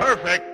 Perfect.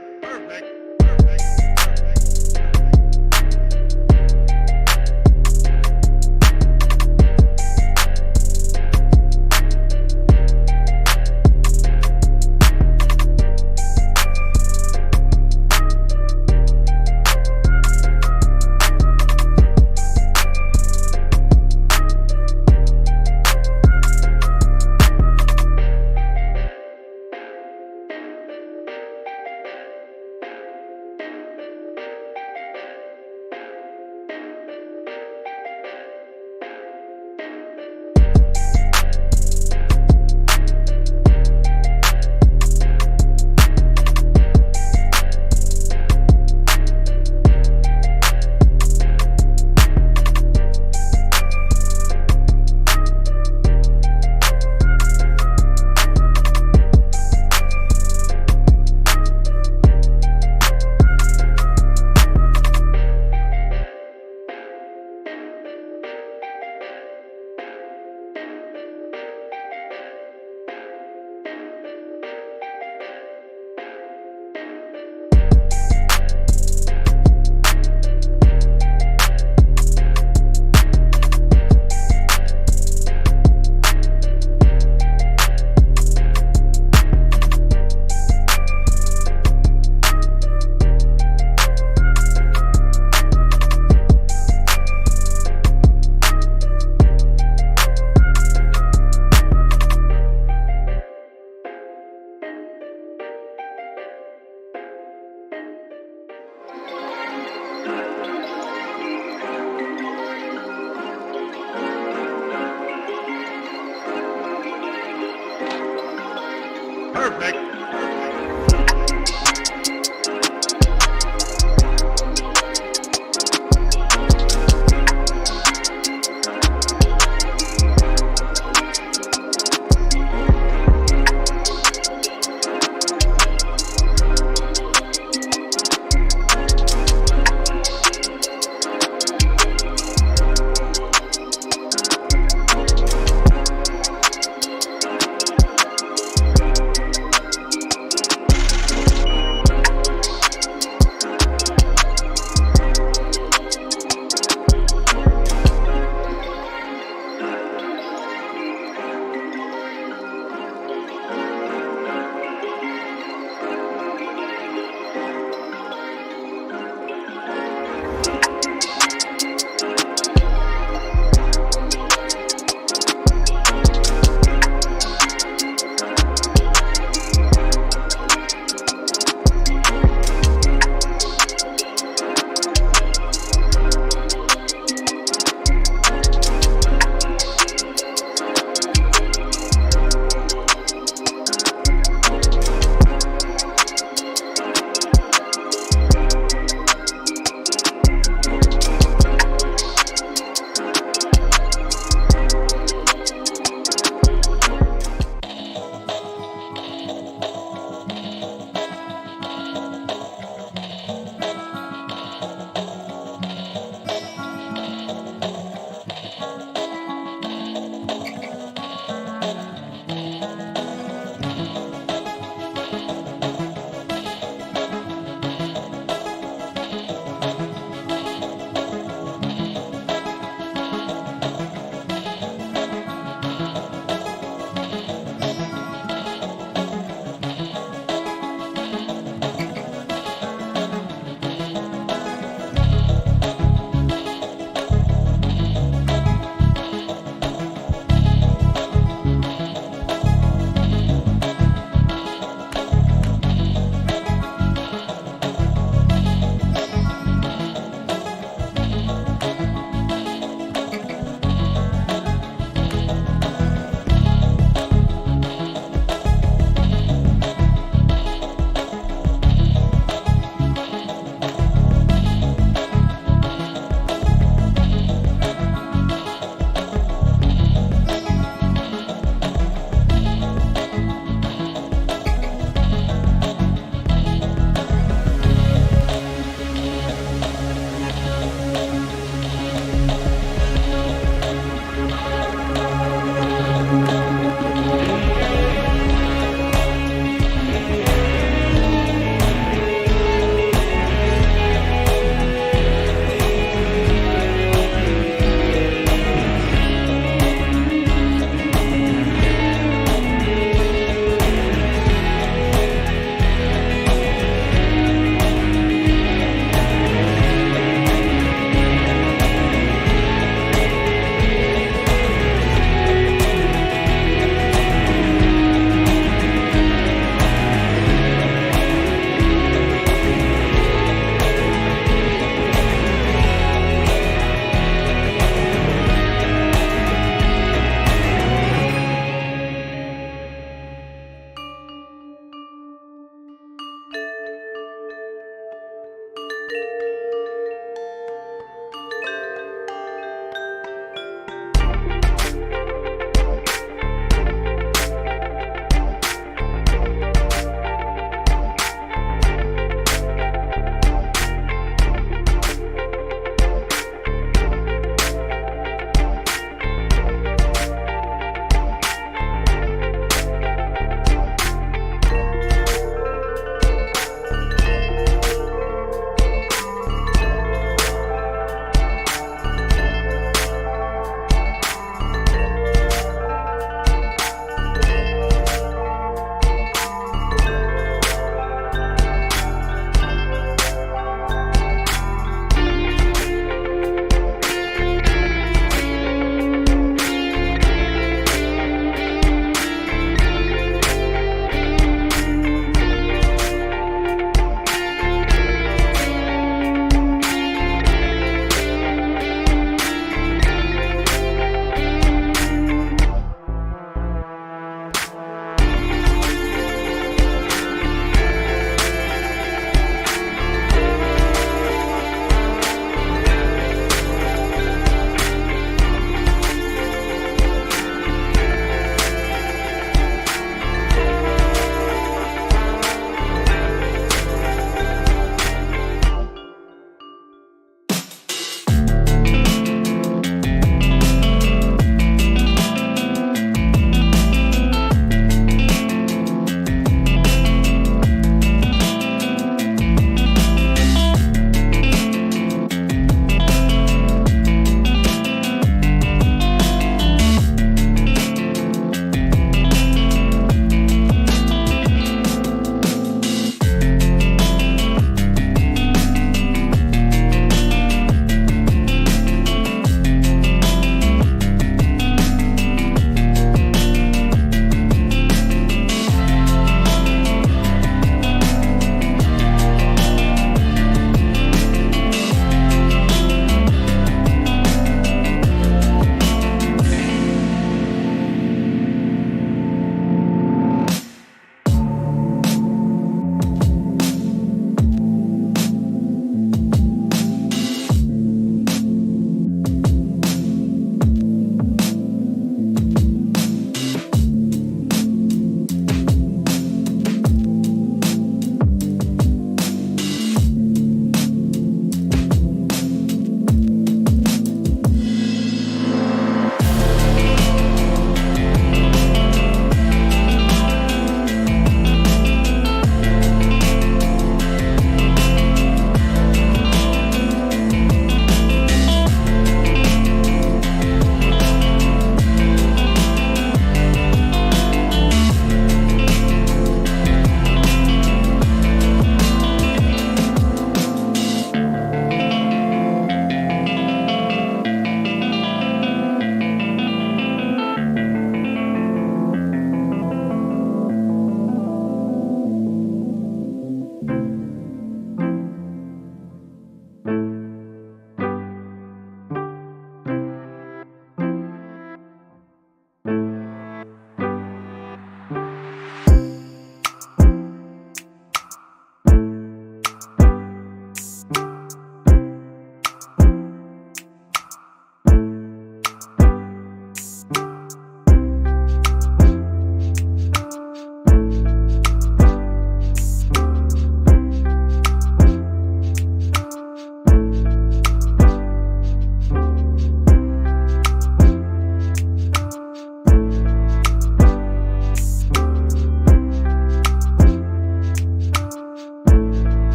Perfect.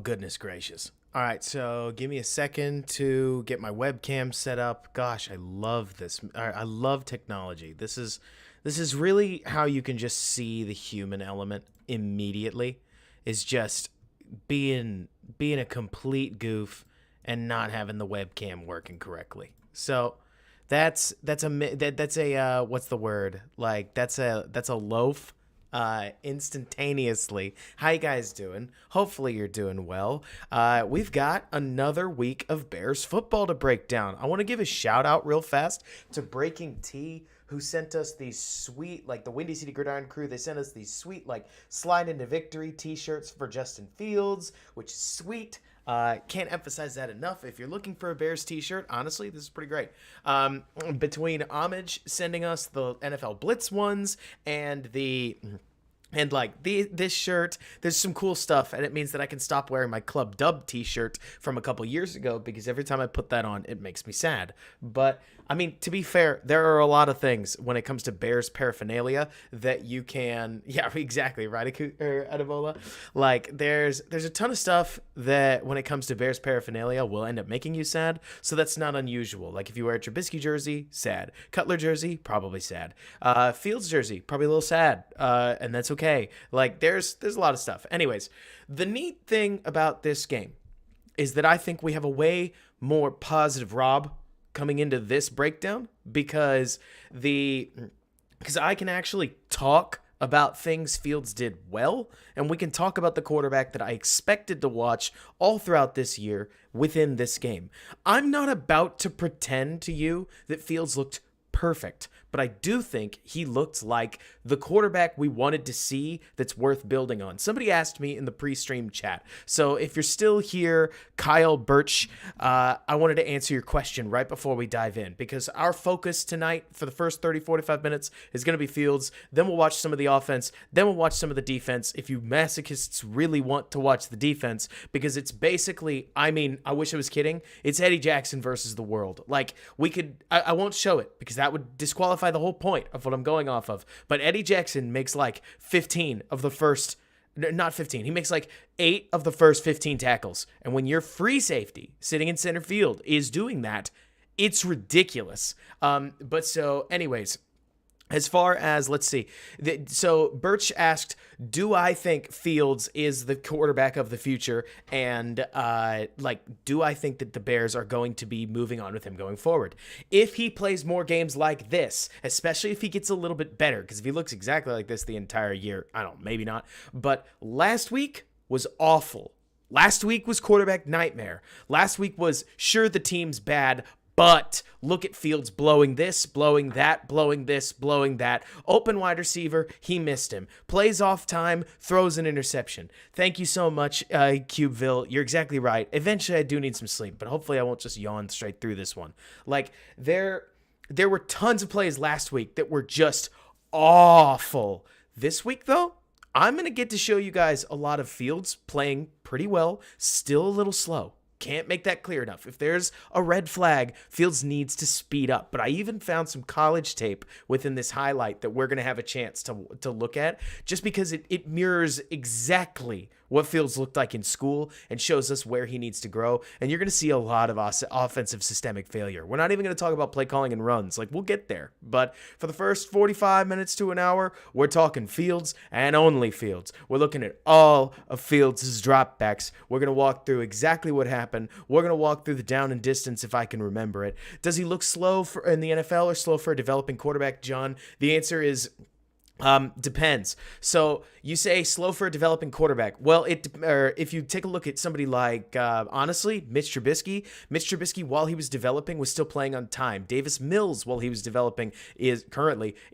goodness gracious. All right, so give me a second to get my webcam set up. Gosh, I love this. I love technology. This is really how you can just see the human element immediately. Is just being a complete goof and not having the webcam working correctly. So that's a what's the word? Like that's a loaf instantaneously. How you guys doing? Hopefully you're doing well. We've got another week of Bears football to break down. I want to give a shout out real fast to Breaking T, who sent us these sweet, like the Windy City Gridiron crew, they sent us these sweet, like, Slide into Victory t-shirts for Justin Fields, which is sweet. Can't emphasize that enough. If you're looking for a Bears t-shirt, honestly, this is pretty great. Between Homage sending us the NFL Blitz ones and this shirt, there's some cool stuff, and it means that I can stop wearing my Club Dub t-shirt from a couple years ago, because every time I put that on, it makes me sad. But I mean, to be fair, there are a lot of things when it comes to Bears paraphernalia that you can, yeah, exactly, right, Adabola? Like, there's a ton of stuff that when it comes to Bears paraphernalia will end up making you sad, so that's not unusual. Like, if you wear a Trubisky jersey, sad. Cutler jersey, probably sad. Fields jersey, probably a little sad, and that's okay. Like, there's a lot of stuff. Anyways, the neat thing about this game is that I think we have a way more positive Rob coming into this breakdown, because I can actually talk about things Fields did well, and we can talk about the quarterback that I expected to watch all throughout this year within this game. I'm not about to pretend to you that Fields looked perfect, but I do think he looked like the quarterback we wanted to see that's worth building on. Somebody asked me in the pre-stream chat. So if you're still here, Kyle Birch, I wanted to answer your question right before we dive in, because our focus tonight for the first 30, 45 minutes is going to be Fields. Then we'll watch some of the offense. Then we'll watch some of the defense, if you masochists really want to watch the defense, because it's basically, I mean, I wish I was kidding. It's Eddie Jackson versus the world. Like, I won't show it because that would disqualify the whole point of what I'm going off of. But Eddie Jackson makes like 15 of the first, not 15, he makes like 8 of the first 15 tackles. And when your free safety sitting in center field is doing that, it's ridiculous. But so anyways, as far as, let's see, so Birch asked, do I think Fields is the quarterback of the future? And, do I think that the Bears are going to be moving on with him going forward? If he plays more games like this, especially if he gets a little bit better, because if he looks exactly like this the entire year, I don't know, maybe not. But last week was awful. Last week was quarterback nightmare. Last week was, sure, the team's bad, but look at Fields blowing this, blowing that, blowing this, blowing that. Open wide receiver, he missed him. Plays off time, throws an interception. Thank you so much, Cubeville. You're exactly right. Eventually, I do need some sleep, but hopefully I won't just yawn straight through this one. Like, there were tons of plays last week that were just awful. This week, though, I'm going to get to show you guys a lot of Fields playing pretty well, still a little slow. Can't make that clear enough. If there's a red flag, Fields needs to speed up. But I even found some college tape within this highlight that we're going to have a chance to look at, just because it mirrors exactly what Fields looked like in school and shows us where he needs to grow. And you're going to see a lot of offensive systemic failure. We're not even going to talk about play calling and runs. Like, we'll get there. But for the first 45 minutes to an hour, we're talking Fields and only Fields. We're looking at all of Fields' dropbacks. We're going to walk through exactly what happened. We're going to walk through the down and distance if I can remember it. Does he look slow in the NFL or slow for a developing quarterback, John? The answer is depends. So you say slow for a developing quarterback. Well, if you take a look at somebody like, honestly, Mitch Trubisky, while he was developing, was still playing on time. Davis Mills, while he was developing, is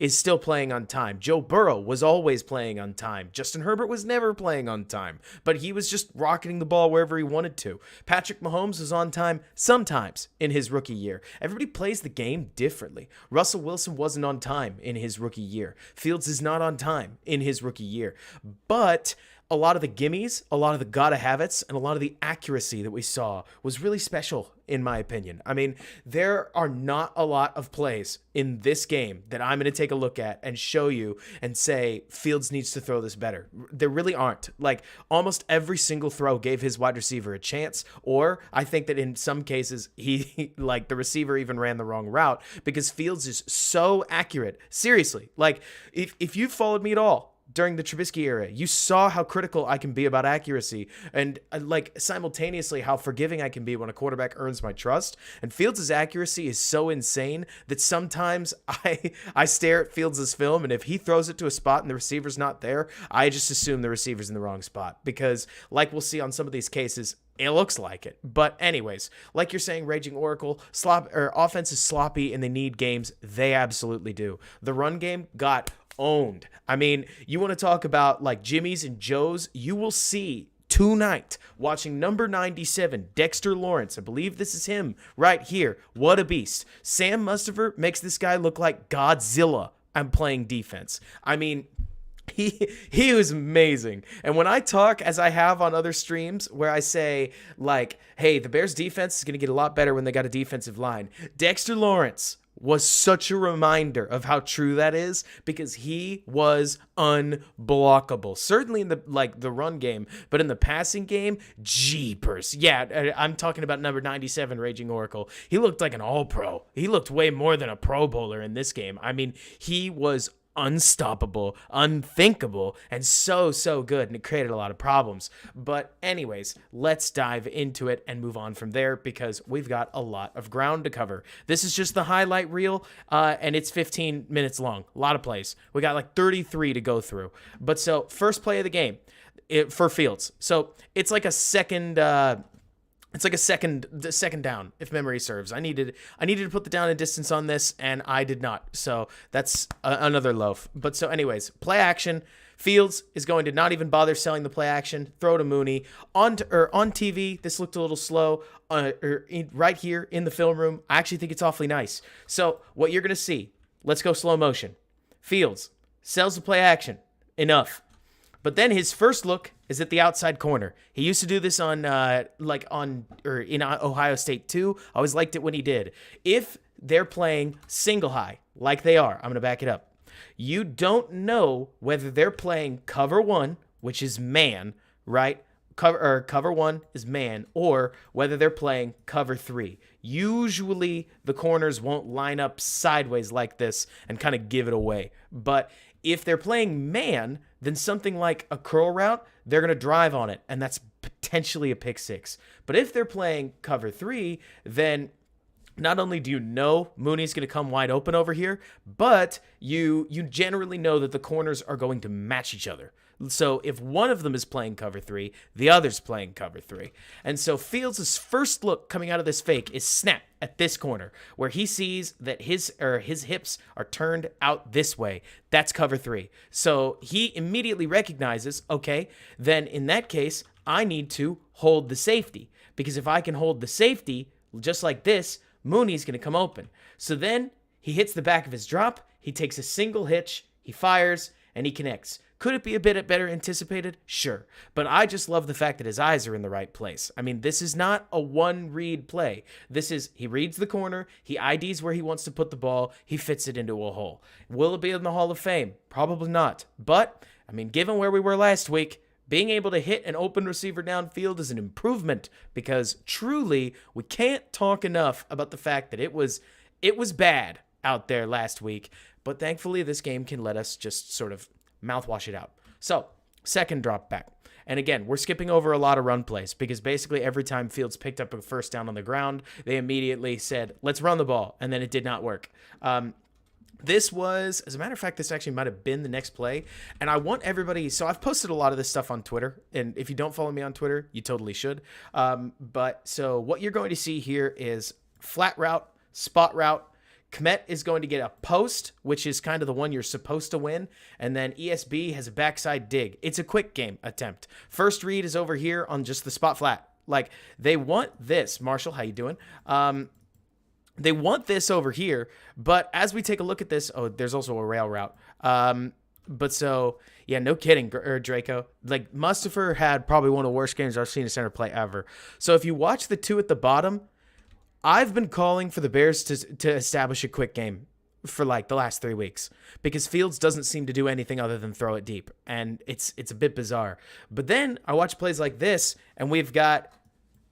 still playing on time. Joe Burrow was always playing on time. Justin Herbert was never playing on time, but he was just rocketing the ball wherever he wanted to. Patrick Mahomes was on time sometimes in his rookie year. Everybody plays the game differently. Russell Wilson wasn't on time in his rookie year. Fields is not on time in his rookie year. But a lot of the gimmies, a lot of the gotta have it's, and a lot of the accuracy that we saw was really special, in my opinion. I mean, there are not a lot of plays in this game that I'm going to take a look at and show you and say Fields needs to throw this better. There really aren't. Like, almost every single throw gave his wide receiver a chance, or I think that in some cases he like the receiver even ran the wrong route because Fields is so accurate. Seriously, like if you followed me at all during the Trubisky era, you saw how critical I can be about accuracy and like simultaneously how forgiving I can be when a quarterback earns my trust. And Fields' accuracy is so insane that sometimes I stare at Fields' film, and if he throws it to a spot and the receiver's not there, I just assume the receiver's in the wrong spot because, like we'll see on some of these cases, it looks like it. But anyways, like you're saying, Raging Oracle, offense is sloppy and they need games. They absolutely do. The run game got owned. I mean, you want to talk about like Jimmy's and Joe's, you will see tonight watching number 97, Dexter Lawrence. I believe this is him right here. What a beast. Sam Mustafer makes this guy look like Godzilla. I'm playing defense. I mean, he was amazing. And when I talk, as I have on other streams, where I say, like, hey, the Bears defense is going to get a lot better when they got a defensive line, Dexter Lawrence was such a reminder of how true that is because he was unblockable. Certainly in the run game, but in the passing game, jeepers. Yeah, I'm talking about number 97, Raging Oracle. He looked like an all-pro. He looked way more than a Pro Bowler in this game. I mean, he was unstoppable, unthinkable, and so good, and it created a lot of problems. But anyways, let's dive into it and move on from there because we've got a lot of ground to cover. This is just the highlight reel, and it's 15 minutes long. A lot of plays. We got like 33 to go through. But so, first play of the game for Fields. So it's like a second... It's like a second down, if memory serves. I needed to put the down and distance on this, and I did not. So that's another loaf. But so anyways, play action. Fields is going to not even bother selling the play action. Throw to Mooney. On TV, this looked a little slow. Right here in the film room, I actually think it's awfully nice. So what you're going to see, let's go slow motion. Fields sells the play action. Enough. But then his first look is at the outside corner. He used to do this in Ohio State too. I always liked it when he did. If they're playing single high, like they are, I'm going to back it up. You don't know whether they're playing cover one, which is man, right? Cover one is man, or whether they're playing cover three. Usually the corners won't line up sideways like this and kind of give it away. But if they're playing man, then something like a curl route, they're going to drive on it, and that's potentially a pick six. But if they're playing cover three, then not only do you know Mooney's going to come wide open over here, but you generally know that the corners are going to match each other. So if one of them is playing cover three, the other's playing cover three. And so Fields' first look coming out of this fake is snap at this corner where he sees that his hips are turned out this way. That's cover three. So he immediately recognizes, okay, then in that case, I need to hold the safety because if I can hold the safety just like this, Mooney's going to come open. So then he hits the back of his drop. He takes a single hitch. He fires and he connects. Could it be a bit better anticipated? Sure. But I just love the fact that his eyes are in the right place. I mean, this is not a one-read play. This is, he reads the corner, he IDs where he wants to put the ball, he fits it into a hole. Will it be in the Hall of Fame? Probably not. But, I mean, given where we were last week, being able to hit an open receiver downfield is an improvement because truly, we can't talk enough about the fact that it was bad out there last week. But thankfully, this game can let us just sort of mouthwash it out. So, second drop back. And again, we're skipping over a lot of run plays because basically every time Fields picked up a first down on the ground, they immediately said, let's run the ball. And then it did not work. This was, as a matter of fact, this actually might have been the next play. And I want everybody, so I've posted a lot of this stuff on Twitter. And if you don't follow me on Twitter, you totally should. But so what you're going to see here is flat route, spot route. Kmet is going to get a post, which is kind of the one you're supposed to win. And then ESB has a backside dig. It's a quick game attempt. First read is over here on just the spot flat. Like, they want this. Marshall, how you doing? They want this over here. But as we take a look at this, oh, there's also a rail route. But so, yeah, no kidding, Draco. Like, Mustafa had probably one of the worst games I've seen a center play ever. So if you watch the two at the bottom, I've been calling for the Bears to establish a quick game for like the last 3 weeks because Fields doesn't seem to do anything other than throw it deep, and it's a bit bizarre. But then I watch plays like this, and we've got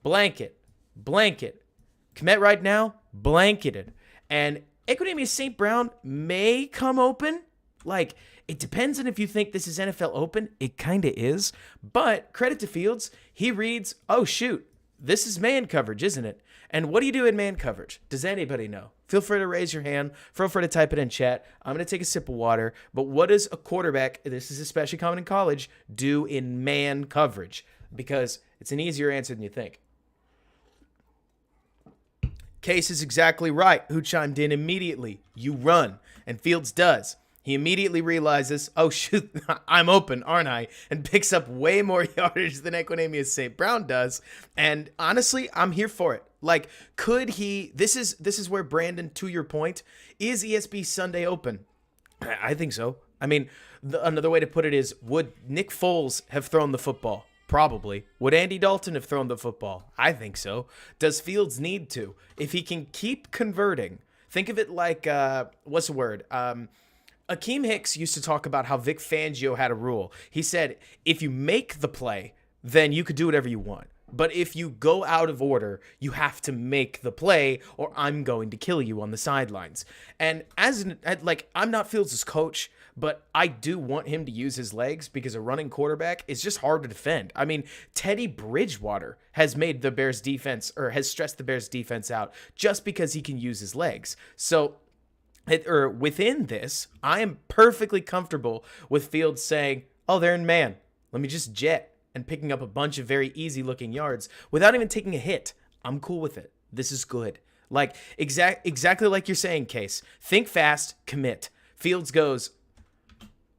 blanket, Kmet right now, blanketed, and Equanimeous St. Brown may come open. Like, it depends on if you think this is NFL open. It kind of is, but credit to Fields, he reads, oh shoot, this is man coverage, isn't it? And what do you do in man coverage? Does anybody know? Feel free to raise your hand. Feel free to type it in chat. I'm going to take a sip of water. But what does a quarterback, this is especially common in college, do in man coverage? Because it's an easier answer than you think. Case is exactly right. Who chimed in immediately? You run. And Fields does. He immediately realizes, oh, shoot, I'm open, aren't I? And picks up way more yardage than Equanimeous St. Brown does. And honestly, I'm here for it. Like, could he, this is where, Brandon, to your point, is ESB Sunday open? I think so. I mean, another way to put it is, would Nick Foles have thrown the football? Probably. Would Andy Dalton have thrown the football? I think so. Does Fields need to? If he can keep converting, think of it like, what's the word? Akeem Hicks used to talk about how Vic Fangio had a rule. He said, if you make the play, then you could do whatever you want. But if you go out of order, you have to make the play or I'm going to kill you on the sidelines. And I'm not Fields' coach, but I do want him to use his legs because a running quarterback is just hard to defend. I mean, Teddy Bridgewater has made the Bears defense, or has stressed the Bears defense out just because he can use his legs. So within this, I am perfectly comfortable with Fields saying, oh, they're in man. Let me just jet, and picking up a bunch of very easy-looking yards without even taking a hit. I'm cool with it. This is good. Like, exactly like you're saying, Case. Think fast, commit. Fields goes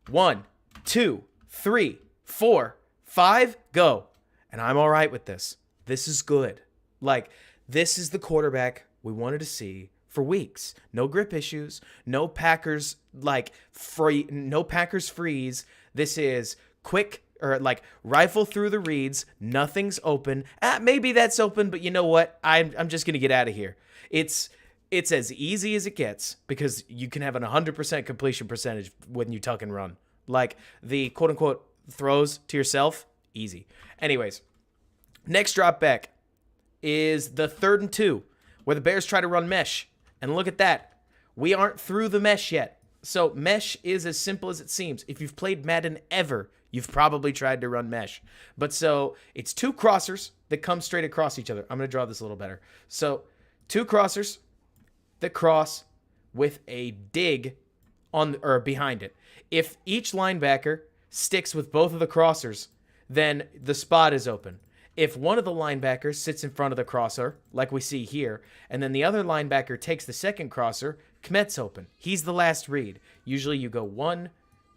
1, 2, 3, 4, 5, go. And I'm all right with this. This is good. Like, this is the quarterback we wanted to see for weeks. No grip issues. No Packers freeze. This is quick, or like rifle through the reads. Nothing's open. Maybe that's open, but you know what? I'm just gonna get out of here. It's as easy as it gets because you can have an 100% completion percentage when you tuck and run. Like the quote unquote throws to yourself, easy. Anyways, next drop back is the 3rd and 2, where the Bears try to run mesh. And look at that. We aren't through the mesh yet. So mesh is as simple as it seems. If you've played Madden ever, you've probably tried to run mesh. But so it's 2 crossers that come straight across each other. I'm going to draw this a little better. So 2 crossers that cross with a dig on or behind it. If each linebacker sticks with both of the crossers, then the spot is open. If one of the linebackers sits in front of the crosser, like we see here, and then the other linebacker takes the second crosser, Kmet's open. He's the last read. Usually you go 1,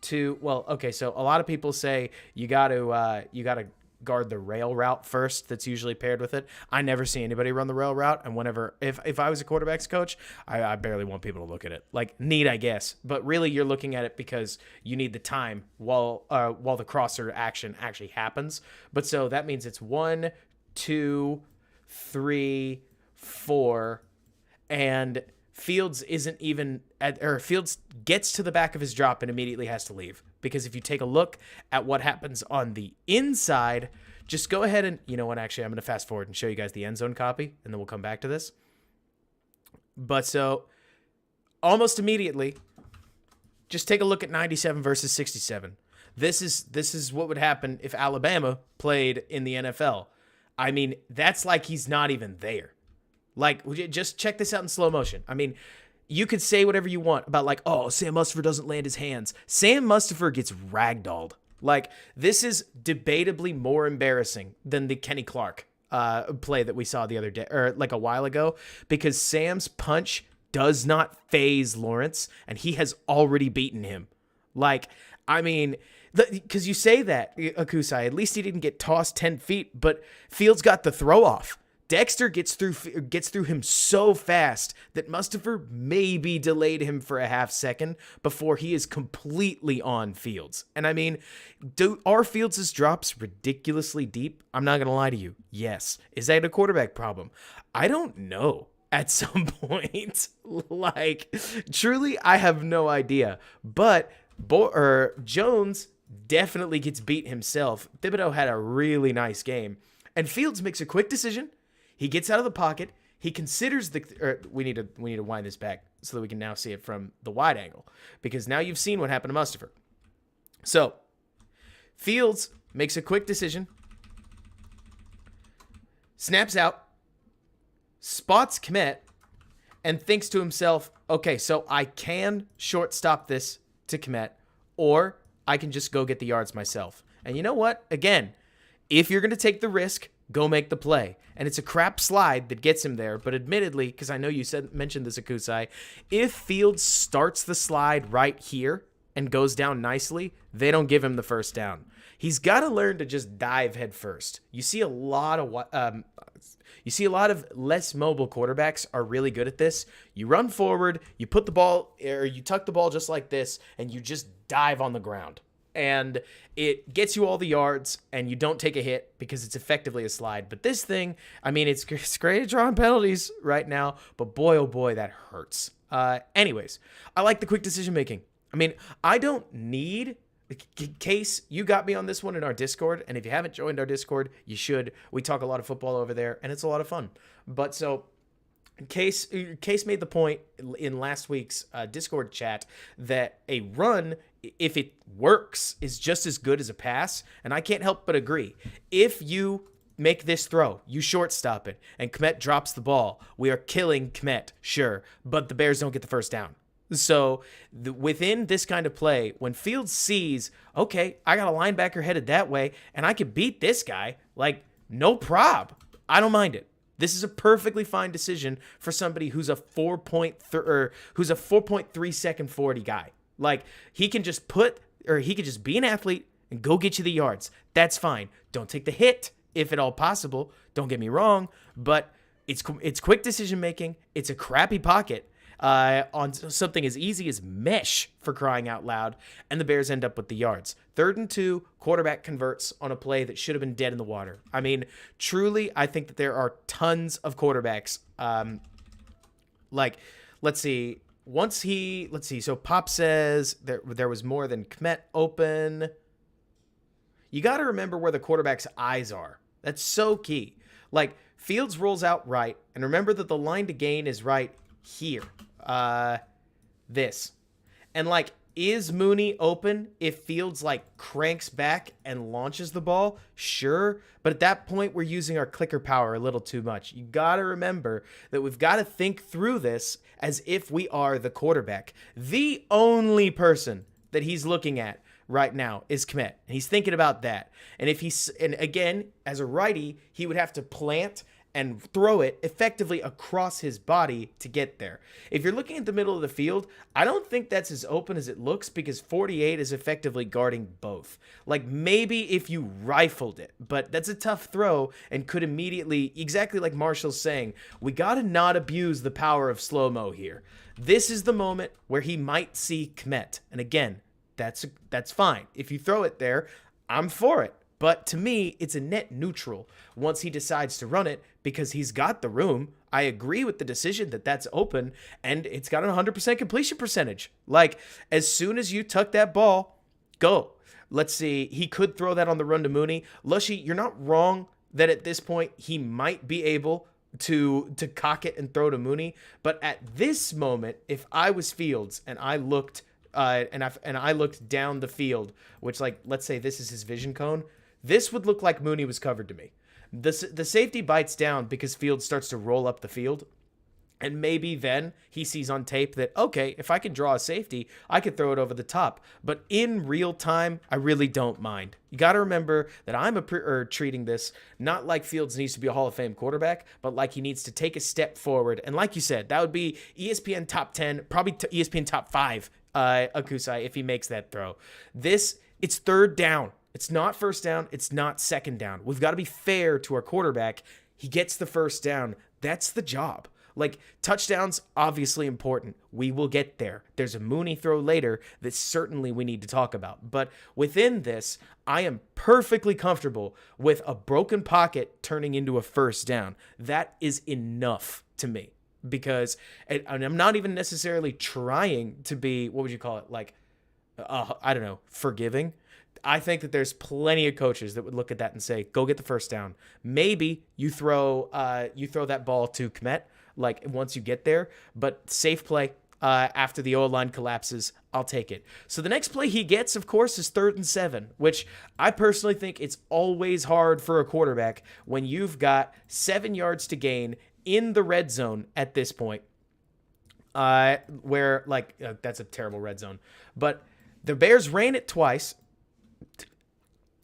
2. Well, okay, so a lot of people say you got to guard the rail route first. That's usually paired with it. I never see anybody run the rail route, and whenever if I was a quarterback's coach, I barely want people to look at it. Like, neat, I guess, but really you're looking at it because you need the time while the crosser action actually happens. But so that means it's 1, 2, 3, 4, and Fields Fields gets to the back of his drop and immediately has to leave. Because if you take a look at what happens on the inside, just go ahead and, you know what, actually, I'm going to fast forward and show you guys the end zone copy, and then we'll come back to this. But so, almost immediately, just take a look at 97 versus 67. This is what would happen if Alabama played in the NFL. I mean, that's like he's not even there. Like, just check this out in slow motion. I mean, you could say whatever you want about like, oh, Sam Mustipher doesn't land his hands. Sam Mustipher gets ragdolled. Like, this is debatably more embarrassing than the Kenny Clark play that we saw the other day, or like a while ago, because Sam's punch does not phase Lawrence, and he has already beaten him. Like, I mean, because you say that, Akusai, at least he didn't get tossed 10 feet, but Fields got the throw off. Dexter gets through him so fast that Mustipher maybe delayed him for a half second before he is completely on Fields. And I mean, are Fields' drops ridiculously deep? I'm not going to lie to you. Yes. Is that a quarterback problem? I don't know. At some point, like, truly, I have no idea. But Jones definitely gets beat himself. Thibodeau had a really nice game. And Fields makes a quick decision. He gets out of the pocket. He considers we need to wind this back so that we can now see it from the wide angle, because now you've seen what happened to Mustipher. So Fields makes a quick decision, snaps out, spots Kmet, and thinks to himself, okay, so I can shortstop this to Kmet, or I can just go get the yards myself. And you know what? Again, if you're going to take the risk, go make the play. And it's a crap slide that gets him there. But admittedly, because I know you mentioned this, Akusai, if Fields starts the slide right here and goes down nicely, they don't give him the first down. He's got to learn to just dive head first. You see a lot of less mobile quarterbacks are really good at this. You run forward, you put the ball, or you tuck the ball just like this, and you just dive on the ground. And it gets you all the yards, and you don't take a hit because it's effectively a slide. But this thing, I mean, it's great at drawing penalties right now, but boy, oh boy, that hurts. Anyways, I like the quick decision making. I mean, I don't need... Case, you got me on this one in our Discord, and if you haven't joined our Discord, you should. We talk a lot of football over there, and it's a lot of fun. But so... Case made the point in last week's Discord chat that a run, if it works, is just as good as a pass, and I can't help but agree. If you make this throw, you shortstop it, and Kmet drops the ball, we are killing Kmet, sure, but the Bears don't get the first down. So within this kind of play, when Fields sees, okay, I got a linebacker headed that way, and I can beat this guy, like, no prob. I don't mind it. This is a perfectly fine decision for somebody who's a 4.3 second 40 guy. Like, he can just be an athlete and go get you the yards. That's fine. Don't take the hit if at all possible. Don't get me wrong, but it's quick decision making. It's a crappy pocket on something as easy as mesh, for crying out loud, and the Bears end up with the yards. 3rd and 2, quarterback converts on a play that should have been dead in the water. I mean, truly, I think that there are tons of quarterbacks. Let's see. So Pop says there was more than Kmet open. You got to remember where the quarterback's eyes are. That's so key. Like, Fields rolls out right, and remember that the line to gain is right here. This. And, like, is Mooney open if Fields, like, cranks back and launches the ball? Sure. But at that point, we're using our clicker power a little too much. You got to remember that we've got to think through this as if we are the quarterback. The only person that he's looking at right now is Kmet, and he's thinking about that. And again, as a righty, he would have to plant and throw it effectively across his body to get there. If you're looking at the middle of the field, I don't think that's as open as it looks, because 48 is effectively guarding both. Like, maybe if you rifled it, but that's a tough throw and could immediately, exactly like Marshall's saying, we got to not abuse the power of slow-mo here. This is the moment where he might see Kmet. And again, that's fine. If you throw it there, I'm for it. But to me, it's a net neutral once he decides to run it, because he's got the room. I agree with the decision that that's open, and it's got a 100% completion percentage. Like, as soon as you tuck that ball, go. Let's see. He could throw that on the run to Mooney. Lushy, you're not wrong that at this point he might be able to cock it and throw to Mooney. But at this moment, if I was Fields and I looked I looked down the field, which, like, let's say this is his vision cone, this would look like Mooney was covered to me. The safety bites down because Fields starts to roll up the field. And maybe then he sees on tape that, okay, if I can draw a safety, I could throw it over the top. But in real time, I really don't mind. You got to remember that I'm treating this not like Fields needs to be a Hall of Fame quarterback, but like he needs to take a step forward. And like you said, that would be ESPN top 10, probably ESPN top 5, Akusai, if he makes that throw. It's 3rd down. It's not first down. It's not second down. We've got to be fair to our quarterback. He gets the first down. That's the job. Like, touchdowns, obviously important. We will get there. There's a Mooney throw later that certainly we need to talk about. But within this, I am perfectly comfortable with a broken pocket turning into a first down. That is enough to me. Because, and I'm not even necessarily trying to be, what would you call it? Like, I don't know, forgiving. I think that there's plenty of coaches that would look at that and say, go get the first down. Maybe you throw that ball to Kmet, like once you get there, but safe play after the O-line collapses, I'll take it. So the next play he gets, of course, is 3rd and 7, which I personally think it's always hard for a quarterback when you've got 7 yards to gain in the red zone at this point, where that's a terrible red zone, but the Bears ran it twice.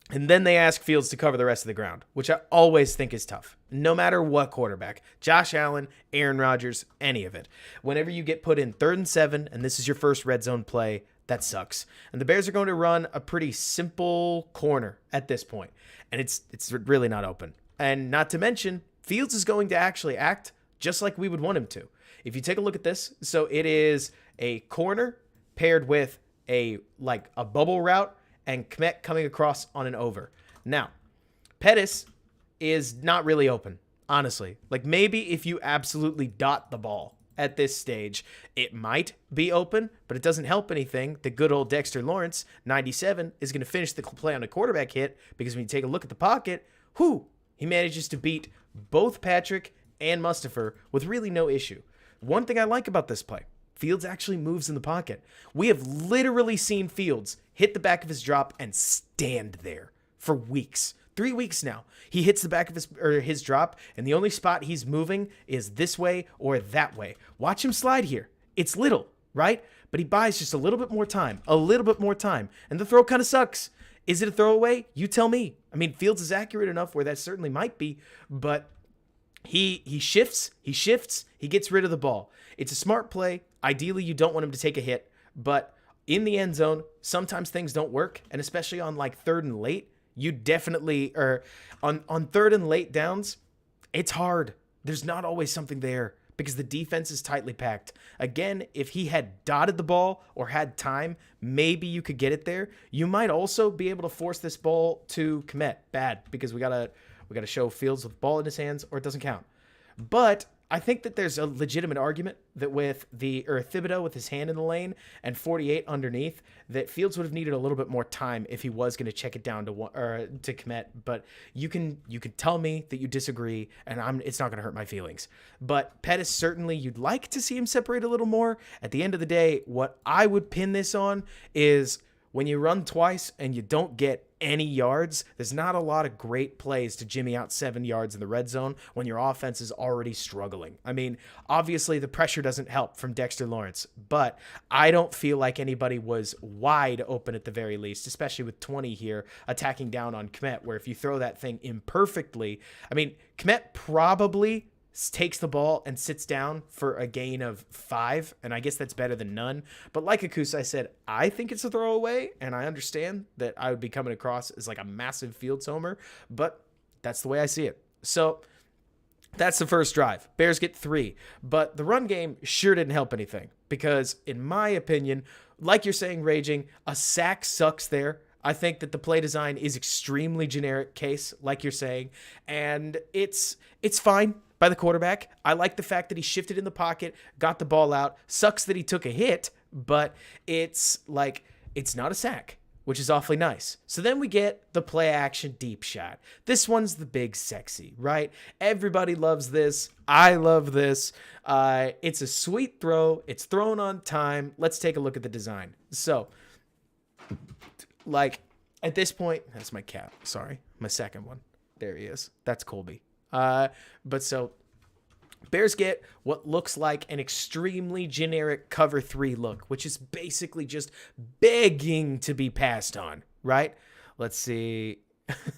And then they ask Fields to cover the rest of the ground, which I always think is tough, no matter what quarterback. Josh Allen, Aaron Rodgers, any of it. Whenever you get put in 3rd and 7, and this is your first red zone play, that sucks. And the Bears are going to run a pretty simple corner at this point, and it's really not open. And not to mention, Fields is going to actually act just like we would want him to. If you take a look at this, so it is a corner paired with a bubble route, and Kmet coming across on an over. Now, Pettis is not really open, honestly. Like, maybe if you absolutely dot the ball at this stage, it might be open, but it doesn't help anything. The good old Dexter Lawrence, 97, is going to finish the play on a quarterback hit, because when you take a look at the pocket, he manages to beat both Patrick and Mustipher with really no issue. One thing I like about this play, Fields actually moves in the pocket. We have literally seen Fields hit the back of his drop and stand there for weeks. 3 weeks now. He hits the back of his drop, and the only spot he's moving is this way or that way. Watch him slide here. It's little, right? But he buys just a little bit more time, and the throw kind of sucks. Is it a throwaway? You tell me. I mean, Fields is accurate enough where that certainly might be, but he shifts, he gets rid of the ball. It's a smart play. Ideally, you don't want him to take a hit, but in the end zone, sometimes things don't work, and especially on 3rd and late, you definitely, or on 3rd and late downs, it's hard. There's not always something there because the defense is tightly packed. Again, if he had dotted the ball or had time, maybe you could get it there. You might also be able to force this ball to Kmet. Bad, because we gotta show Fields with the ball in his hands, or it doesn't count. But I think that there's a legitimate argument that with Thibodeau with his hand in the lane and 48 underneath, that Fields would have needed a little bit more time if he was going to check it down to Kmet. But you can tell me that you disagree, and it's not going to hurt my feelings. But Pettis, certainly you'd like to see him separate a little more. At the end of the day, what I would pin this on is when you run twice and you don't get any yards, there's not a lot of great plays to jimmy out 7 yards in the red zone when your offense is already struggling. I mean, obviously the pressure doesn't help from Dexter Lawrence, but I don't feel like anybody was wide open at the very least, especially with 20 here attacking down on Kmet, where if you throw that thing imperfectly, I mean, Kmet probably takes the ball and sits down for a gain of 5, and I guess that's better than none. But like Akusa, I said, I think it's a throwaway, and I understand that I would be coming across as a massive Fields homer, but that's the way I see it. So that's the first drive. Bears get 3, but the run game sure didn't help anything because, in my opinion, like you're saying, Raging, a sack sucks there. I think that the play design is extremely generic case, like you're saying, and it's fine by the quarterback. I like the fact that he shifted in the pocket, got the ball out. Sucks that he took a hit, but it's not a sack, which is awfully nice. So then we get the play action deep shot. This one's the big sexy, right? Everybody loves this. I love this. It's a sweet throw. It's thrown on time. Let's take a look at the design. So, at this point, that's my cat. Sorry, my second one. There he is. That's Colby. But so Bears get what looks like an extremely generic cover 3 look, which is basically just begging to be passed on, right? Let's see.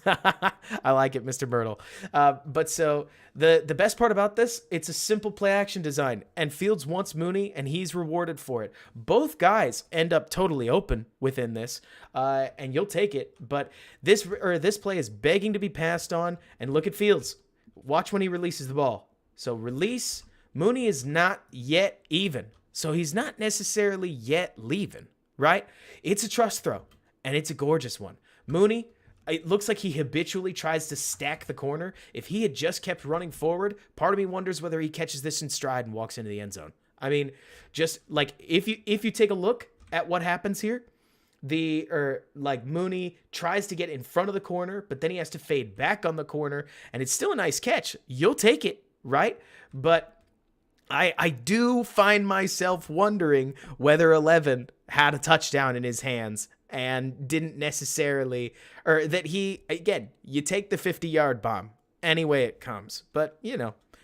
I like it, Mr. Myrtle. But so the best part about this, it's a simple play action design, and Fields wants Mooney, and he's rewarded for it. Both guys end up totally open within this, and you'll take it. But this play is begging to be passed on, and look at Fields. watch when he releases the ball. So release. Mooney is not yet even. So he's not necessarily yet leaving, right? It's a trust throw, and it's a gorgeous one. Mooney, it looks like he habitually tries to stack the corner. If he had just kept running forward, part of me wonders whether he catches this in stride and walks into the end zone. I mean, just like if you take a look at what happens here, Mooney tries to get in front of the corner, but then he has to fade back on the corner, and it's still a nice catch. You'll take it, right? But I do find myself wondering whether 11 had a touchdown in his hands and didn't necessarily, or that he, again, you take the 50-yard bomb any way it comes. But,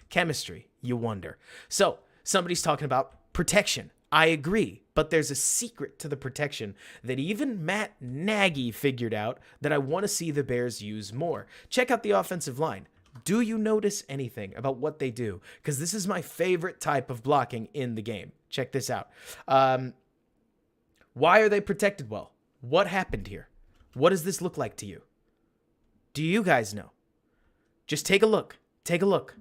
chemistry, you wonder. So somebody's talking about protection. I agree, but there's a secret to the protection that even Matt Nagy figured out that I want to see the Bears use more. Check out the offensive line. Do you notice anything about what they do? Because this is my favorite type of blocking in the game. Check this out. Why are they protected well? What happened here? What does this look like to you? Do you guys know? Just take a look. Take a look.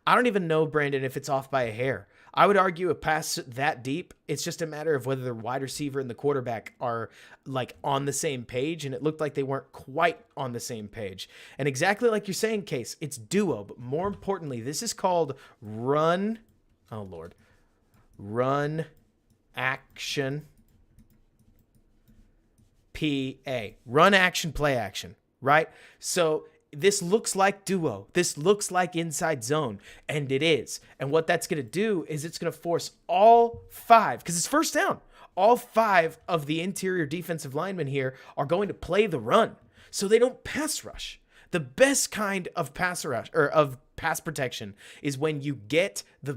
I don't even know, Brandon, if it's off by a hair. I would argue a pass that deep, it's just a matter of whether the wide receiver and the quarterback are like on the same page, and it looked like they weren't quite on the same page. And exactly like you're saying, Case, it's duo, but more importantly, this is called run action PA. Run action, play action, right? So this looks like duo. This looks like inside zone, and it is. And what that's going to do is it's going to force all five, because it's first down, all five of the interior defensive linemen here are going to play the run, so they don't pass rush. The best kind of pass rush or of pass protection is when you get the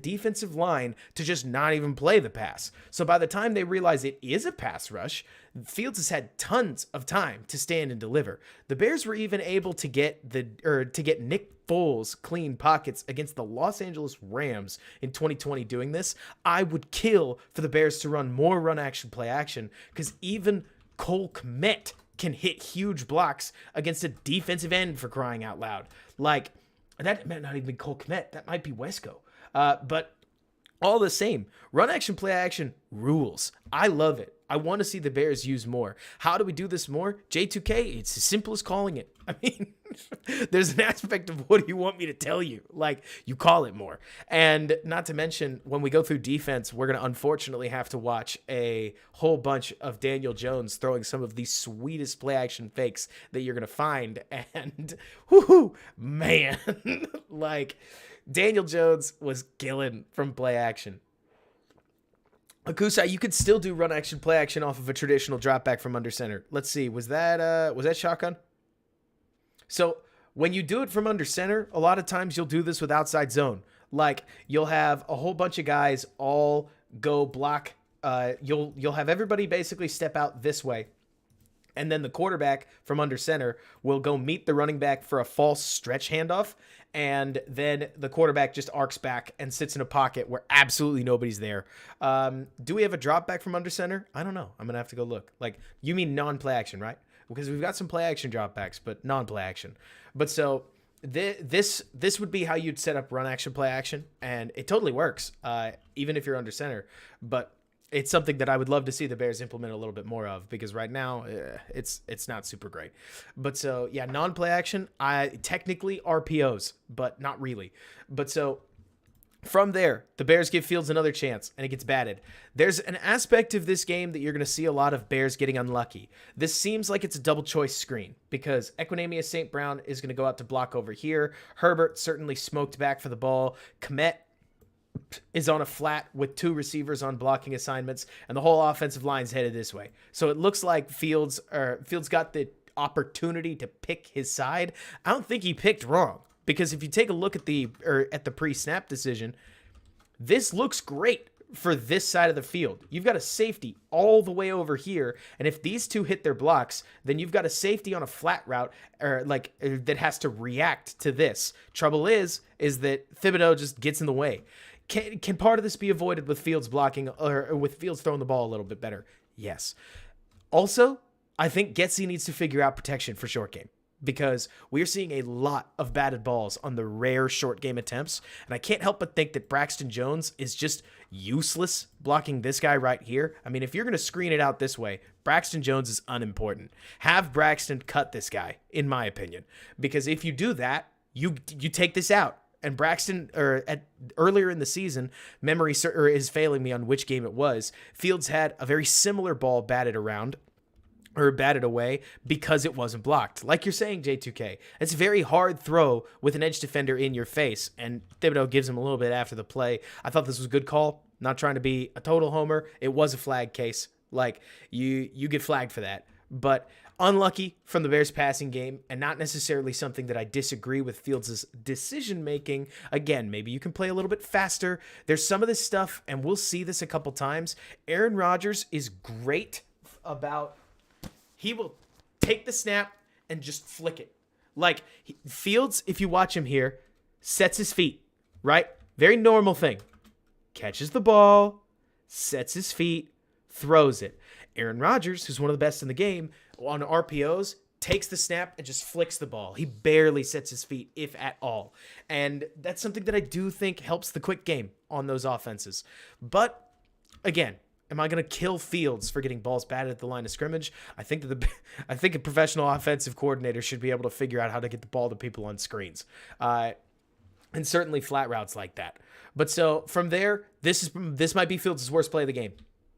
defensive line to just not even play the pass. So by the time they realize it is a pass rush, Fields has had tons of time to stand and deliver. The Bears were even able to get Nick Foles clean pockets against the Los Angeles Rams in 2020 doing this. I would kill for the Bears to run more run action, play action, because even Cole Kmet can hit huge blocks against a defensive end, for crying out loud. Like, that might not even be Cole Kmet. That might be Wesco. But all the same, run action, play action rules. I love it. I want to see the Bears use more. How do we do this more? J2K, it's as simple as calling it. I mean, there's an aspect of what do you want me to tell you? Like, you call it more. And not to mention, when we go through defense, we're going to unfortunately have to watch a whole bunch of Daniel Jones throwing some of the sweetest play action fakes that you're going to find. And, whoo, man, like, Daniel Jones was killing from play action. Akusa, you could still do run action, play action off of a traditional drop back from under center. Let's see. Was that shotgun? So when you do it from under center, a lot of times you'll do this with outside zone. Like, you'll have a whole bunch of guys all go block. You'll have everybody basically step out this way. And then the quarterback from under center will go meet the running back for a false stretch handoff. And then the quarterback just arcs back and sits in a pocket where absolutely nobody's there. Do we have a drop back from under center? I don't know. I'm going to have to go look. Like, you mean non-play action, right? Because we've got some play action drop backs, but non-play action. But so this would be how you'd set up run action, play action. And it totally works, even if you're under center. But it's something that I would love to see the Bears implement a little bit more of, because right now it's not super great. But so, yeah, non-play action, technically RPOs, but not really. But so from there, the Bears give Fields another chance, and it gets batted. There's an aspect of this game that you're going to see a lot of Bears getting unlucky. This seems like it's a double choice screen, because Equanimeous St. Brown is going to go out to block over here. Herbert certainly smoked back for the ball. Kmet is on a flat with two receivers on blocking assignments, and the whole offensive line's headed this way. So it looks like Fields got the opportunity to pick his side. I don't think he picked wrong, because if you take a look at the pre-snap decision, this looks great for this side of the field. You've got a safety all the way over here, and if these two hit their blocks, then you've got a safety on a flat route that has to react to this. Trouble is that Thibodeau just gets in the way. Can part of this be avoided with Fields blocking or with Fields throwing the ball a little bit better? Yes. Also, I think Getsy needs to figure out protection for short game, because we're seeing a lot of batted balls on the rare short game attempts. And I can't help but think that Braxton Jones is just useless blocking this guy right here. I mean, if you're going to screen it out this way, Braxton Jones is unimportant. Have Braxton cut this guy, in my opinion, because if you do that, you take this out. And Braxton, earlier in the season, memory is failing me on which game it was, Fields had a very similar ball batted away because it wasn't blocked. Like you're saying, J2K, it's a very hard throw with an edge defender in your face, and Thibodeau gives him a little bit after the play. I thought this was a good call. Not trying to be a total homer. It was a flag case. Like, you get flagged for that. But unlucky from the Bears passing game, and not necessarily something that I disagree with Fields' decision-making. Again, maybe you can play a little bit faster. There's some of this stuff, and we'll see this a couple times. Aaron Rodgers is great about... He will take the snap and just flick it. Like, Fields, if you watch him here, sets his feet, right? Very normal thing. Catches the ball, sets his feet, throws it. Aaron Rodgers, who's one of the best in the game, on RPOs, takes the snap and just flicks the ball. He barely sets his feet, if at all. And that's something that I do think helps the quick game on those offenses. But, again, am I going to kill Fields for getting balls batted at the line of scrimmage? I think that I think a professional offensive coordinator should be able to figure out how to get the ball to people on screens. And certainly flat routes like that. But so from there, this might be Fields' worst play of the game.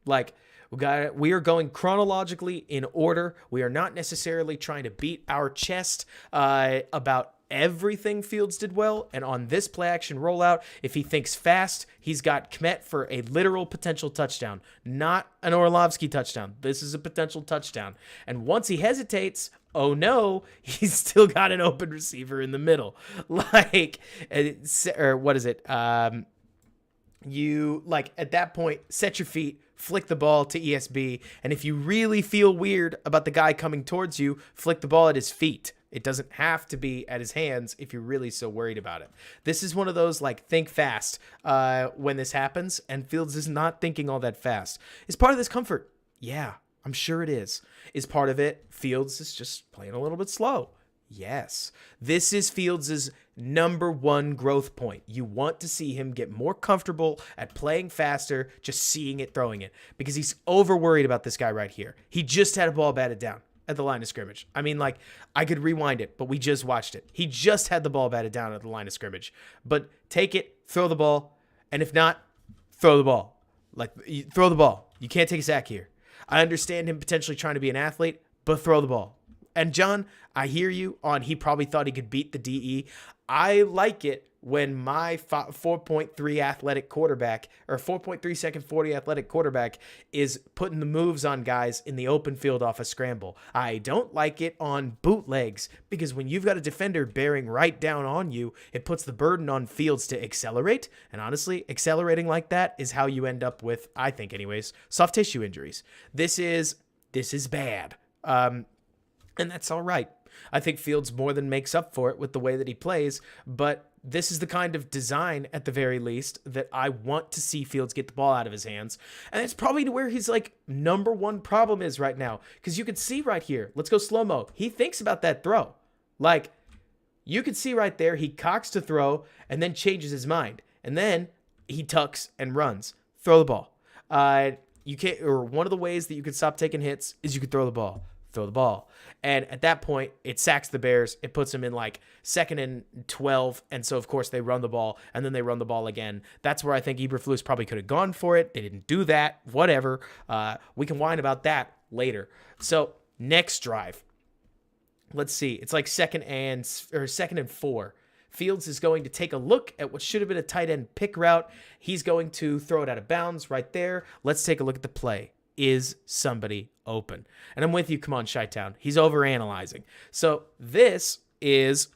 Like, we are going chronologically in order. We are not necessarily trying to beat our chest about everything Fields did well. And on this play action rollout, if he thinks fast, he's got Kmet for a literal potential touchdown, not an Orlovsky touchdown. This is a potential touchdown. And once he hesitates, oh no, he's still got an open receiver in the middle. Like, or what is it? You, like, at that point, set your feet, flick the ball to ESB, and if you really feel weird about the guy coming towards you, flick the ball at his feet. It doesn't have to be at his hands if you're really so worried about it. This is one of those, like, think fast when this happens, and Fields is not thinking all that fast. Is part of this comfort? Yeah, I'm sure it is. Is part of it Fields is just playing a little bit slow? Yes. This is Fields' number one growth point. You want to see him get more comfortable at playing faster, just seeing it, throwing it, because he's over worried about this guy right here. He just had a ball batted down at the line of scrimmage. I mean, like, I could rewind it, but we just watched it. He just had the ball batted down at the line of scrimmage. But take it, throw the ball, and if not, throw the ball. Like, throw the ball. You can't take a sack here. I understand him potentially trying to be an athlete, but throw the ball. And John, I hear you on he probably thought he could beat the DE. I like it when my 4.3 athletic quarterback, or 4.3 second 40 athletic quarterback, is putting the moves on guys in the open field off a scramble. I don't like it on bootlegs, because when you've got a defender bearing right down on you, it puts the burden on Fields to accelerate. And honestly, accelerating like that is how you end up with, I think anyways, soft tissue injuries. This is bad. And that's all right. I think Fields more than makes up for it with the way that he plays, but this is the kind of design, at the very least, that I want to see Fields get the ball out of his hands. And it's probably where his, like, number one problem is right now, because you can see right here, let's go slow-mo, he thinks about that throw. Like, you can see right there, he cocks to throw and then changes his mind, and then he tucks and runs. Throw the ball. You can't, or one of the ways that you can stop taking hits is you can throw the ball. Throw the ball. And at that point, it sacks the Bears. It puts them in like 2nd and 12. And so, of course, they run the ball, and then they run the ball again. That's where I think Eberflus probably could have gone for it. They didn't do that. Whatever. We can whine about that later. So, next drive. Let's see. It's like 2nd and 4. Fields is going to take a look at what should have been a tight end pick route. He's going to throw it out of bounds right there. Let's take a look at the play. Is somebody open? And I'm with you. Come on, Chi-Town. He's overanalyzing. So this is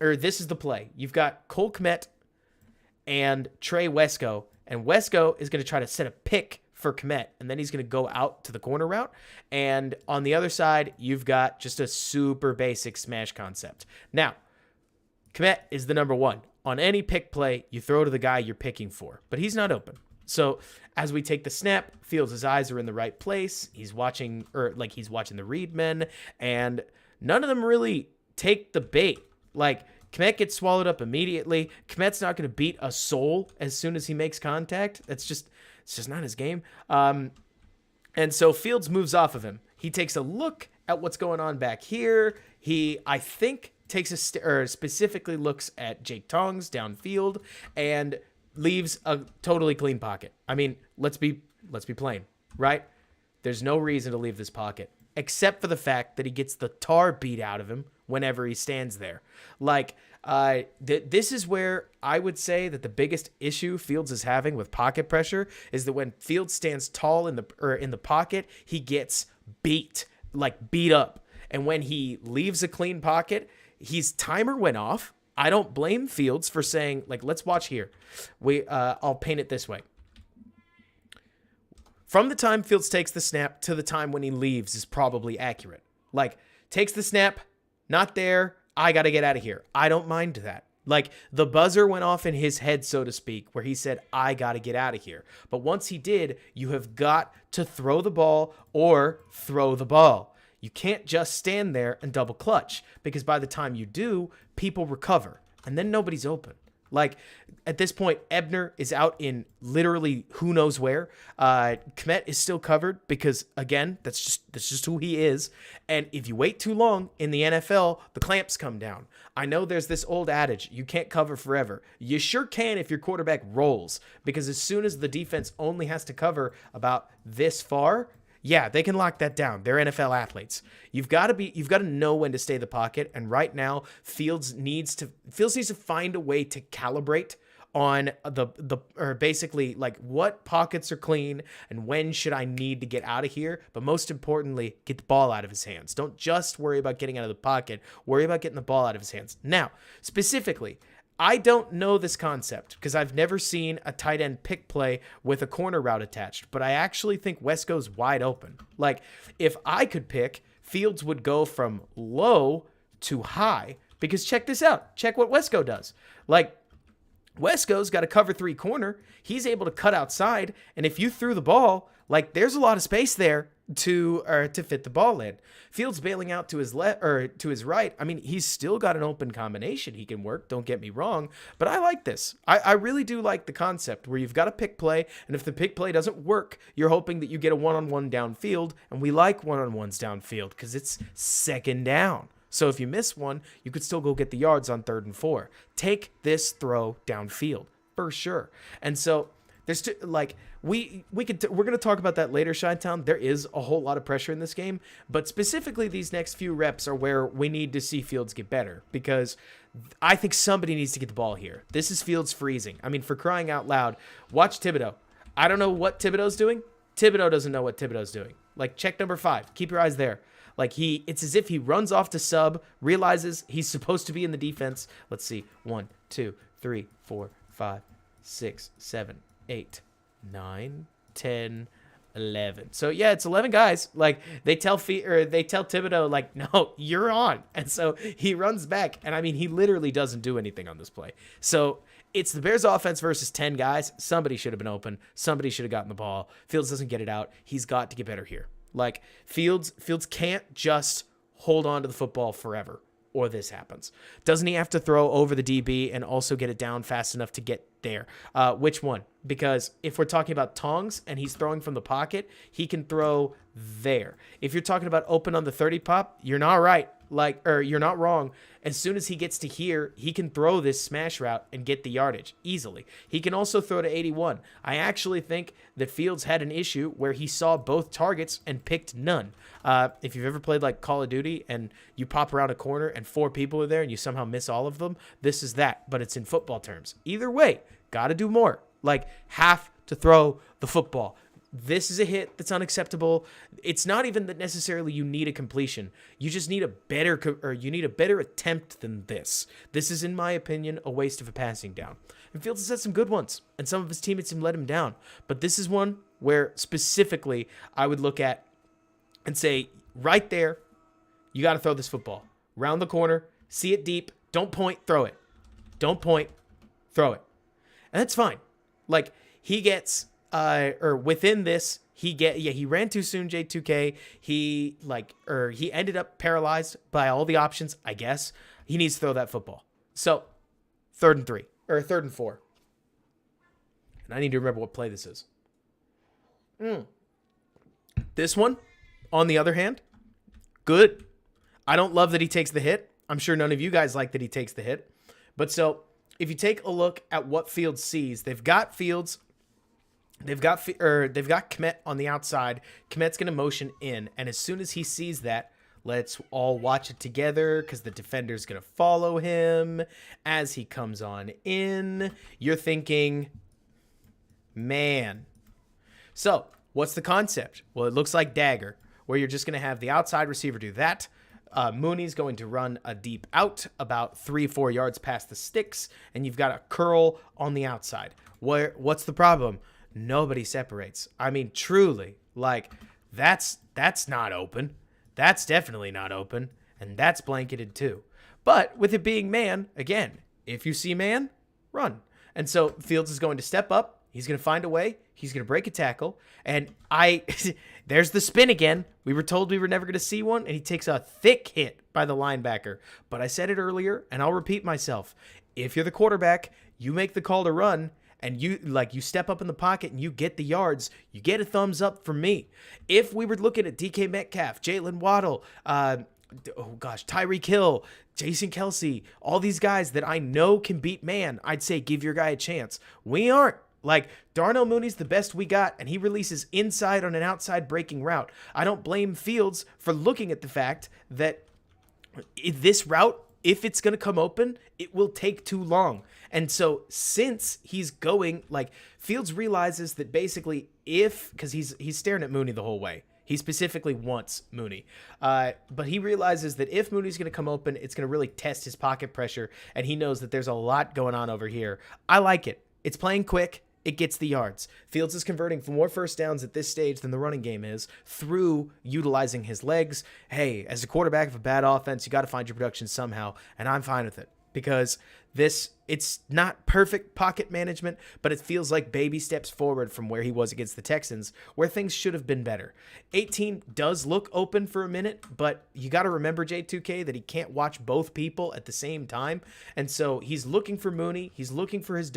the play. You've got Cole Kmet and Trey Wesco, and Wesco is going to try to set a pick for Kmet, and then he's going to go out to the corner route. And on the other side, you've got just a super basic smash concept. Now, Kmet is the number one. On any pick play, you throw to the guy you're picking for, but he's not open. So as we take the snap, Fields' eyes are in the right place. He's watching the read men, and none of them really take the bait. Like, Kmet gets swallowed up immediately. Kmet's not going to beat a soul as soon as he makes contact. It's just not his game. And so Fields moves off of him. He takes a look at what's going on back here. He, I think, specifically looks at Jake Tongs downfield and leaves a totally clean pocket. I mean, let's be plain, right? There's no reason to leave this pocket, except for the fact that he gets the tar beat out of him whenever he stands there. Like, this is where I would say that the biggest issue Fields is having with pocket pressure is that when Fields stands tall in the pocket, he gets beat up. And when he leaves a clean pocket, his timer went off. I don't blame Fields for saying, like, let's watch here. I'll paint it this way. From the time Fields takes the snap to the time when he leaves is probably accurate. Like, takes the snap, not there, I got to get out of here. I don't mind that. Like, the buzzer went off in his head, so to speak, where he said, I got to get out of here. But once he did, you have got to throw the ball or throw the ball. You can't just stand there and double clutch, because by the time you do, people recover, and then nobody's open. Like, at this point, Ebner is out in literally who knows where. Kmet is still covered because, again, that's just who he is. And if you wait too long in the NFL, the clamps come down. I know there's this old adage, you can't cover forever. You sure can if your quarterback rolls, because as soon as the defense only has to cover about this far, yeah, they can lock that down. They're NFL athletes. You've got to know when to stay in the pocket. And right now, Fields needs to find a way to calibrate on or basically like what pockets are clean and when should I need to get out of here. But most importantly, get the ball out of his hands. Don't just worry about getting out of the pocket. Worry about getting the ball out of his hands. Now, specifically, I don't know this concept because I've never seen a tight end pick play with a corner route attached, but I actually think Wesco's wide open. Like, if I could pick, Fields would go from low to high, because check this out. Check what Wesco does. Like, Wesco's got a cover 3 corner. He's able to cut outside, and if you threw the ball, like, there's a lot of space there to fit the ball in. Fields bailing out to his left or to his right. I mean, he's still got an open combination he can work. Don't get me wrong, but I like this. I really do like the concept where you've got a pick play, and if the pick play doesn't work, you're hoping that you get a one-on-one downfield, and we like one-on-ones downfield because it's second down. So if you miss one, you could still go get the yards on 3rd and 4. Take this throw downfield for sure. And so there's we're going to talk about that later, Chi-Town. There is a whole lot of pressure in this game, but specifically these next few reps are where we need to see Fields get better, because I think somebody needs to get the ball here. This is Fields freezing. I mean, for crying out loud, watch Thibodeau. I don't know what Thibodeau's doing. Thibodeau doesn't know what Thibodeau's doing. Like, check number 5. Keep your eyes there. Like, it's as if he runs off to sub, realizes he's supposed to be in the defense. Let's see. 1, 2, 3, 4, 5, 6, 7, 8, 9, 10, 11. So yeah, it's 11 guys. Like, they tell Thibodeau, like, no, you're on. And so he runs back. And I mean, he literally doesn't do anything on this play. So it's the Bears offense versus 10 guys. Somebody should have been open. Somebody should have gotten the ball. Fields doesn't get it out. He's got to get better here. Like, Fields can't just hold on to the football forever, or this happens. Doesn't he have to throw over the DB and also get it down fast enough to get there? Which one? Because if we're talking about Tongs and he's throwing from the pocket, he can throw there. If you're talking about open on the 30 pop, you're not right. You're not wrong. As soon as he gets to here, he can throw this smash route and get the yardage easily. He can also throw to 81. I actually think that Fields had an issue where he saw both targets and picked none. If you've ever played like Call of Duty and you pop around a corner and 4 people are there and you somehow miss all of them, this is that, but it's in football terms. Either way, got to do more. Like, have to throw the football. This is a hit that's unacceptable. It's not even that necessarily you need a completion. You just need a better attempt than this. This is, in my opinion, a waste of a passing down. And Fields has had some good ones, and some of his teammates have let him down. But this is one where specifically I would look at and say, right there, you got to throw this football. Round the corner, see it deep, don't point, throw it. Don't point, throw it. And that's fine. Like, he gets... within this, he ran too soon, J2K. He ended up paralyzed by all the options, I guess. He needs to throw that football. So, 3rd and 3 or 3rd and 4. And I need to remember what play this is. This one, on the other hand, good. I don't love that he takes the hit. I'm sure none of you guys like that he takes the hit. But so, if you take a look at what Fields sees, they've got Kmet on the outside. Kmet's going to motion in, and as soon as he sees that, let's all watch it together because the defender's going to follow him as he comes on in. You're thinking, man. So, what's the concept? Well, it looks like dagger, where you're just going to have the outside receiver do that. Mooney's going to run a deep out about 3-4 yards past the sticks, and you've got a curl on the outside. What's the problem? Nobody separates. I mean, truly, like, that's not open. That's definitely not open, and that's blanketed too. But with it being man, again, if you see man, run. And so Fields is going to step up. He's going to find a way. He's going to break a tackle. And there's the spin again. We were told we were never going to see one, and he takes a thick hit by the linebacker. But I said it earlier, and I'll repeat myself. If you're the quarterback, you make the call to run, and you step up in the pocket and you get the yards, you get a thumbs up from me. If we were looking at DK Metcalf, Jalen Waddle, Tyreek Hill, Jason Kelsey, all these guys that I know can beat man, I'd say give your guy a chance. We aren't. Like, Darnell Mooney's the best we got, and he releases inside on an outside breaking route. I don't blame Fields for looking at the fact that this route, if it's going to come open, it will take too long. And so since he's going, like, Fields realizes that basically because he's staring at Mooney the whole way. He specifically wants Mooney. But he realizes that if Mooney's going to come open, it's going to really test his pocket pressure, and he knows that there's a lot going on over here. I like it. It's playing quick. It gets the yards. Fields is converting for more first downs at this stage than the running game is through utilizing his legs. Hey, as a quarterback of a bad offense, you got to find your production somehow, and I'm fine with it because it's not perfect pocket management, but it feels like baby steps forward from where he was against the Texans, where things should have been better. 18 does look open for a minute, but you got to remember, J2K, that he can't watch both people at the same time, and so he's looking for Mooney. He's looking for his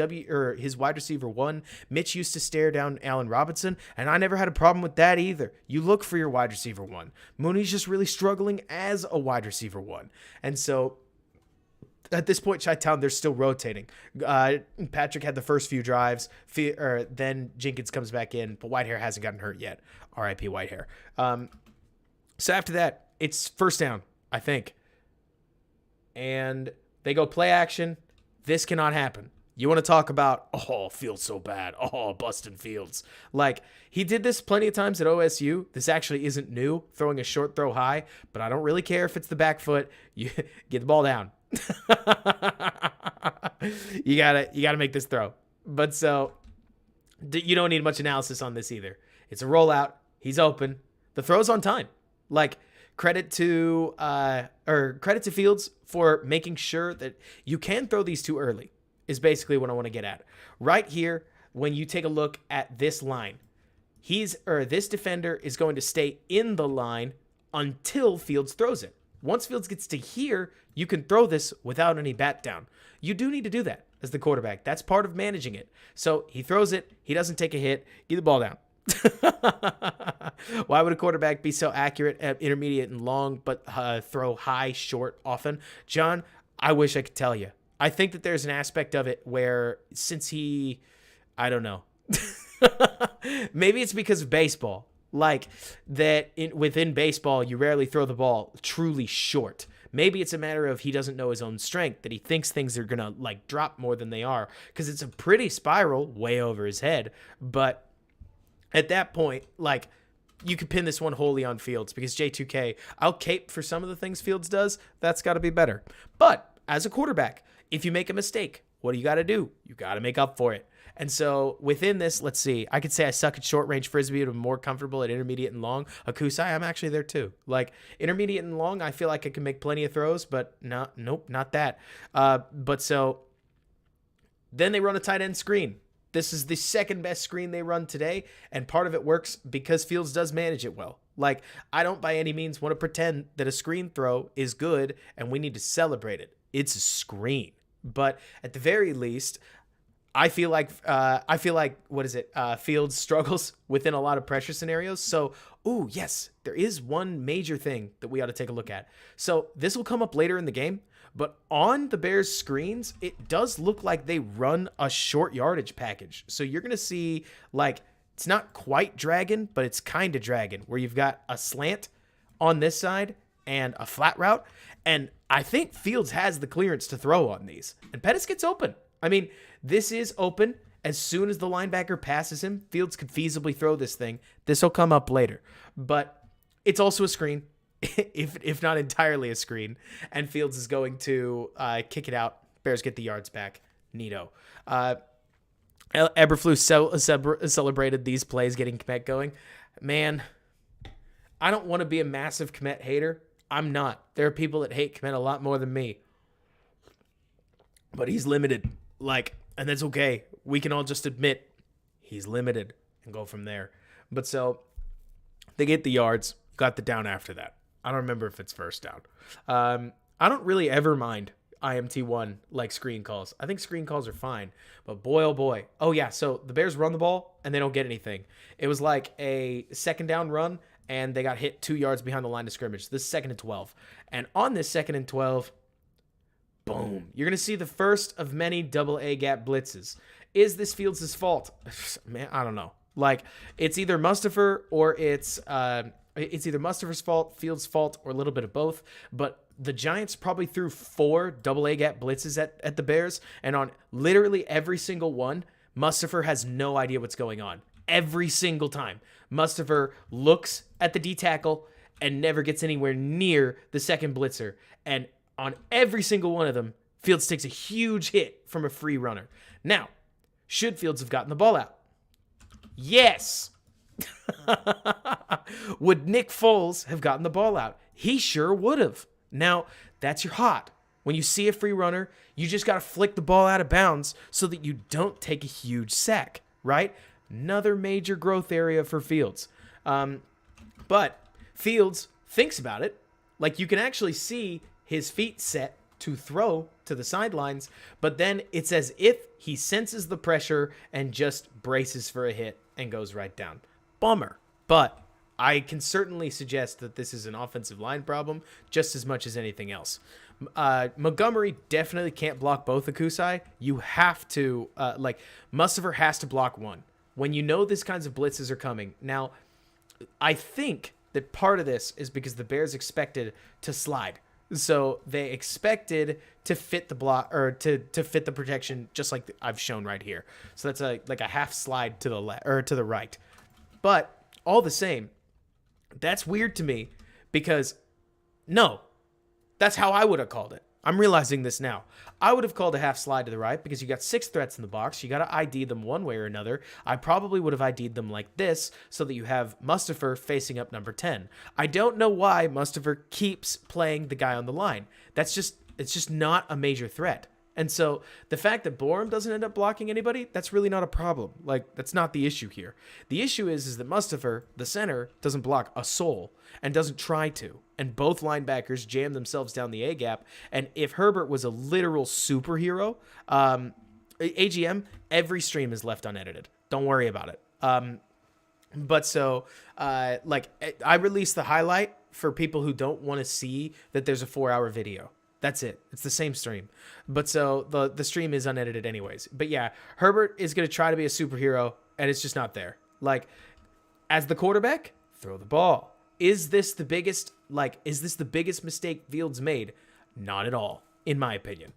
wide receiver 1. Mitch used to stare down Allen Robinson, and I never had a problem with that either. You look for your wide receiver 1. Mooney's just really struggling as a wide receiver 1, and so at this point, Chi-Town, they're still rotating. Patrick had the first few drives. Then Jenkins comes back in, but Whitehair hasn't gotten hurt yet. R.I.P. Whitehair. So after that, it's first down, I think. And they go play action. This cannot happen. You want to talk about, Fields so bad. Bustin' Fields. Like, he did this plenty of times at OSU. This actually isn't new, throwing a short throw high, but I don't really care if it's the back foot. You get the ball down. you gotta make this throw. But so you don't need much analysis on this either. It's a rollout. He's open. The throw's on time. Like, credit to Fields for making sure that you can throw these too early is basically what I want to get at. Right here, when you take a look at this line, this defender is going to stay in the line until Fields throws it. Once Fields gets to here, you can throw this without any bat down. You do need to do that as the quarterback. That's part of managing it. So he throws it. He doesn't take a hit. Get the ball down. Why would a quarterback be so accurate at intermediate and long, but throw high, short often? John, I wish I could tell you. I think that there's an aspect of it where I don't know. Maybe it's because of baseball. Like that within baseball, you rarely throw the ball truly short. Maybe it's a matter of he doesn't know his own strength, that he thinks things are going to like drop more than they are because it's a pretty spiral way over his head. But at that point, like, you could pin this one wholly on Fields because J2K, I'll cape for some of the things Fields does. That's got to be better. But as a quarterback, if you make a mistake, what do you got to do? You got to make up for it. And so within this, let's see, I could say I suck at short range Frisbee, but I'm more comfortable at intermediate and long. Akusai, I'm actually there too. Like, intermediate and long, I feel like I can make plenty of throws, but nope, not that. But so then they run a tight end screen. This is the second best screen they run today, and part of it works because Fields does manage it well. Like, I don't by any means want to pretend that a screen throw is good and we need to celebrate it. It's a screen. But at the very least, I feel like Fields struggles within a lot of pressure scenarios. So, ooh, yes, there is one major thing that we ought to take a look at. So this will come up later in the game, but on the Bears screens, it does look like they run a short yardage package. So you're going to see, like, it's not quite dragon, but it's kind of dragon, where you've got a slant on this side and a flat route. And I think Fields has the clearance to throw on these. And Pettis gets open. I mean, this is open. As soon as the linebacker passes him, Fields could feasibly throw this thing. This will come up later. But it's also a screen, if not entirely a screen. And Fields is going to kick it out. Bears get the yards back. Neato. Eberflus celebrated these plays getting Kmet going. Man, I don't want to be a massive Kmet hater. I'm not. There are people that hate Kmet a lot more than me. But he's limited. And that's okay. We can all just admit he's limited and go from there. But so they get the yards, got the down after that. I don't remember if it's first down. I don't really ever mind IMT1 like screen calls. I think screen calls are fine. But boy, oh boy. Oh yeah, so the Bears run the ball and they don't get anything. It was like a second down run and they got hit 2 yards behind the line of scrimmage. This is 2nd and 12. And on this 2nd and 12, boom. You're going to see the first of many double A gap blitzes. Is this Fields' fault? Man, I don't know. Like, it's either Mustafa or it's either Mustafa's fault, Fields' fault, or a little bit of both. But the Giants probably threw 4 double A gap blitzes at the Bears, and on literally every single one, Mustafa has no idea what's going on. Every single time. Mustafa looks at the D tackle and never gets anywhere near the second blitzer. And on every single one of them, Fields takes a huge hit from a free runner. Now, should Fields have gotten the ball out? Yes. Would Nick Foles have gotten the ball out? He sure would have. Now, that's your hot. When you see a free runner, you just got to flick the ball out of bounds so that you don't take a huge sack, right? Another major growth area for Fields. But Fields thinks about it. Like, you can actually see his feet set to throw to the sidelines, but then it's as if he senses the pressure and just braces for a hit and goes right down. Bummer. But I can certainly suggest that this is an offensive line problem just as much as anything else. Montgomery definitely can't block both Akusai. You have to, Mustafa has to block one. When you know these kinds of blitzes are coming. Now, I think that part of this is because the Bears expected to slide. So they expected to fit the block or to fit the protection just like I've shown right here. So that's a half slide to the left or to the right. But all the same, that's weird to me because no, that's how I would have called it. I'm realizing this now. I would have called a half slide to the right because you got 6 threats in the box. You got to ID them one way or another. I probably would have ID'd them like this so that you have Mustafa facing up number 10. I don't know why Mustafa keeps playing the guy on the line. It's just not a major threat. And so the fact that Borum doesn't end up blocking anybody, that's really not a problem. Like, that's not the issue here. The issue is that Mustafa, the center, doesn't block a soul and doesn't try to. And both linebackers jam themselves down the A-gap. And if Herbert was a literal superhero, AGM, every stream is left unedited. Don't worry about it. I released the highlight for people who don't want to see that there's a 4-hour video. That's it. It's the same stream. But so the stream is unedited anyways. But yeah, Herbert is going to try to be a superhero, and it's just not there. Like, as the quarterback, throw the ball. Is this the biggest mistake Fields made? Not at all, in my opinion.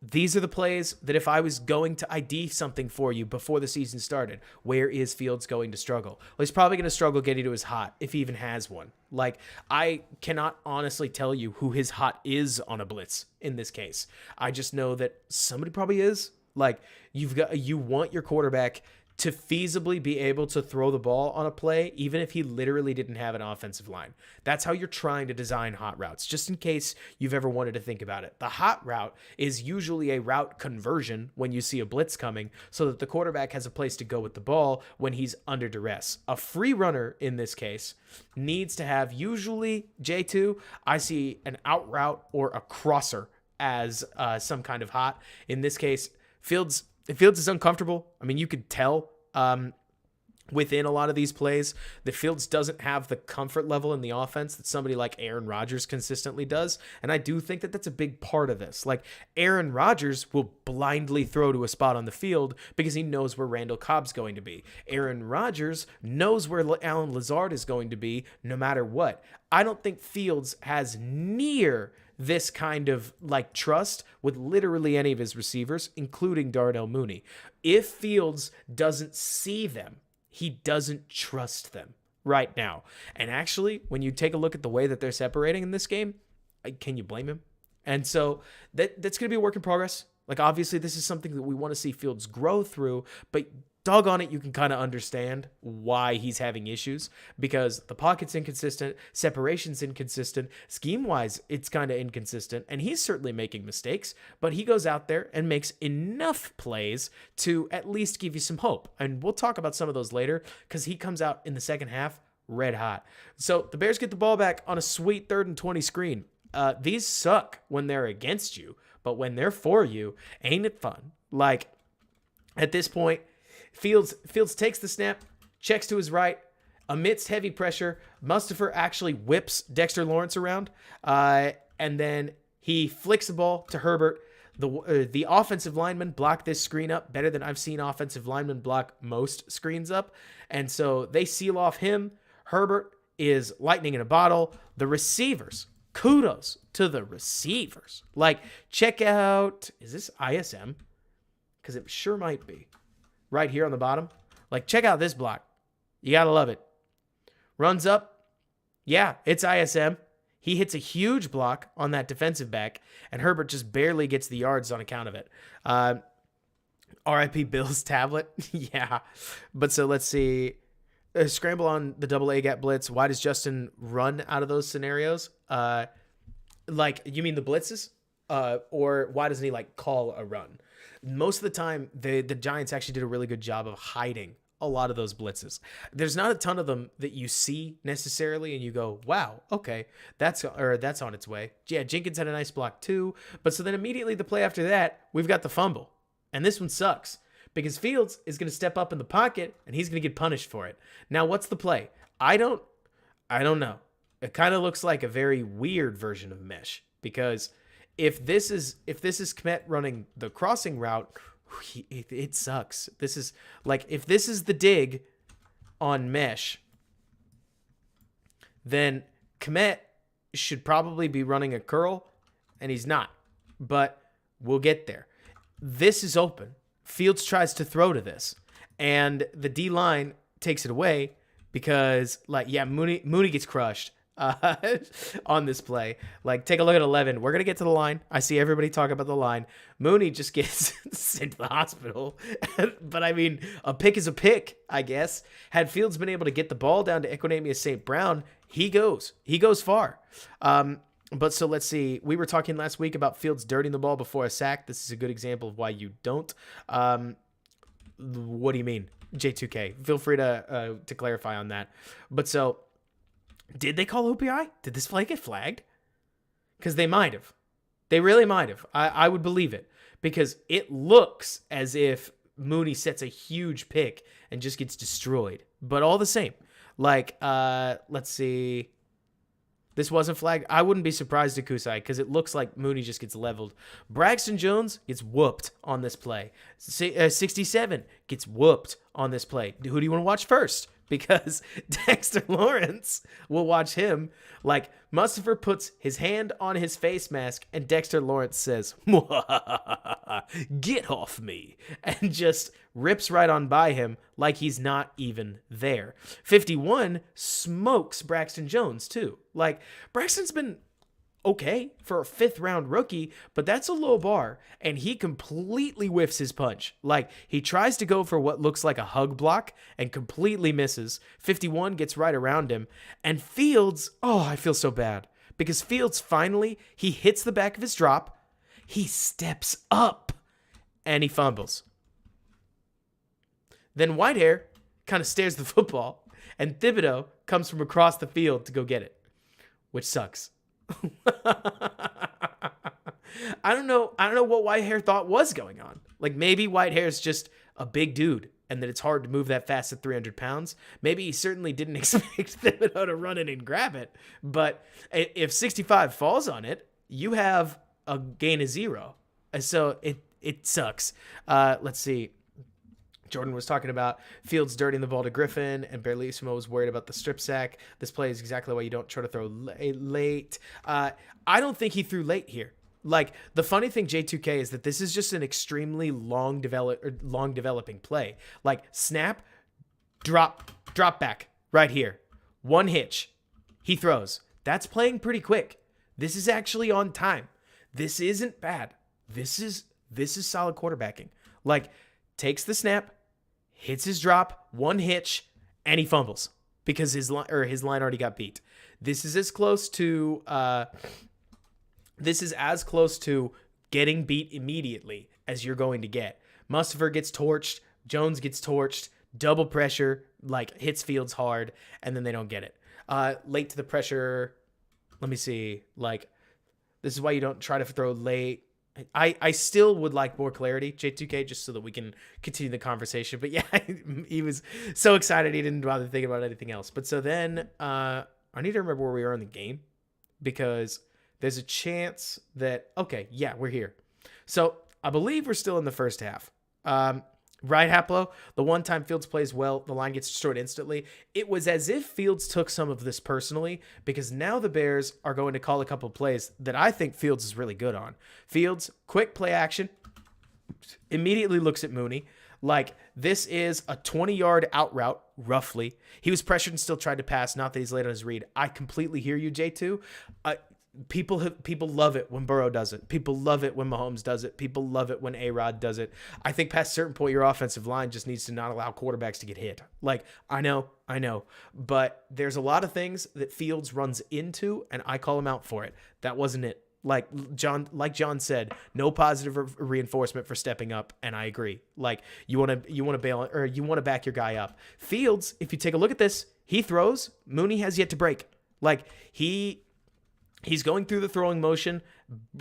These are the plays that if I was going to ID something for you before the season started, where is Fields going to struggle? Well, he's probably going to struggle getting to his hot if he even has one. Like, I cannot honestly tell you who his hot is on a blitz in this case. I just know that somebody probably is. Like, you want your quarterback to feasibly be able to throw the ball on a play, even if he literally didn't have an offensive line. That's how you're trying to design hot routes, just in case you've ever wanted to think about it. The hot route is usually a route conversion when you see a blitz coming, so that the quarterback has a place to go with the ball when he's under duress. A free runner, in this case, needs to have, usually, J2, I see an out route or a crosser as some kind of hot. In this case, Fields is uncomfortable. I mean, you could tell within a lot of these plays that Fields doesn't have the comfort level in the offense that somebody like Aaron Rodgers consistently does. And I do think that that's a big part of this. Like, Aaron Rodgers will blindly throw to a spot on the field because he knows where Randall Cobb's going to be. Aaron Rodgers knows where Alan Lazard is going to be no matter what. I don't think Fields has near this kind of like trust with literally any of his receivers, including Darnell Mooney. If Fields doesn't see them, he doesn't trust them right now. And actually, when you take a look at the way that they're separating in this game, can you blame him? And so that's going to be a work in progress. Like, obviously, this is something that we want to see Fields grow through, but doggone it, you can kind of understand why he's having issues, because the pocket's inconsistent, separation's inconsistent, scheme-wise, it's kind of inconsistent, and he's certainly making mistakes, but he goes out there and makes enough plays to at least give you some hope. And we'll talk about some of those later, because he comes out in the second half red hot. So the Bears get the ball back on a sweet 3rd and 20 screen. These suck when they're against you, but when they're for you, ain't it fun? Like, at this point, Fields takes the snap, checks to his right, amidst heavy pressure. Mustipher actually whips Dexter Lawrence around, and then he flicks the ball to Herbert. The offensive lineman blocked this screen up better than I've seen offensive linemen block most screens up, and so they seal off him. Herbert is lightning in a bottle. The receivers, kudos to the receivers. Like, check out, is this ISM? Because it sure might be. Right here on the bottom. Like, check out this block. You got to love it. Runs up. Yeah, it's ISM. He hits a huge block on that defensive back, and Herbert just barely gets the yards on account of it. RIP Bill's tablet. Yeah. But so let's see. Scramble on the double A gap blitz. Why does Justin run out of those scenarios? Like, you mean the blitzes? Or why doesn't he, like, call a run? Most of the time, the Giants actually did a really good job of hiding a lot of those blitzes. There's not a ton of them that you see necessarily, and you go, wow, okay, that's on its way. Yeah, Jenkins had a nice block too, but so then immediately the play after that, we've got the fumble. And this one sucks, because Fields is going to step up in the pocket, and he's going to get punished for it. Now, what's the play? I don't know. It kind of looks like a very weird version of mesh, because if this is Kmet running the crossing route, it sucks. This is like, if this is the dig on mesh, then Kmet should probably be running a curl, and he's not. But we'll get there. This is open. Fields tries to throw to this, and the D-line takes it away because, like, yeah, Mooney gets crushed. On this play. Like, take a look at 11. We're going to get to the line. I see everybody talk about the line. Mooney just gets sent to the hospital. But, I mean, a pick is a pick, I guess. Had Fields been able to get the ball down to Equinemius St. Brown, he goes far. But so let's see. We were talking last week about Fields dirtying the ball before a sack. This is a good example of why you don't. What do you mean? J2K. Feel free to clarify on that. But so, did they call OPI? Did this play get flagged? Because they might have. They really might have. I would believe it. Because it looks as if Mooney sets a huge pick and just gets destroyed. But all the same. Like, let's see. This wasn't flagged. I wouldn't be surprised at Kusai because it looks like Mooney just gets leveled. Braxton Jones gets whooped on this play. 67 gets whooped on this play. Who do you want to watch first? Because Dexter Lawrence will watch him. Like, Mustipher puts his hand on his face mask, and Dexter Lawrence says, "Get off me," and just rips right on by him like he's not even there. 51 smokes Braxton Jones, too. Like, Braxton's been okay for a 5th-round rookie, but that's a low bar, and he completely whiffs his punch. Like, he tries to go for what looks like a hug block and completely misses. 51 gets right around him, and Fields, oh, I feel so bad, because Fields finally, he hits the back of his drop, he steps up, and he fumbles. Then Whitehair kind of stares the football, and Thibodeau comes from across the field to go get it, which sucks. I don't know what Whitehair thought was going on. Like, maybe Whitehair's just a big dude and that it's hard to move that fast at 300 pounds. Maybe he certainly didn't expect Thibodeau to run in and grab it. But if 65 falls on it, you have a gain of 0. And so it sucks. Let's see. Jordan was talking about Fields dirtying the ball to Griffin, and Berlissimo was worried about the strip sack. This play is exactly why you don't try to throw late. I don't think he threw late here. Like, the funny thing, J2K, is that this is just an extremely long developing play. Like, snap, drop back right here. One hitch. He throws. That's playing pretty quick. This is actually on time. This isn't bad. This is solid quarterbacking. Like, takes the snap, hits his drop, one hitch, and he fumbles because his line already got beat. This is as close to getting beat immediately as you're going to get. Mustafer gets torched, Jones gets torched, double pressure, like, hits Fields hard, and then they don't get it. Late to the pressure, let me see, like, this is why you don't try to throw late. I still would like more clarity, J2K, just so that we can continue the conversation. But yeah, he was so excited he didn't bother thinking about anything else. But so then I need to remember where we are in the game, because there's a chance that, okay, yeah, we're here. So I believe we're still in the first half. Right, Haplo? The one time Fields plays well, the line gets destroyed instantly. It was as if Fields took some of this personally, because now the Bears are going to call a couple plays that I think Fields is really good on. Fields, quick play action, immediately looks at Mooney. Like, this is a 20-yard out route, roughly. He was pressured and still tried to pass, not that he's late on his read. I completely hear you, J2. People love it when Burrow does it. People love it when Mahomes does it. People love it when A-Rod does it. I think past a certain point, your offensive line just needs to not allow quarterbacks to get hit. Like, I know. But there's a lot of things that Fields runs into, and I call him out for it. That wasn't it. Like John said, no positive reinforcement for stepping up, and I agree. Like, you want to bail, or you want to back your guy up. Fields, if you take a look at this, he throws. Mooney has yet to break. Like, He's going through the throwing motion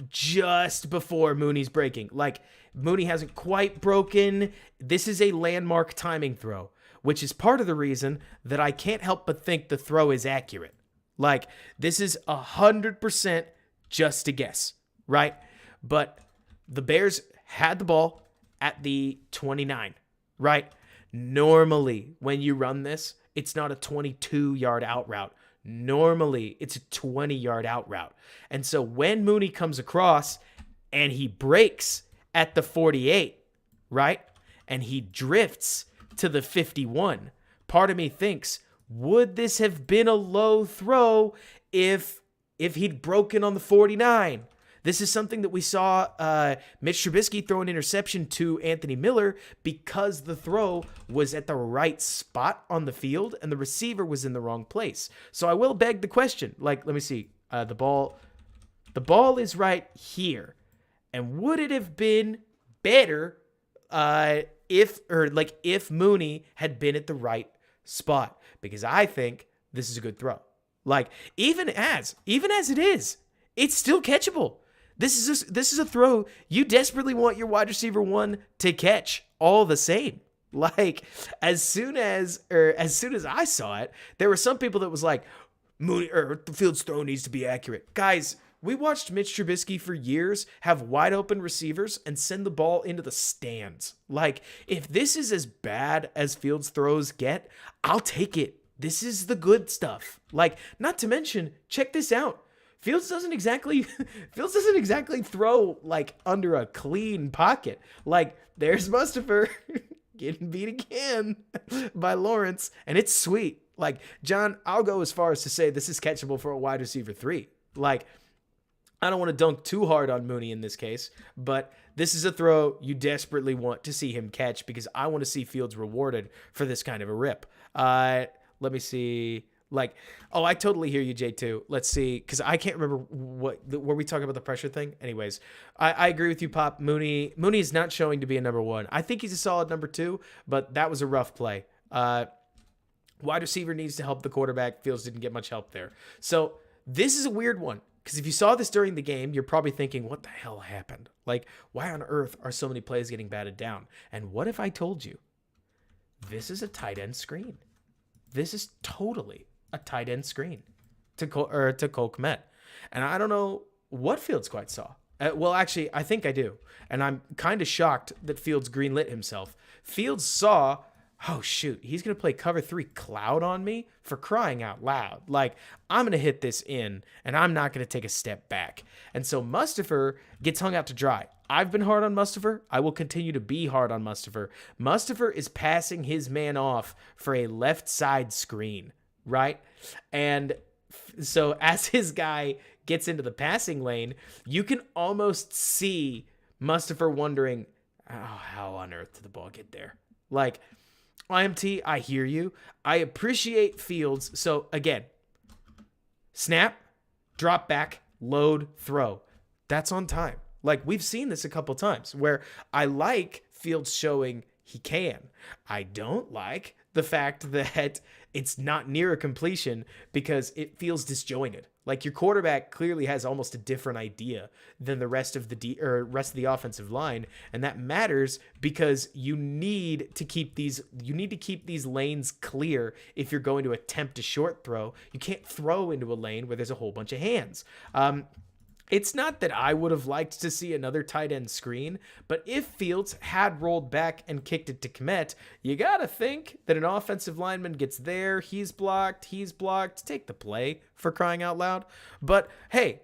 just before Mooney's breaking. Like, Mooney hasn't quite broken. This is a landmark timing throw, which is part of the reason that I can't help but think the throw is accurate. Like, this is 100% just a guess, right? But the Bears had the ball at the 29, right? Normally, when you run this, it's not a 22-yard out route. Normally, it's a 20-yard out route. And so when Mooney comes across and he breaks at the 48, right? And he drifts to the 51, part of me thinks, would this have been a low throw if he'd broken on the 49? This is something that we saw Mitch Trubisky throw an interception to Anthony Miller because the throw was at the right spot on the field and the receiver was in the wrong place. So I will beg the question. Like, let me see. The ball is right here. And would it have been better if Mooney had been at the right spot? Because I think this is a good throw. Like, even as it is, it's still catchable. This is a throw you desperately want your wide receiver one to catch all the same. Like, as soon as I saw it, there were some people that was like, Mooney or the Fields throw needs to be accurate. Guys, we watched Mitch Trubisky for years have wide open receivers and send the ball into the stands. Like, if this is as bad as Fields throws get, I'll take it. This is the good stuff. Like, not to mention, check this out. Fields doesn't exactly throw like under a clean pocket. Like, there's Mustafer getting beat again by Lawrence, and it's sweet. Like, John, I'll go as far as to say this is catchable for a wide receiver 3. Like, I don't want to dunk too hard on Mooney in this case, but this is a throw you desperately want to see him catch because I want to see Fields rewarded for this kind of a rip. Let me see. Like, oh, I totally hear you, J2. Let's see, because I can't remember were we talking about the pressure thing? Anyways, I agree with you, Pop. Mooney is not showing to be a number one. I think he's a solid number two, but that was a rough play. Wide receiver needs to help the quarterback. Fields didn't get much help there. So this is a weird one. Because if you saw this during the game, you're probably thinking, what the hell happened? Like, why on earth are so many plays getting batted down? And what if I told you this is a tight end screen? This is totally a tight end screen to Cole Kmet. And I don't know what Fields quite saw. Well, actually, I think I do. And I'm kind of shocked that Fields greenlit himself. Fields saw, oh, shoot, he's going to play cover 3 cloud on me, for crying out loud. Like, I'm going to hit this in, and I'm not going to take a step back. And so Mustipher gets hung out to dry. I've been hard on Mustipher. I will continue to be hard on Mustipher. Mustipher is passing his man off for a left side screen, right? And so as his guy gets into the passing lane, you can almost see Mustipher wondering, oh, how on earth did the ball get there? Like, IMT, I hear you. I appreciate Fields. So again, snap, drop back, load, throw. That's on time. Like, we've seen this a couple times where I like Fields showing he can. I don't like the fact that it's not near a completion because it feels disjointed. Like, your quarterback clearly has almost a different idea than the rest of the offensive line, and that matters because you need to keep these lanes clear if you're going to attempt a short throw. You can't throw into a lane where there's a whole bunch of hands. It's not that I would have liked to see another tight end screen, but if Fields had rolled back and kicked it to Kmet, you got to think that an offensive lineman gets there, he's blocked, take the play, for crying out loud. But hey,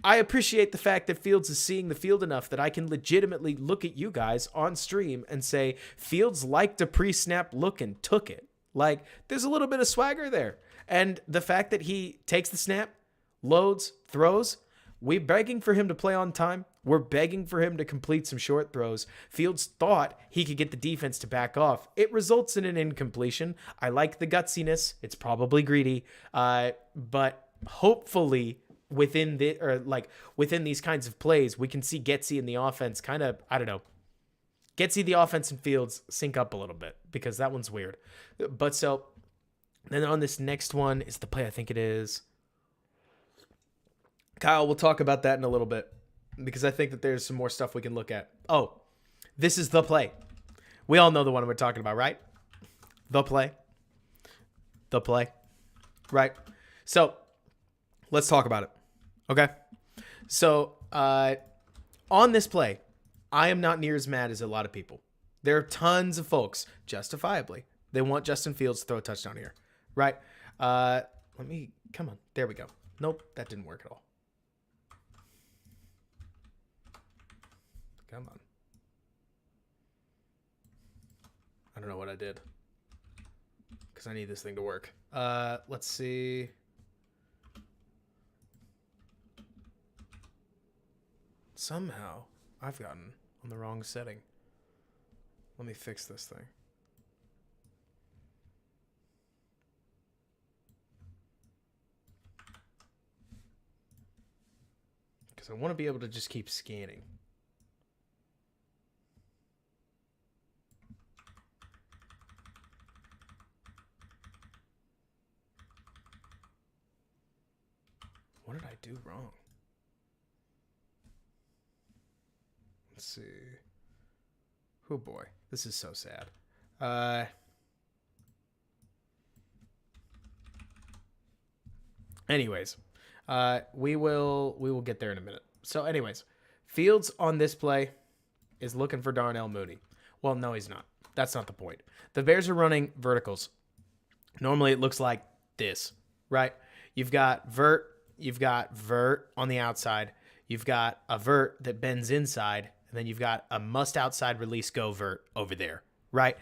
I appreciate the fact that Fields is seeing the field enough that I can legitimately look at you guys on stream and say, Fields liked a pre-snap look and took it. Like, there's a little bit of swagger there. And the fact that he takes the snap, loads, throws, we're begging for him to play on time. We're begging for him to complete some short throws. Fields thought he could get the defense to back off. It results in an incompletion. I like the gutsiness. It's probably greedy. But hopefully within these kinds of plays, we can see Getsy and the offense kind of, I don't know, Getsy, the offense, and Fields sync up a little bit because that one's weird. But so then on this next one is the play I think it is. Kyle, we'll talk about that in a little bit because I think that there's some more stuff we can look at. Oh, this is the play. We all know the one we're talking about, right? The play. Right? So let's talk about it. Okay? So on this play, I am not near as mad as a lot of people. There are tons of folks, justifiably, they want Justin Fields to throw a touchdown here. Right? Come on. There we go. Nope, that didn't work at all. Come on. I don't know what I did because I need this thing to work. Let's see. Somehow I've gotten on the wrong setting. Let me fix this thing. Because I want to be able to just keep scanning. What did I do wrong? Let's see. Oh boy, this is so sad. Anyways, we will get there in a minute. So anyways, Fields on this play is looking for Darnell Mooney. Well, no, he's not. That's not the point. The Bears are running verticals. Normally it looks like this, right? You've got vert on the outside. You've got a vert that bends inside, and then you've got a must outside release go vert over there, right?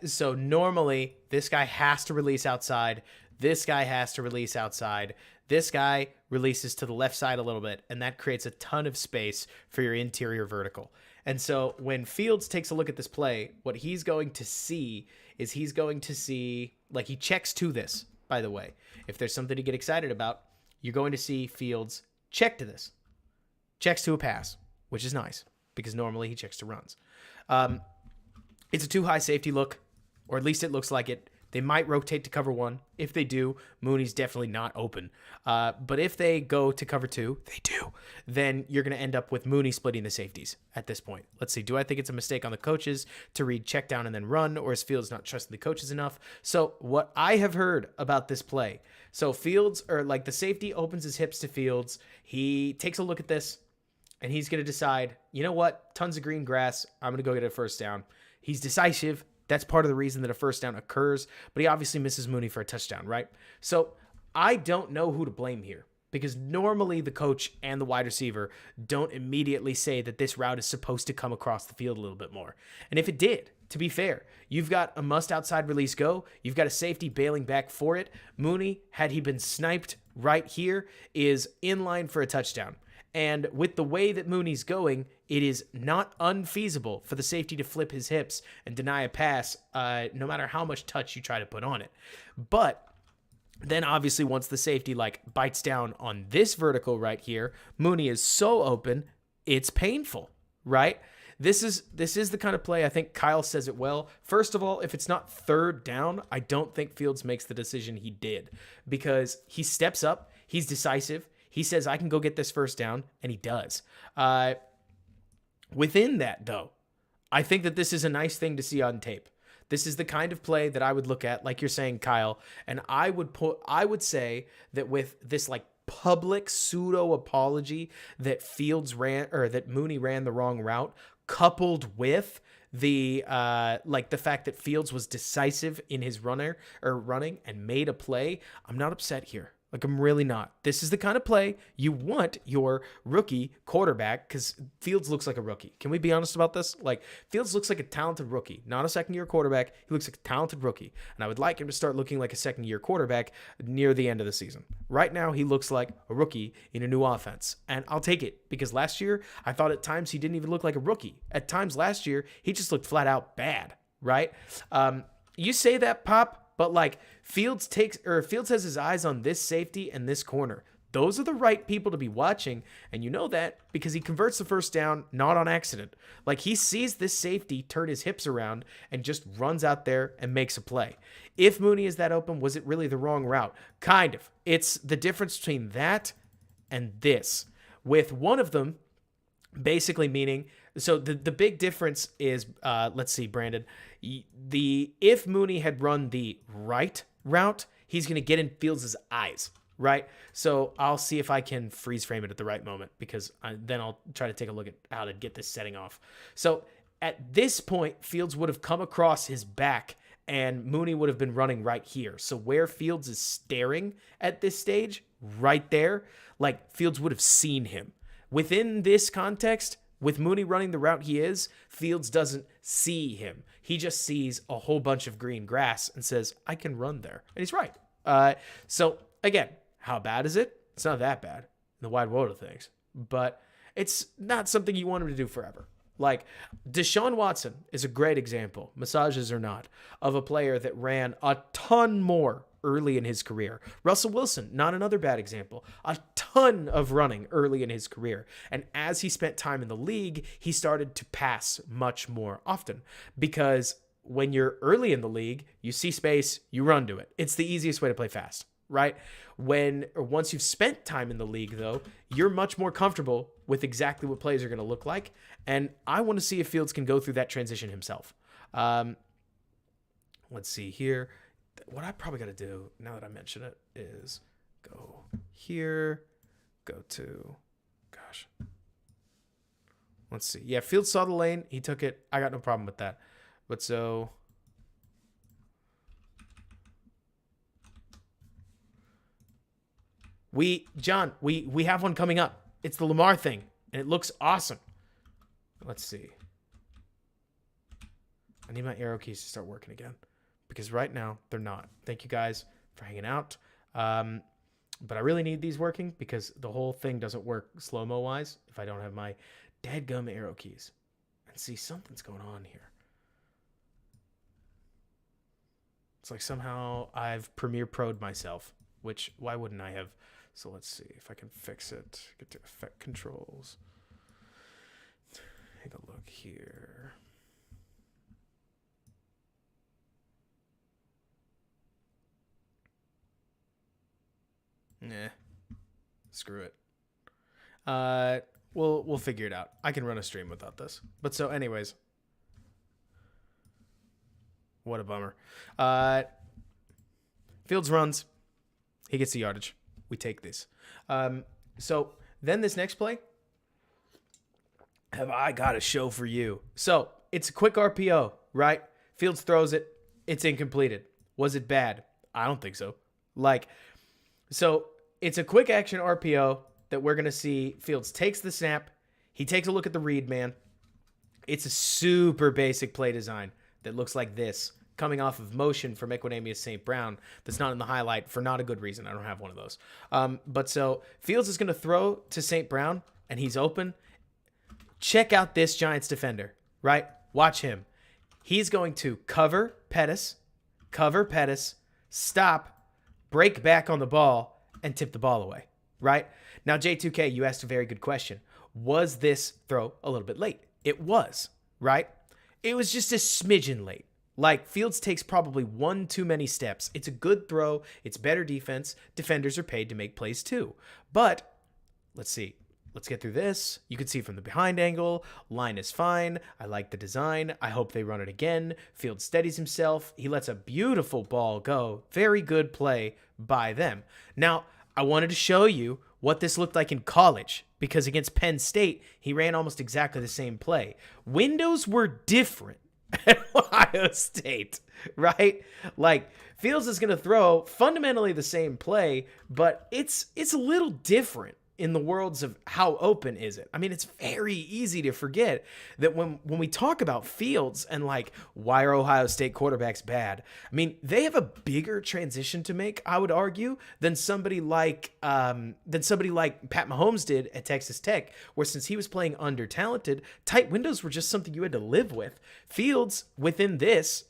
So normally this guy has to release outside. This guy has to release outside. This guy releases to the left side a little bit, and that creates a ton of space for your interior vertical. And so when Fields takes a look at this play, what he's going to see is like, he checks to this, by the way. If there's something to get excited about, you're going to see Fields check to this. Checks to a pass, which is nice because normally he checks to runs. It's a too high safety look, or at least it looks like it. They might rotate to cover 1. If they do, Mooney's definitely not open. But if they go to cover 2, they do, then you're going to end up with Mooney splitting the safeties at this point. Let's see. Do I think it's a mistake on the coaches to read check down and then run, or is Fields not trusting the coaches enough? So what I have heard about this play, so Fields, or like the safety opens his hips to Fields. He takes a look at this, and he's going to decide, you know what? Tons of green grass. I'm going to go get a first down. He's decisive. That's part of the reason that a first down occurs, but he obviously misses Mooney for a touchdown, right? So I don't know who to blame here, because normally the coach and the wide receiver don't immediately say that this route is supposed to come across the field a little bit more. And if it did, to be fair, you've got a must outside release go. You've got a safety bailing back for it. Mooney, had he been sniped right here, is in line for a touchdown. And with the way that Mooney's going, it is not unfeasible for the safety to flip his hips and deny a pass, no matter how much touch you try to put on it. But then obviously once the safety like bites down on this vertical right here, Mooney is so open, it's painful, right? This is the kind of play, I think Kyle says it well. First of all, if it's not third down, I don't think Fields makes the decision he did, because he steps up, he's decisive. He says, I can go get this first down, and he does. Within that, though, I think that this is a nice thing to see on tape. This is the kind of play that I would look at, like you're saying, Kyle, and I would say that with this like public pseudo apology that that Mooney ran the wrong route, coupled with the the fact that Fields was decisive in his running and made a play, I'm not upset here. Like, I'm really not. This is the kind of play you want your rookie quarterback, because Fields looks like a rookie. Can we be honest about this? Like, Fields looks like a talented rookie, not a second-year quarterback. He looks like a talented rookie, and I would like him to start looking like a second-year quarterback near the end of the season. Right now, he looks like a rookie in a new offense, and I'll take it, because last year, I thought at times he didn't even look like a rookie. At times last year, he just looked flat-out bad, right? You say that, Pop, but like Fields has his eyes on this safety and this corner. Those are the right people to be watching, and you know that because he converts the first down not on accident. Like, he sees this safety turn his hips around and just runs out there and makes a play. If Mooney is that open, was it really the wrong route? Kind of. It's the difference between that and this, with one of them basically meaning, so the big difference is, let's see, Brandon, if Mooney had run the right route, he's going to get in Fields' eyes, right? So I'll see if I can freeze frame it at the right moment, because then I'll try to take a look at how to get this setting off. So at this point, Fields would have come across his back and Mooney would have been running right here. So where Fields is staring at this stage, right there, like Fields would have seen him. Within this context, with Mooney running the route he is, Fields doesn't see him. He just sees a whole bunch of green grass and says, I can run there. And he's right. So again, how bad is it? It's not that bad in the wide world of things, but it's not something you want him to do forever. Like, Deshaun Watson is a great example, massages or not, of a player that ran a ton more early in his career. Russell Wilson, not another bad example, a ton of running early in his career. And as he spent time in the league, he started to pass much more often, because when you're early in the league, you see space, you run to it. It's the easiest way to play fast, right? Once you've spent time in the league, though, you're much more comfortable with exactly what plays are going to look like. And I want to see if Fields can go through that transition himself. Let's see here. What I probably got to do, now that I mention it, is go here, go to, gosh. Let's see. Yeah, Fields saw the lane. He took it. I got no problem with that. But so, John, we have one coming up. It's the Lamar thing, and it looks awesome. Let's see. I need my arrow keys to start working again, because right now they're not. Thank you guys for hanging out. But I really need these working because the whole thing doesn't work slow-mo wise if I don't have my dadgum arrow keys. And see, something's going on here. It's like somehow I've Premiere Pro'd myself, which why wouldn't I have? So let's see if I can fix it. Get to effect controls. Take a look here. Nah, screw it. We'll figure it out. I can run a stream without this. But so, anyways, what a bummer. Fields runs. He gets the yardage. We take this. So then this next play, have I got a show for you? So it's a quick RPO, right? Fields throws it. It's incompleted. Was it bad? I don't think so. So it's a quick action RPO that we're going to see. Fields takes the snap. He takes a look at the read man. It's a super basic play design that looks like this, coming off of motion from Equinemius St. Brown. That's not in the highlight for not a good reason. I don't have one of those. But so Fields is going to throw to St. Brown, and he's open. Check out this Giants defender, right? Watch him. He's going to cover Pettis, stop, break back on the ball, and tip the ball away, right? Now, J2K, you asked a very good question. Was this throw a little bit late? It was, right? It was just a smidgen late. Like, Fields takes probably one too many steps. It's a good throw. It's better defense. Defenders are paid to make plays too. But, let's see. Let's get through this. You can see from the behind angle. Line is fine. I like the design. I hope they run it again. Fields steadies himself. He lets a beautiful ball go. Very good play by them. Now, I wanted to show you what this looked like in college, because against Penn State, he ran almost exactly the same play. Windows were different at Ohio State, right? Like, Fields is going to throw fundamentally the same play, but it's a little different in the worlds of how open is it. I mean, it's very easy to forget that when we talk about Fields and like, why are Ohio State quarterbacks bad? I mean, they have a bigger transition to make, I would argue, than somebody like Pat Mahomes did at Texas Tech, where since he was playing under talented, tight windows were just something you had to live with. Fields within this,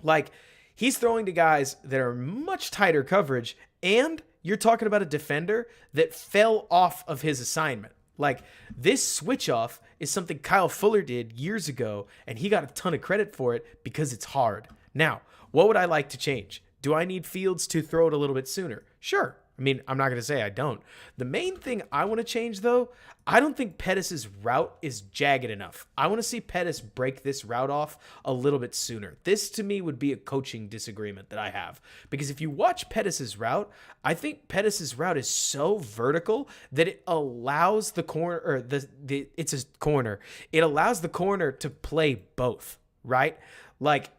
like, he's throwing to guys that are much tighter coverage, and you're talking about a defender that fell off of his assignment. Like, this switch off is something Kyle Fuller did years ago, and he got a ton of credit for it because it's hard. Now, what would I like to change? Do I need Fields to throw it a little bit sooner? Sure. I mean, I'm not going to say I don't. The main thing I want to change, though, I don't think Pettis' route is jagged enough. I want to see Pettis break this route off a little bit sooner. This, to me, would be a coaching disagreement that I have. Because if you watch Pettis' route, I think Pettis' route is so vertical that it allows the corner, or it's a corner. It allows the corner to play both, right? Like,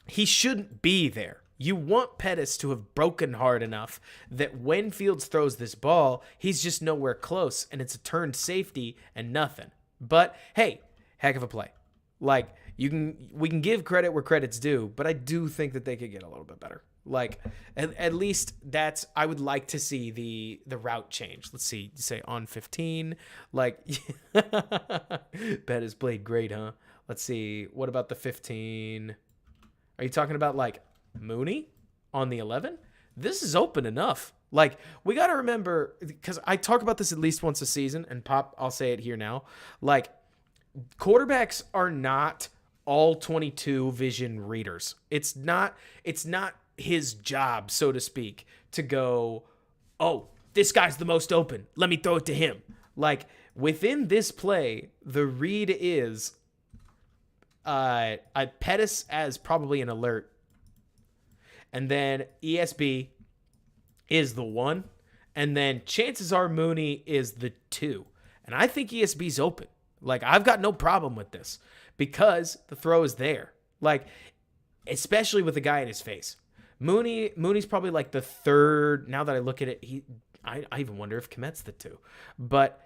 he shouldn't be there. You want Pettis to have broken hard enough that when Fields throws this ball, he's just nowhere close, and it's a turned safety and nothing. But hey, heck of a play. Like, we can give credit where credit's due, but I do think that they could get a little bit better. Like, at least that's, I would like to see the route change. Let's see, say on 15. Like, Pettis played great, huh? Let's see, what about the 15? Are you talking about like Mooney on the 11? This is open enough. Like, we got to remember, because I talk about this at least once a season, and Pop, I'll say it here now. Like, quarterbacks are not all 22 vision readers. It's not his job, so to speak, to go, oh, this guy's the most open, let me throw it to him. Like, within this play, the read is Pettis as probably an alert, and then ESB is the 1, and then chances are Mooney is the 2. And I think ESB's open. Like, I've got no problem with this because the throw is there. Like, especially with the guy in his face. Mooney's probably like the 3rd. Now that I look at it, I even wonder if Kmet's the 2. But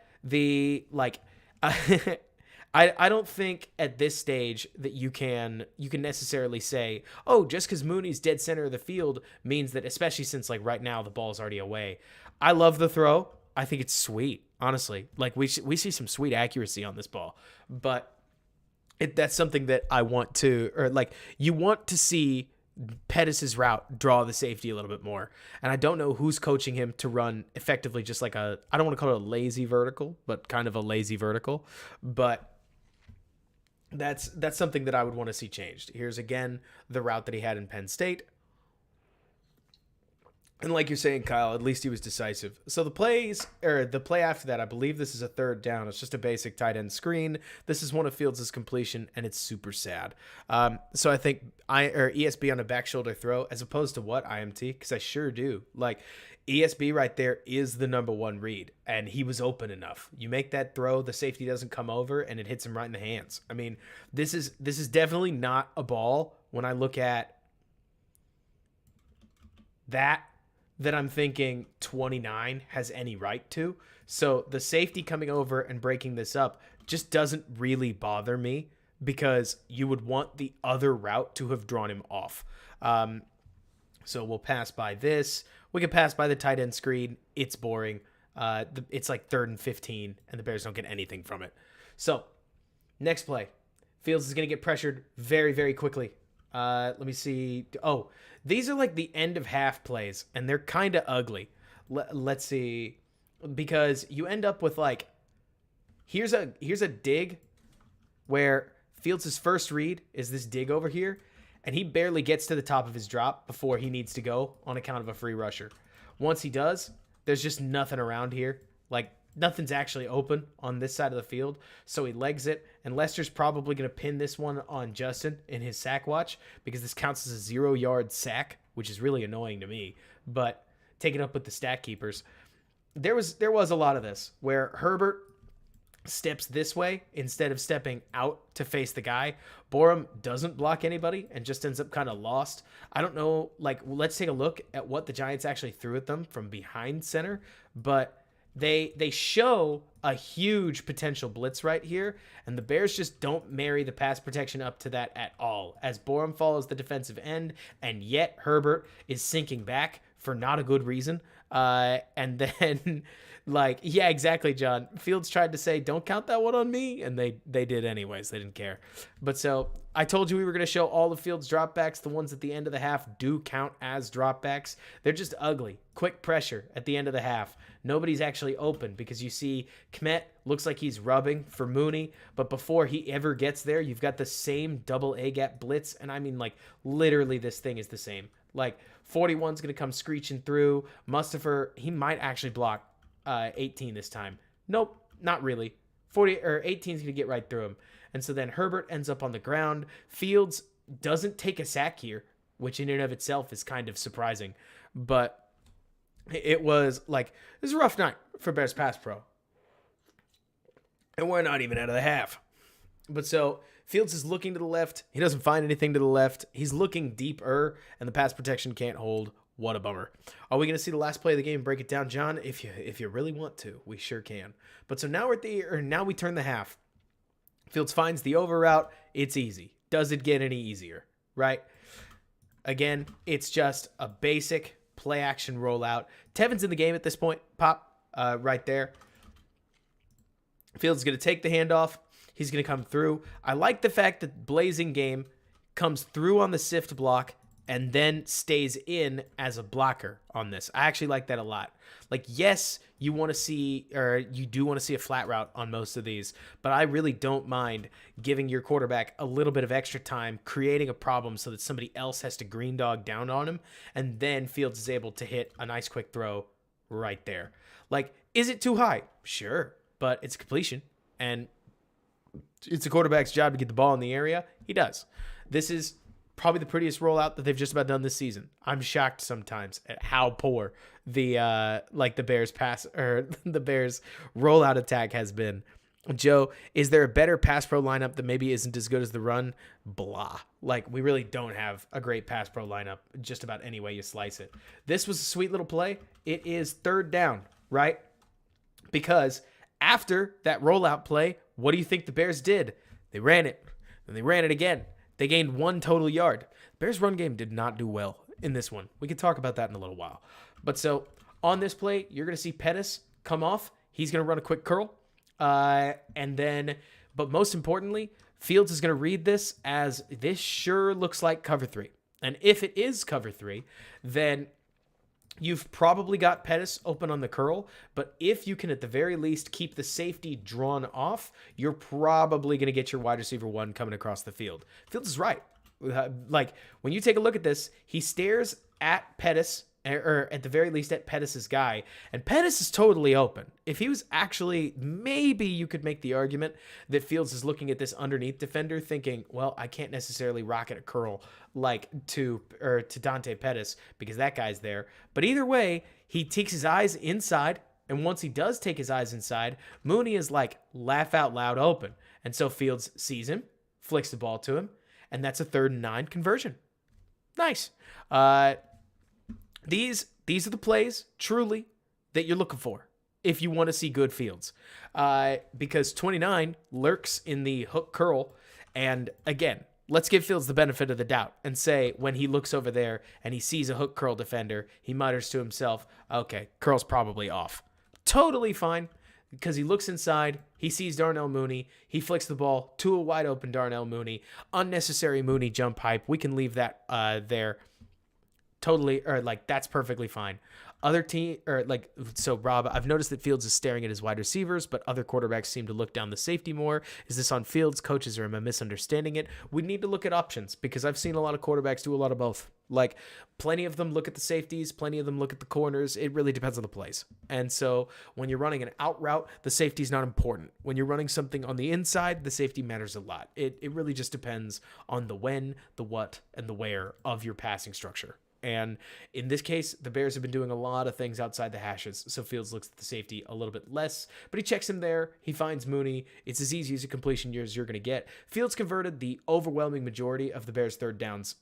I I don't think at this stage that you can necessarily say, oh, just because Mooney's dead center of the field means that, especially since like right now the ball's already away. I love the throw. I think it's sweet, honestly. Like we see some sweet accuracy on this ball, but that's something that I want to, or like you want to see Pettis' route draw the safety a little bit more. And I don't know who's coaching him to run effectively just like I don't want to call it a lazy vertical, but kind of a lazy vertical. But that's something that I would want to see changed. Here's again the route that he had in Penn State. And like you're saying, Kyle, at least he was decisive. So the play after that, I believe this is a third down. It's just a basic tight end screen. This is one of Fields' completion, and it's super sad. So I think ESB on a back shoulder throw, as opposed to what, IMT? Because I sure do. Like, ESB right there is the number one read, and he was open enough. You make that throw, the safety doesn't come over, and it hits him right in the hands. I mean, this is definitely not a ball when I look at that I'm thinking 29 has any right to. So the safety coming over and breaking this up just doesn't really bother me, because you would want the other route to have drawn him off. So we'll pass by this. We can pass by the tight end screen. It's boring. It's like 3rd and 15, and the Bears don't get anything from it. So next play. Fields is going to get pressured very, very quickly. Let me see. Oh, these are like the end of half plays, and they're kind of ugly. Let's see. Because you end up with like, here's a dig where Fields' first read is this dig over here, and he barely gets to the top of his drop before he needs to go on account of a free rusher. Once he does, there's just nothing around here. Like, nothing's actually open on this side of the field, so he legs it, and Lester's probably going to pin this one on Justin in his sack watch, because this counts as a 0-yard sack, which is really annoying to me, but taken up with the stat keepers. There was a lot of this where Herbert steps this way instead of stepping out to face the guy. Borum doesn't block anybody and just ends up kind of lost. I don't know, like, let's take a look at what the Giants actually threw at them from behind center, but they show a huge potential blitz right here, and the Bears just don't marry the pass protection up to that at all, as Borum follows the defensive end, and yet Herbert is sinking back for not a good reason. And then, like, yeah, exactly, John. Fields tried to say, don't count that one on me, and they did anyways. They didn't care. But so I told you we were going to show all the Fields dropbacks. The ones at the end of the half do count as dropbacks. They're just ugly. Quick pressure at the end of the half. Nobody's actually open, because you see Kmet looks like he's rubbing for Mooney, but before he ever gets there, you've got the same double A-gap blitz, and I mean, like, literally this thing is the same. Like, 41's going to come screeching through. Mustafa, he might actually block 18 this time. Nope, not really. 18's going to get right through him. And so then Herbert ends up on the ground. Fields doesn't take a sack here, which in and of itself is kind of surprising. But it was like, it was a rough night for Bears Pass Pro. And we're not even out of the half. But so Fields is looking to the left. He doesn't find anything to the left. He's looking deeper, and the pass protection can't hold. What a bummer. Are we going to see the last play of the game and break it down, John? If you really want to, we sure can. But so now now we turn the half. Fields finds the over route. It's easy. Does it get any easier? Right? Again, it's just a basic play action rollout. Tevin's in the game at this point. Pop, right there. Fields is going to take the handoff. He's going to come through. I like the fact that Blazing Game comes through on the sift block and then stays in as a blocker on this. I actually like that a lot. Like, yes, you do want to see a flat route on most of these, but I really don't mind giving your quarterback a little bit of extra time, creating a problem so that somebody else has to green dog down on him, and then Fields is able to hit a nice quick throw right there. Like, is it too high? Sure, but it's completion, and it's a quarterback's job to get the ball in the area. He does. This is probably the prettiest rollout that they've just about done this season. I'm shocked sometimes at how poor the Bears pass or the Bears rollout attack has been. Joe, is there a better pass pro lineup that maybe isn't as good as the run? Blah. Like, we really don't have a great pass pro lineup just about any way you slice it. This was a sweet little play. It is 3rd down, right? Because After that rollout play, what do you think the Bears did? They ran it, and they ran it again. They gained 1 total yard. Bears' run game did not do well in this one. We can talk about that in a little while. But so on this play, you're going to see Pettis come off. He's going to run a quick curl. And then, but most importantly, Fields is going to read this as this sure looks like cover 3. And if it is cover 3, then you've probably got Pettis open on the curl. But if you can at the very least keep the safety drawn off, you're probably going to get your wide receiver 1 coming across the field. Fields is right. Like, when you take a look at this, he stares at Pettis, or at the very least at Pettis' guy, and Pettis is totally open. If he was actually, maybe you could make the argument that Fields is looking at this underneath defender thinking, well, I can't necessarily rocket a curl like to Dante Pettis because that guy's there. But either way, he takes his eyes inside, and once he does take his eyes inside, Mooney is like laugh out loud open. And so Fields sees him, flicks the ball to him, and that's a 3rd and 9 conversion. Nice. These are the plays, truly, that you're looking for if you want to see good Fields. Because 29 lurks in the hook curl. And again, let's give Fields the benefit of the doubt and say when he looks over there and he sees a hook curl defender, he mutters to himself, okay, curl's probably off. Totally fine, because he looks inside, he sees Darnell Mooney, he flicks the ball to a wide open Darnell Mooney. Unnecessary Mooney jump hype. We can leave that there. Totally, or like that's perfectly fine. Other team, or like, so Rob, I've noticed that Fields is staring at his wide receivers, but other quarterbacks seem to look down the safety more. Is this on Fields, coaches, or am I misunderstanding it? We need to look at options because I've seen a lot of quarterbacks do a lot of both. Like, plenty of them look at the safeties, plenty of them look at the corners. It really depends on the plays. And so when you're running an out route, the safety is not important. When you're running something on the inside, the safety matters a lot. It really just depends on the when, the what, and the where of your passing structure. And in this case, the Bears have been doing a lot of things outside the hashes, so Fields looks at the safety a little bit less, but he checks him there. He finds Mooney. It's as easy as a completion as you're going to get. Fields converted the overwhelming majority of the Bears' 3rd downs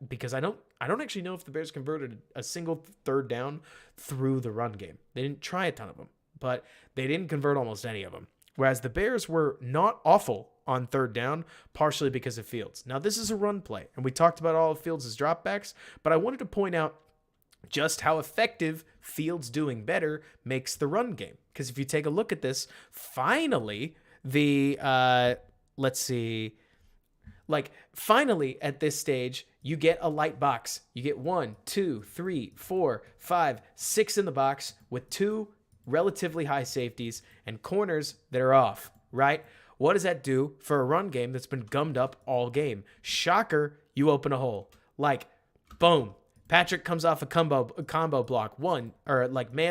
because I don't actually know if the Bears converted a single 3rd down through the run game. They didn't try a ton of them, but they didn't convert almost any of them. Whereas the Bears were not awful on 3rd down, partially because of Fields. Now, this is a run play, and we talked about all of Fields' dropbacks, but I wanted to point out just how effective Fields doing better makes the run game. Because if you take a look at this, finally, finally at this stage, you get a light box. You get 1, 2, 3, 4, 5, 6 in the box with 2 relatively high safeties and corners that are off, right? What does that do for a run game that's been gummed up all game? Shocker, you open a hole. Like, boom. Patrick comes off a combo block. Man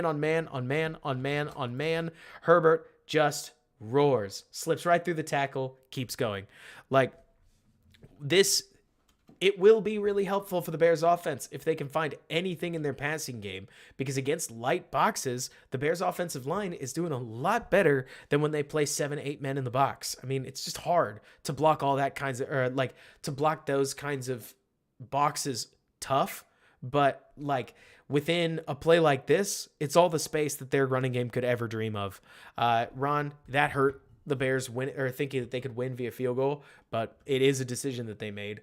on man on man on man on man. Herbert just roars. Slips right through the tackle, keeps going. Like, this, it will be really helpful for the Bears offense if they can find anything in their passing game, because against light boxes, the Bears offensive line is doing a lot better than when they play 7-8 men in the box. I mean, it's just hard to block all that kinds of, to block those kinds of boxes tough, but like within a play like this, it's all the space that their running game could ever dream of. Ron, that hurt the Bears thinking that they could win via field goal, but it is a decision that they made.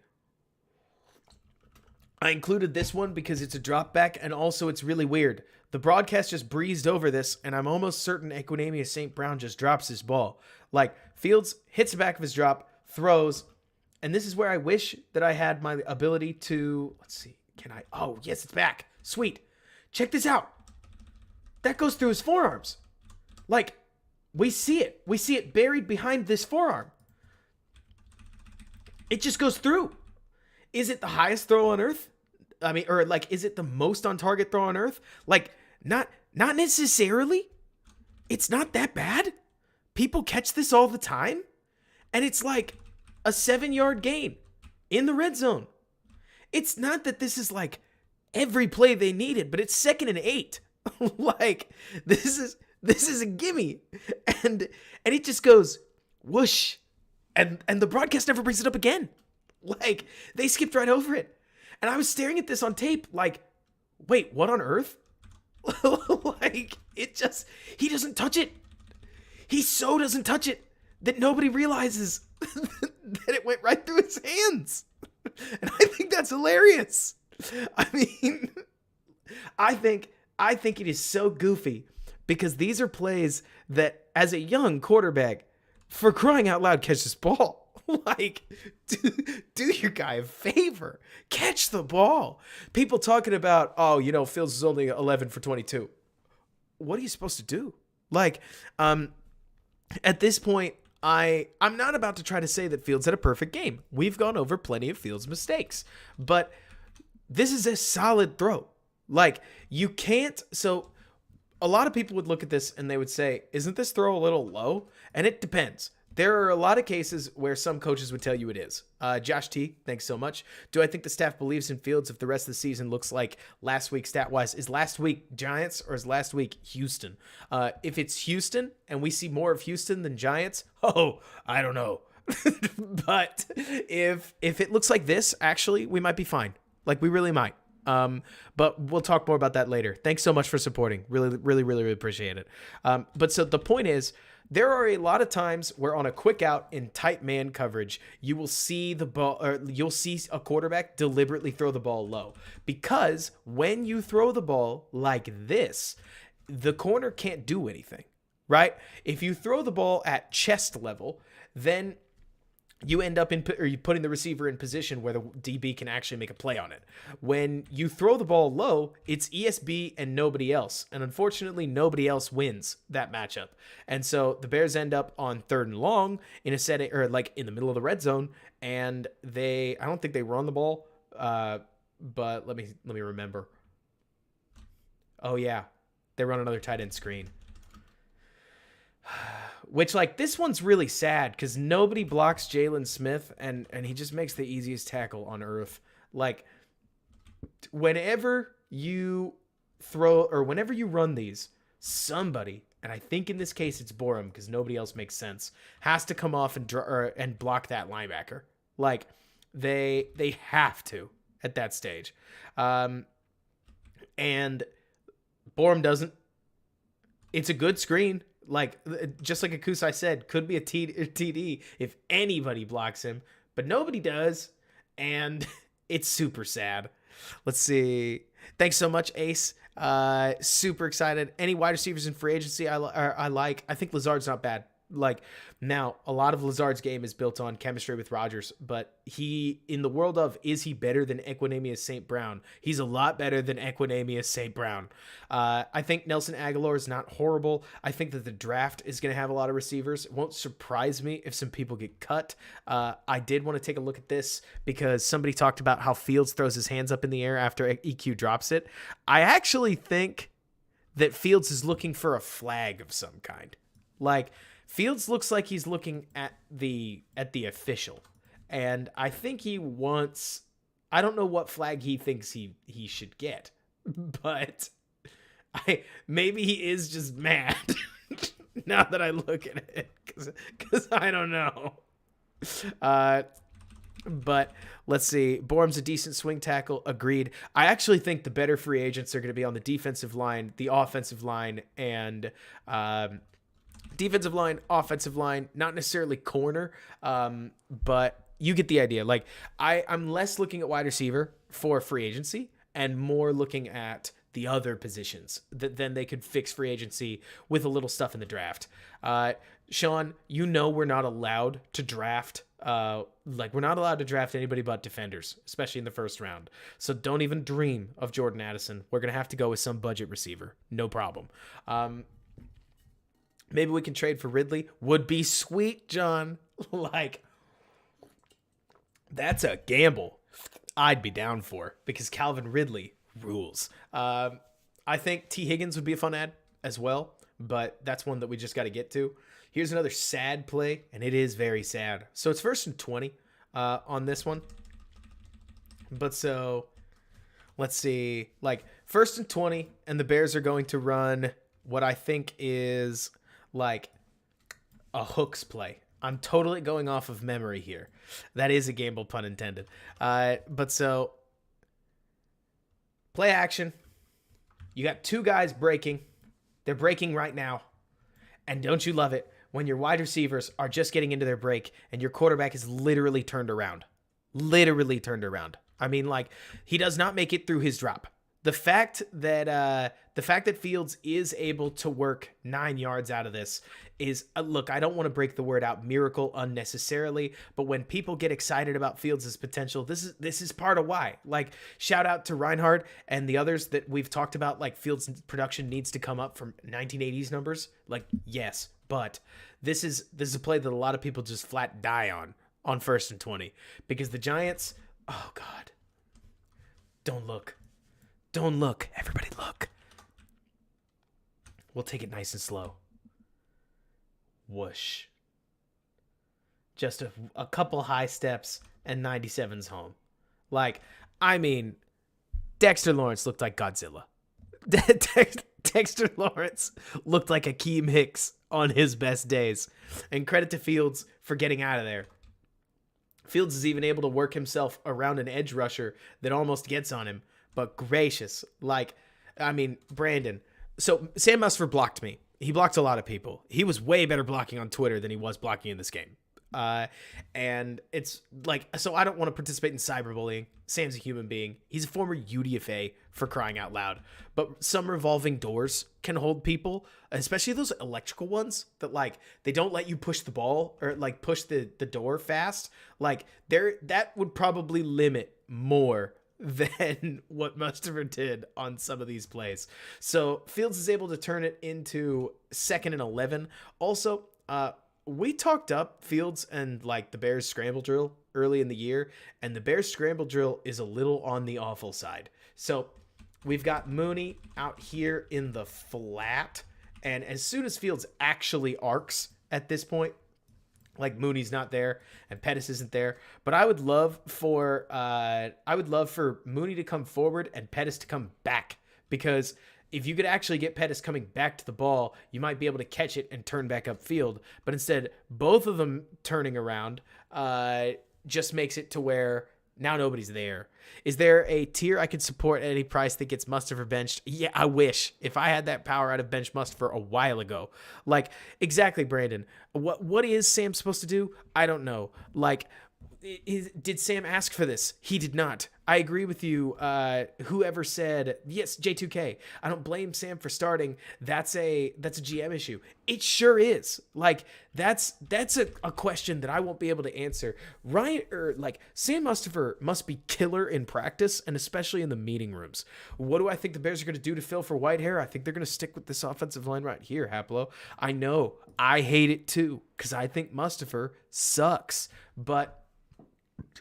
I included this one because it's a drop back, and also it's really weird. The broadcast just breezed over this, and I'm almost certain Equanimeous St. Brown just drops his ball. Like, Fields hits the back of his drop, throws, and this is where I wish that I had my ability to, let's see, oh, yes, it's back. Sweet. Check this out. That goes through his forearms. Like, we see it. We see it buried behind this forearm. It just goes through. Is it the highest throw on earth? I mean, or like, is it the most on target throw on earth? Like, not necessarily. It's not that bad. People catch this all the time. And it's like a 7-yard gain in the red zone. It's not that this is like every play they needed, but it's 2nd and 8. Like, this is a gimme. And it just goes whoosh. And the broadcast never brings it up again. Like, they skipped right over it. And I was staring at this on tape like, wait, what on earth? Like, he doesn't touch it. he so doesn't touch it that nobody realizes that it went right through his hands. And I think that's hilarious. I mean, I think it is so goofy because these are plays that, as a young quarterback, for crying out loud, catch this ball. Like, do your guy a favor. Catch the ball. People talking about, oh, you know, Fields is only 11 for 22. What are you supposed to do? Like, at this point, I'm not about to try to say that Fields had a perfect game. We've gone over plenty of Fields' mistakes. But this is a solid throw. Like, you can't... So, a lot of people would look at this and they would say, isn't this throw a little low? And it depends. There are a lot of cases where some coaches would tell you it is. Josh T, thanks so much. Do I think the staff believes in Fields if the rest of the season looks like last week stat-wise? Is last week Giants or is last week Houston? If it's Houston and we see more of Houston than Giants, I don't know. But if it looks like this, actually, we might be fine. Like, we really might. But we'll talk more about that later. Thanks so much for supporting. Really, really, really, really appreciate it. But so the point is, there are a lot of times where on a quick out in tight man coverage, you will see the ball, or you'll see a quarterback deliberately throw the ball low, because when you throw the ball like this, the corner can't do anything, right? If you throw the ball at chest level, then you end up you putting the receiver in position where the DB can actually make a play on it. When you throw the ball low, it's ESB and nobody else. And unfortunately, nobody else wins that matchup. And so the Bears end up on 3rd and long in a setting, or like in the middle of the red zone. And I don't think they run the ball. But let me remember. Oh yeah. They run another tight end screen. Which, like, this one's really sad because nobody blocks Jalen Smith, and he just makes the easiest tackle on earth. Like, whenever you throw, or whenever you run these, somebody, and I think in this case it's Borum because nobody else makes sense, has to come off and block that linebacker. Like, they have to at that stage. And Borum doesn't. It's a good screen. Like, just like Akusai said, could be a TD if anybody blocks him, but nobody does, and it's super sad. Let's see. Thanks so much, Ace. Super excited. Any wide receivers in free agency I like. I think Lazard's not bad. Like, now, a lot of Lazard's game is built on chemistry with Rodgers, but in the world of, is he better than Equinemius St. Brown? He's a lot better than Equinemius St. Brown. I think Nelson Aguilar is not horrible. I think that the draft is going to have a lot of receivers. It won't surprise me if some people get cut. I did want to take a look at this because somebody talked about how Fields throws his hands up in the air after EQ drops it. I actually think that Fields is looking for a flag of some kind. Like, Fields looks like he's looking at the official, and I think he wants, I don't know what flag he thinks he should get, but maybe he is just mad now that I look at it, because I don't know. But let's see. Borum's a decent swing tackle. Agreed. I actually think the better free agents are going to be on the defensive line, the offensive line, and defensive line, offensive line, not necessarily corner, but you get the idea. Like, I'm less looking at wide receiver for free agency and more looking at the other positions that then they could fix free agency with a little stuff in the draft. Sean, you know we're not allowed to draft. We're not allowed to draft anybody but defenders, especially in the first round. So don't even dream of Jordan Addison. We're going to have to go with some budget receiver. No problem. Maybe we can trade for Ridley. Would be sweet, John. Like, that's a gamble I'd be down for because Calvin Ridley rules. I think T. Higgins would be a fun ad as well, but that's one that we just got to get to. Here's another sad play, and it is very sad. So it's 1st and 20 on this one. But so, let's see. Like, 1st and 20, and the Bears are going to run what I think is like a hooks play. I'm totally going off of memory here. That is a gamble, pun intended. But so, play action. You got two guys breaking. They're breaking right now. And don't you love it when your wide receivers are just getting into their break and your quarterback is literally turned around. Literally turned around. I mean, like, he does not make it through his drop. The fact that Fields is able to work 9 yards out of this is, look, I don't want to break the word out miracle unnecessarily, but when people get excited about Fields' potential, this is part of why. Like, shout out to Reinhardt and the others that we've talked about, like, Fields' production needs to come up from 1980s numbers. Like, yes, but this is a play that a lot of people just flat die on 1st and 20, because the Giants, oh God, don't look. Don't look. Everybody look. We'll take it nice and slow. Whoosh. Just a couple high steps and 97's home. Like, I mean, Dexter Lawrence looked like Godzilla. Dexter Lawrence looked like Akeem Hicks on his best days. And credit to Fields for getting out of there. Fields is even able to work himself around an edge rusher that almost gets on him. But gracious, like, I mean, Brandon. So Sam Musfer blocked me. He blocked a lot of people. He was way better blocking on Twitter than he was blocking in this game. And it's like, so I don't want to participate in cyberbullying. Sam's a human being. He's a former UDFA, for crying out loud. But some revolving doors can hold people, especially those electrical ones that, like, they don't let you push the ball or like push the door fast. Like, that would probably limit more than what Mustafa did on some of these plays. So Fields is able to turn it into 2nd and 11. Also, we talked up Fields and like the Bears scramble drill early in the year, and the Bears scramble drill is a little on the awful side. So we've got Mooney out here in the flat, and as soon as Fields actually arcs at this point, like, Mooney's not there and Pettis isn't there, but I would love for Mooney to come forward and Pettis to come back, because if you could actually get Pettis coming back to the ball, you might be able to catch it and turn back upfield. But instead, both of them turning around just makes it to where now nobody's there. Is there a tier I could support at any price that gets Mustafa benched? Yeah, I wish. If I had that power, I'd have benched Mustafa a while ago. Like, exactly, Brandon. What is Sam supposed to do? I don't know. Like, did Sam ask for this? He did not. I agree with you. Whoever said, yes, J2K, I don't blame Sam for starting. That's a GM issue. It sure is. Like, that's a question that I won't be able to answer. Sam Mustafa must be killer in practice, and especially in the meeting rooms. What do I think the Bears are going to do to fill for Whitehair? I think they're going to stick with this offensive line right here, Haplo. I know. I hate it too, because I think Mustafa sucks. But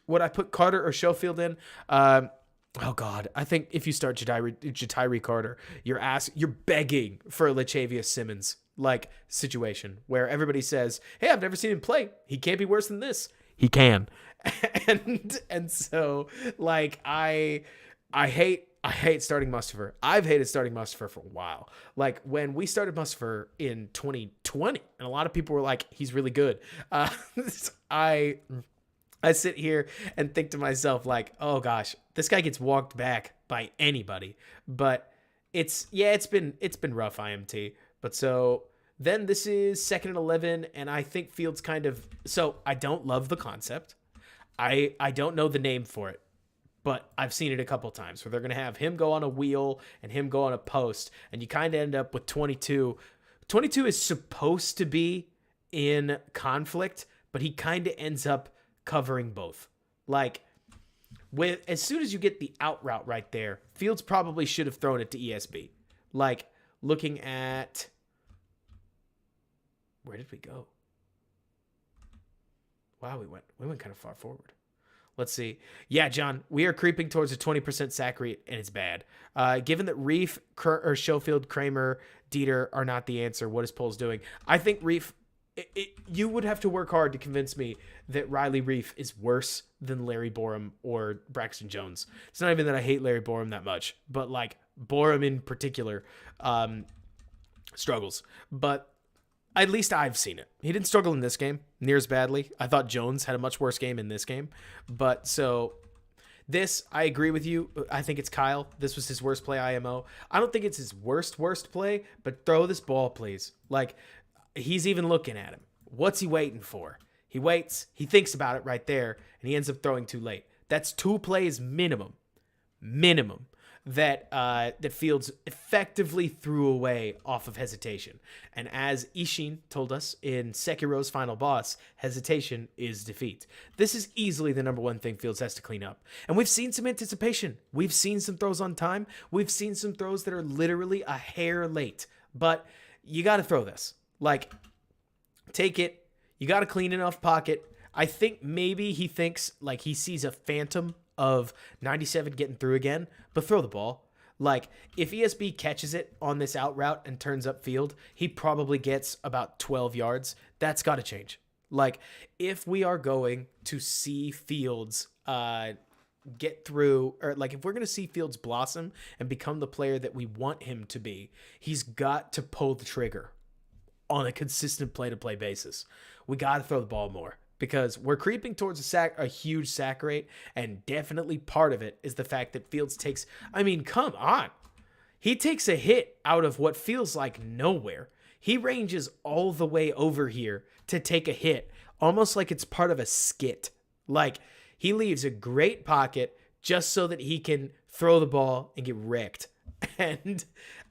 would I put Carter or Schofield in? Oh God, I think if you start Jatiri Carter, you're begging for a Lachavius Simmons like situation where everybody says, "Hey, I've never seen him play. He can't be worse than this." He can, and so like I hate starting Mustafa. I've hated starting Mustafa for a while. Like, when we started Mustafa in 2020, and a lot of people were like, "He's really good." I sit here and think to myself, like, oh gosh, this guy gets walked back by anybody. But it's been rough, IMT. But so then this is 2nd and 11, and I think Fields so I don't love the concept. I don't know the name for it, but I've seen it a couple times where they're going to have him go on a wheel and him go on a post, and you kind of end up with 22. 22 is supposed to be in conflict, but he kind of ends up covering both. Like, as soon as you get the out route right there, Fields probably should have thrown it to ESB. Like, looking at, where did we go? Wow, we went kind of far forward. Let's see. Yeah, John, we are creeping towards a 20% sack rate, and it's bad. Given that Reef, or Schofield, Kramer, Dieter are not the answer, what is Poles doing? I think Reef, you would have to work hard to convince me that Riley Reef is worse than Larry Borum or Braxton Jones. It's not even that I hate Larry Borum that much, but like Borum in particular struggles. But at least I've seen it. He didn't struggle in this game near as badly. I thought Jones had a much worse game in this game. But so this, I agree with you. I think it's Kyle. This was his worst play IMO. I don't think it's his worst play, but throw this ball, please. Like, he's even looking at him. What's he waiting for? He waits, he thinks about it right there, and he ends up throwing too late. That's 2 plays minimum that that Fields effectively threw away off of hesitation. And as Ishin told us in Sekiro's final boss, hesitation is defeat. This is easily the number one thing Fields has to clean up. And we've seen some anticipation. We've seen some throws on time. We've seen some throws that are literally a hair late. But you got to throw this. Like, take it. You got a clean enough pocket. I think maybe he thinks like he sees a phantom of 97 getting through again, but throw the ball. Like, if ESB catches it on this out route and turns up field, he probably gets about 12 yards. That's got to change. Like, if we are going to see Fields get through, or like if we're going to see Fields blossom and become the player that we want him to be, he's got to pull the trigger on a consistent play-to-play basis. We got to throw the ball more. Because we're creeping towards a huge sack rate, and definitely part of it is the fact that Fields takes, I mean, come on. He takes a hit out of what feels like nowhere. He ranges all the way over here to take a hit, almost like it's part of a skit. Like, he leaves a great pocket just so that he can throw the ball and get wrecked. And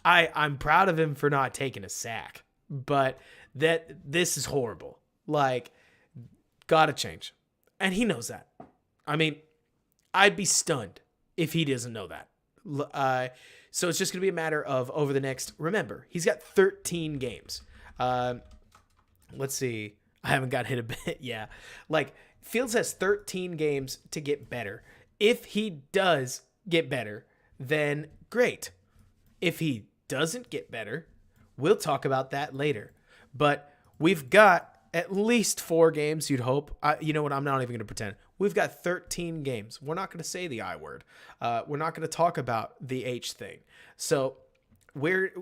I'm proud of him for not taking a sack, but this is horrible. Like, gotta change. And he knows that. I mean, I'd be stunned if he doesn't know that. So it's just going to be a matter of over the next, remember, he's got 13 games. Let's see. I haven't got hit a bit. Yeah. Like, Fields has 13 games to get better. If he does get better, then great. If he doesn't get better, we'll talk about that later. But we've got at least 4 games, you'd hope. You know what? I'm not even going to pretend. We've got 13 games. We're not going to say the I word. We're not going to talk about the H thing. So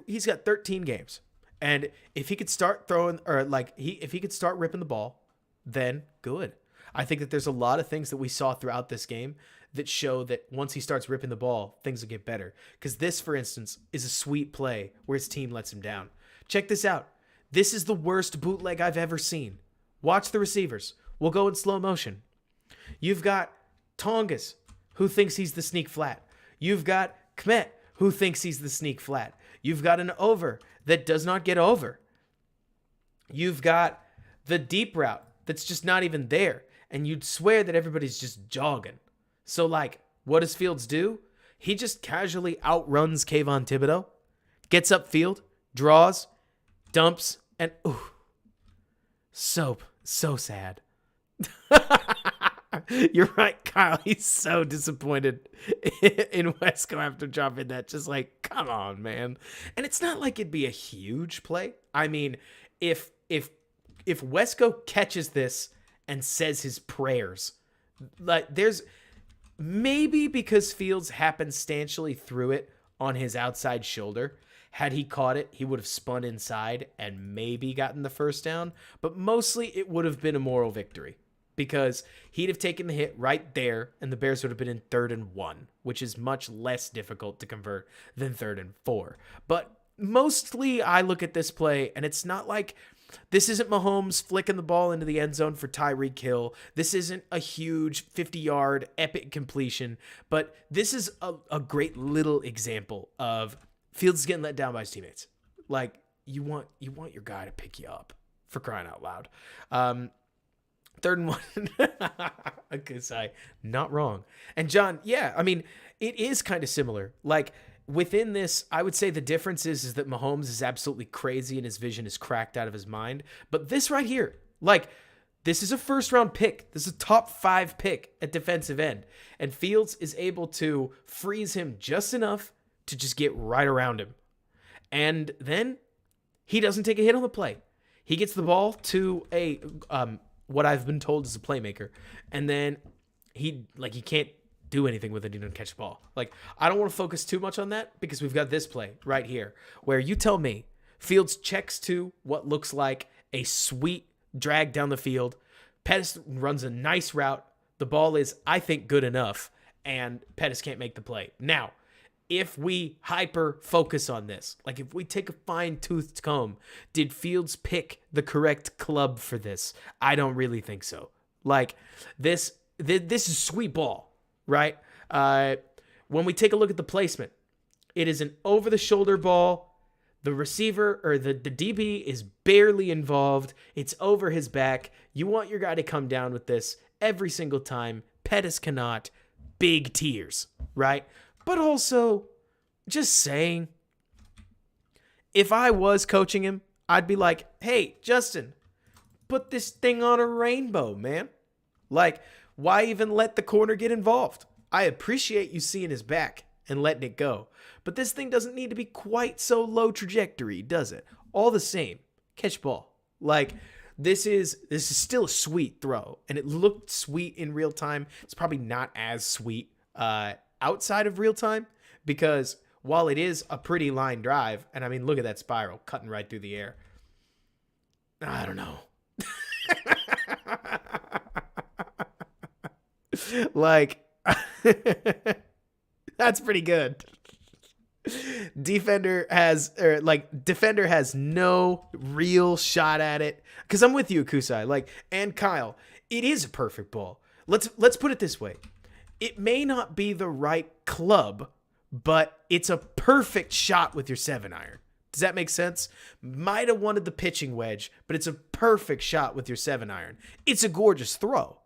he's got 13 games. And if he could start throwing, or like if he could start ripping the ball, then good. I think that there's a lot of things that we saw throughout this game that show that once he starts ripping the ball, things will get better. Because this, for instance, is a sweet play where his team lets him down. Check this out. This is the worst bootleg I've ever seen. Watch the receivers. We'll go in slow motion. You've got Tongas, who thinks he's the sneak flat. You've got Kmet, who thinks he's the sneak flat. You've got an over that does not get over. You've got the deep route that's just not even there. And you'd swear that everybody's just jogging. So, like, what does Fields do? He just casually outruns Kayvon Thibodeau, gets upfield, draws, dumps, and so sad. You're right, Kyle. He's so disappointed in Wesco after dropping that. Just like, come on, man. And it's not like it'd be a huge play. I mean, if Wesco catches this and says his prayers, like, there's maybe because Fields happenstantially threw it on his outside shoulder. Had he caught it, he would have spun inside and maybe gotten the first down. But mostly it would have been a moral victory because he'd have taken the hit right there and the Bears would have been in 3rd and 1, which is much less difficult to convert than 3rd and 4. But mostly I look at this play and it's not like this isn't Mahomes flicking the ball into the end zone for Tyreek Hill. This isn't a huge 50-yard epic completion. But this is a great little example of Fields is getting let down by his teammates. Like, you want your guy to pick you up, for crying out loud. 3rd and 1. Akusai, not wrong. And John, yeah, I mean, it is kind of similar. Like, within this, I would say the difference is that Mahomes is absolutely crazy and his vision is cracked out of his mind. But this right here, like, this is a 1st-round pick. This is a top 5 pick at defensive end. And Fields is able to freeze him just enough to just get right around him. And then he doesn't take a hit on the play. He gets the ball to a what I've been told is a playmaker. And then he can't do anything with it. He doesn't catch the ball. Like, I don't want to focus too much on that because we've got this play right here where you tell me Fields checks to what looks like a sweet drag down the field. Pettis runs a nice route. The ball is, I think, good enough, and Pettis can't make the play. Now, if we hyper focus on this, like if we take a fine-toothed comb, did Fields pick the correct club for this? I don't really think so. Like this is sweet ball, right? When we take a look at the placement, it is an over-the-shoulder ball. The receiver or the DB is barely involved. It's over his back. You want your guy to come down with this every single time. Pettis cannot. Big tears, right? But also, just saying, if I was coaching him, I'd be like, hey, Justin, put this thing on a rainbow, man. Like, why even let the corner get involved? I appreciate you seeing his back and letting it go. But this thing doesn't need to be quite so low trajectory, does it? All the same, catch ball. Like, this is still a sweet throw, and it looked sweet in real time. It's probably not as sweet outside of real time, because while it is a pretty line drive, and I mean, look at that spiral cutting right through the air. I don't know. Like, that's pretty good. Defender has no real shot at it. Because I'm with you, Kusai. Like, and Kyle, it is a perfect ball. Let's put it this way. It may not be the right club, but it's a perfect shot with your 7-iron. Does that make sense? Might have wanted the pitching wedge, but it's a perfect shot with your 7-iron. It's a gorgeous throw.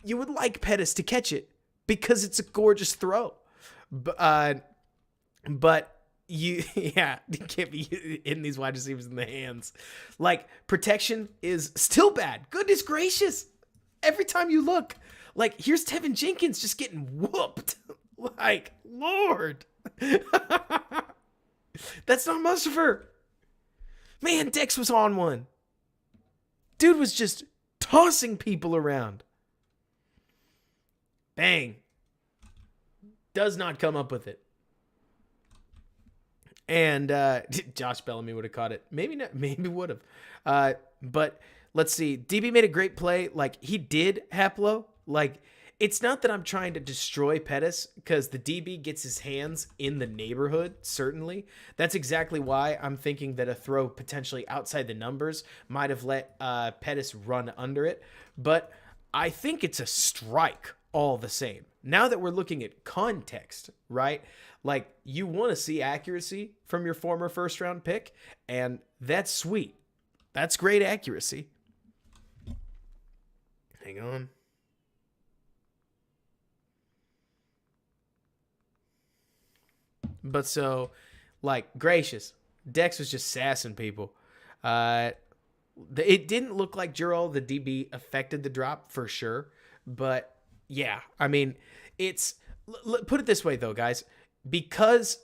You would like Pettis to catch it because it's a gorgeous throw. But you can't be hitting these wide receivers in the hands. Like, protection is still bad. Goodness gracious. Every time you look, like, here's Tevin Jenkins just getting whooped. Like, Lord. That's not Mustafa. Man, Dex was on one. Dude was just tossing people around. Bang. Does not come up with it. And Josh Bellamy would have caught it. Maybe not. Maybe would have. But let's see. DB made a great play. Like, he did, Haplo. Like, it's not that I'm trying to destroy Pettis, because the DB gets his hands in the neighborhood, certainly. That's exactly why I'm thinking that a throw potentially outside the numbers might have let Pettis run under it. But I think it's a strike all the same. Now that we're looking at context, right? Like, you want to see accuracy from your former first-round pick, and that's sweet. That's great accuracy. Hang on. But so, like, gracious. Dex was just sassing people. It didn't look like Juro, the DB, affected the drop for sure. But, yeah, I mean, it's... Put it this way, though, guys. Because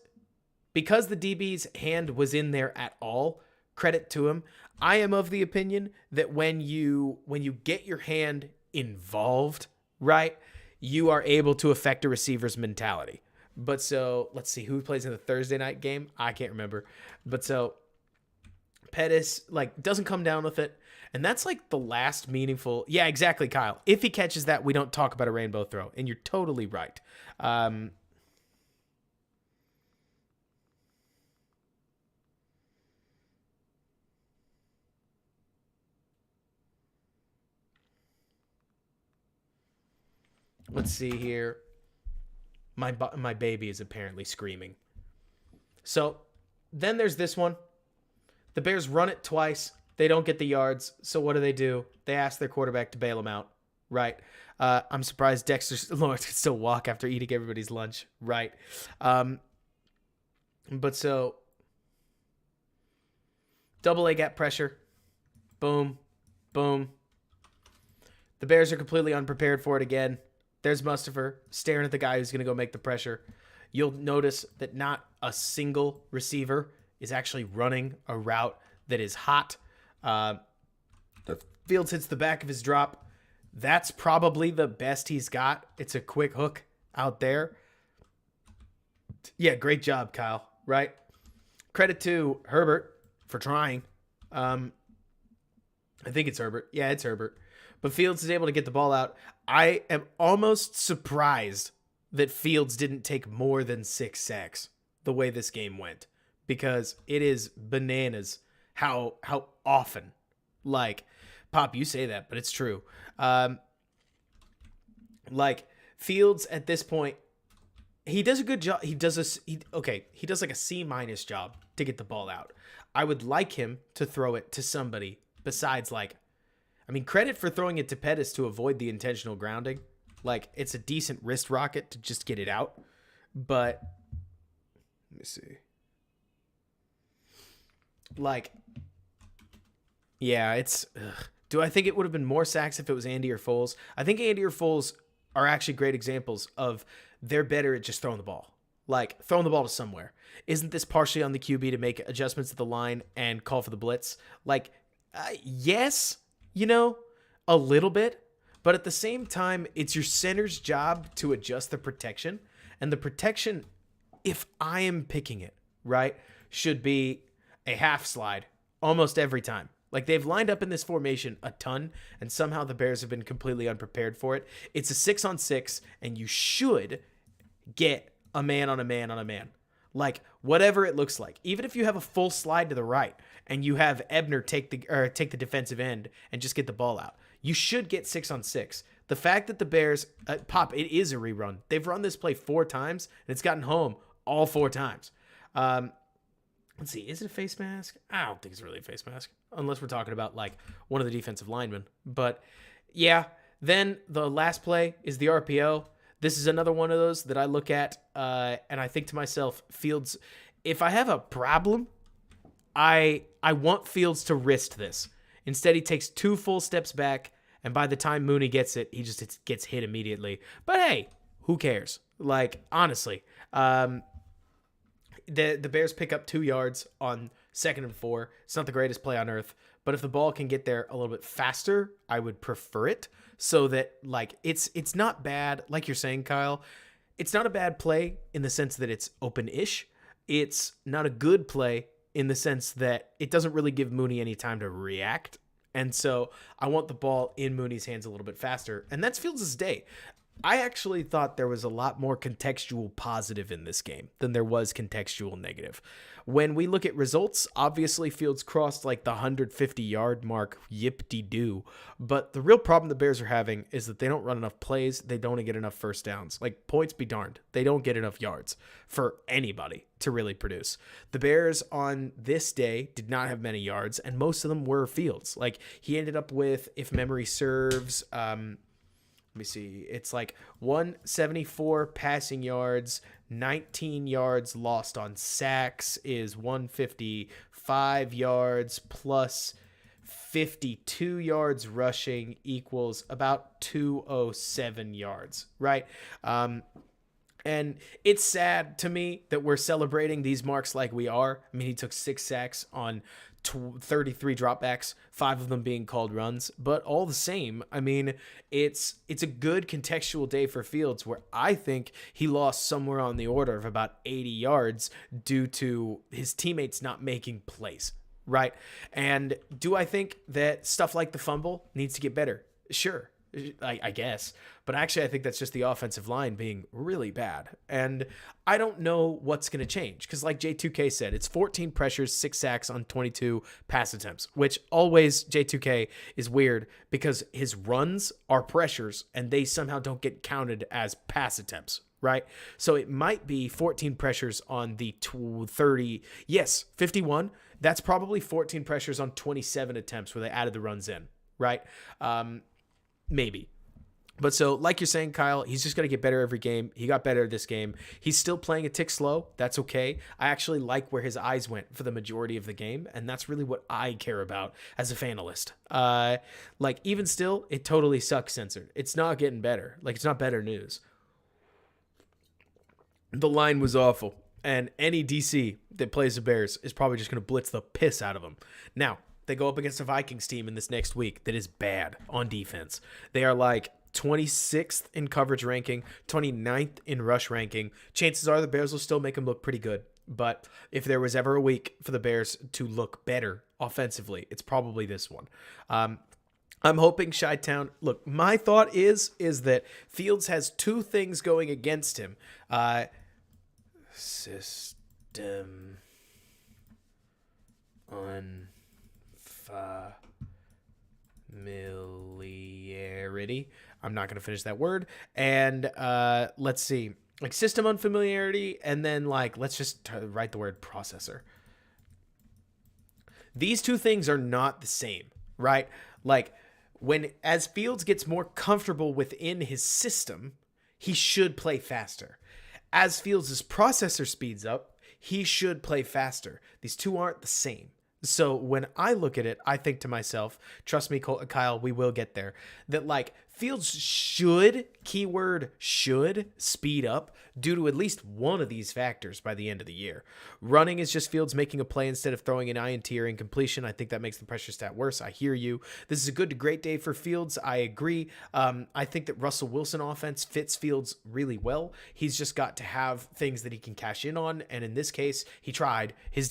the DB's hand was in there at all, credit to him, I am of the opinion that when you get your hand involved, right, you are able to affect a receiver's mentality. But so, let's see, who plays in the Thursday night game? I can't remember. But so, Pettis, like, doesn't come down with it. And that's, like, the last meaningful... Yeah, exactly, Kyle. If he catches that, we don't talk about a rainbow throw. And you're totally right. Let's see here. My baby is apparently screaming. So then there's this one. The Bears run it twice. They don't get the yards. So what do? They ask their quarterback to bail them out. Right. I'm surprised Dexter Lawrence could still walk after eating everybody's lunch. Right. But so double A gap pressure. Boom. Boom. The Bears are completely unprepared for it again. There's Mustafa staring at the guy who's going to go make the pressure. You'll notice that not a single receiver is actually running a route that is hot. Fields hits the back of his drop. That's probably the best he's got. It's a quick hook out there. Yeah, great job, Kyle. Right? Credit to Herbert for trying. I think it's Herbert. Yeah, it's Herbert. But Fields is able to get the ball out. I am almost surprised that Fields didn't take more than 6 sacks the way this game went, because it is bananas how often, like, Pop, you say that, but it's true. Like, Fields at this point, he does a good job. He does like a C- job to get the ball out. I would like him to throw it to somebody besides, like, I mean, credit for throwing it to Pettis to avoid the intentional grounding. Like, it's a decent wrist rocket to just get it out. But let me see. Like, yeah, it's. Do I think it would have been more sacks if it was Andy or Foles? I think Andy or Foles are actually great examples of they're better at just throwing the ball. Like, throwing the ball to somewhere. Isn't this partially on the QB to make adjustments at the line and call for the blitz? Like, yes, a little bit. But at the same time, it's your center's job to adjust the protection. And the protection, if I am picking it, right, should be a half slide almost every time. Like, they've lined up in this formation a ton, and somehow the Bears have been completely unprepared for it. It's a 6-on-6, and you should get a man on a man on a man. Like, whatever it looks like. Even if you have a full slide to the right and you have Ebner take the defensive end and just get the ball out, you should get 6-on-6. The fact that the Bears, Pop, it is a rerun. They've run this play 4 times, and it's gotten home all 4 times. Let's see, is it a face mask? I don't think it's really a face mask, unless we're talking about, like, one of the defensive linemen. But, yeah, then the last play is the RPO. This is another one of those that I look at, and I think to myself, Fields, if I have a problem, I want Fields to wrist this. Instead, he takes 2 full steps back, and by the time Mooney gets it, he just gets hit immediately. But, hey, who cares? Like, honestly, the Bears pick up 2 yards on 2nd and 4. It's not the greatest play on earth, but if the ball can get there a little bit faster, I would prefer it, so that, like, it's not bad. Like you're saying, Kyle, it's not a bad play in the sense that it's open-ish. It's not a good play in the sense that it doesn't really give Mooney any time to react. And so I want the ball in Mooney's hands a little bit faster, and that's Fields' day. I actually thought there was a lot more contextual positive in this game than there was contextual negative. When we look at results, obviously Fields crossed like the 150-yard mark, yip-de-doo. But the real problem the Bears are having is that they don't run enough plays. They don't get enough first downs. Like, points be darned. They don't get enough yards for anybody to really produce. The Bears on this day did not have many yards, and most of them were Fields. Like, he ended up with, if memory serves, let me see. It's like 174 passing yards, 19 yards lost on sacks is 155 yards plus 52 yards rushing equals about 207 yards, right? And it's sad to me that we're celebrating these marks like we are. I mean, he took 6 sacks on 33 dropbacks, 5 of them being called runs. But all the same, I mean, it's a good contextual day for Fields, where I think he lost somewhere on the order of about 80 yards due to his teammates not making plays, right? And do I think that stuff like the fumble needs to get better? Sure. I guess. But actually, I think that's just the offensive line being really bad. And I don't know what's going to change. Because like J2K said, it's 14 pressures, 6 sacks on 22 pass attempts. Which always, J2K is weird because his runs are pressures and they somehow don't get counted as pass attempts, right? So it might be 14 pressures on the 30. Yes, 51. That's probably 14 pressures on 27 attempts where they added the runs in, right? Maybe. But so, like you're saying, Kyle, he's just going to get better every game. He got better this game. He's still playing a tick slow. That's okay. I actually like where his eyes went for the majority of the game, and that's really what I care about as a fanalist. Like, even still, it totally sucks censored. It's not getting better. Like, it's not better news. The line was awful, and any DC that plays the Bears is probably just going to blitz the piss out of them. Now, they go up against a Vikings team in this next week that is bad on defense. They are like 26th in coverage ranking, 29th in rush ranking. Chances are the Bears will still make them look pretty good. But if there was ever a week for the Bears to look better offensively, it's probably this one. I'm hoping Chi-Town. Look, my thought is that Fields has two things going against him. System unfamiliarity. I'm not going to finish that word. And let's see. Like system unfamiliarity, and then like let's just write the word processor. These two things are not the same, right? Like as Fields gets more comfortable within his system, he should play faster. As Fields' processor speeds up, he should play faster. These two aren't the same. So when I look at it, I think to myself, trust me, Kyle, we will get there, that like Fields should, keyword should, speed up due to at least one of these factors by the end of the year. Running is just Fields making a play instead of throwing an INT or incompletion. I think that makes the pressure stat worse. I hear you. This is a good to great day for Fields. I agree. I think that Russell Wilson offense fits Fields really well. He's just got to have things that he can cash in on, and in this case, he tried. His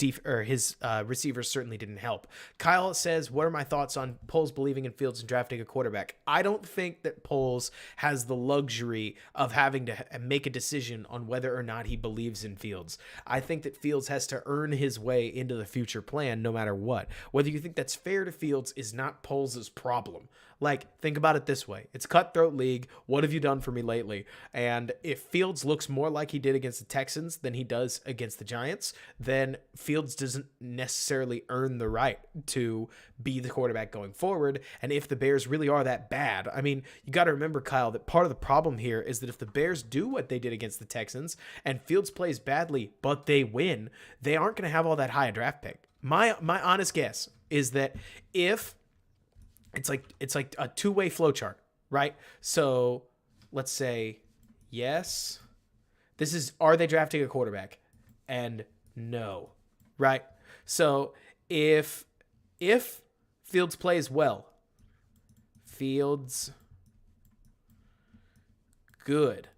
receivers certainly didn't help. Kyle says, what are my thoughts on Poles believing in Fields and drafting a quarterback? I don't think that Poles has the luxury of having to make a decision on whether or not he believes in Fields. I think that Fields has to earn his way into the future plan no matter what. Whether you think that's fair to Fields is not Poles' problem. Like, think about it this way. It's cutthroat league. What have you done for me lately? And if Fields looks more like he did against the Texans than he does against the Giants, then Fields doesn't necessarily earn the right to be the quarterback going forward. And if the Bears really are that bad, I mean, you got to remember, Kyle, that part of the problem here is that if the Bears do what they did against the Texans and Fields plays badly, but they win, they aren't going to have all that high a draft pick. My honest guess is that if it's like a two-way flow chart, right? So let's say, yes, this is, are they drafting a quarterback? And no, right? So if Fields plays well, Fields good,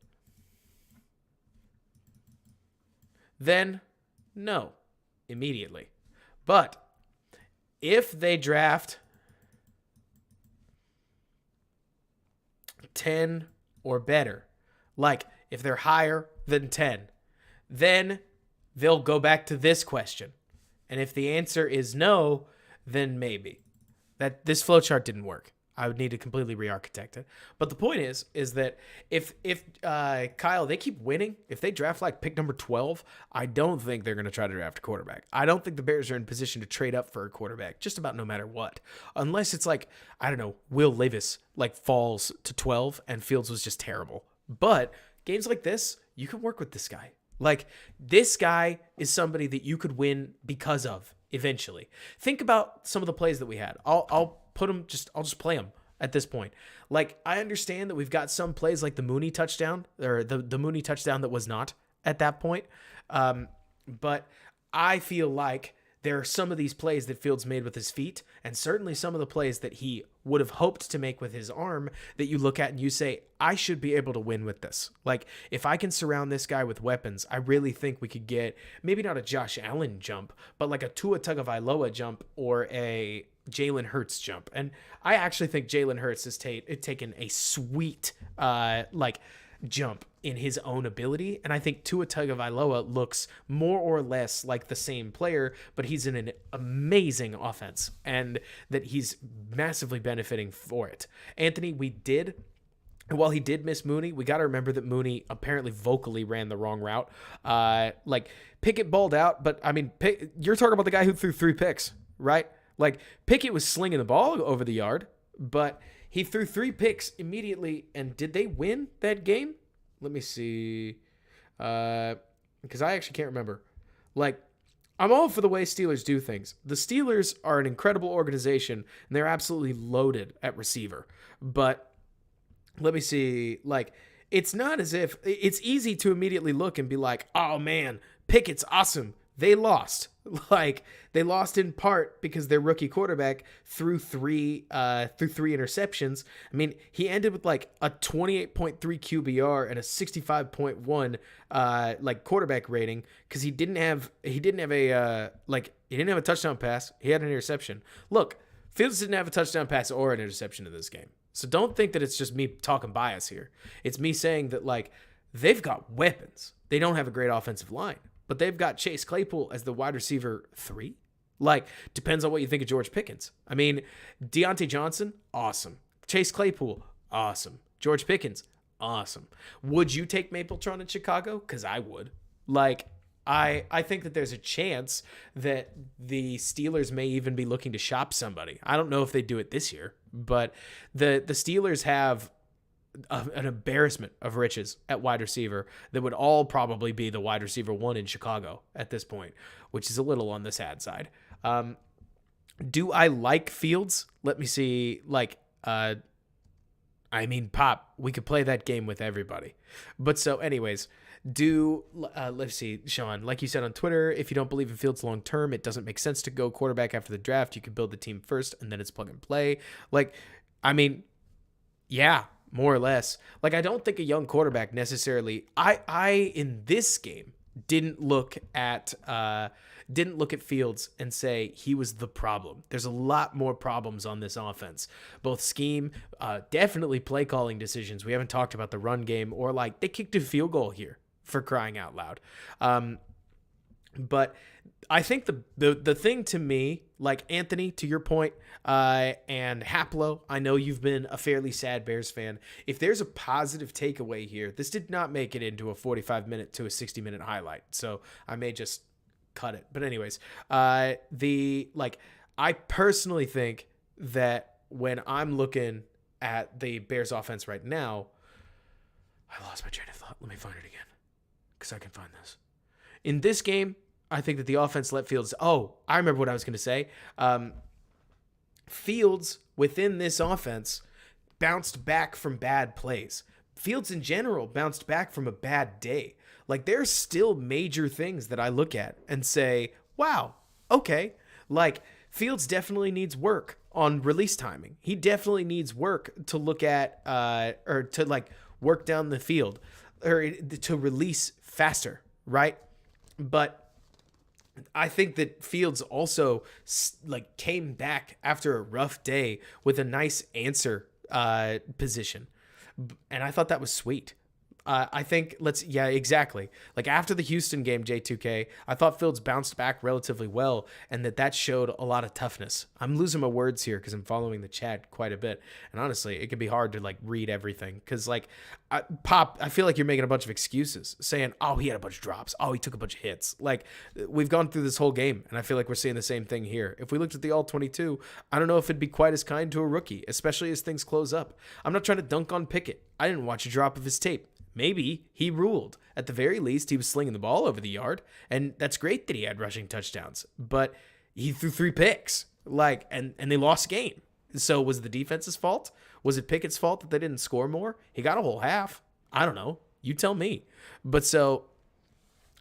then no, immediately. But if they draft 10 or better, like if they're higher than 10, then they'll go back to this question. And if the answer is no, then maybe. That this flowchart didn't work. I would need to completely re-architect it. But the point is that if Kyle, they keep winning, if they draft like pick number 12, I don't think they're going to try to draft a quarterback. I don't think the Bears are in position to trade up for a quarterback, just about no matter what. Unless it's like, I don't know, Will Levis like falls to 12 and Fields was just terrible. But games like this, you can work with this guy. Like, this guy is somebody that you could win because of eventually. Think about some of the plays that we had. I'll just play them at this point. Like, I understand that we've got some plays like the Mooney touchdown, or the Mooney touchdown that was not at that point. But I feel like there are some of these plays that Fields made with his feet, and certainly some of the plays that he would have hoped to make with his arm that you look at and you say, I should be able to win with this. Like, if I can surround this guy with weapons, I really think we could get maybe not a Josh Allen jump, but like a Tua Tagovailoa jump or a Jalen Hurts jump. And I actually think Jalen Hurts has taken a sweet jump in his own ability, and I think Tua Tagovailoa looks more or less like the same player, but he's in an amazing offense, and that he's massively benefiting for it. Anthony, while he did miss Mooney, we got to remember that Mooney apparently vocally ran the wrong route. Pickett balled out, but I mean, you're talking about the guy who threw 3 picks, right? Like, Pickett was slinging the ball over the yard, but he threw 3 picks immediately. And did they win that game? Let me see. Because I actually can't remember. Like, I'm all for the way Steelers do things. The Steelers are an incredible organization, and they're absolutely loaded at receiver. But let me see. Like, it's not as if it's easy to immediately look and be like, oh man, Pickett's awesome. They lost. Like, they lost in part because their rookie quarterback threw three interceptions. I mean, he ended with like a 28.3 QBR and a 65.1 quarterback rating because he didn't have a touchdown pass. He had an interception. Look, Fields didn't have a touchdown pass or an interception in this game. So don't think that it's just me talking bias here. It's me saying that, like, they've got weapons. They don't have a great offensive line, but they've got Chase Claypool as the wide receiver 3. Like, depends on what you think of George Pickens. I mean, Deontay Johnson, awesome. Chase Claypool, awesome. George Pickens, awesome. Would you take Mapletron in Chicago? Because I would. Like, I think that there's a chance that the Steelers may even be looking to shop somebody. I don't know if they do it this year, but the Steelers have an embarrassment of riches at wide receiver that would all probably be the wide receiver 1 in Chicago at this point, which is a little on the sad side. Do I like Fields? Let me see. Like, I mean, Pop, we could play that game with everybody. But so anyways, let's see, Sean, like you said on Twitter, if you don't believe in Fields long term, it doesn't make sense to go quarterback after the draft. You can build the team first and then it's plug and play. Like, I mean, yeah, more or less. Like, I don't think a young quarterback necessarily, I in this game didn't look at Fields and say he was the problem. There's a lot more problems on this offense, both scheme, definitely play calling decisions. We haven't talked about the run game, or like they kicked a field goal here, for crying out loud. But I think the thing to me, like Anthony, to your point, and Haplo, I know you've been a fairly sad Bears fan. If there's a positive takeaway here, this did not make it into a 45-minute to a 60-minute highlight. So I may just cut it. But anyways, I personally think that when I'm looking at the Bears offense right now, I lost my train of thought. Let me find it again, because I can find this. In this game, I think that the offense let Fields... Oh, I remember what I was going to say. Fields, within this offense, bounced back from bad plays. Fields, in general, bounced back from a bad day. Like, there's still major things that I look at and say, wow, okay. Like, Fields definitely needs work on release timing. He definitely needs work to look at, or to, like, work down the field, or to release faster, right? But I think that Fields also like came back after a rough day with a nice answer position, and I thought that was sweet. I think exactly. Like after the Houston game, J2K, I thought Fields bounced back relatively well, and that showed a lot of toughness. I'm losing my words here because I'm following the chat quite a bit, and honestly, it can be hard to like read everything because like I feel like you're making a bunch of excuses, saying, "Oh, he had a bunch of drops. Oh, he took a bunch of hits." Like we've gone through this whole game, and I feel like we're seeing the same thing here. If we looked at the all 22, I don't know if it'd be quite as kind to a rookie, especially as things close up. I'm not trying to dunk on Pickett. I didn't watch a drop of his tape. Maybe he ruled. At the very least, he was slinging the ball over the yard, and that's great that he had rushing touchdowns. But he threw 3 picks, like, and they lost the game. So was it the defense's fault? Was it Pickett's fault that they didn't score more? He got a whole half. I don't know. You tell me. But so,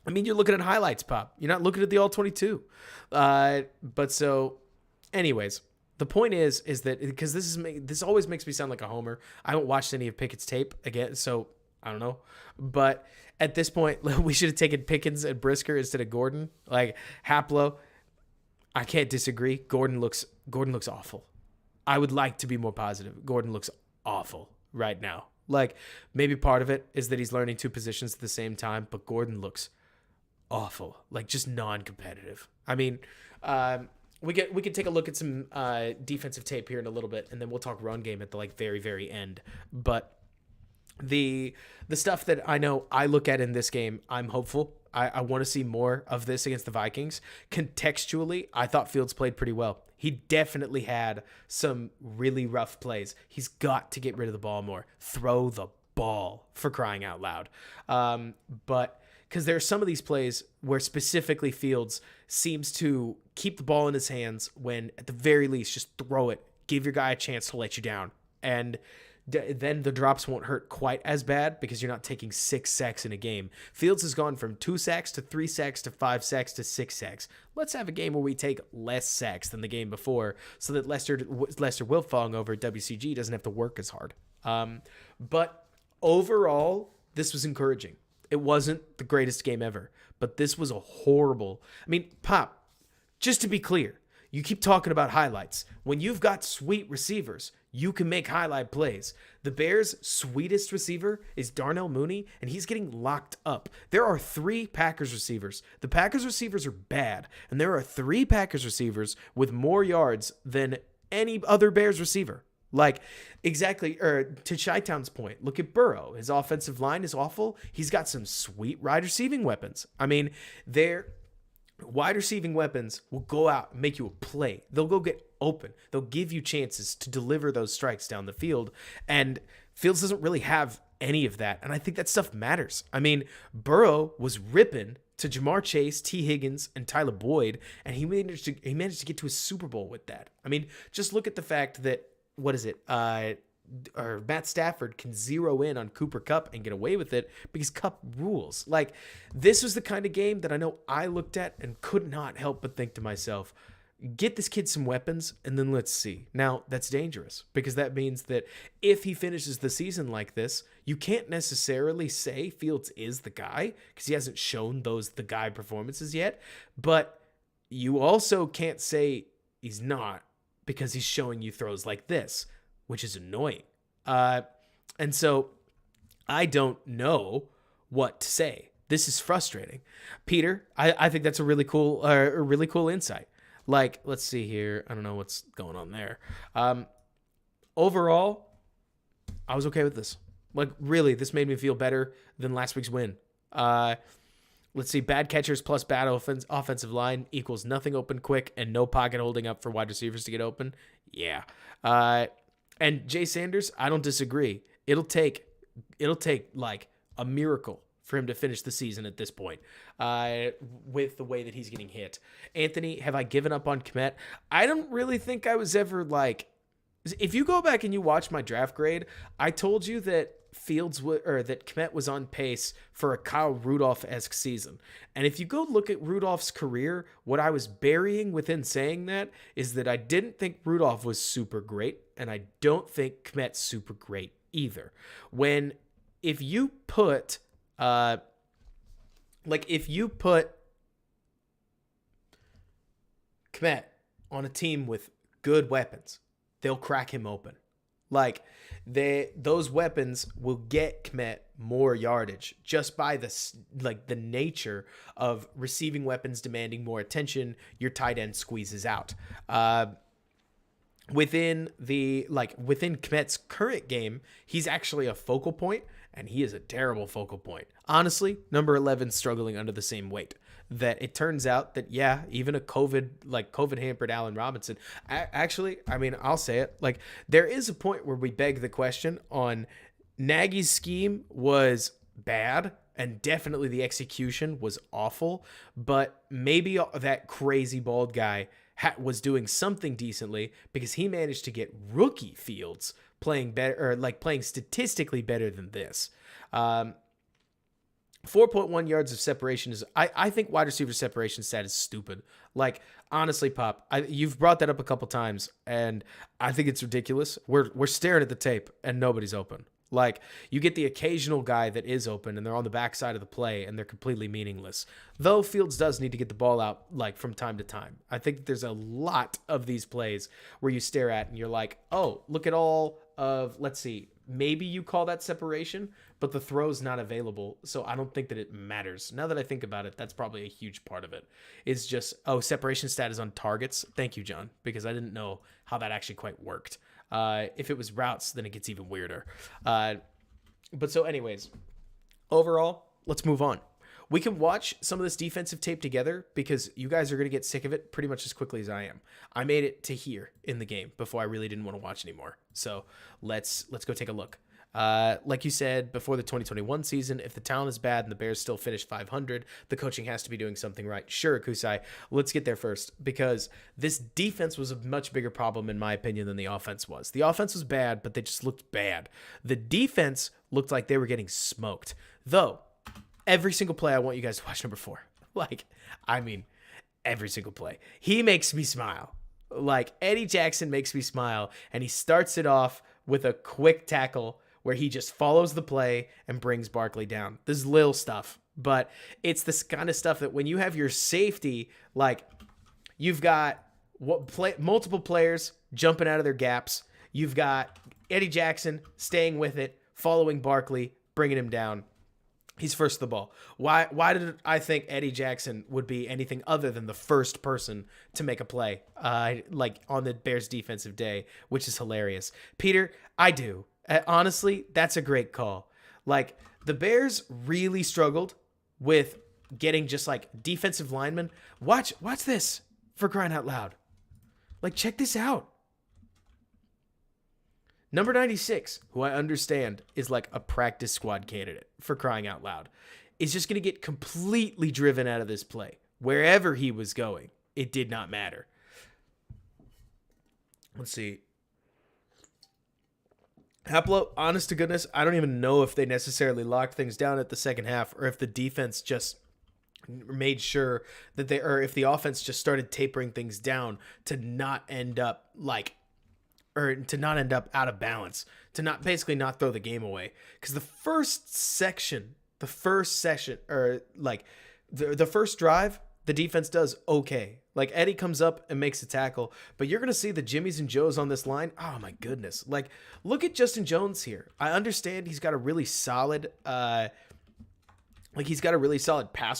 I mean, you're looking at highlights, Pop. You're not looking at the all 22. But so, anyways. The point is that because this always makes me sound like a homer. I haven't watched any of Pickett's tape again, so I don't know. But at this point, we should have taken Pickens and Brisker instead of Gordon. Like Haplo, I can't disagree. Gordon looks awful. I would like to be more positive. Gordon looks awful right now. Like maybe part of it is that he's learning 2 positions at the same time, but Gordon looks awful. Like just non-competitive. I mean, we can take a look at some defensive tape here in a little bit, and then we'll talk run game at the like very, very end. But the stuff that I know I look at in this game, I'm hopeful. I want to see more of this against the Vikings. Contextually, I thought Fields played pretty well. He definitely had some really rough plays. He's got to get rid of the ball more. Throw the ball, for crying out loud. But because there are some of these plays where specifically Fields seems to keep the ball in his hands when, at the very least, just throw it. Give your guy a chance to let you down. And then the drops won't hurt quite as bad because you're not taking 6 sacks in a game. Fields has gone from 2 sacks to 3 sacks to 5 sacks to 6 sacks. Let's have a game where we take less sacks than the game before so that Lester Wiltfong over at WCG doesn't have to work as hard. But overall, this was encouraging. It wasn't the greatest game ever, but this was a horrible... I mean, Pop, just to be clear, You keep talking about highlights. When you've got sweet receivers, you can make highlight plays. The Bears' sweetest receiver is Darnell Mooney, and he's getting locked up. There are 3 Packers receivers. The Packers receivers are bad, and there are 3 Packers receivers with more yards than any other Bears receiver. Like, exactly, or to Chi-Town's point, look at Burrow. His offensive line is awful. He's got some sweet wide receiving weapons. I mean, their wide receiving weapons will go out and make you a play. They'll go get open. They'll give you chances to deliver those strikes down the field. And Fields doesn't really have any of that. And I think that stuff matters. I mean, Burrow was ripping to Jamar Chase, T. Higgins, and Tyler Boyd, and he managed to get to a Super Bowl with that. I mean, just look at the fact that, or Matt Stafford can zero in on Cooper Kupp and get away with it because Kupp rules. Like, this was the kind of game that I know I looked at and could not help but think to myself, get this kid some weapons and then let's see. Now, that's dangerous because that means that if he finishes the season like this, you can't necessarily say Fields is the guy because he hasn't shown the guy performances yet, but you also can't say he's not because he's showing you throws like this, which is annoying. And so I don't know what to say. This is frustrating. Peter, I think that's a really cool insight. Like, let's see here. I don't know what's going on there. Overall, I was okay with this. Like, really, this made me feel better than last week's win. Let's see. Bad catchers plus bad offensive line equals nothing open quick and no pocket holding up for wide receivers to get open. Yeah. And Jay Sanders, I don't disagree. It'll take like a miracle for him to finish the season at this point with the way that he's getting hit. Anthony, have I given up on Kmet? I don't really think I was ever like, if you go back and you watch my draft grade, I told you that that Kmet was on pace for a Kyle Rudolph-esque season. And if you go look at Rudolph's career, what I was burying within saying that is that I didn't think Rudolph was super great, and I don't think Kmet's super great either. If you put Kmet on a team with good weapons, they'll crack him open. Like, those weapons will get Kmet more yardage just by the nature of receiving weapons demanding more attention. Your tight end squeezes out. Within Kmet's current game, he's actually a focal point, and he is a terrible focal point. Honestly, number 11 struggling under the same weight. That it turns out that, yeah, even a COVID hampered Allen Robinson. I'll say it. Like, there is a point where we beg the question on Nagy's scheme was bad, and definitely the execution was awful, but maybe that crazy bald guy was doing something decently because he managed to get rookie Fields playing better, or like playing statistically better than this. 4.1 yards of separation is, I think wide receiver separation stat is stupid. Like, honestly, Pop, you've brought that up a couple times, and I think it's ridiculous. We're staring at the tape, and nobody's open. Like, you get the occasional guy that is open, and they're on the backside of the play, and they're completely meaningless. Though Fields does need to get the ball out, like, from time to time. I think there's a lot of these plays where you stare at, and you're like, oh, look at all of, let's see, maybe you call that separation, but the throw's not available, so I don't think that it matters. Now that I think about it, that's probably a huge part of it. It's just, separation stat is on targets. Thank you, John, because I didn't know how that actually quite worked. If it was routes, then it gets even weirder. But so anyways, overall, let's move on. We can watch some of this defensive tape together because you guys are going to get sick of it pretty much as quickly as I am. I made it to here in the game before I really didn't want to watch anymore. So let's go take a look. Like you said, before the 2021 season, if the talent is bad and the Bears still finish 500, the coaching has to be doing something right. Sure, Kusai, let's get there first, because this defense was a much bigger problem, in my opinion, than the offense was. The offense was bad, but they just looked bad. The defense looked like they were getting smoked. Though, every single play, I want you guys to watch number 4. Every single play. He makes me smile. Like, Eddie Jackson makes me smile, and he starts it off with a quick tackle where he just follows the play and brings Barkley down. This is little stuff, but it's this kind of stuff that when you have your safety, like, you've got multiple players jumping out of their gaps. You've got Eddie Jackson staying with it, following Barkley, bringing him down. He's first to the ball. Why did I think Eddie Jackson would be anything other than the first person to make a play, like on the Bears defensive day, which is hilarious. Peter, I do. Honestly, that's a great call. Like, the Bears really struggled with getting just like defensive linemen. Watch this, for crying out loud. Like, check this out. Number 96, who I understand is like a practice squad candidate, for crying out loud, is just going to get completely driven out of this play. Wherever he was going, it did not matter. Let's see. Haplo, honest to goodness, I don't even know if they necessarily locked things down at the second half or if the defense just made sure that if the offense just started tapering things down to not end up out of balance, to not throw the game away. Because the first drive, the defense does okay. Like, Eddie comes up and makes a tackle, but you're going to see the Jimmies and Joes on this line. Oh my goodness. Like, look at Justin Jones here. I understand he's got a really solid, pass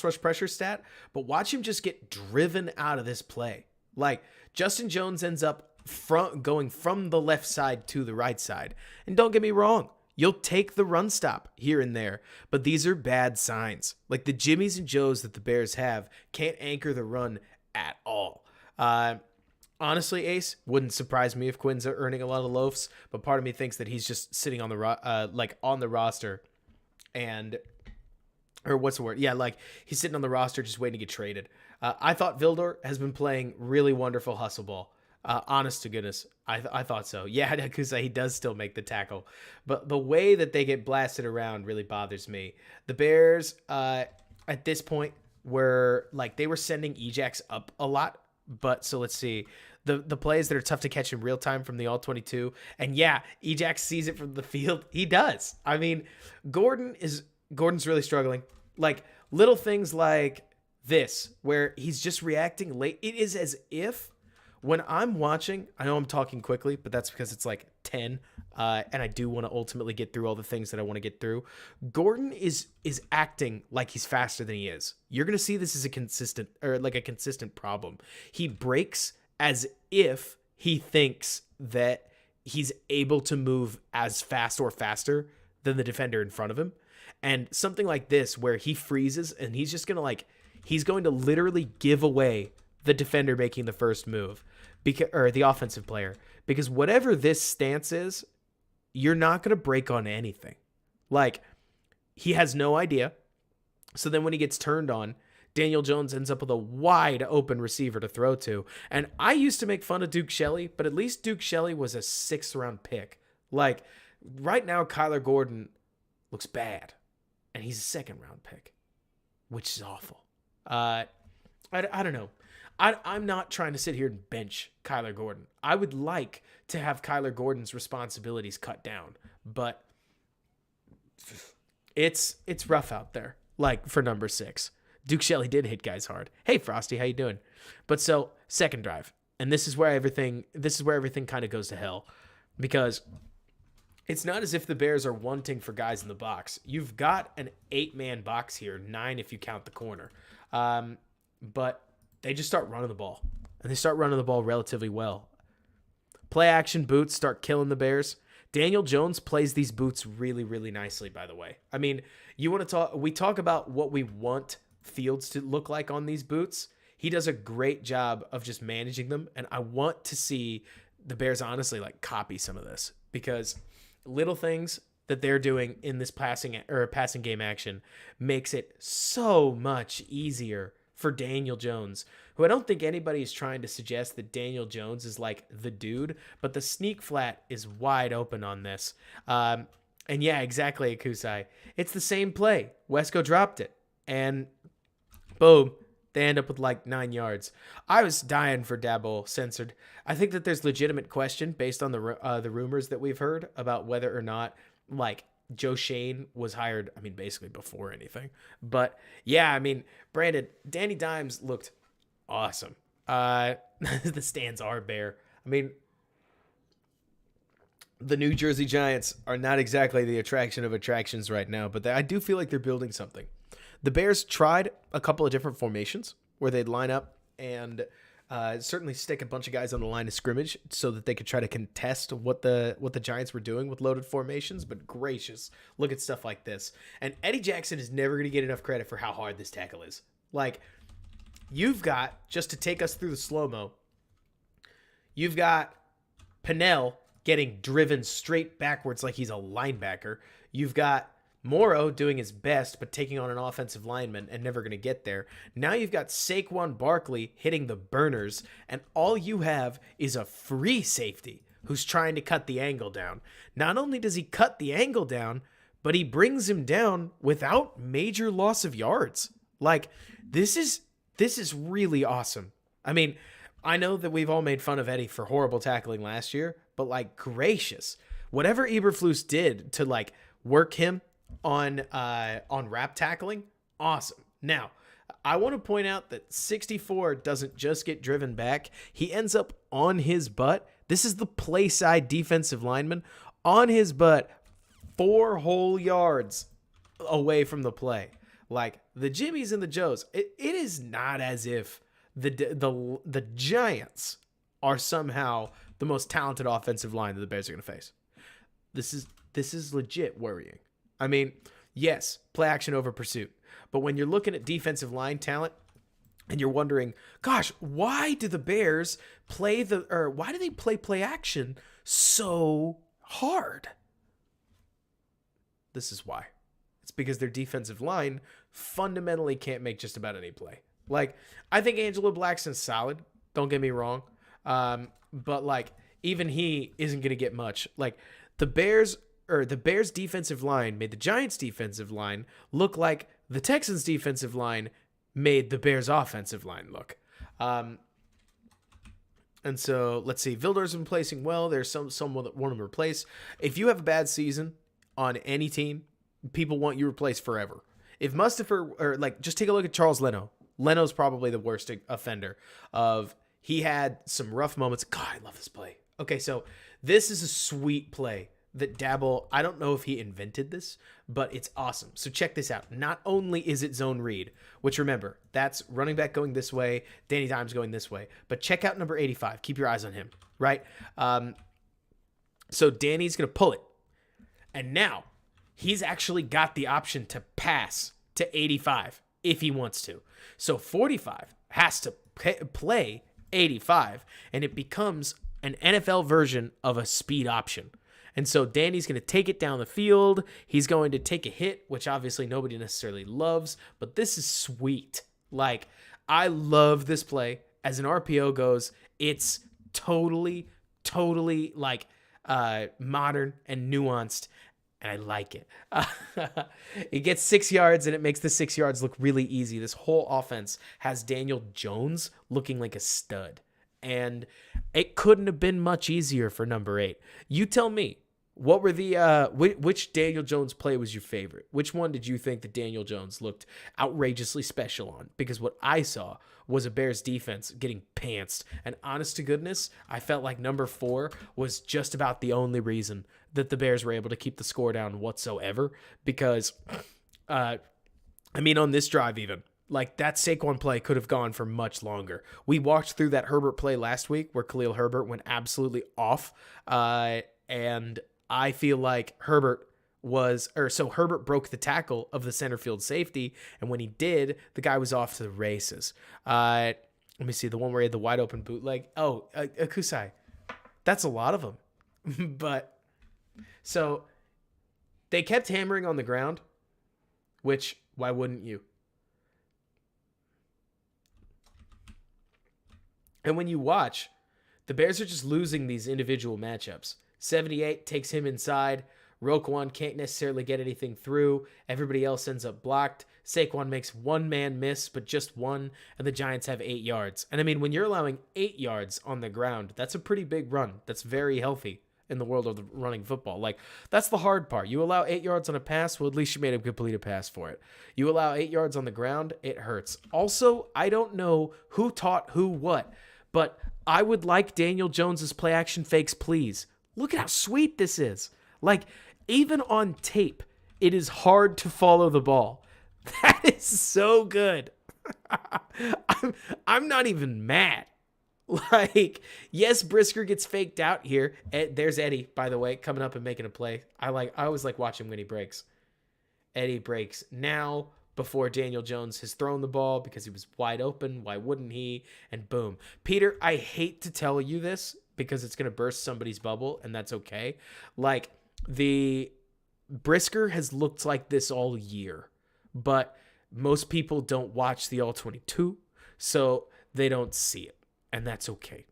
rush pressure stat, but watch him just get driven out of this play. Like, Justin Jones ends up going from the left side to the right side. And don't get me wrong, you'll take the run stop here and there, but these are bad signs. Like, the Jimmies and Joes that the Bears have can't anchor the run at all. Honestly, Ace, wouldn't surprise me if Quinn's earning a lot of loafs, but part of me thinks that he's just sitting on the roster or what's the word? Yeah, like, he's sitting on the roster just waiting to get traded. I thought Vildor has been playing really wonderful hustle ball. Honest to goodness, I thought so. Yeah, Yakuza, he does still make the tackle, but the way that they get blasted around really bothers me. The Bears, at this point, were sending Ejax up a lot. But so let's see the plays that are tough to catch in real time from the All-22. And yeah, Ejax sees it from the field. He does. I mean, Gordon's really struggling. Like, little things like this, where he's just reacting late. It is as if, when I'm watching, I know I'm talking quickly, but that's because it's like 10, and I do want to ultimately get through all the things that I want to get through. Gordon is acting like he's faster than he is. You're going to see this as a consistent problem. He breaks as if he thinks that he's able to move as fast or faster than the defender in front of him. And something like this, where he freezes and he's just going to he's going to literally give away the defender making the first move, or the offensive player, because whatever this stance is, you're not going to break on anything. Like, he has no idea. So then when he gets turned on, Daniel Jones ends up with a wide open receiver to throw to. And I used to make fun of Duke Shelley, but at least Duke Shelley was a 6th round pick. Like, right now, Kyler Gordon looks bad, and he's a 2nd round pick, which is awful. I don't know. I'm not trying to sit here and bench Kyler Gordon. I would like to have Kyler Gordon's responsibilities cut down, but it's rough out there. Like, for number 6, Duke Shelley did hit guys hard. Hey, Frosty, how you doing? But so, second drive, and this is where everything kind of goes to hell, because it's not as if the Bears are wanting for guys in the box. You've got an 8-man box here, 9 if you count the corner, but they just start running the ball, and they start running the ball relatively well. Play action boots start killing the Bears. Daniel Jones plays these boots really, really nicely, by the way. I mean, we talk about what we want Fields to look like on these boots. He does a great job of just managing them, and I want to see the Bears honestly copy some of this, because little things that they're doing in this passing game action makes it so much easier for Daniel Jones, who I don't think anybody is trying to suggest that Daniel Jones is like the dude, but the sneak flat is wide open on this. And yeah, exactly, Akusai. It's the same play. Wesco dropped it, and boom, they end up with 9 yards. I was dying for Dabo censored. I think that there's legitimate question based on the rumors that we've heard about whether or not Joe Shane was hired, I mean, basically before anything. But yeah, I mean, Brandon, Danny Dimes looked awesome. The stands are bare. I mean, the New Jersey Giants are not exactly the attraction of attractions right now, but I do feel like they're building something. The Bears tried a couple of different formations where they'd line up and certainly stick a bunch of guys on the line of scrimmage so that they could try to contest what the Giants were doing with loaded formations. But gracious, look at stuff like this. And Eddie Jackson is never going to get enough credit for how hard this tackle is. Like, you've got, just to take us through the slow-mo, you've got Pennell getting driven straight backwards like he's a linebacker. You've got Morrow doing his best, but taking on an offensive lineman and never going to get there. Now you've got Saquon Barkley hitting the burners, and all you have is a free safety who's trying to cut the angle down. Not only does he cut the angle down, but he brings him down without major loss of yards. Like, this is really awesome. I mean, I know that we've all made fun of Eddie for horrible tackling last year, but like, gracious, whatever Eberflus did to like work him on wrap tackling, awesome. Now, I want to point out that 64 doesn't just get driven back. He ends up on his butt. This is the play side defensive lineman on his butt 4 whole yards away from the play. Like, the Jimmies and the Joes, it is not as if the Giants are somehow the most talented offensive line that the Bears are going to face. This is legit worrying. I mean, yes, play action over pursuit. But when you're looking at defensive line talent and you're wondering, gosh, why do the Bears play play action so hard? This is why. It's because their defensive line fundamentally can't make just about any play. Like, I think Angelo Blackson's solid. Don't get me wrong. But like, even he isn't going to get much. Like, the Bears defensive line made the Giants defensive line look like the Texans defensive line made the Bears offensive line look. And so let's see. Vildar's been placing well. There's someone that want to replace. If you have a bad season on any team, people want you replaced forever. If Mustafa, or like, just take a look at Charles Leno. Leno's probably the worst offender of, he had some rough moments. God, I love this play. Okay, so this is a sweet play that Dabble, I don't know if he invented this, but it's awesome. So check this out. Not only is it zone read, which remember, that's running back going this way, Danny Dimes going this way, but check out number 85. Keep your eyes on him, right? So Danny's going to pull it. And now he's actually got the option to pass to 85 if he wants to. So 45 has to play 85, and it becomes an NFL version of a speed option. And so Danny's going to take it down the field. He's going to take a hit, which obviously nobody necessarily loves, but this is sweet. Like, I love this play. As an RPO goes, it's totally like modern and nuanced, and I like it. It gets 6 yards, and it makes the 6 yards look really easy. This whole offense has Daniel Jones looking like a stud. And it couldn't have been much easier for number 8. You tell me, what were the which Daniel Jones play was your favorite? Which one did you think that Daniel Jones looked outrageously special on? Because what I saw was a Bears defense getting pantsed. And honest to goodness, I felt like number 4 was just about the only reason that the Bears were able to keep the score down whatsoever. Because, I mean, on this drive even, like, that Saquon play could have gone for much longer. We walked through that Herbert play last week where Khalil Herbert went absolutely off. And I feel like Herbert broke the tackle of the center field safety. And when he did, the guy was off to the races. Let me see, the one where he had the wide open bootleg. Oh, Akusai. That's a lot of them. But so they kept hammering on the ground, which, why wouldn't you? And when you watch, the Bears are just losing these individual matchups. 78 takes him inside. Roquan can't necessarily get anything through. Everybody else ends up blocked. Saquon makes one man miss, but just one, and the Giants have 8 yards. And I mean, when you're allowing 8 yards on the ground, that's a pretty big run. That's very healthy. in the world of the running football. Like, that's the hard part. You allow 8 yards on a pass, well, at least you made him complete a pass for it. You allow 8 yards on the ground, it hurts. Also, I don't know who taught who what, but I would like Daniel Jones's play action fakes, please. Look at how sweet this is. Like, even on tape, it is hard to follow the ball. That is so good. I'm not even mad. Like, yes, Brisker gets faked out here. There's Eddie, by the way, coming up and making a play. I always like watching when he breaks. Eddie breaks now before Daniel Jones has thrown the ball because he was wide open. Why wouldn't he? And boom. Peter, I hate to tell you this because it's going to burst somebody's bubble, and that's okay. Like, the Brisker has looked like this all year, but most people don't watch the All-22, so they don't see it. And that's okay.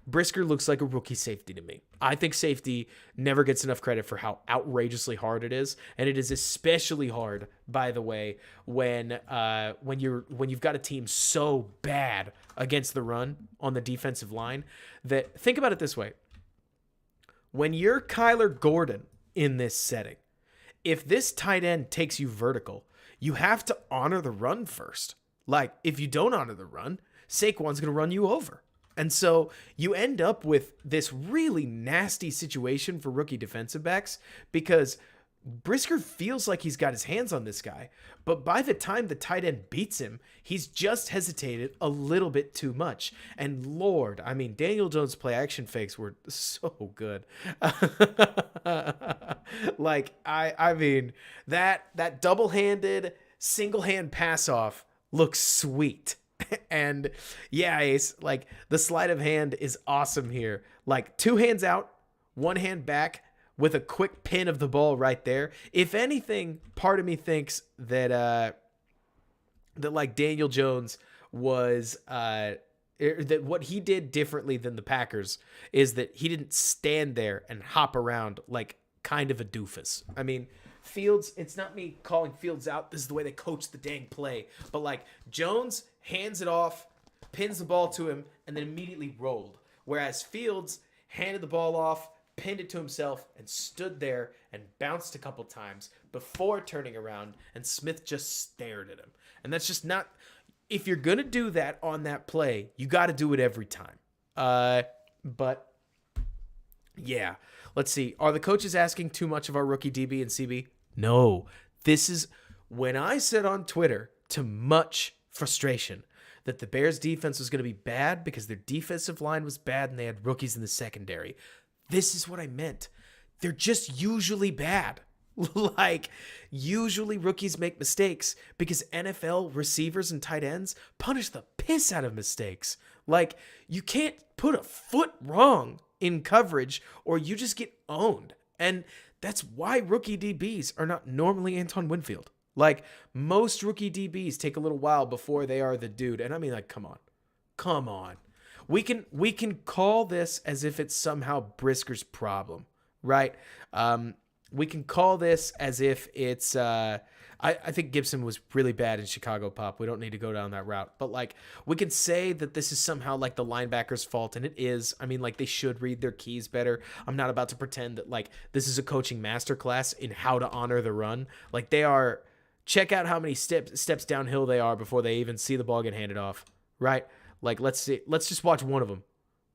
Brisker looks like a rookie safety to me. I think safety never gets enough credit for how outrageously hard it is, and it is especially hard, by the way, when you've got a team so bad against the run on the defensive line that, think about it this way: when you're Kyler Gordon in this setting, if this tight end takes you vertical, you have to honor the run first. Like, if you don't honor the run, Saquon's going to run you over. And so you end up with this really nasty situation for rookie defensive backs because Brisker feels like he's got his hands on this guy, but by the time the tight end beats him, he's just hesitated a little bit too much. And Lord, I mean, Daniel Jones' play action fakes were so good. Like, I mean, that double-handed single hand pass off looks sweet. And yeah, Ace, like, the sleight of hand is awesome here. Like, 2 hands out, 1 hand back with a quick pin of the ball right there. If anything, part of me thinks that like Daniel Jones was that what he did differently than the Packers is that he didn't stand there and hop around like kind of a doofus. I mean, Fields, it's not me calling Fields out. This is the way they coach the dang play. But like, Jones hands it off, pins the ball to him, and then immediately rolled. Whereas Fields handed the ball off, pinned it to himself, and stood there and bounced a couple times before turning around, and Smith just stared at him. And that's just not... If you're going to do that on that play, you got to do it every time. But, yeah. Let's see. Are the coaches asking too much of our rookie DB and CB? No. This is... When I said on Twitter, to much frustration, that the Bears defense was going to be bad because their defensive line was bad and they had rookies in the secondary, this is what I meant. They're just usually bad. Like, usually rookies make mistakes because NFL receivers and tight ends punish the piss out of mistakes. Like, you can't put a foot wrong in coverage or you just get owned. And that's why rookie DBs are not normally Anton Winfield. Like, most rookie DBs take a little while before they are the dude. And I mean, like, come on. We can call this as if it's somehow Brisker's problem, right? We can call this as if it's I think Gibson was really bad in Chicago Pop. We don't need to go down that route. But like, we can say that this is somehow like the linebacker's fault, and it is. I mean, like, they should read their keys better. I'm not about to pretend that like this is a coaching masterclass in how to honor the run. Like, they are. Check out how many steps downhill they are before they even see the ball get handed off, right? Like, let's see. Let's just watch one of them.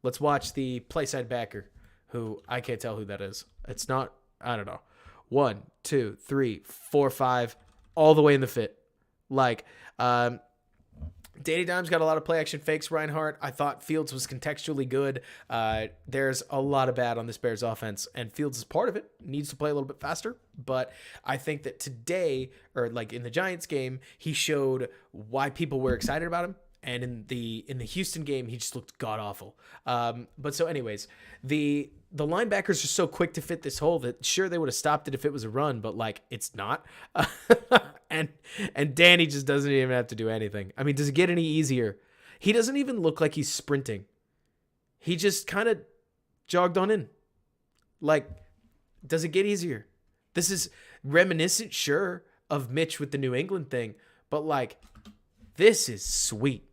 Let's watch the play side backer, who I can't tell who that is. It's not, I don't know. 1, 2, 3, 4, 5, all the way in the fit. Like, Danny Dimes got a lot of play action fakes, Reinhardt. I thought Fields was contextually good. There's a lot of bad on this Bears offense, and Fields is part of it. Needs to play a little bit faster, but I think that today, or like in the Giants game, he showed why people were excited about him. And in the Houston game, he just looked god-awful. But so anyways, the linebackers are so quick to fit this hole that sure, they would have stopped it if it was a run, but like, it's not. And Danny just doesn't even have to do anything. I mean, does it get any easier? He doesn't even look like he's sprinting. He just kind of jogged on in. Like, does it get easier? This is reminiscent, sure, of Mitch with the New England thing, but like, this is sweet.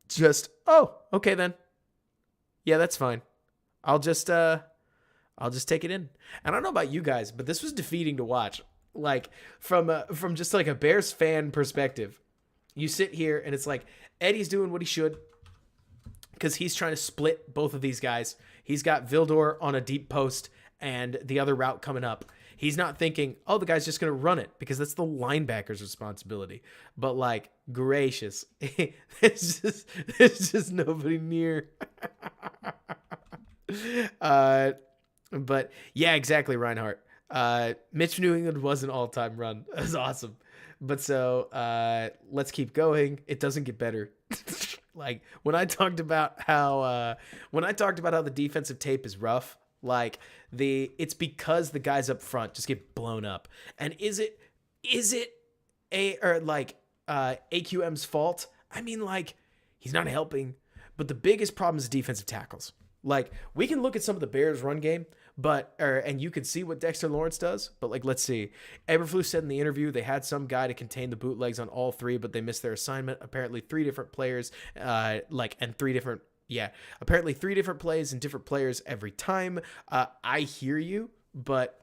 Just, oh, okay then. Yeah, that's fine. I'll just I'll just take it in. And I don't know about you guys, but this was defeating to watch. Like from just like a Bears fan perspective, you sit here and it's like Eddie's doing what he should because he's trying to split both of these guys. He's got Vildor on a deep post and the other route coming up. He's not thinking, oh, the guy's just going to run it because that's the linebacker's responsibility. But like, gracious, there's just nobody near. But yeah, exactly, Reinhardt. Mitch New England was an all-time run. That was awesome. But so let's keep going. It doesn't get better. Like when I talked about how the defensive tape is rough, like it's because the guys up front just get blown up. And is it AQM's fault? I mean, like, he's not helping. But the biggest problem is defensive tackles. Like, we can look at some of the Bears' run game, and you can see what Dexter Lawrence does. But, like, let's see. Eberflus said in the interview they had some guy to contain the bootlegs on all three, but they missed their assignment. Apparently, three different plays and different players every time. I hear you, but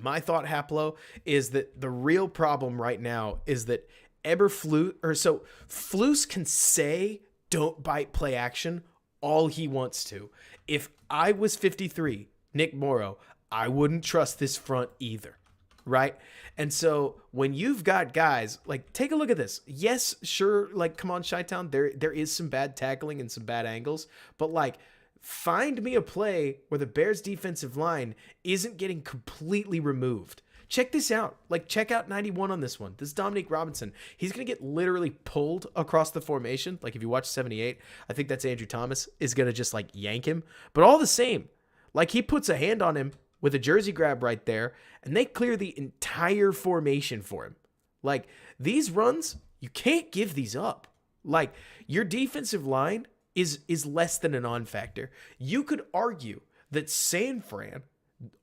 my thought, Haplo, is that the real problem right now is that Flus can say don't bite play action all he wants to. If I was 53, Nick Morrow, I wouldn't trust this front either, right? And so when you've got guys, like, take a look at this. Yes, sure, like, come on, Chi-Town, there is some bad tackling and some bad angles, but, like, find me a play where the Bears' defensive line isn't getting completely removed. Check this out. Like, check out 91 on this one. This is Dominique Robinson. He's going to get literally pulled across the formation. Like, if you watch 78, I think that's Andrew Thomas, is going to just, like, yank him. But all the same, like, he puts a hand on him with a jersey grab right there, and they clear the entire formation for him. Like, these runs, you can't give these up. Like, your defensive line is less than a non-factor. You could argue that San Fran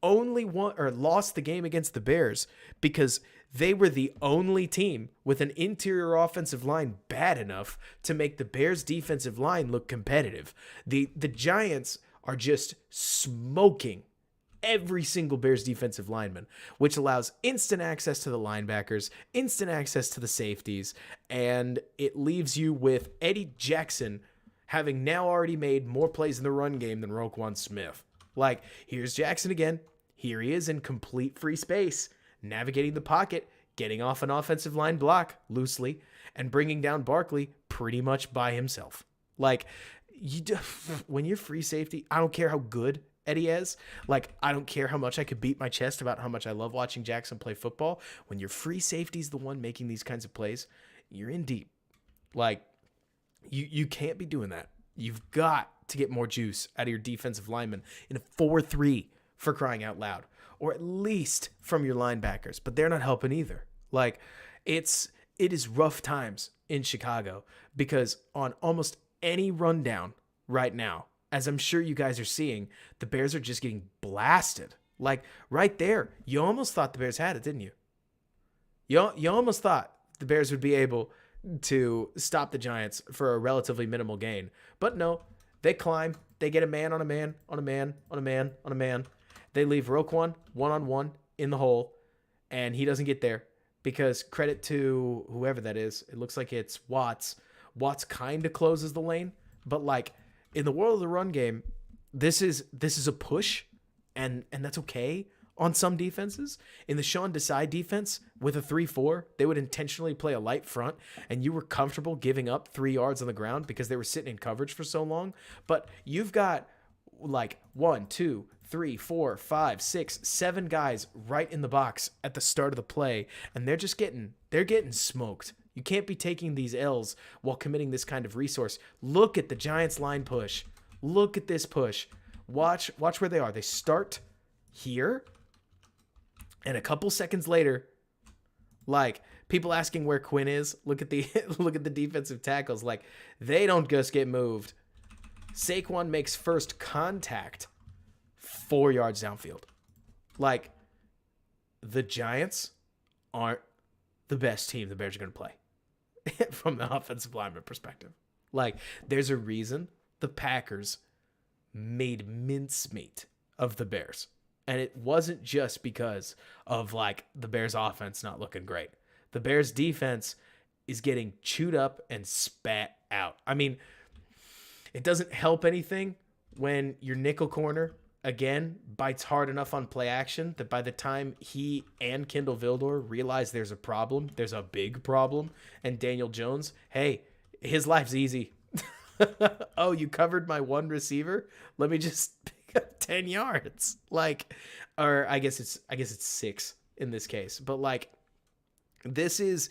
only won or lost the game against the Bears because they were the only team with an interior offensive line bad enough to make the Bears defensive line look competitive. The Giants are just smoking every single Bears defensive lineman, which allows instant access to the linebackers, instant access to the safeties, and it leaves you with Eddie Jackson having now already made more plays in the run game than Roquan Smith. Like, here's Jackson again. Here he is in complete free space, navigating the pocket, getting off an offensive line block loosely, and bringing down Barkley pretty much by himself. Like, when you're free safety, I don't care how good Eddie is. Like, I don't care how much I could beat my chest about how much I love watching Jackson play football. When your free safety is the one making these kinds of plays, you're in deep. Like, you can't be doing that. You've got to get more juice out of your defensive linemen in a 4-3 for crying out loud, or at least from your linebackers, but they're not helping either. Like, it is rough times in Chicago because on almost any rundown right now, as I'm sure you guys are seeing, the Bears are just getting blasted. Like, right there, you almost thought the Bears had it, didn't you? You almost thought the Bears would be able to stop the Giants for a relatively minimal gain. But no, they climb. They get a man on a man on a man on a man on a man. They leave Roquan one-on-one in the hole, and he doesn't get there because credit to whoever that is. It looks like it's Watts. Watts kind of closes the lane, but like in the world of the run game, this is a push, and that's okay on some defenses. In the Sean Desai defense with a 3-4, they would intentionally play a light front, and you were comfortable giving up 3 yards on the ground because they were sitting in coverage for so long. But you've got like 1, 2, 3, 4, 5, 6, 7 guys right in the box at the start of the play, and they're getting smoked. You can't be taking these L's while committing this kind of resource. Look at the Giants line push. Look at this push. Watch where they are. They start here, and a couple seconds later, like, people asking where Quinn is, look at the defensive tackles. Like, they don't just get moved. Saquon makes first contact 4 yards downfield. Like, the Giants aren't the best team the Bears are going to play from the offensive lineman perspective. Like, there's a reason the Packers made mincemeat of the Bears. And it wasn't just because of like the Bears offense not looking great. The Bears defense is getting chewed up and spat out. I mean, it doesn't help anything when your nickel corner, again, bites hard enough on play action that by the time he and Kindle Vildor realize there's a problem, there's a big problem, and Daniel Jones, hey, his life's easy. Oh, you covered my one receiver? Let me just pick up 10 yards. Like, or I guess it's 6 in this case. But like, this is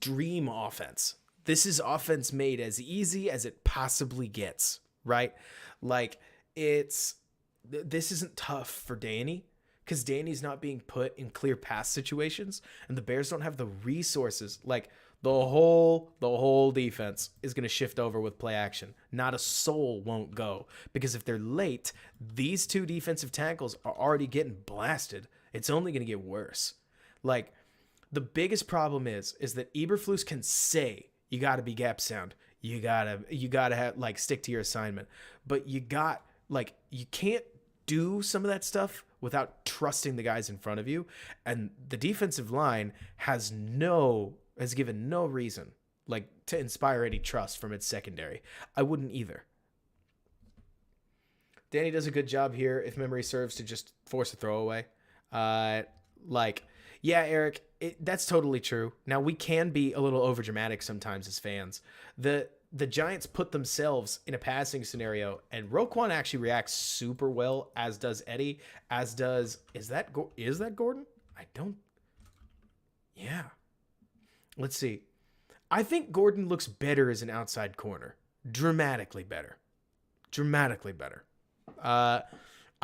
dream offense. This is offense made as easy as it possibly gets, right? Like, this isn't tough for Danny because Danny's not being put in clear pass situations, and the Bears don't have the resources. Like, the whole defense is going to shift over with play action. Not a soul won't go because if they're late, these two defensive tackles are already getting blasted. It's only going to get worse. Like, the biggest problem is that Eberflus can say you got to be gap sound. You gotta have like stick to your assignment, but you can't do some of that stuff without trusting the guys in front of you. And the defensive line has given no reason like to inspire any trust from its secondary. I wouldn't either. Danny does a good job here, if memory serves, to just force a throwaway. Yeah, Eric, that's totally true. Now, we can be a little overdramatic sometimes as fans. The Giants put themselves in a passing scenario, and Roquan actually reacts super well, as does Eddie, as does... Is that Gordon? Yeah. Let's see. I think Gordon looks better as an outside corner. Dramatically better. I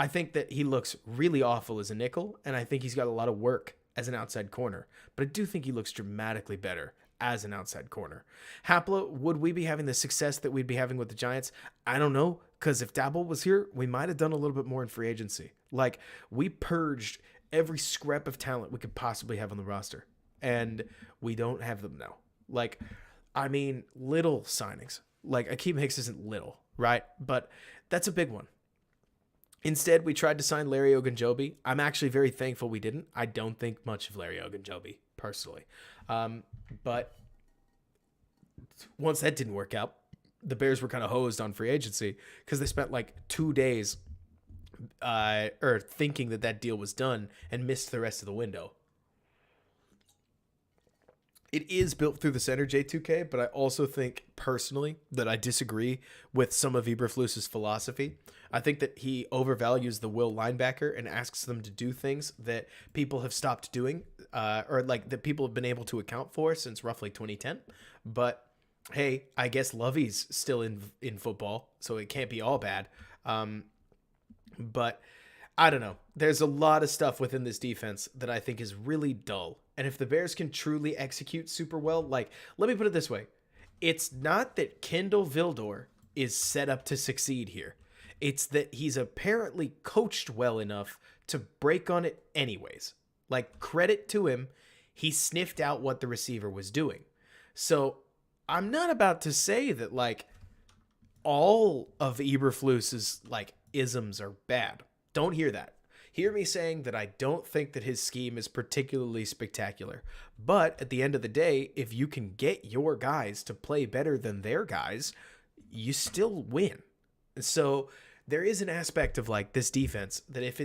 think that he looks really awful as a nickel, and I think he's got a lot of work as an outside corner, but I do think he looks dramatically better as an outside corner. Haplo, would we be having the success that we'd be having with the Giants? I don't know, because if Dabble was here, we might have done a little bit more in free agency. Like, we purged every scrap of talent we could possibly have on the roster, and we don't have them now. Like, I mean, little signings. Like, Akeem Hicks isn't little, right? But that's a big one. Instead, we tried to sign Larry Ogunjobi. I'm actually very thankful we didn't. I don't think much of Larry Ogunjobi, personally. But once that didn't work out, the Bears were kind of hosed on free agency because they spent like 2 days thinking that deal was done and missed the rest of the window. It is built through the center, J2K, but I also think personally that I disagree with some of Eberflus's philosophy. I think that he overvalues the will linebacker and asks them to do things that people have stopped doing, or like that people have been able to account for since roughly 2010. But hey, I guess Lovey's still in football, so it can't be all bad. But I don't know. There's a lot of stuff within this defense that I think is really dull. And if the Bears can truly execute super well, like, let me put it this way. It's not that Kindle Vildor is set up to succeed here. It's that he's apparently coached well enough to break on it anyways. Like, credit to him, he sniffed out what the receiver was doing. So I'm not about to say that, like, all of Eberflus's, like, isms are bad. Don't hear that. Hear me saying that I don't think that his scheme is particularly spectacular. But at the end of the day, if you can get your guys to play better than their guys, you still win. So there is an aspect of like this defense that if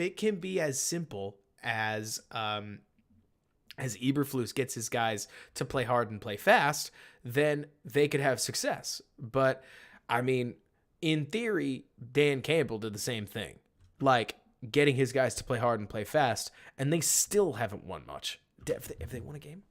it can be as simple as Eberflus gets his guys to play hard and play fast, then they could have success. But I mean, in theory, Dan Campbell did the same thing. Like, getting his guys to play hard and play fast, and they still haven't won much. If they won a game?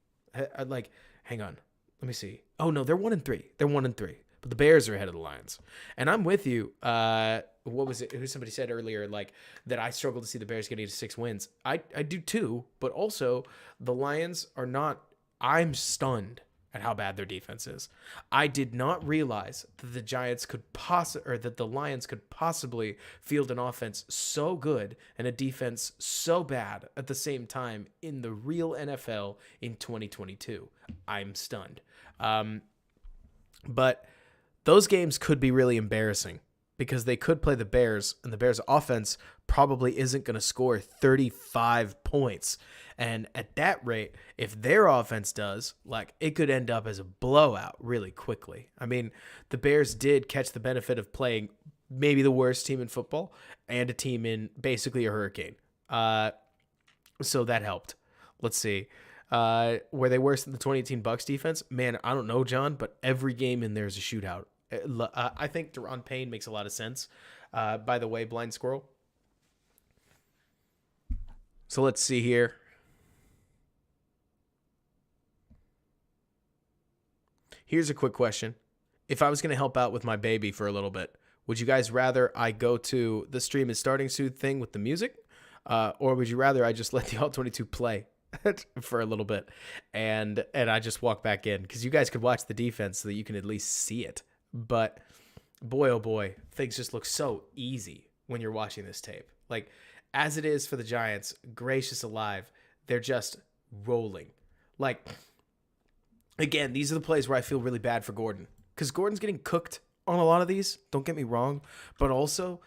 Like, hang on. Let me see. Oh, no, they're 1-3. They're 1-3. But the Bears are ahead of the Lions. And I'm with you. What was it? Who somebody said earlier, like, that I struggle to see the Bears getting to 6 wins. I do too, but also the Lions are not... I'm stunned at how bad their defense is. I did not realize that the Lions could possibly field an offense so good and a defense so bad at the same time in the real NFL in 2022. I'm stunned. But those games could be really embarrassing because they could play the Bears, and the Bears' offense probably isn't going to score 35 points. And at that rate, if their offense does, like, it could end up as a blowout really quickly. I mean, the Bears did catch the benefit of playing maybe the worst team in football and a team in basically a hurricane. So that helped. Let's see. Were they worse than the 2018 Bucs defense? Man, I don't know, John, but every game in there is a shootout. I think Deron Payne makes a lot of sense. By the way, Blind Squirrel. So let's see here. Here's a quick question. If I was going to help out with my baby for a little bit, would you guys rather I go to the stream is starting soon thing with the music? Or would you rather I just let the All-22 play for a little bit and I just walk back in? Because you guys could watch the defense so that you can at least see it. But boy, oh boy, things just look so easy when you're watching this tape. Like, as it is for the Giants, gracious alive, they're just rolling. Like, again, these are the plays where I feel really bad for Gordon. Because Gordon's getting cooked on a lot of these, don't get me wrong. But also,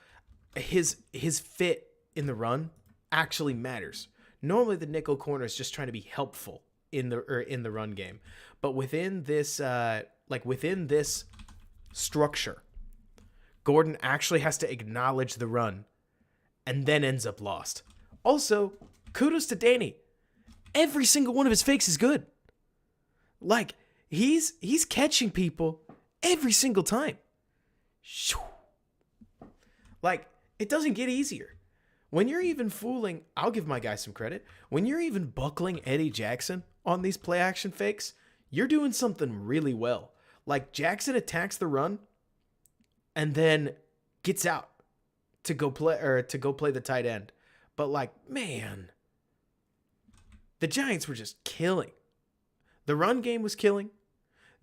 his fit in the run actually matters. Normally, the nickel corner is just trying to be helpful in the run game. But within this structure, Gordon actually has to acknowledge the run and then ends up lost. Also, kudos to Danny. Every single one of his fakes is good. Like, he's catching people every single time. Like, it doesn't get easier. When you're even fooling, I'll give my guy some credit. When you're even buckling Eddie Jackson on these play action fakes, you're doing something really well. Like, Jackson attacks the run and then gets out to go play the tight end. But, like, man, the Giants were just killing. The run game was killing.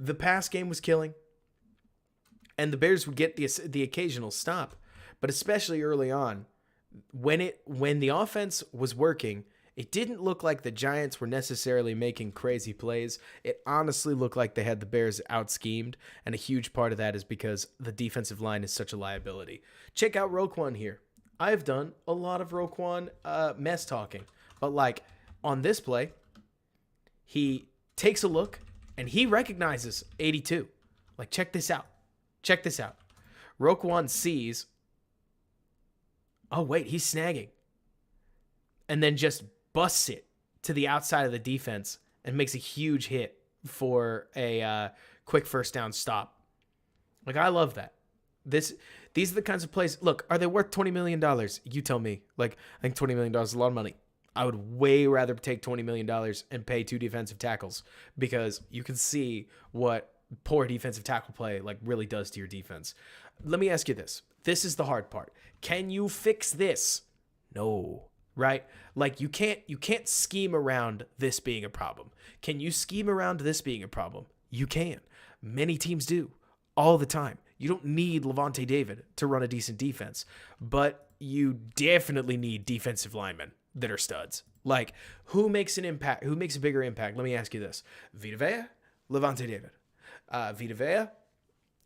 The pass game was killing. And the Bears would get the occasional stop. But especially early on, when the offense was working, it didn't look like the Giants were necessarily making crazy plays. It honestly looked like they had the Bears out-schemed, and a huge part of that is because the defensive line is such a liability. Check out Roquan here. I've done a lot of Roquan mess talking, but like on this play, he takes a look, and he recognizes 82. Like, check this out. Check this out. Roquan sees, oh, wait, he's snagging. And then just busts it to the outside of the defense and makes a huge hit for a quick first down stop. Like, I love that. These are the kinds of plays. Look, are they worth $20 million? You tell me. Like, I think $20 million is a lot of money. I would way rather take $20 million and pay 2 defensive tackles, because you can see what poor defensive tackle play like really does to your defense. Let me ask you this. This is the hard part. Can you fix this? No. Right? Like, you can't scheme around this being a problem. Can you scheme around this being a problem? You can. Many teams do all the time. You don't need Levante David to run a decent defense, but you definitely need defensive linemen that are studs. Like, who makes an impact? Who makes a bigger impact? Let me ask you this. Vita Vea, Levante David. Vita Vea,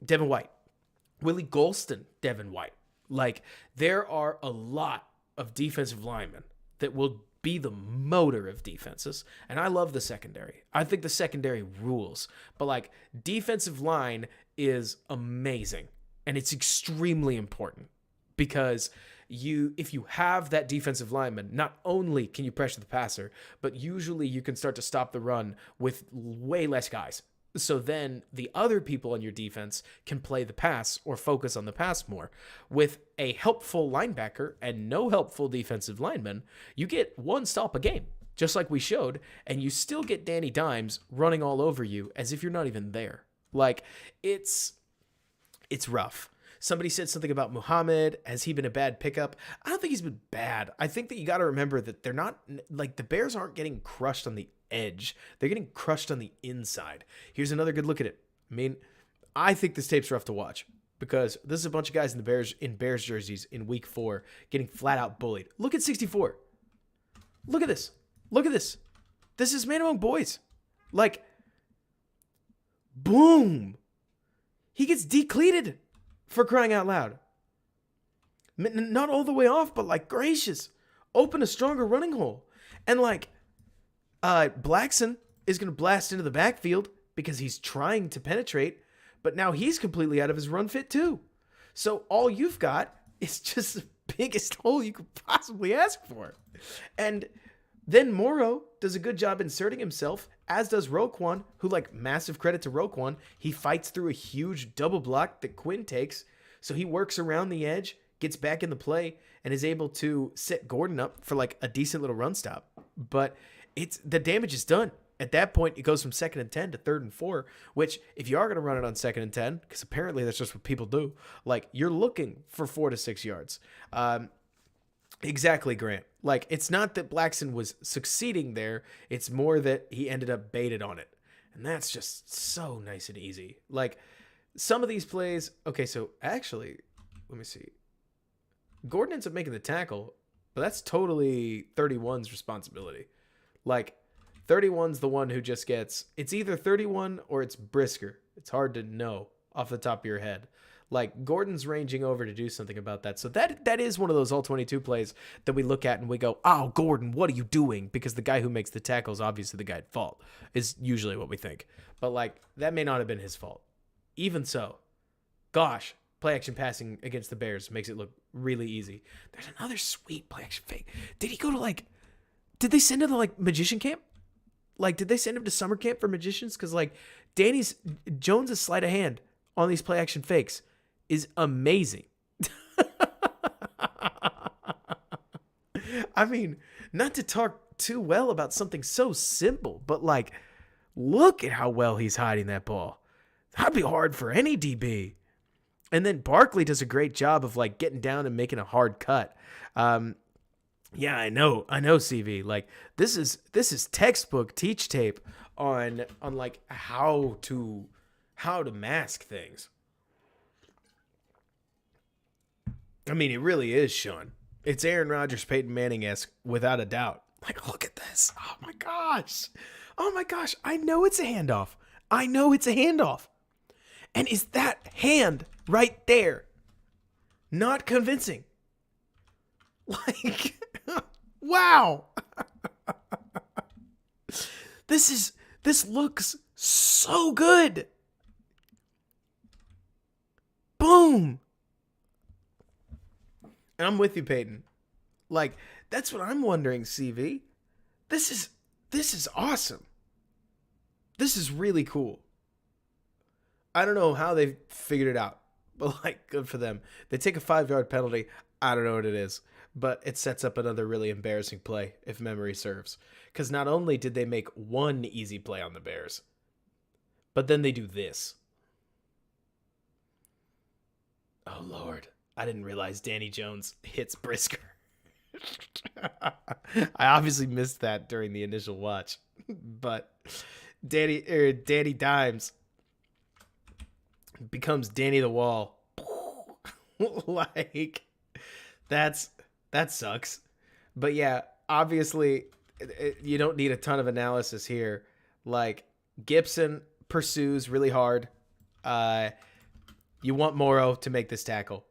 Devin White. Willie Golston, Devin White. Like, there are a lot of defensive linemen that will be the motor of defenses. And I love the secondary. I think the secondary rules. But, like, defensive line is amazing. And it's extremely important, because if you have that defensive lineman, not only can you pressure the passer, but usually you can start to stop the run with way less guys. So then the other people on your defense can play the pass or focus on the pass more. With a helpful linebacker and no helpful defensive lineman, you get one stop a game, just like we showed, and you still get Danny Dimes running all over you as if you're not even there. Like, it's rough. Somebody said something about Muhammad. Has he been a bad pickup? I don't think he's been bad. I think that you got to remember that they're not, like, the Bears aren't getting crushed on the edge. They're getting crushed on the inside. Here's another good look at it. I mean, I think this tape's rough to watch, because this is a bunch of guys in Bears jerseys in week 4 getting flat out bullied. Look at 64. Look at this. Look at this. This is Man Among Boys. Like, boom. He gets decleated, for crying out loud. Not all the way off, but like gracious, open a stronger running hole. And like Blackson is going to blast into the backfield because he's trying to penetrate, but now he's completely out of his run fit too. So all you've got is just the biggest hole you could possibly ask for. And then Morrow does a good job inserting himself, as does Roquan, who, like, massive credit to Roquan, he fights through a huge double block that Quinn takes, so he works around the edge, gets back in the play, and is able to set Gordon up for, like, a decent little run stop. But the damage is done. At that point, it goes from 2nd and 10 to 3rd and 4, which, if you are going to run it on 2nd and 10, because apparently that's just what people do, like, you're looking for 4 to 6 yards. Exactly, Grant. Like, it's not that Blackson was succeeding there. It's more that he ended up baited on it. And that's just so nice and easy. Like, some of these plays... Okay, so actually, let me see. Gordon ends up making the tackle, but that's totally 31's responsibility. Like, 31's the one who just gets... It's either 31 or it's Brisker. It's hard to know off the top of your head. Like, Gordon's ranging over to do something about that. So that is one of those all-22 plays that we look at and we go, oh, Gordon, what are you doing? Because the guy who makes the tackle is obviously the guy at fault, is usually what we think. But, like, that may not have been his fault. Even so, gosh, play-action passing against the Bears makes it look really easy. There's another sweet play-action fake. Did he go to, like... Did they send him to, like, magician camp? Like, did they send him to summer camp for magicians? Because, like, Jones' sleight of hand on these play-action fakes is amazing. I mean, not to talk too well about something so simple, but like, look at how well he's hiding that ball. That'd be hard for any DB. And then Barkley does a great job of like getting down and making a hard cut. Yeah, I know, CV. Like, this is textbook teach tape on like how to mask things. I mean, it really is, Sean. It's Aaron Rodgers, Peyton Manning-esque, without a doubt. Like, look at this. Oh, my gosh. Oh, my gosh. I know it's a handoff. And is that hand right there not convincing? Like, wow. This looks so good. Boom. And I'm with you, Peyton. Like, that's what I'm wondering, CV. This is awesome. This is really cool. I don't know how they figured it out, but like, good for them. They take a 5-yard penalty. I don't know what it is, but it sets up another really embarrassing play, if memory serves. Because not only did they make one easy play on the Bears, but then they do this. Oh, Lord. I didn't realize Danny Jones hits Brisker. I obviously missed that during the initial watch, but Danny Dimes becomes Danny the Wall. Like, that sucks. But yeah, obviously you don't need a ton of analysis here. Like, Gibson pursues really hard. You want Morrow to make this tackle.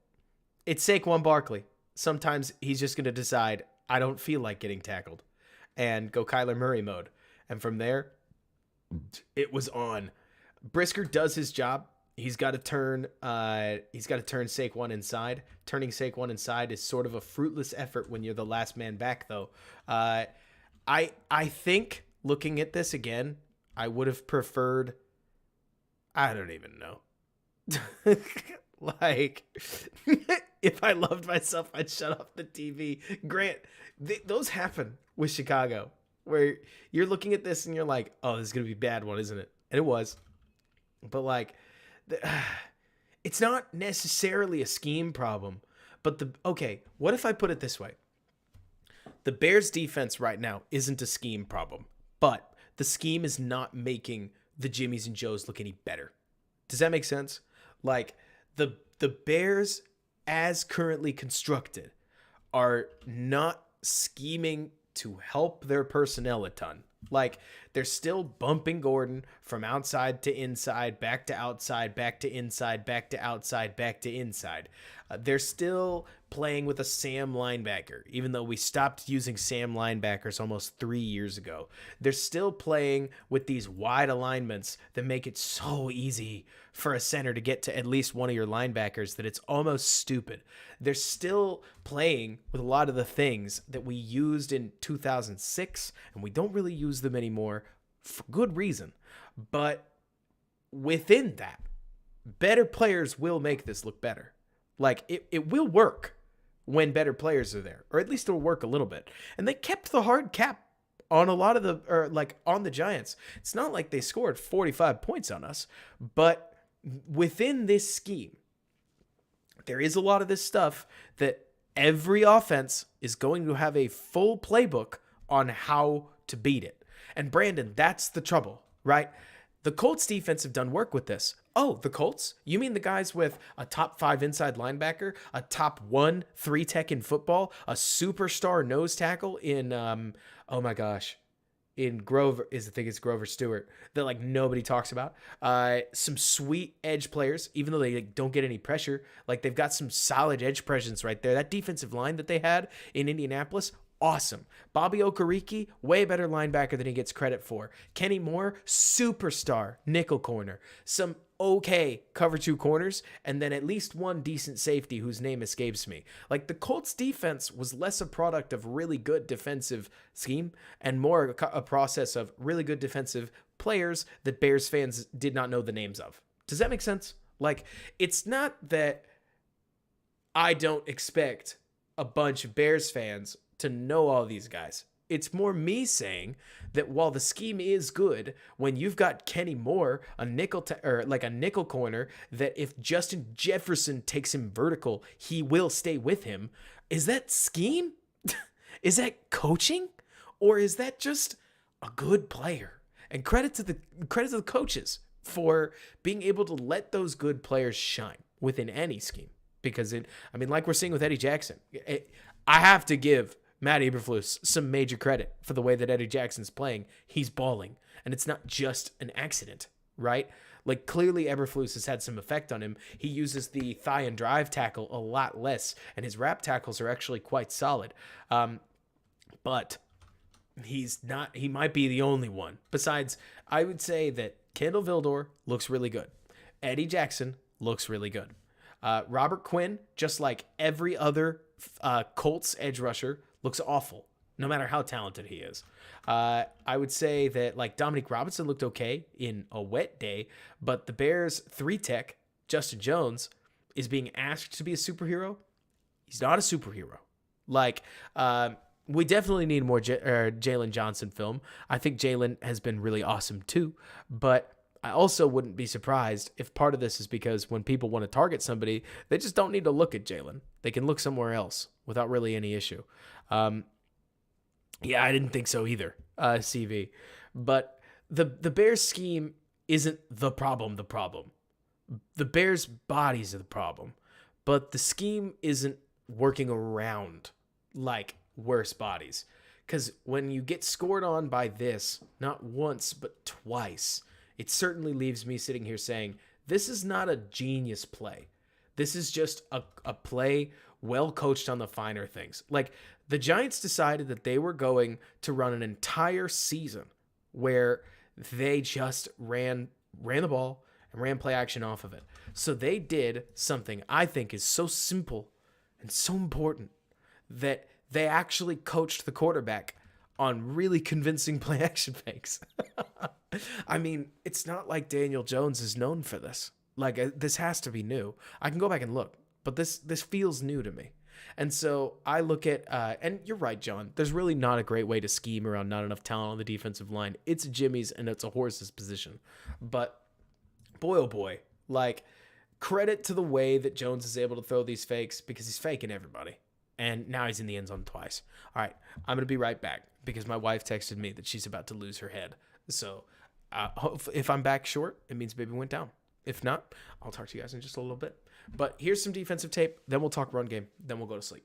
It's Saquon Barkley. Sometimes he's just going to decide, I don't feel like getting tackled, and go Kyler Murray mode. And from there, it was on. Brisker does his job. He's got to turn Saquon inside. Turning Saquon inside is sort of a fruitless effort when you're the last man back, though. I think, looking at this again, I would have preferred, I don't even know. Like, if I loved myself, I'd shut off the TV. Grant, those happen with Chicago, where you're looking at this and you're like, oh, this is going to be a bad one, isn't it? And it was. But, like, it's not necessarily a scheme problem. But, okay, what if I put it this way? The Bears' defense right now isn't a scheme problem, but the scheme is not making the Jimmies and Joes look any better. Does that make sense? Like, the Bears, as currently constructed, are not scheming to help their personnel a ton. Like, they're still bumping Gordon from outside to inside, back to outside, back to inside, back to outside, back to inside. They're still playing with a Sam linebacker, even though we stopped using Sam linebackers almost 3 years ago. They're still playing with these wide alignments that make it so easy for a center to get to at least one of your linebackers that it's almost stupid. They're still playing with a lot of the things that we used in 2006, and we don't really use them anymore for good reason. But within that, better players will make this look better. Like, it will work when better players are there, or at least it'll work a little bit. And they kept the hard cap on a lot of the, or like on the Giants. It's not like they scored 45 points on us, but within this scheme, there is a lot of this stuff that every offense is going to have a full playbook on how to beat it. And Brandon, that's the trouble, right? The Colts defense have done work with this. Oh, the Colts? You mean the guys with a top 5 inside linebacker, a top 1 3-tech in football, a superstar nose tackle in, oh my gosh, in Grover, I think it's Grover Stewart, that like nobody talks about. Some sweet edge players, even though they don't get any pressure. Like they've got some solid edge presence right there. That defensive line that they had in Indianapolis, awesome. Bobby Okereke, way better linebacker than he gets credit for. Kenny Moore, superstar nickel corner. Some okay cover 2 corners, and then at least one decent safety whose name escapes me. Like the Colts defense was less a product of really good defensive scheme and more a process of really good defensive players that Bears fans did not know the names of. Does that make sense? Like, it's not that I don't expect a bunch of Bears fans to know all these guys. It's more me saying that while the scheme is good, when you've got Kenny Moore, a nickel or like a nickel corner, that if Justin Jefferson takes him vertical, he will stay with him. Is that scheme? Is that coaching? Or is that just a good player? And credit to the coaches for being able to let those good players shine within any scheme. Because like we're seeing with Eddie Jackson, I have to give Matt Eberflus some major credit for the way that Eddie Jackson's playing. He's balling, and it's not just an accident, right? Like, clearly Eberflus has had some effect on him. He uses the thigh and drive tackle a lot less, and his wrap tackles are actually quite solid. But he might be the only one. Besides, I would say that Kendall Vildor looks really good. Eddie Jackson looks really good. Robert Quinn, just like every other Colts edge rusher, looks awful, no matter how talented he is. I would say that like Dominique Robinson looked okay in a wet day, but the Bears 3-tech, Justin Jones, is being asked to be a superhero. He's not a superhero. Like, we definitely need more Jalen Johnson film. I think Jalen has been really awesome too, but I also wouldn't be surprised if part of this is because when people want to target somebody, they just don't need to look at Jalen. They can look somewhere else without really any issue. Yeah, I didn't think so either, CV. But the Bears scheme isn't the problem. The Bears' bodies are the problem. But the scheme isn't working around like worse bodies. Because when you get scored on by this, not once, but twice, it certainly leaves me sitting here saying, this is not a genius play. This is just a play well coached on the finer things. Like, the Giants decided that they were going to run an entire season where they just ran the ball and ran play action off of it. So they did something I think is so simple and so important, that they actually coached the quarterback on really convincing play action fakes. I mean, it's not like Daniel Jones is known for this. Like, this has to be new. I can go back and look, but this feels new to me. And so I look at, and you're right, John, there's really not a great way to scheme around not enough talent on the defensive line. It's a Jimmy's and it's a horse's position. But boy, oh boy, like, credit to the way that Jones is able to throw these fakes, because he's faking everybody. And now he's in the end zone twice. All right, I'm going to be right back because my wife texted me that she's about to lose her head. So if I'm back short, it means baby went down. If not, I'll talk to you guys in just a little bit. But here's some defensive tape. Then we'll talk run game. Then we'll go to sleep.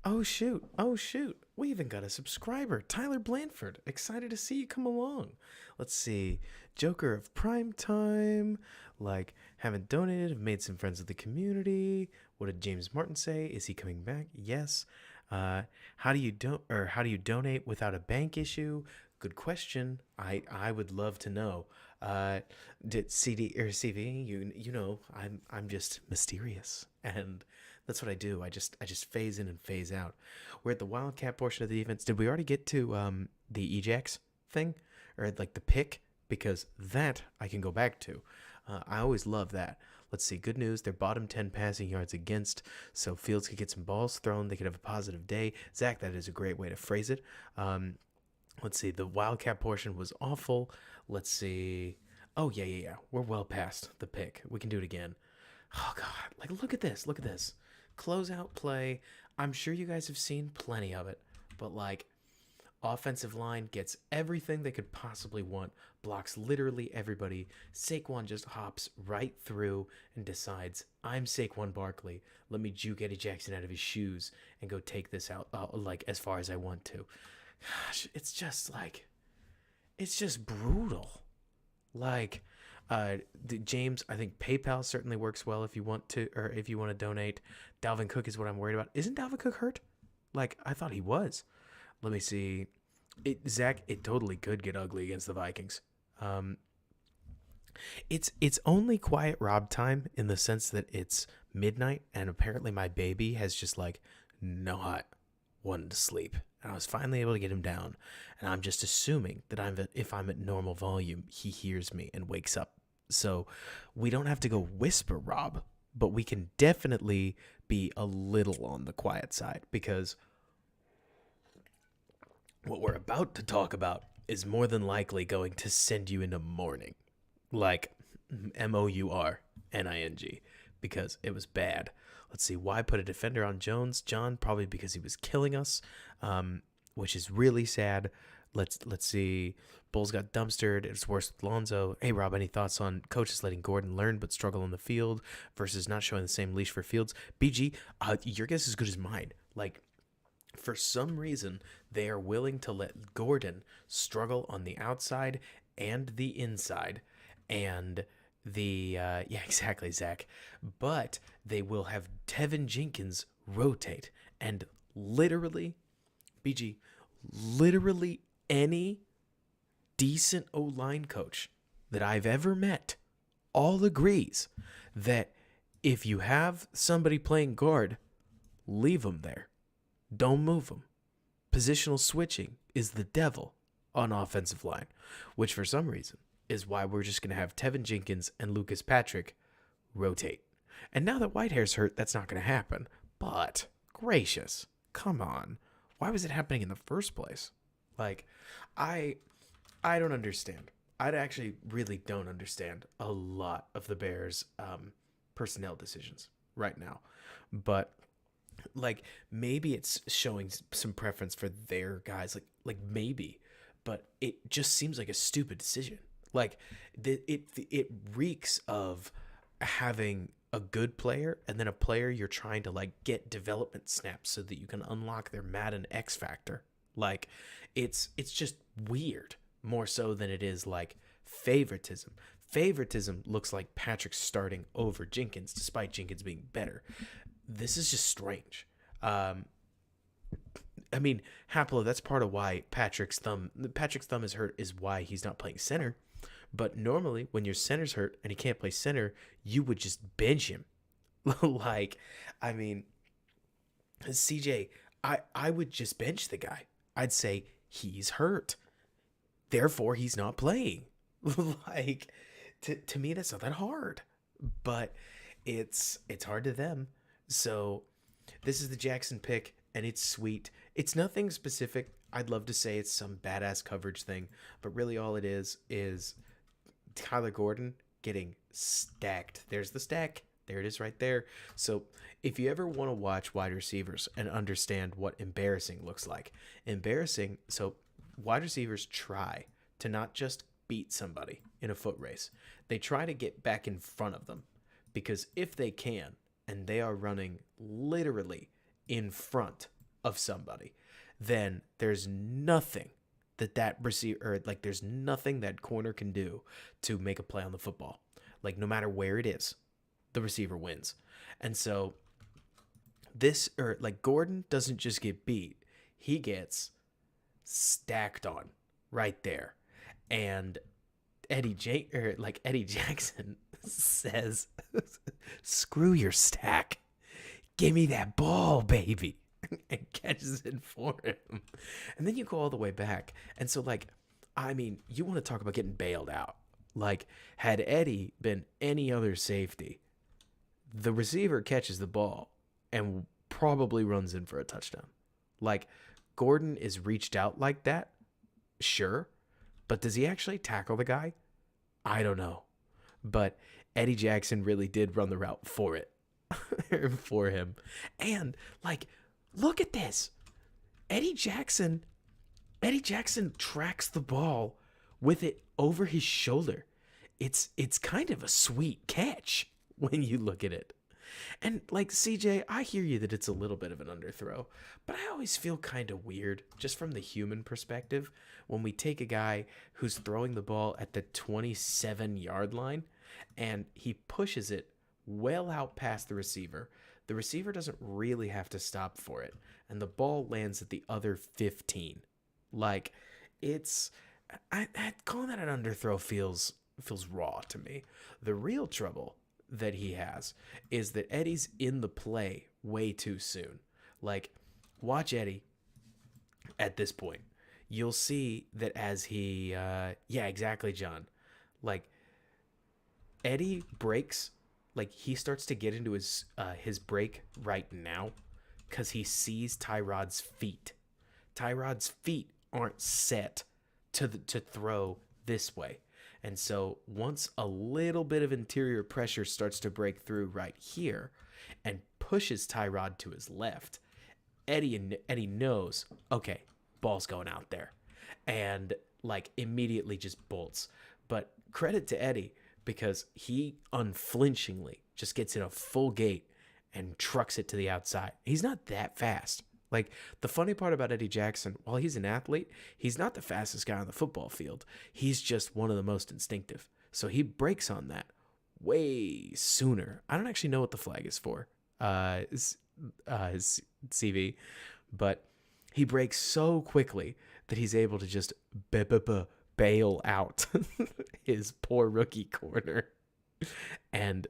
Oh shoot. Oh shoot. We even got a subscriber, Tyler Blanford. Excited to see you come along. Let's see. Joker of Prime Time. Like, haven't donated, have made some friends with the community. What did James Martin say? Is he coming back? Yes. How do you donate without a bank issue? Good question. I would love to know. Did CD or CV? You know I'm just mysterious, and that's what I do. I just phase in and phase out. We're at the Wildcat portion of the events. Did we already get to the Ejax thing, or like the pick? Because that I can go back to. I always love that. Let's see. Good news. They're bottom 10 passing yards against, so Fields could get some balls thrown. They could have a positive day. Zach, that is a great way to phrase it. Let's see. The Wildcat portion was awful. Let's see. Oh, yeah. We're well past the pick. We can do it again. Oh, God. Like, look at this. Look at this. Closeout play. I'm sure you guys have seen plenty of it, but like, offensive line gets everything they could possibly want, blocks literally everybody. Saquon just hops right through and decides, I'm Saquon Barkley. Let me juke Eddie Jackson out of his shoes and go take this out like as far as I want to. Gosh, it's just brutal. Like, James, I think PayPal certainly works well if you want to, or if you want to donate. Dalvin Cook is what I'm worried about. Isn't Dalvin Cook hurt? Like, I thought he was. Let me see. Zach, it totally could get ugly against the Vikings. It's only quiet Rob time in the sense that it's midnight, and apparently my baby has just like not wanted to sleep. And I was finally able to get him down. And I'm just assuming that if I'm at normal volume, he hears me and wakes up. So we don't have to go whisper Rob, but we can definitely be a little on the quiet side, because what we're about to talk about is more than likely going to send you into mourning. Like mourning, because it was bad. Let's see, why put a defender on Jones? John, probably because he was killing us, which is really sad. Let's see. Bulls got dumpstered. It's worse with Lonzo. Hey, Rob, any thoughts on coaches letting Gordon learn but struggle on the field versus not showing the same leash for Fields? BG, your guess is as good as mine. Like, for some reason, they are willing to let Gordon struggle on the outside and the inside, and yeah, exactly, Zach. But they will have Tevin Jenkins rotate, and literally, BG, literally any decent O-line coach that I've ever met all agrees that if you have somebody playing guard, leave them there. Don't move them. Positional switching is the devil on offensive line, which for some reason is why we're just going to have Tevin Jenkins and Lucas Patrick rotate. And now that Whitehair's hurt, that's not going to happen. But, gracious, come on. Why was it happening in the first place? Like, I don't understand. I actually really don't understand a lot of the Bears' personnel decisions right now. But like, maybe it's showing some preference for their guys, like maybe, but it just seems like a stupid decision. Like, it reeks of having a good player and then a player you're trying to like get development snaps so that you can unlock their Madden X factor. Like, it's just weird, more so than it is like favoritism. Favoritism looks like Patrick starting over Jenkins despite Jenkins being better. This is just strange. I mean, happily, that's part of why Patrick's thumb is hurt, is why he's not playing center. But normally, when your center's hurt and he can't play center, you would just bench him. Like, I mean, CJ, I would just bench the guy. I'd say he's hurt, therefore he's not playing. Like, to me, that's not that hard. But it's hard to them. So this is the Jackson pick, and it's sweet. It's nothing specific. I'd love to say it's some badass coverage thing, but really all it is Tyler Gordon getting stacked. There's the stack. There it is right there. So if you ever want to watch wide receivers and understand what embarrassing looks like, so wide receivers try to not just beat somebody in a foot race. They try to get back in front of them, because if they can, and they are running literally in front of somebody, then there's nothing that receiver, or like there's nothing that corner can do to make a play on the football. Like no matter where it is, the receiver wins. And so this, or like Gordon doesn't just get beat, he gets stacked on right there. And Eddie Jackson says, "Screw your stack, give me that ball, baby," and catches it for him. And then you go all the way back, and so like, I mean, you want to talk about getting bailed out? Like, had Eddie been any other safety, the receiver catches the ball and probably runs in for a touchdown. Like, Gordon is reached out like that, sure. But does he actually tackle the guy? I don't know. But Eddie Jackson really did run the route for it. For him. And like, look at this. Eddie Jackson tracks the ball with it over his shoulder. It's kind of a sweet catch when you look at it. And like, CJ, I hear you that it's a little bit of an underthrow, but I always feel kind of weird, just from the human perspective, when we take a guy who's throwing the ball at the 27-yard line and he pushes it well out past the receiver. The receiver doesn't really have to stop for it, and the ball lands at the other 15. Like, it's... I calling that an underthrow feels raw to me. The real trouble that he has is that Eddie's in the play way too soon. Like, watch Eddie at this point. You'll see that as he yeah, exactly, John. Like, Eddie breaks, like he starts to get into his break right now because he sees Tyrod's feet. Tyrod's feet aren't set to throw this way. And so once a little bit of interior pressure starts to break through right here and pushes Tyrod to his left, Eddie knows, okay, ball's going out there. And like immediately just bolts. But credit to Eddie, because he unflinchingly just gets in a full gait and trucks it to the outside. He's not that fast. Like, the funny part about Eddie Jackson, while he's an athlete, he's not the fastest guy on the football field. He's just one of the most instinctive. So he breaks on that way sooner. I don't actually know what the flag is for, his CV, but he breaks so quickly that he's able to just bail out his poor rookie corner. And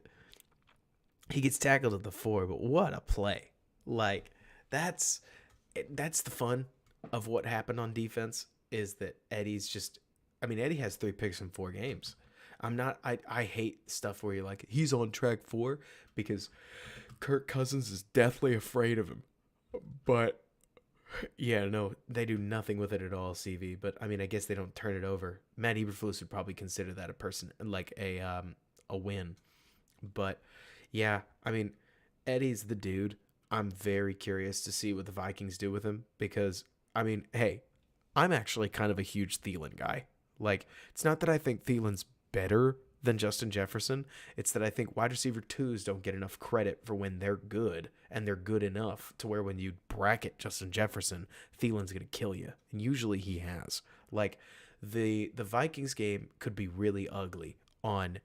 he gets tackled at the 4, but what a play. Like, that's the fun of what happened on defense, is that Eddie's just, I mean, Eddie has 3 picks in 4 games. I hate stuff where you're like, he's on track 4 because Kirk Cousins is deathly afraid of him. But yeah, no, they do nothing with it at all, CV. But I mean, I guess they don't turn it over. Matt Eberflus would probably consider that a win. But yeah, I mean, Eddie's the dude. I'm very curious to see what the Vikings do with him because, I mean, hey, I'm actually kind of a huge Thielen guy. Like, it's not that I think Thielen's better than Justin Jefferson. It's that I think wide receiver 2s don't get enough credit for when they're good, and they're good enough to where when you bracket Justin Jefferson, Thielen's going to kill you. And usually he has. Like, the Vikings game could be really ugly on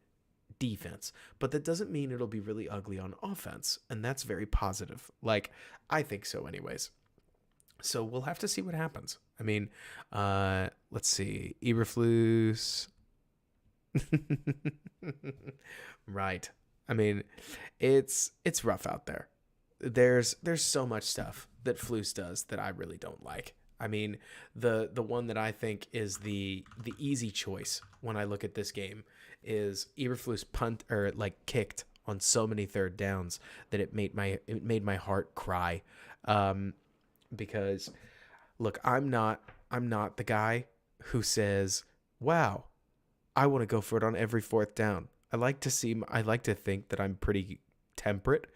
defense, but that doesn't mean it'll be really ugly on offense, and that's very positive. Like, I think so anyways. So we'll have to see what happens. I mean, let's see, Eberflus. Right. I mean, it's rough out there. There's so much stuff that Flus does that I really don't like. I mean, the one that I think is the easy choice when I look at this game is Eberflus kicked on so many third downs that it made my heart cry. Because look, I'm not the guy who says, "Wow, I want to go for it on every 4th down." I like to think that I'm pretty temperate,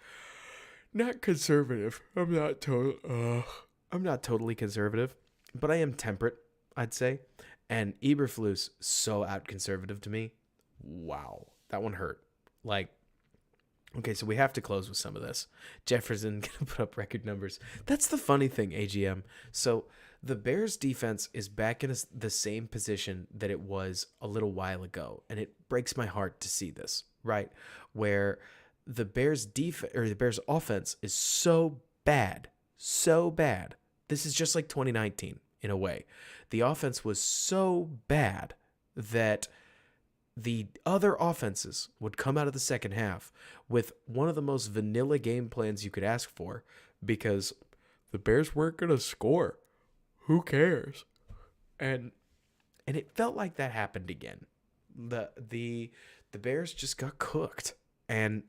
not conservative. I'm not totally conservative, but I am temperate, I'd say. And Eberflus so out conservative to me. Wow, that one hurt. Like, Okay, so we have to close with some of this. Jefferson gonna put up record numbers. That's the funny thing, AGM. So the Bears defense is back in the same position that it was a little while ago, and it breaks my heart to see this, right? Where the Bears offense is so bad. This is just like 2019 in a way. The offense was so bad that the other offenses would come out of the second half with one of the most vanilla game plans you could ask for because the Bears weren't going to score. Who cares? And it felt like that happened again. The Bears just got cooked, and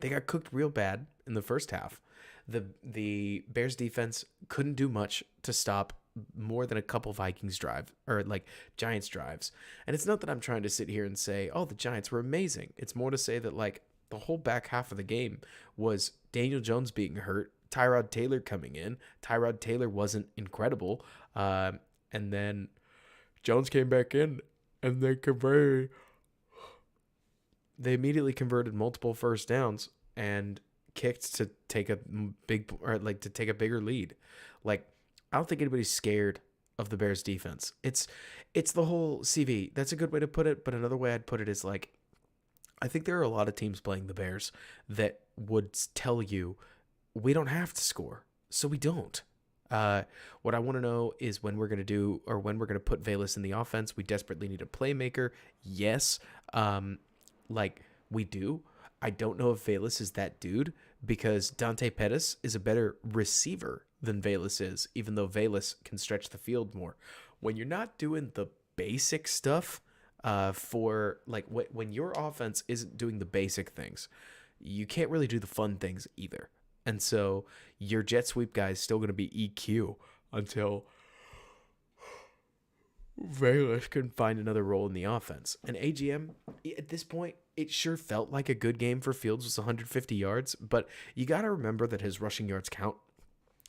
they got cooked real bad in the first half. The Bears defense couldn't do much to stop more than a couple Vikings drive or like Giants drives. And it's not that I'm trying to sit here and say, oh, the Giants were amazing. It's more to say that like the whole back half of the game was Daniel Jones being hurt, Tyrod Taylor coming in. Tyrod Taylor wasn't incredible. And then Jones came back in and they immediately converted multiple first downs and kicked to take a bigger lead. Like, I don't think anybody's scared of the Bears defense. It's the whole CV. That's a good way to put it, but another way I'd put it is like, I think there are a lot of teams playing the Bears that would tell you we don't have to score, so we don't. What I want to know is when we're going to put Velus in the offense. We desperately need a playmaker. Yes, like we do. I don't know if Velus is that dude because Dante Pettis is a better receiver than Velus is, even though Velus can stretch the field more. When you're not doing the basic stuff, for like when your offense isn't doing the basic things, you can't really do the fun things either. And so your jet sweep guy is still going to be EQ until Velus can find another role in the offense. And AGM, at this point, it sure felt like a good game for Fields with 150 yards, but you got to remember that his rushing yards count.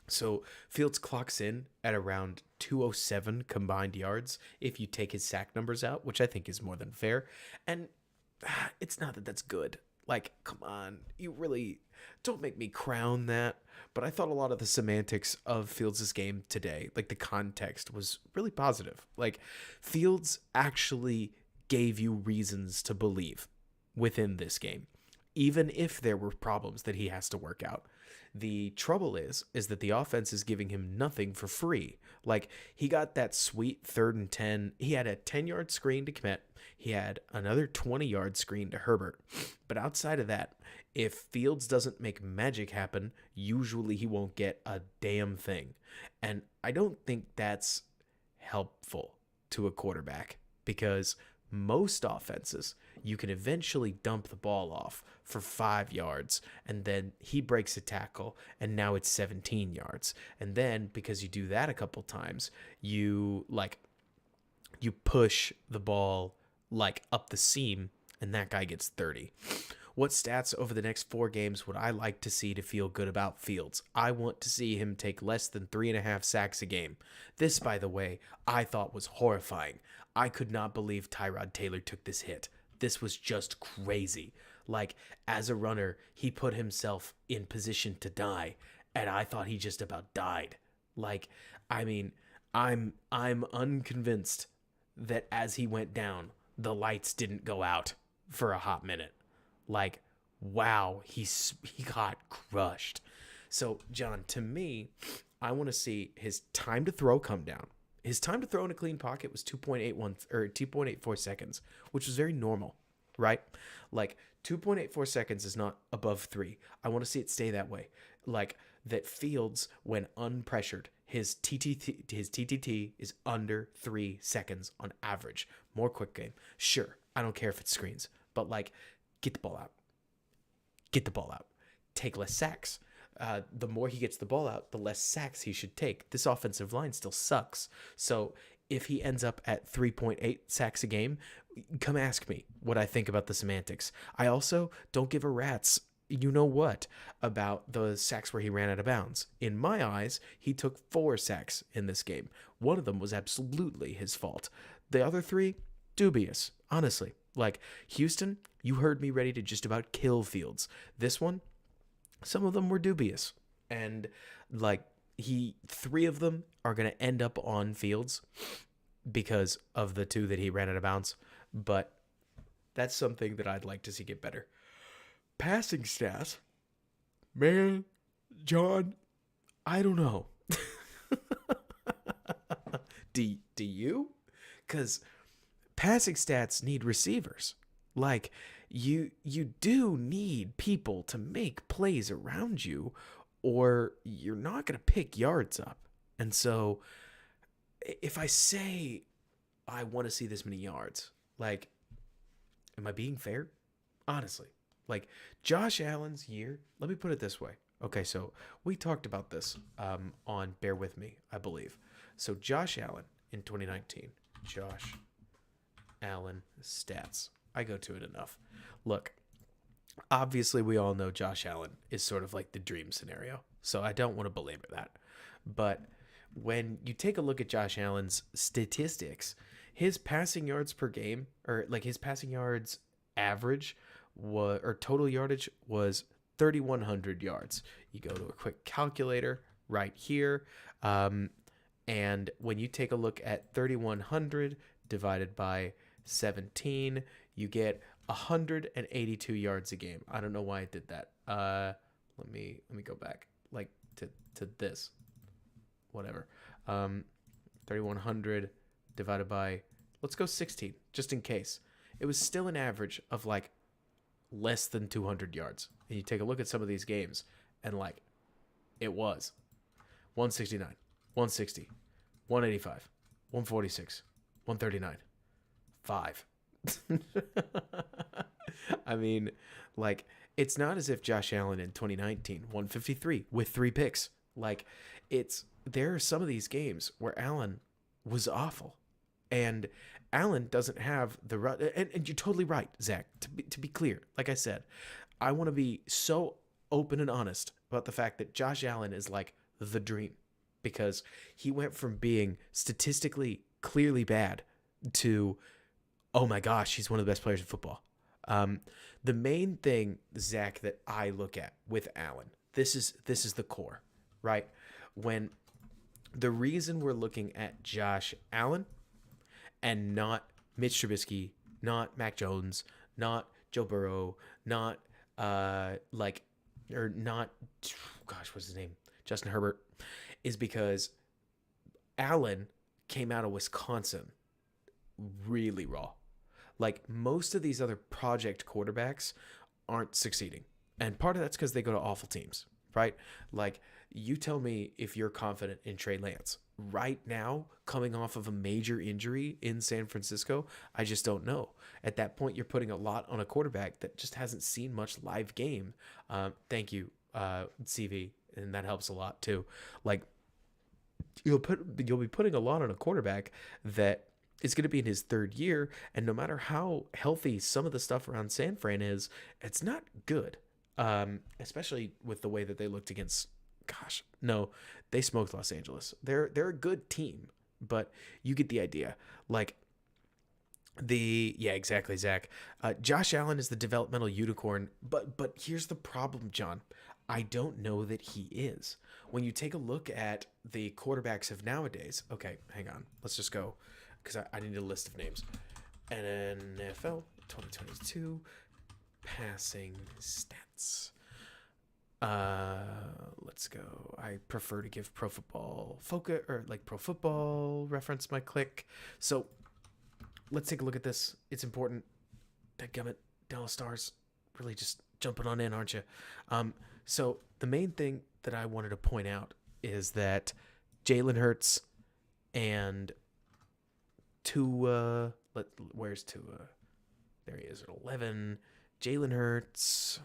So Fields clocks in at around 207 combined yards if you take his sack numbers out, which I think is more than fair. And it's not that that's good. Like, come on, you really don't make me crown that. But I thought a lot of the semantics of Fields' game today, like the context, was really positive. Like, Fields actually gave you reasons to believe within this game, even if there were problems that he has to work out. The trouble is that the offense is giving him nothing for free. Like, he got that sweet 3rd and 10. He had a 10-yard screen to Kmet. He had another 20-yard screen to Herbert. But outside of that, if Fields doesn't make magic happen, usually he won't get a damn thing. And I don't think that's helpful to a quarterback because most offenses, you can eventually dump the ball off for 5 yards, and then he breaks a tackle, and now it's 17 yards. And then, because you do that a couple times, you push the ball like up the seam, and that guy gets 30. What stats over the next 4 games would I like to see to feel good about Fields? I want to see him take less than 3.5 sacks a game. This, by the way, I thought was horrifying. I could not believe Tyrod Taylor took this hit. This was just crazy. Like, as a runner, he put himself in position to die, and I thought he just about died. Like, I mean, I'm unconvinced that as he went down, the lights didn't go out for a hot minute. Like, wow, he got crushed. So, John, to me, I want to see his time to throw come down. His time to throw in a clean pocket was 2.81 or 2.84 seconds, which was very normal, right? Like 2.84 seconds is not above 3. I want to see it stay that way. Like that Fields, when unpressured, his TTT is under 3 seconds on average. More quick game. Sure, I don't care if it screens, but like get the ball out. Get the ball out. Take less sacks. The more he gets the ball out, the less sacks he should take. This offensive line still sucks. So if he ends up at 3.8 sacks a game, come ask me what I think about the semantics. I also don't give a rat's you know what about the sacks where he ran out of bounds. In my eyes, he took 4 sacks in this game. One of them was absolutely his fault. The other 3, dubious, honestly. Like, Houston, you heard me ready to just about kill Fields. This one, some of them were dubious. And, like, three of them are going to end up on Fields because of the two that he ran out of bounds. But that's something that I'd like to see get better. Passing stats, man, John, I don't know. Do you? Because passing stats need receivers. Like, you do need people to make plays around you, or you're not going to pick yards up. And so, if I say I want to see this many yards, like, am I being fair? Honestly. Like, Josh Allen's year, let me put it this way. Okay, so we talked about this on Bear With Me, I believe. So Josh Allen in 2019. Josh Allen stats. I go to it enough. Look, obviously we all know Josh Allen is sort of like the dream scenario. So I don't want to belabor that. But when you take a look at Josh Allen's statistics, his passing yards per game, or like his passing yards average, or total yardage was 3,100 yards. You go to a quick calculator right here. And when you take a look at 3,100 divided by 17, you get 182 yards a game. I don't know why I did that. Let me go back like to this. Whatever. 3,100 divided by, let's go 16, just in case. It was still an average of like less than 200 yards. And you take a look at some of these games, and like, it was 169, 160, 185, 146, 139, 5. I mean, like, it's not as if Josh Allen in 2019, 153 with 3 picks. Like, there are some of these games where Allen was awful. And Allen doesn't have the run. And you're totally right, Zach. To be clear, like I said, I want to be so open and honest about the fact that Josh Allen is like the dream, because he went from being statistically clearly bad to, oh my gosh, he's one of the best players in football. The main thing, Zach, that I look at with Allen, this is the core, right? When the reason we're looking at Josh Allen and not Mitch Trubisky, not Mac Jones, not Joe Burrow, not not what's his name, Justin Herbert, is because Allen came out of Wisconsin really raw. Like, most of these other project quarterbacks aren't succeeding, and part of that's because they go to awful teams, right? Like, you tell me if you're confident in Trey Lance right now, coming off of a major injury in San Francisco. I just don't know. At that point, you're putting a lot on a quarterback that just hasn't seen much live game. Thank you, CV, and that helps a lot too. Like, you'll be putting a lot on a quarterback that is going to be in his 3rd year, and no matter how healthy some of the stuff around San Fran is, it's not good. Especially with the way that they looked against. Gosh, no, they smoked Los Angeles. They're a good team, but you get the idea. Like, exactly, Zach. Josh Allen is the developmental unicorn, but here's the problem, John. I don't know that he is. When you take a look at the quarterbacks of nowadays, okay, hang on, let's just go, because I need a list of names. NFL 2022 passing stats. Let's go. I prefer to give Pro Football Focus, or like Pro Football Reference my click. So let's take a look at this. It's important. Dadgummit, Dallas Stars, really just jumping on in, aren't you? So the main thing that I wanted to point out is that Jalen Hurts and Tua, where's Tua? There he is at 11. Jalen Hurts.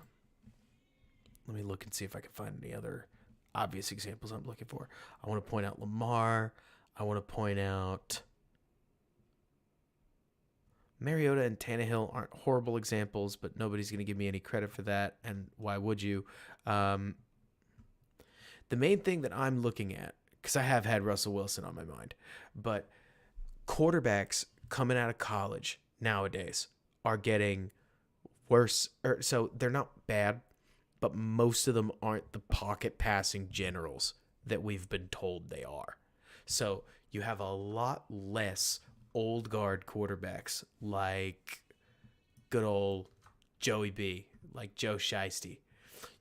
Let me look and see if I can find any other obvious examples I'm looking for. I want to point out Lamar. I want to point out Mariota and Tannehill aren't horrible examples, but nobody's going to give me any credit for that, and why would you? The main thing that I'm looking at, because I have had Russell Wilson on my mind, but quarterbacks coming out of college nowadays are getting worse. So they're not bad, but most of them aren't the pocket passing generals that we've been told they are. So you have a lot less old guard quarterbacks like good old Joey B, like Joe Shiesty.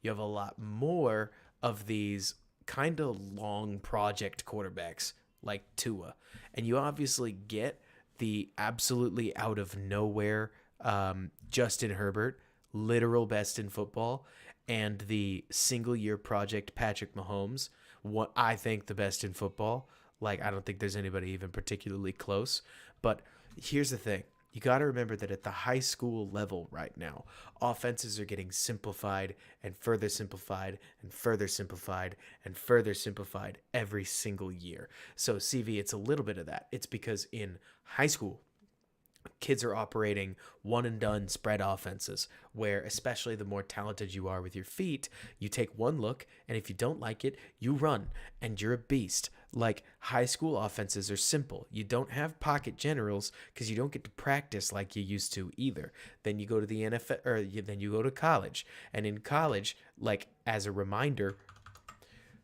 You have a lot more of these kind of long project quarterbacks like Tua. And you obviously get the absolutely out of nowhere Justin Herbert, literal best in football, and the single year project Patrick Mahomes, what I think the best in football. Like, I don't think there's anybody even particularly close. But here's the thing. You got to remember that at the high school level right now, offenses are getting simplified and further simplified and further simplified and further simplified every single year. So, CV, it's a little bit of that. It's because in high school, kids are operating one and done spread offenses where, especially the more talented you are with your feet, you take one look, and if you don't like it, you run and you're a beast. Like, high school offenses are simple. You don't have pocket generals because you don't get to practice like you used to either. Then you go to the NFL, or then you go to college, and in college, like, as a reminder,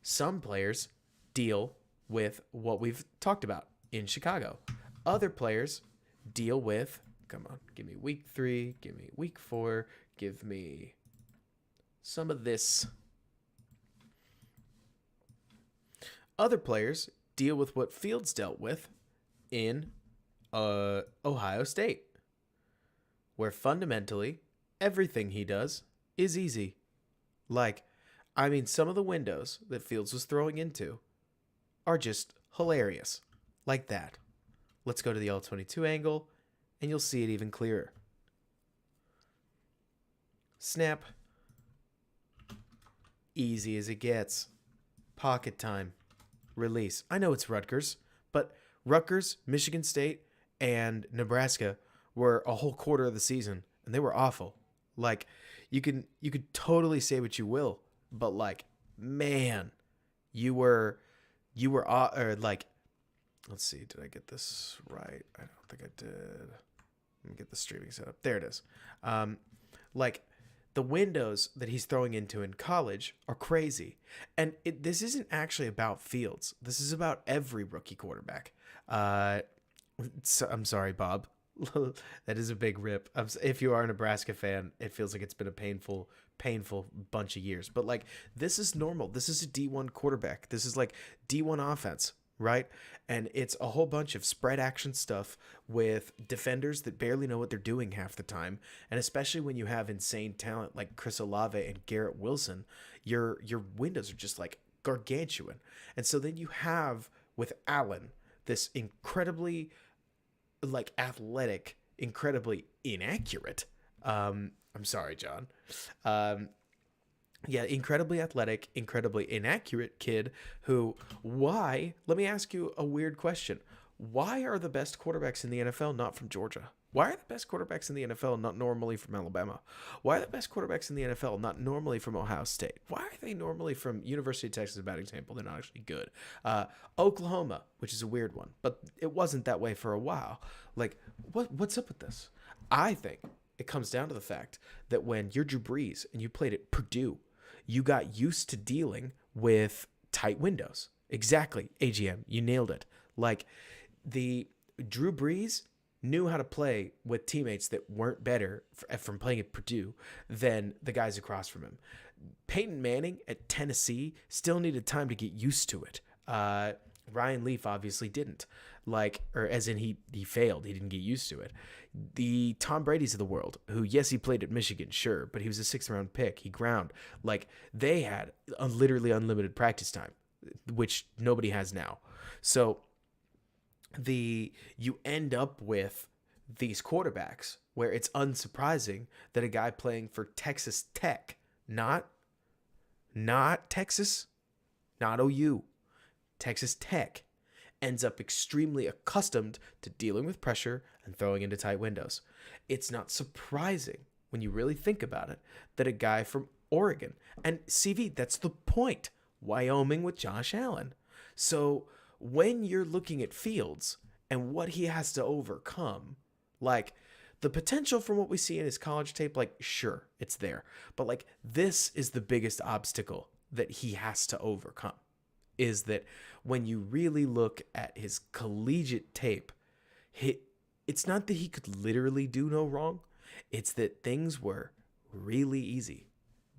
some players deal with what we've talked about in Chicago. Other players deal with, come on, give me week 3, give me week 4, give me some of this. Other players deal with what Fields dealt with in Ohio State, where fundamentally everything he does is easy. Like, I mean, some of the windows that Fields was throwing into are just hilarious. Like that. Let's go to the all-22 angle, and you'll see it even clearer. Snap. Easy as it gets. Pocket time. Release. I know it's Rutgers, but Rutgers, Michigan State, and Nebraska were a whole quarter of the season, and they were awful. Like, you could totally say what you will, but like, man, you were like, let's see, did I get this right? I don't think I did. Let me get the streaming set up. There it is. Like, the windows that he's throwing into in college are crazy. And this isn't actually about Fields. This is about every rookie quarterback. I'm sorry, Bob. That is a big rip. If you are a Nebraska fan, it feels like it's been a painful bunch of years. But, like, this is normal. This is a D1 quarterback. This is, like, D1 offense, right? And it's a whole bunch of spread action stuff with defenders that barely know what they're doing half the time. And especially when you have insane talent like Chris Olave and Garrett Wilson, your windows are just like gargantuan. And so then you have with Allen this incredibly like athletic, incredibly inaccurate. I'm sorry, John. Yeah, incredibly athletic, incredibly inaccurate kid who, why? Let me ask you a weird question. Why are the best quarterbacks in the NFL not from Georgia? Why are the best quarterbacks in the NFL not normally from Alabama? Why are the best quarterbacks in the NFL not normally from Ohio State? Why are they normally from University of Texas, bad example? They're not actually good. Oklahoma, which is a weird one, but it wasn't that way for a while. Like, what's up with this? I think it comes down to the fact that when you're Drew Brees and you played at Purdue, you got used to dealing with tight windows. Exactly, AGM, you nailed it. Like, the Drew Brees knew how to play with teammates that weren't better from playing at Purdue than the guys across from him. Peyton Manning at Tennessee still needed time to get used to it. Ryan Leaf obviously didn't. Like, or as in he failed. He didn't get used to it. The Tom Brady's of the world, who, yes, he played at Michigan, sure, but he was a 6th round pick. He ground. Like, they had literally unlimited practice time, which nobody has now. So you end up with these quarterbacks where it's unsurprising that a guy playing for Texas Tech, not Texas, not OU, Texas Tech, ends up extremely accustomed to dealing with pressure and throwing into tight windows. It's not surprising when you really think about it that a guy from Oregon, and CV, that's the point, Wyoming with Josh Allen. So when you're looking at Fields and what he has to overcome, like, The potential from what we see in his college tape, like, sure, it's there. But, like, this is the biggest obstacle that he has to overcome. Is that when you really look at his collegiate tape, it's not that he could literally do no wrong. It's that things were really easy.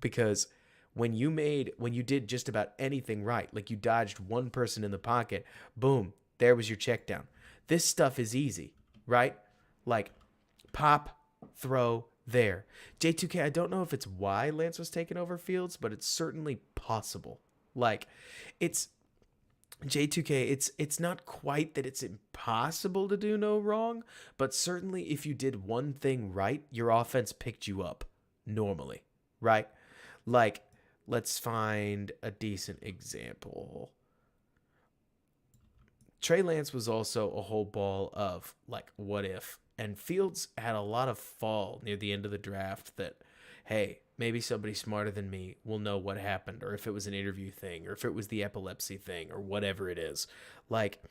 Because when you did just about anything right, like you dodged one person in the pocket, boom, there was your check down. This stuff is easy, right? Like pop, throw, there. J2K, I don't know if it's why Lance was taking over Fields, but it's certainly possible. Like it's J2K, it's not quite that it's impossible to do no wrong, but certainly if you did one thing right, your offense picked you up normally, right? Like, let's find a decent example. Trey Lance was also a whole ball of, like, what if? And Fields had a lot of fall near the end of the draft that, hey, maybe somebody smarter than me will know what happened, or if it was an interview thing, or if it was the epilepsy thing, or whatever it is. Like,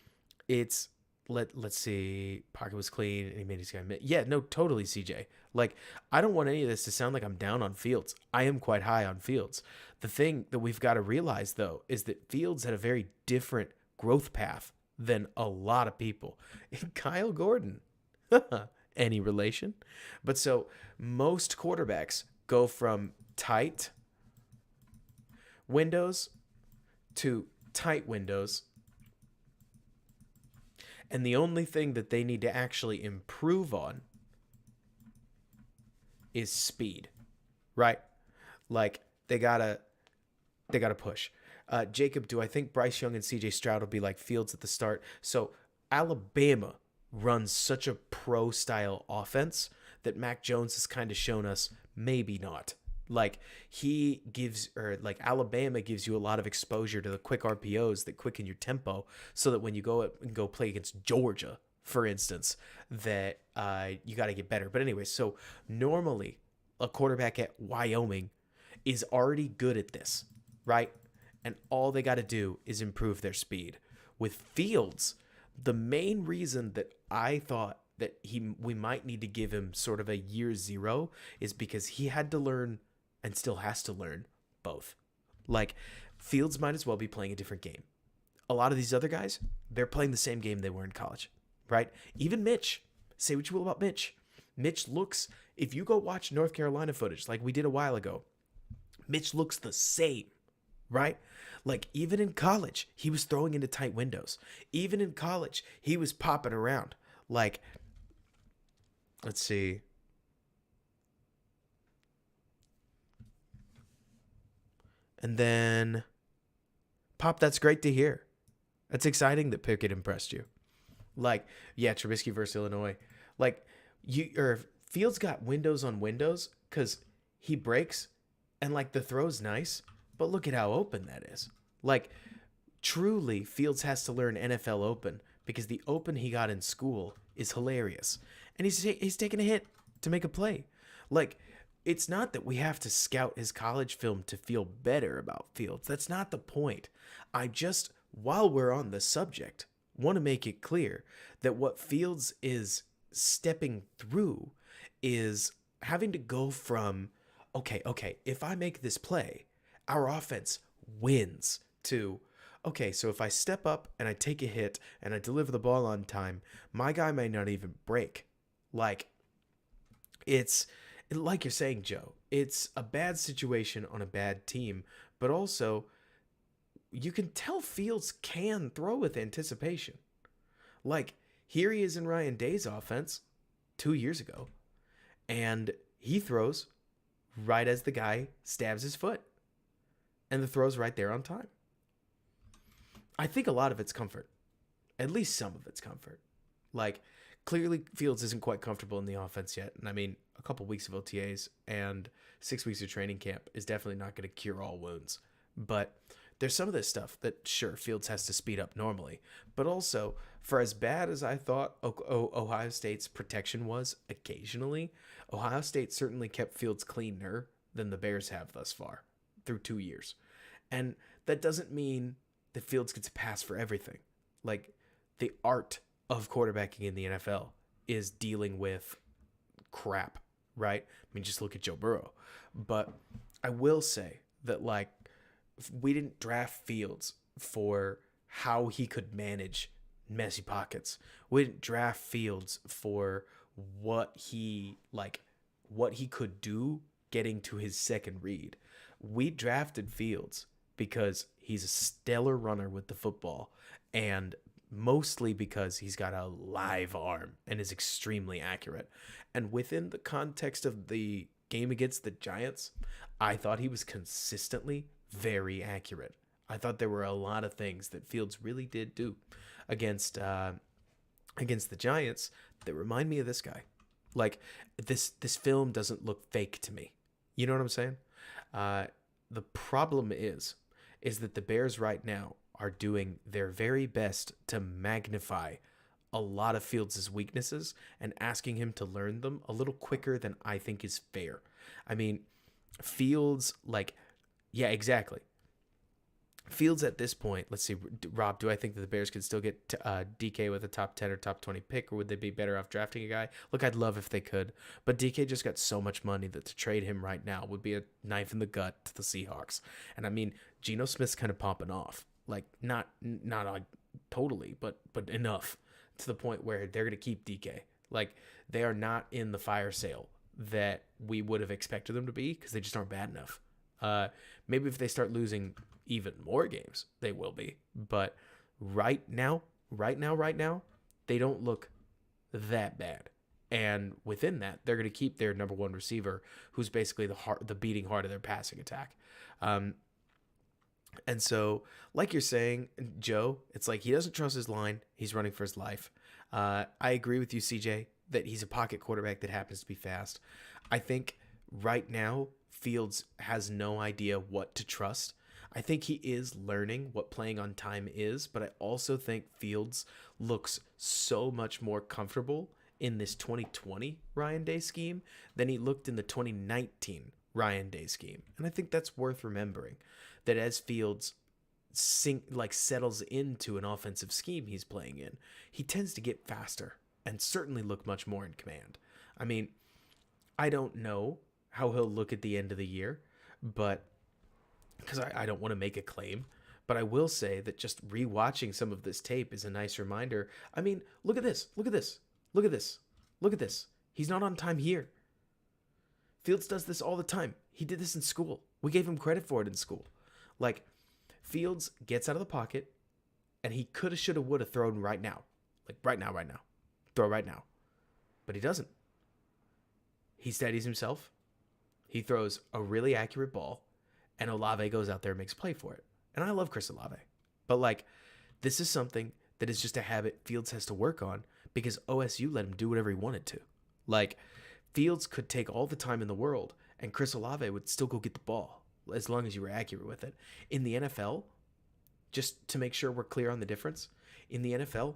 it's, let's see, pocket was clean, and he made his guy miss. Yeah, no, totally, CJ. Like, I don't want any of this to sound like I'm down on Fields. I am quite high on Fields. The thing that we've got to realize, though, is that Fields had a very different growth path than a lot of people. And Kyle Gordon, any relation? But so most quarterbacks go from tight windows to tight windows, and the only thing that they need to actually improve on is speed, right? Like they gotta push. Jacob, do I think Bryce Young and CJ Stroud will be like Fields at the start? So Alabama runs such a pro style offense that Mac Jones has kind of shown us maybe not. Like Alabama gives you a lot of exposure to the quick RPOs that quicken your tempo, so that when you go up and go play against Georgia, for instance, that you got to get better. But anyway, so normally a quarterback at Wyoming is already good at this, right? And all they got to do is improve their speed. With Fields, the main reason that I thought that we might need to give him sort of a year zero is because he had to learn and still has to learn both. Like, Fields might as well be playing a different game. A lot of these other guys, they're playing the same game they were in college, right? Even Mitch. Say what you will about Mitch. Mitch looks, if you go watch North Carolina footage like we did a while ago, Mitch looks the same, right? Like, even in college, he was throwing into tight windows. Even in college, he was popping around. Like, let's see. And then, Pop, that's great to hear. That's exciting that Pickett impressed you. Like, yeah, Trubisky versus Illinois. Like, Fields got windows on windows because he breaks and, like, the throw's nice, but look at how open that is. Like, truly, Fields has to learn NFL open because the open he got in school is hilarious. And he's taking a hit to make a play. Like, it's not that we have to scout his college film to feel better about Fields. That's not the point. I just, while we're on the subject, want to make it clear that what Fields is stepping through is having to go from, okay, if I make this play, our offense wins, to, okay, so if I step up and I take a hit and I deliver the ball on time, my guy may not even break. Like, it's, like you're saying, Joe, it's a bad situation on a bad team, but also you can tell Fields can throw with anticipation. Like, here he is in Ryan Day's offense 2 years ago, and he throws right as the guy stabs his foot, and the throw's right there on time. I think a lot of it's comfort. At least some of it's comfort. Like, clearly Fields isn't quite comfortable in the offense yet. And I mean, a couple weeks of OTAs and 6 weeks of training camp is definitely not going to cure all wounds. But there's some of this stuff that, sure, Fields has to speed up normally. But also, for as bad as I thought Ohio State's protection was occasionally, Ohio State certainly kept Fields cleaner than the Bears have thus far through 2 years. And that doesn't mean that Fields gets a pass for everything. Like, the art of quarterbacking in the NFL is dealing with crap, right? I mean, just look at Joe Burrow. But I will say that, like, we didn't draft Fields for how he could manage messy pockets. We didn't draft Fields for what he could do getting to his second read. We drafted Fields because he's a stellar runner with the football, and mostly because he's got a live arm and is extremely accurate. And within the context of the game against the Giants, I thought he was consistently very accurate. I thought there were a lot of things that Fields really did do against the Giants that remind me of this guy. Like, this film doesn't look fake to me. You know what I'm saying? The problem is that the Bears right now are doing their very best to magnify a lot of Fields' weaknesses and asking him to learn them a little quicker than I think is fair. I mean, Fields, like, yeah, exactly. Fields at this point, let's see, Rob, do I think that the Bears could still get DK with a top 10 or top 20 pick, or would they be better off drafting a guy? Look, I'd love if they could, but DK just got so much money that to trade him right now would be a knife in the gut to the Seahawks. And I mean, Geno Smith's kind of popping off, like not like totally, but enough to the point where they're going to keep DK. Like, they are not in the fire sale that we would have expected them to be because they just aren't bad enough. Maybe if they start losing even more games, they will be. But right now, they don't look that bad. And within that, they're going to keep their number one receiver, who's basically the beating heart of their passing attack. And so, like you're saying, Joe, it's like he doesn't trust his line. He's running for his life. I agree with you, CJ, that he's a pocket quarterback that happens to be fast. I think right now, Fields has no idea what to trust. I think he is learning what playing on time is, but I also think Fields looks so much more comfortable in this 2020 Ryan Day scheme than he looked in the 2019 Ryan Day scheme. And I think that's worth remembering, that as Fields settles into an offensive scheme he's playing in, he tends to get faster and certainly look much more in command. I mean, I don't know how he'll look at the end of the year, but because I don't want to make a claim, but I will say that just rewatching some of this tape is a nice reminder. I mean, look at this. He's not on time here. Fields does this all the time. He did this in school. We gave him credit for it in school. Like, Fields gets out of the pocket, and he coulda, shoulda, woulda thrown right now. Like, right now. Throw right now. But he doesn't. He steadies himself. He throws a really accurate ball, and Olave goes out there and makes a play for it. And I love Chris Olave. But, like, this is something that is just a habit Fields has to work on because OSU let him do whatever he wanted to. Like, Fields could take all the time in the world, and Chris Olave would still go get the ball as long as you were accurate with it. In the NFL, just to make sure we're clear on the difference, in the NFL,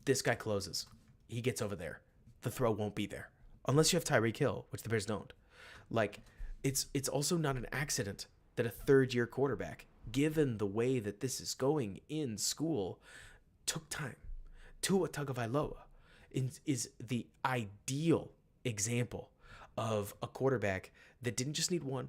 this guy closes. He gets over there. The throw won't be there. Unless you have Tyreek Hill, which the Bears don't. Like, it's also not an accident that a third-year quarterback, given the way that this is going in school, took time. Tua Tagovailoa is the ideal example of a quarterback that didn't just need one,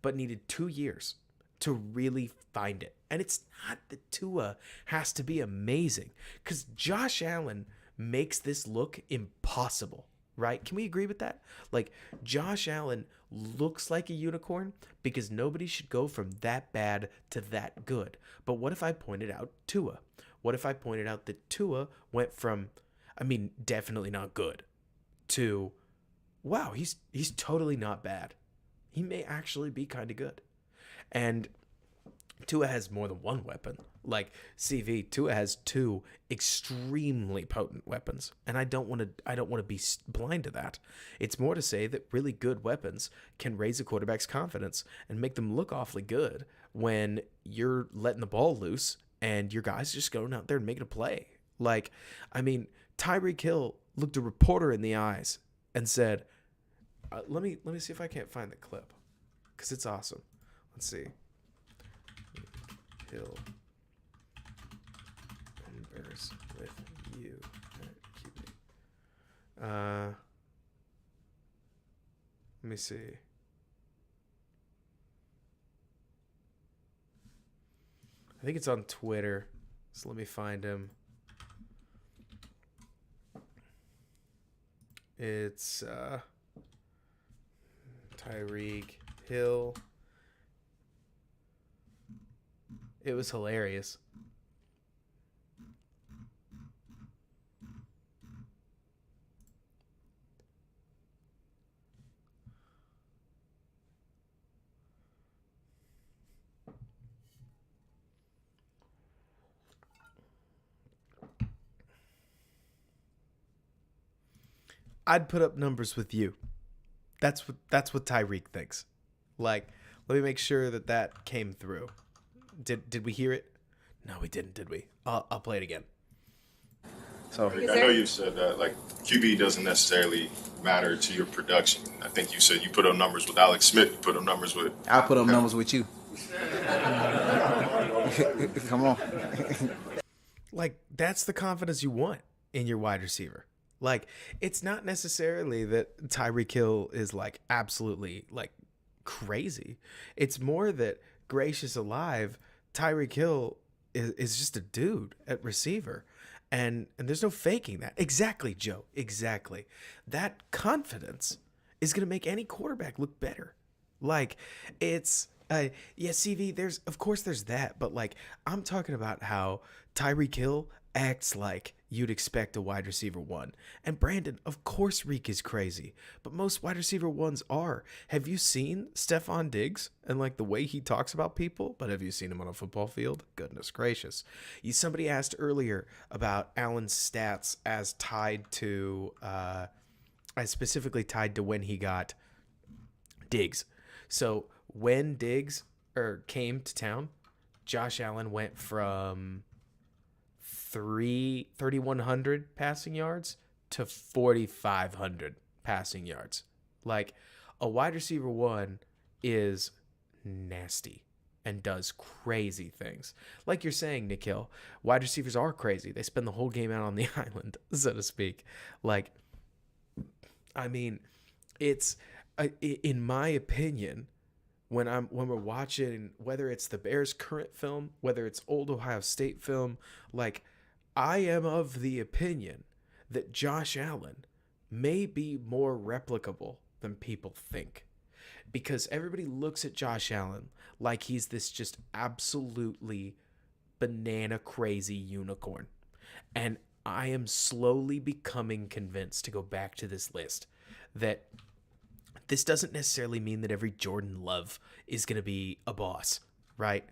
but needed 2 years to really find it. And it's not that Tua has to be amazing, because Josh Allen makes this look impossible. Right? Can we agree with that? Like, Josh Allen looks like a unicorn because nobody should go from that bad to that good. But what if I pointed out Tua? What if I pointed out that Tua went from, I mean, definitely not good, to, wow, he's totally not bad. He may actually be kind of good. And Tua has more than one weapon. Like Tua has two extremely potent weapons, and I don't want to be blind to that. It's more to say that really good weapons can raise a quarterback's confidence and make them look awfully good when you're letting the ball loose and your guys just going out there and making a play. Like, I mean, Tyreek Hill looked a reporter in the eyes and said, "Let me see if I can't find the clip, because it's awesome. Let's see." Hill converse with you at QB. Let me see. I think it's on Twitter. So let me find him. It's Tyreek Hill. It was hilarious. I'd put up numbers with you. That's what Tyreek thinks. Like, let me make sure that came through. Did we hear it? No, we didn't, did we? I'll play it again. So I know you said that like QB doesn't necessarily matter to your production. I think you said you put up numbers with Alex Smith. You put up numbers with. I'll put up numbers with you. Come on. Like, that's the confidence you want in your wide receiver. Like, it's not necessarily that Tyreek Hill is like absolutely like crazy. It's more that, gracious alive, Tyreek Hill is just a dude at receiver. And there's no faking that. Exactly, Joe. Exactly. That confidence is going to make any quarterback look better. Like, it's yeah, CV, there's that, but like, I'm talking about how Tyreek Hill acts like you'd expect a wide receiver one. And Brandon, of course Reek is crazy, but most wide receiver ones are. Have you seen Stephon Diggs and like the way he talks about people? But have you seen him on a football field? Goodness gracious. Somebody asked earlier about Allen's stats as tied to as specifically tied to when he got Diggs. So when Diggs came to town, Josh Allen went from 3,100 passing yards to 4,500 passing yards. Like, a wide receiver one is nasty and does crazy things. Like you're saying, Nikhil, wide receivers are crazy. They spend the whole game out on the island, so to speak. Like, I mean, it's in my opinion, when we're watching, whether it's the Bears current film, whether it's old Ohio State film, like, I am of the opinion that Josh Allen may be more replicable than people think, because everybody looks at Josh Allen like he's this just absolutely banana crazy unicorn. And I am slowly becoming convinced, to go back to this list, that this doesn't necessarily mean that every Jordan Love is going to be a boss, right?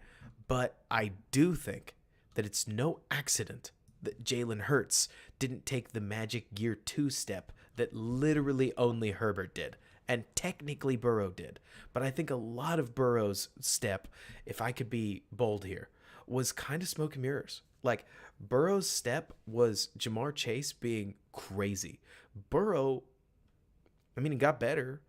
But I do think that it's no accident that Jalen Hurts didn't take the magic year 2 step that literally only Herbert did, and technically Burrow did. But I think a lot of Burrow's step, if I could be bold here, was kind of smoke and mirrors. Like, Burrow's step was Jamar Chase being crazy. Burrow, I mean, he got better,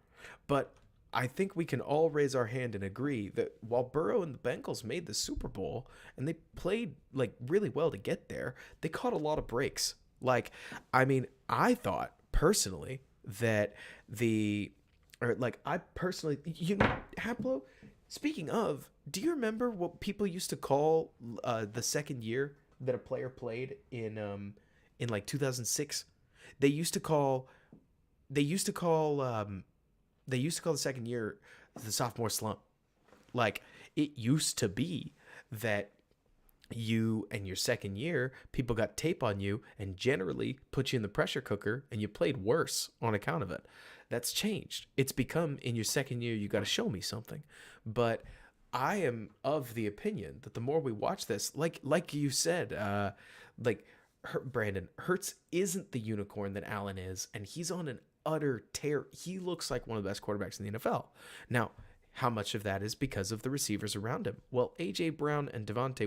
but I think we can all raise our hand and agree that while Burrow and the Bengals made the Super Bowl and they played like really well to get there, they caught a lot of breaks. Like, I mean, I thought personally that Haplo, speaking of, do you remember what people used to call the second year that a player played in like 2006? They used to call the second year the sophomore slump. Like, it used to be that you and your second year, people got tape on you and generally put you in the pressure cooker and you played worse on account of it. That's changed. It's become, in your second year, you got to show me something. But I am of the opinion that the more we watch this, like you said, Brandon, Hurts isn't the unicorn that Allen is, and he's on an utter tear. He looks like one of the best quarterbacks in the NFL. Now, how much of that is because of the receivers around him? Well, AJ Brown and Devontae,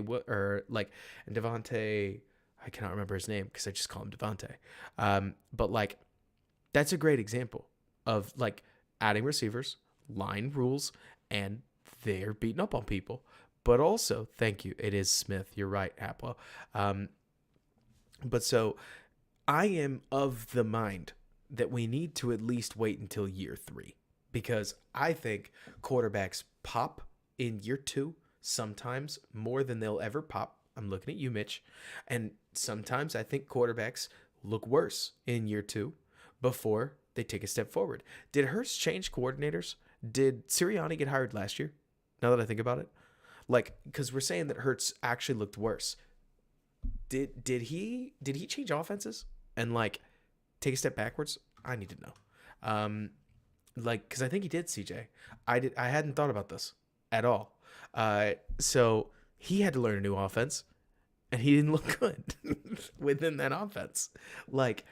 I cannot remember his name because I just call him Devontae. But like, that's a great example of like adding receivers, line rules, and they're beating up on people. But also, thank you, it is Smith. You're right, Apple. But so I am of the mind that we need to at least wait until year 3 because I think quarterbacks pop in year 2 sometimes more than they'll ever pop. I'm looking at you, Mitch. And sometimes I think quarterbacks look worse in year 2 before they take a step forward. Did Hurst change coordinators? Did Sirianni get hired last year? Now that I think about it, like, because we're saying that Hurts actually looked worse. Did he change offenses and like take a step backwards? I need to know. Like, because I think he did, CJ. I hadn't thought about this at all. So he had to learn a new offense, and he didn't look good within that offense. Like,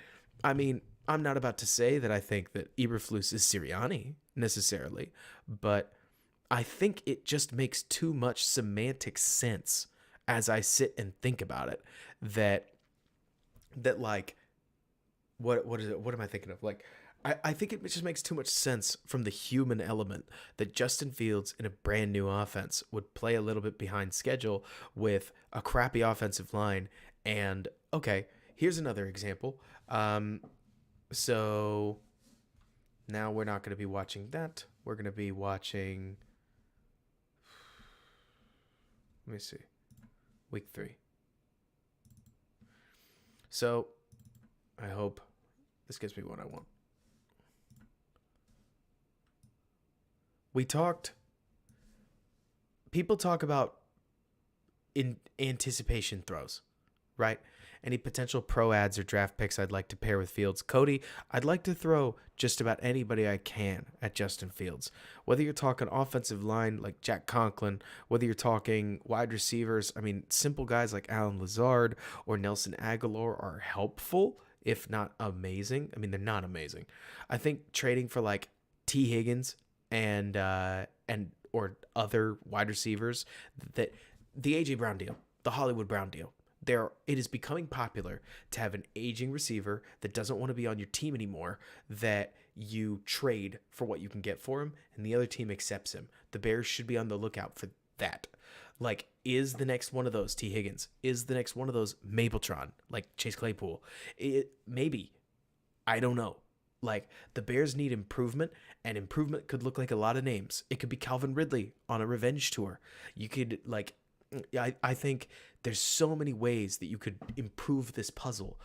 I mean, I'm not about to say that I think that Eberflus is Sirianni necessarily, but I think it just makes too much semantic sense as I sit and think about it. That like, what is it? What am I thinking of? Like, I think it just makes too much sense from the human element that Justin Fields in a brand new offense would play a little bit behind schedule with a crappy offensive line. And okay, here's another example. So now we're not going to be watching that. We're going to be watching, let me see, week 3. So I hope this gives me what I want. People talk about in anticipation throws, right? Any potential pro ads or draft picks I'd like to pair with Fields. Cody, I'd like to throw just about anybody I can at Justin Fields. Whether you're talking offensive line like Jack Conklin, whether you're talking wide receivers, I mean, simple guys like Alan Lazard or Nelson Aguilar are helpful, if not amazing. I mean, they're not amazing. I think trading for like T. Higgins and or other wide receivers, that the AJ Brown deal, the Hollywood Brown deal, it is becoming popular to have an aging receiver that doesn't want to be on your team anymore, that you trade for what you can get for him, and the other team accepts him. The Bears should be on the lookout for that. Like, is the next one of those T. Higgins? Is the next one of those Mapletron, like Chase Claypool? Maybe. I don't know. Like, the Bears need improvement, and improvement could look like a lot of names. It could be Calvin Ridley on a revenge tour. You could, like, I think there's so many ways that you could improve this puzzle.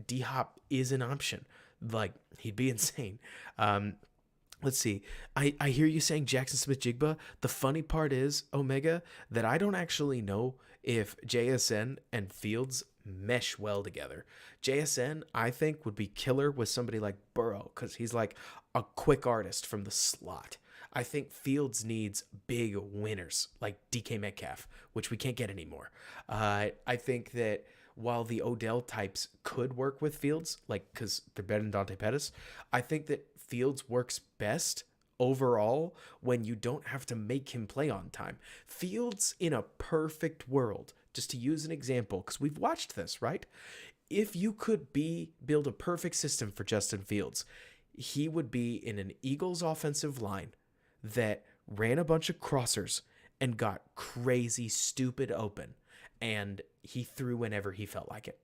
D-Hop is an option. Like, he'd be insane. Let's see. I hear you saying Jackson Smith-Jigba. The funny part is, Omega, that I don't actually know if JSN and Fields mesh well together. JSN, I think, would be killer with somebody like Burrow, because he's like a quick artist from the slot. I think Fields needs big winners like DK Metcalf, which we can't get anymore. I think that while the Odell types could work with Fields, like, because they're better than Dante Pettis, I think that Fields works best overall when you don't have to make him play on time. Fields, in a perfect world, just to use an example, because we've watched this, right? If you could build a perfect system for Justin Fields, he would be in an Eagles offensive line that ran a bunch of crossers and got crazy stupid open, and he threw whenever he felt like it,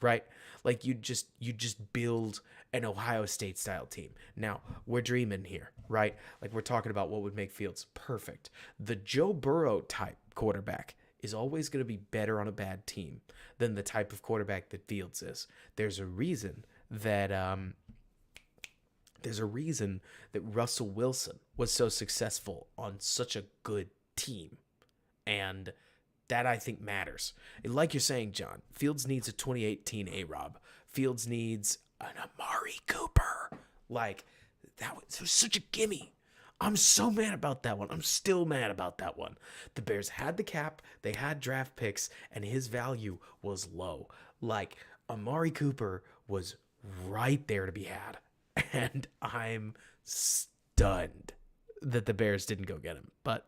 right? Like, you just build an Ohio State style team. Now, we're dreaming here, right? Like, we're talking about what would make Fields perfect. The Joe Burrow type quarterback is always going to be better on a bad team than the type of quarterback that Fields is. There's a reason that Russell Wilson was so successful on such a good team. And that, I think, matters. And like you're saying, John, Fields needs a 2018 A-Rob. Fields needs an Amari Cooper. Like, that was such a gimme. I'm so mad about that one. I'm still mad about that one. The Bears had the cap, they had draft picks, and his value was low. Like, Amari Cooper was right there to be had. And I'm stunned that the Bears didn't go get him. But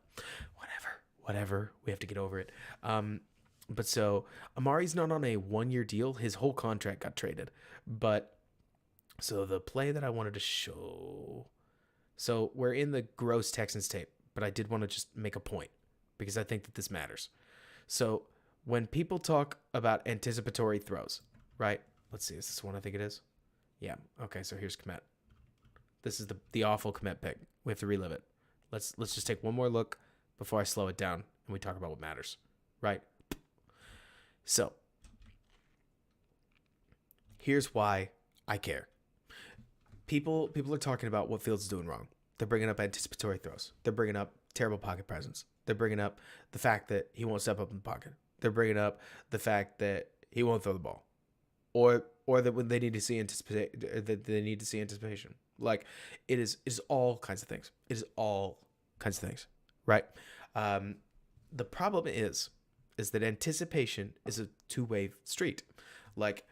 whatever. We have to get over it. But so Amari's not on a 1-year deal. His whole contract got traded. But so the play that I wanted to show. So we're in the gross Texans tape, but I did want to just make a point because I think that this matters. So when people talk about anticipatory throws, right? Let's see. Is this one I think it is? Yeah. Okay. So here's Kmet. This is the awful Kmet pick. We have to relive it. Let's just take one more look before I slow it down and we talk about what matters, right? So, here's why I care. People are talking about what Fields is doing wrong. They're bringing up anticipatory throws. They're bringing up terrible pocket presence. They're bringing up the fact that he won't step up in the pocket. They're bringing up the fact that he won't throw the ball, or that when they need to see anticipation. Like it is all kinds of things. It is all kinds of things, right? The problem is that anticipation is a two-way street. Like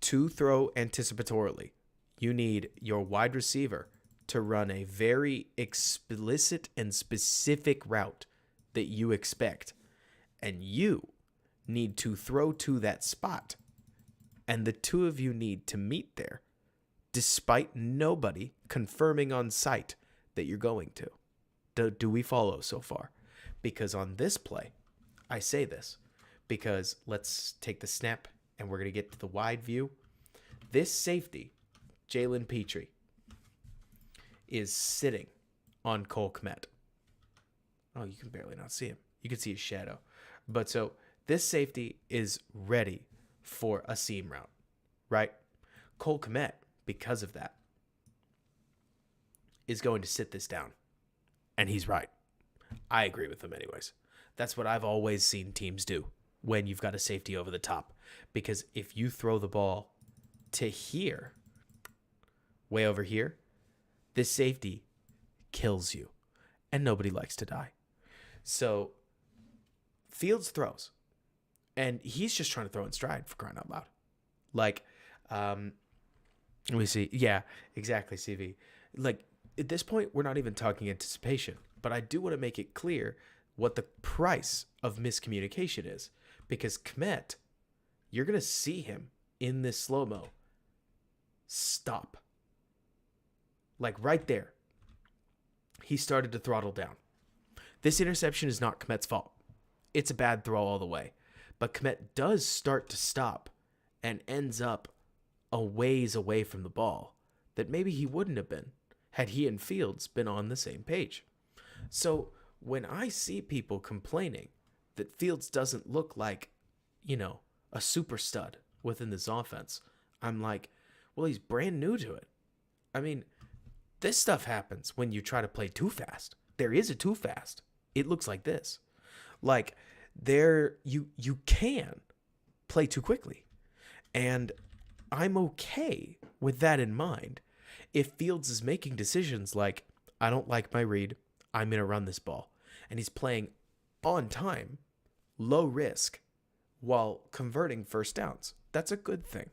to throw anticipatorily, you need your wide receiver to run a very explicit and specific route that you expect. And you need to throw to that spot. And the two of you need to meet there, despite nobody confirming on site that you're going to. Do we follow so far? Because on this play, I say this because let's take the snap and we're going to get to the wide view. This safety, Jalen Petrie, is sitting on Cole Kmet. Oh, you can barely not see him. You can see his shadow. But so this safety is ready for a seam route, right? Cole Kmet, because of that, is going to sit this down. And he's right. I agree with him anyways. That's what I've always seen teams do when you've got a safety over the top. Because if you throw the ball to here, way over here, this safety kills you. And nobody likes to die. So Fields throws. And he's just trying to throw in stride, for crying out loud. Like, let me see. Yeah, exactly, CV. Like, at this point, we're not even talking anticipation. But I do want to make it clear what the price of miscommunication is. Because Kmet, you're going to see him in this slow-mo stop. Like, right there. He started to throttle down. This interception is not Kmet's fault. It's a bad throw all the way. But Kmet does start to stop and ends up a ways away from the ball that maybe he wouldn't have been had he and Fields been on the same page. So when I see people complaining that Fields doesn't look like, a super stud within this offense, I'm like, well, he's brand new to it. I mean, this stuff happens when you try to play too fast. There is a too fast. It looks like this. Like, you can play too quickly. And I'm okay with that in mind. If Fields is making decisions like, I don't like my read, I'm going to run this ball. And he's playing on time, low risk, while converting first downs. That's a good thing.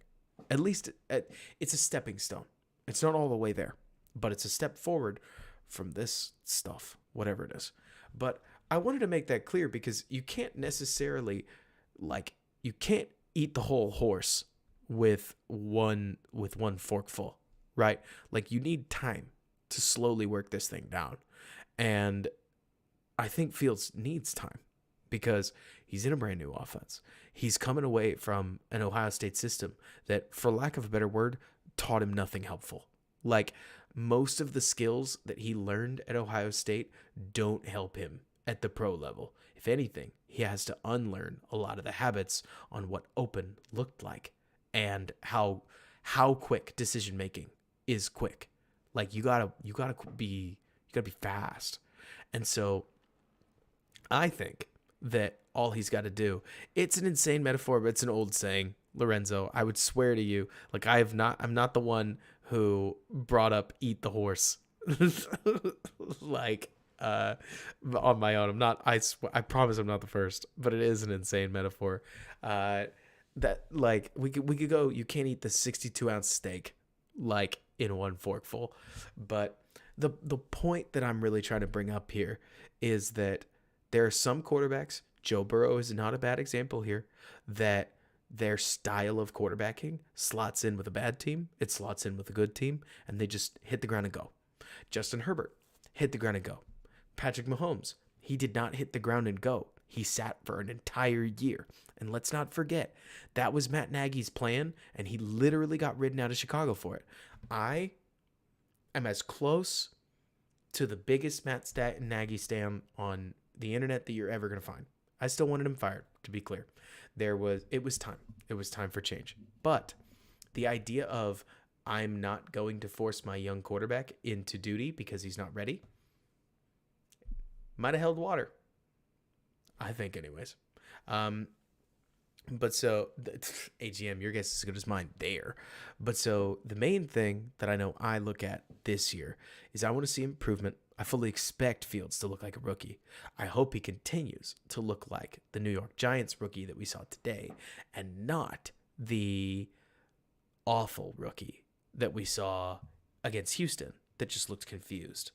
At least it's a stepping stone. It's not all the way there, but it's a step forward from this stuff, whatever it is. But I wanted to make that clear because you can't necessarily, you can't eat the whole horse with one forkful, right? Like, you need time to slowly work this thing down. And I think Fields needs time because he's in a brand new offense. He's coming away from an Ohio State system that, for lack of a better word, taught him nothing helpful. Like, most of the skills that he learned at Ohio State don't help him at the pro level. If anything, he has to unlearn a lot of the habits on what open looked like and how quick decision making is quick. Like, you gotta be fast. And so I think that all he's got to do, it's an insane metaphor, but it's an old saying, Lorenzo. I would swear to you, like, I'm not the one who brought up eat the horse. Like, on my own. I promise I'm not the first, but it is an insane metaphor. That, like, we could go, you can't eat the 62-ounce steak, like, in one forkful. But the point that I'm really trying to bring up here is that there are some quarterbacks, Joe Burrow is not a bad example here, that their style of quarterbacking slots in with a bad team, it slots in with a good team, and they just hit the ground and go. Justin Herbert, hit the ground and go. Patrick Mahomes, he did not hit the ground and go. He sat for an entire year. And let's not forget, that was Matt Nagy's plan, and he literally got ridden out of Chicago for it. I am as close to the biggest Nagy stan on the internet that you're ever going to find. I still wanted him fired, to be clear. It was time. It was time for change. But the idea of I'm not going to force my young quarterback into duty because he's not ready might have held water. I think, anyways. But so, AGM, your guess is as good as mine there. But so, the main thing that I know I look at this year is I want to see improvement. I fully expect Fields to look like a rookie. I hope he continues to look like the New York Giants rookie that we saw today and not the awful rookie that we saw against Houston that just looked confused.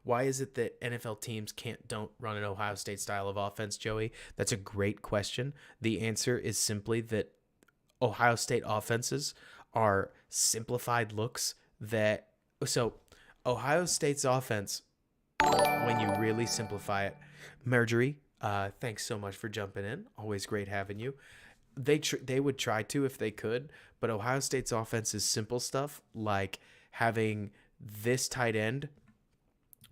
Why is it that NFL teams don't run an Ohio State style of offense, Joey? That's a great question. The answer is simply that Ohio State offenses are simplified looks so Ohio State's offense, when you really simplify it, Marjorie, thanks so much for jumping in. Always great having you. They would try to if they could, but Ohio State's offense is simple stuff like having this tight end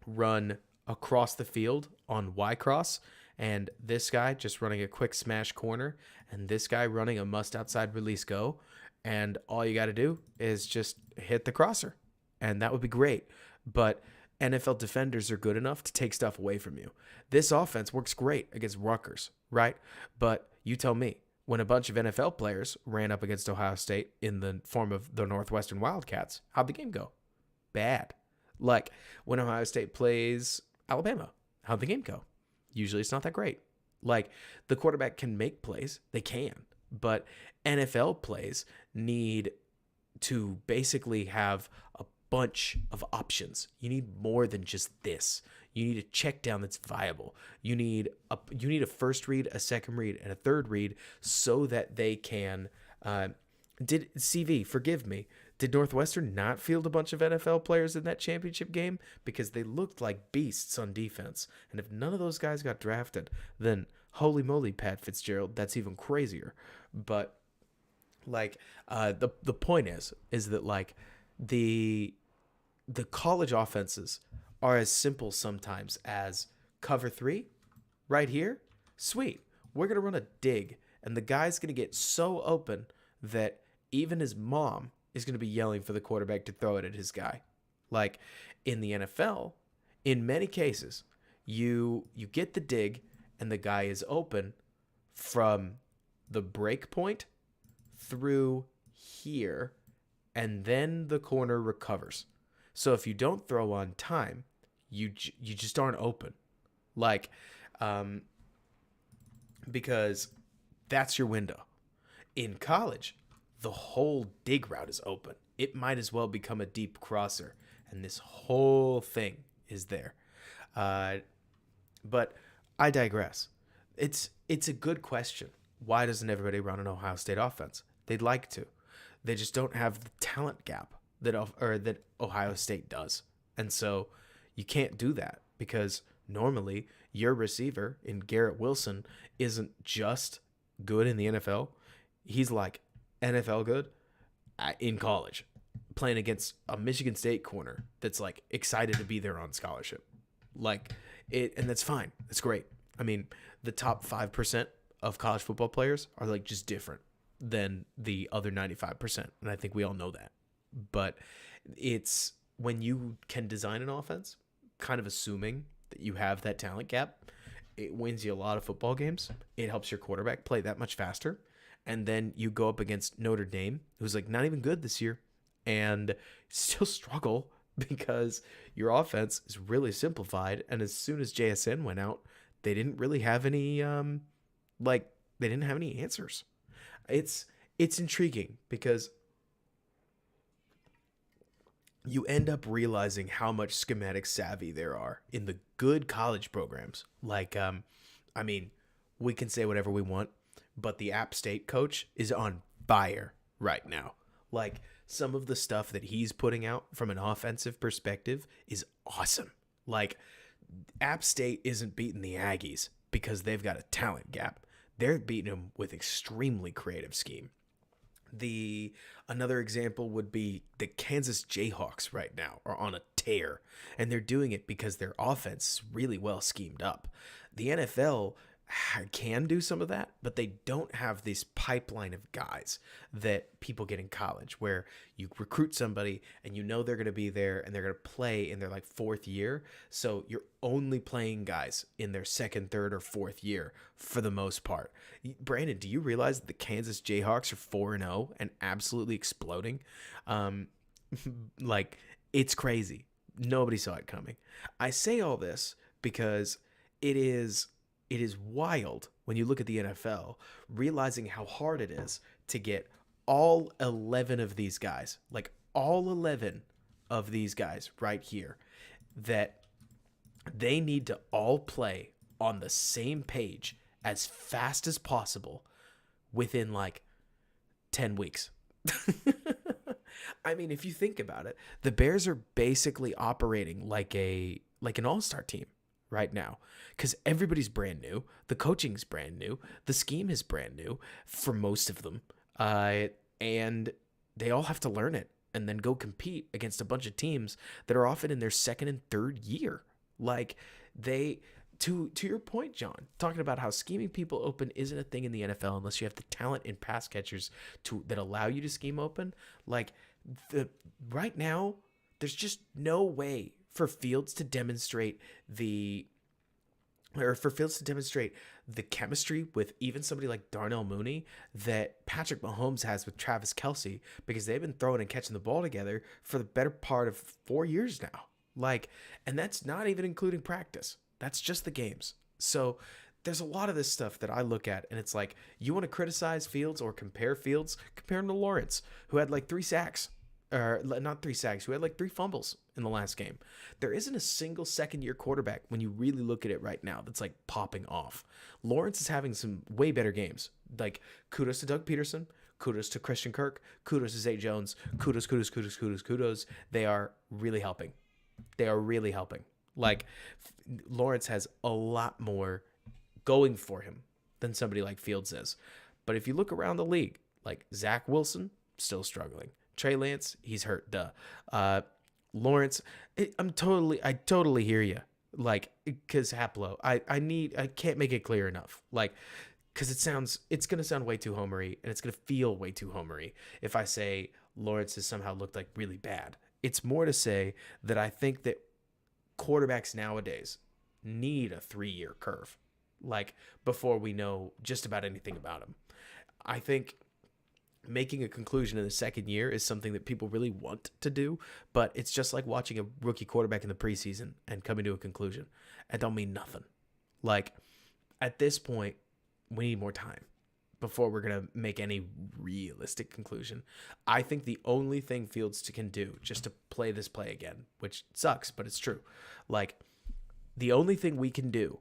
run across the field on Y cross, and this guy just running a quick smash corner, and this guy running a must outside release go, and all you got to do is just hit the crosser, and that would be great. But NFL defenders are good enough to take stuff away from you. This offense works great against Rutgers, right? But you tell me, when a bunch of NFL players ran up against Ohio State in the form of the Northwestern Wildcats, how'd the game go? Bad. Like when Ohio State plays Alabama, how'd the game go? Usually it's not that great. Like the quarterback can make plays. They can. But NFL plays need to basically have a bunch of options. You need more than just this. You need a check down that's viable. You need a first read, a second read, and a third read so that they can forgive me, did Northwestern not field a bunch of NFL players in that championship game? Because they looked like beasts on defense. And if none of those guys got drafted, then holy moly, Pat Fitzgerald, that's even crazier. But like the point is that like the college offenses are as simple sometimes as cover 3 right here. Sweet. We're going to run a dig, and the guy's going to get so open that even his mom is going to be yelling for the quarterback to throw it at his guy. Like in the NFL, in many cases, you get the dig and the guy is open from the break point through here, and then the corner recovers. So if you don't throw on time, you just aren't open. Like, because that's your window. In college, the whole dig route is open. It might as well become a deep crosser, and this whole thing is there. But I digress. It's a good question. Why doesn't everybody run an Ohio State offense? They'd like to. They just don't have the talent gap that Ohio State does. And so you can't do that because normally your receiver in Garrett Wilson isn't just good in the NFL. He's like NFL good in college, playing against a Michigan State corner that's like excited to be there on scholarship. Like it, and that's fine. That's great. I mean, the top 5% of college football players are like just different than the other 95%. And I think we all know that. But it's when you can design an offense, kind of assuming that you have that talent gap, it wins you a lot of football games. It helps your quarterback play that much faster. And then you go up against Notre Dame, who's like not even good this year, and still struggle because your offense is really simplified. And as soon as JSN went out, they didn't really have any they didn't have any answers. It's intriguing because you end up realizing how much schematic savvy there are in the good college programs. Like, I mean, we can say whatever we want, but the App State coach is on fire right now. Like, some of the stuff that he's putting out from an offensive perspective is awesome. Like, App State isn't beating the Aggies because they've got a talent gap. they're beating them with extremely creative scheme. Another example would be the Kansas Jayhawks right now are on a tear, and they're doing it because their offense is really well schemed up. The NFL can do some of that, but they don't have this pipeline of guys that people get in college where you recruit somebody and you know they're going to be there and they're going to play in their like fourth year. So you're only playing guys in their second, third, or fourth year for the most part. Brandon, do you realize that the Kansas Jayhawks are 4-0 and absolutely exploding? Like, it's crazy. Nobody saw it coming. I say all this because it is wild when you look at the NFL, realizing how hard it is to get all 11 of these guys, like all 11 of these guys right here, that they need to all play on the same page as fast as possible within like 10 weeks. I mean, if you think about it, the Bears are basically operating like an all-star team right now, because everybody's brand new, the coaching's brand new, the scheme is brand new for most of them, and they all have to learn it and then go compete against a bunch of teams that are often in their second and third year. Like, they, to your point, John, talking about how scheming people open isn't a thing in the NFL unless you have the talent in pass catchers that allow you to scheme open. Like, right now, there's just no way for Fields to demonstrate the chemistry with even somebody like Darnell Mooney that Patrick Mahomes has with Travis Kelce, because they've been throwing and catching the ball together for the better part of 4 years now. Like, and that's not even including practice. That's just the games. So there's a lot of this stuff that I look at, and it's like, you want to criticize Fields or compare Fields, compare him to Lawrence, who had like 3 sacks. Or not 3 sacks, who had like 3 fumbles in the last game. There isn't a single second-year quarterback when you really look at it right now that's like popping off. Lawrence is having some way better games. Like, kudos to Doug Peterson, kudos to Christian Kirk, kudos to Zay Jones, kudos. They are really helping. Like, Lawrence has a lot more going for him than somebody like Fields is. But if you look around the league, like Zach Wilson, still struggling. Trey Lance, he's hurt. Lawrence, I totally hear you. Like, because Haplo, I can't make it clear enough. Like, because it's going to sound way too homery, and it's going to feel way too homery if I say Lawrence has somehow looked like really bad. It's more to say that I think that quarterbacks nowadays need a 3-year curve, like, before we know just about anything about them. I think making a conclusion in the second year is something that people really want to do, but it's just like watching a rookie quarterback in the preseason and coming to a conclusion. It don't mean nothing. Like, at this point, we need more time before we're going to make any realistic conclusion. I think the only thing Fields can do just to play this play again, which sucks, but it's true. Like, the only thing we can do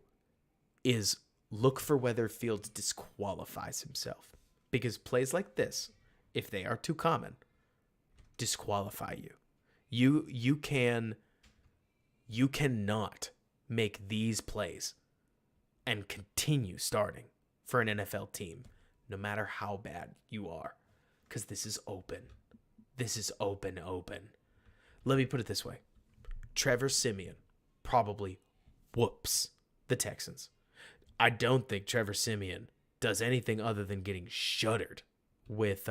is look for whether Fields disqualifies himself. Because plays like this, if they are too common, disqualify you. You cannot make these plays and continue starting for an NFL team, no matter how bad you are. Because this is open. This is open. Let me put it this way. Trevor Siemian probably whoops the Texans. I don't think Trevor Siemian does anything other than getting shuttered with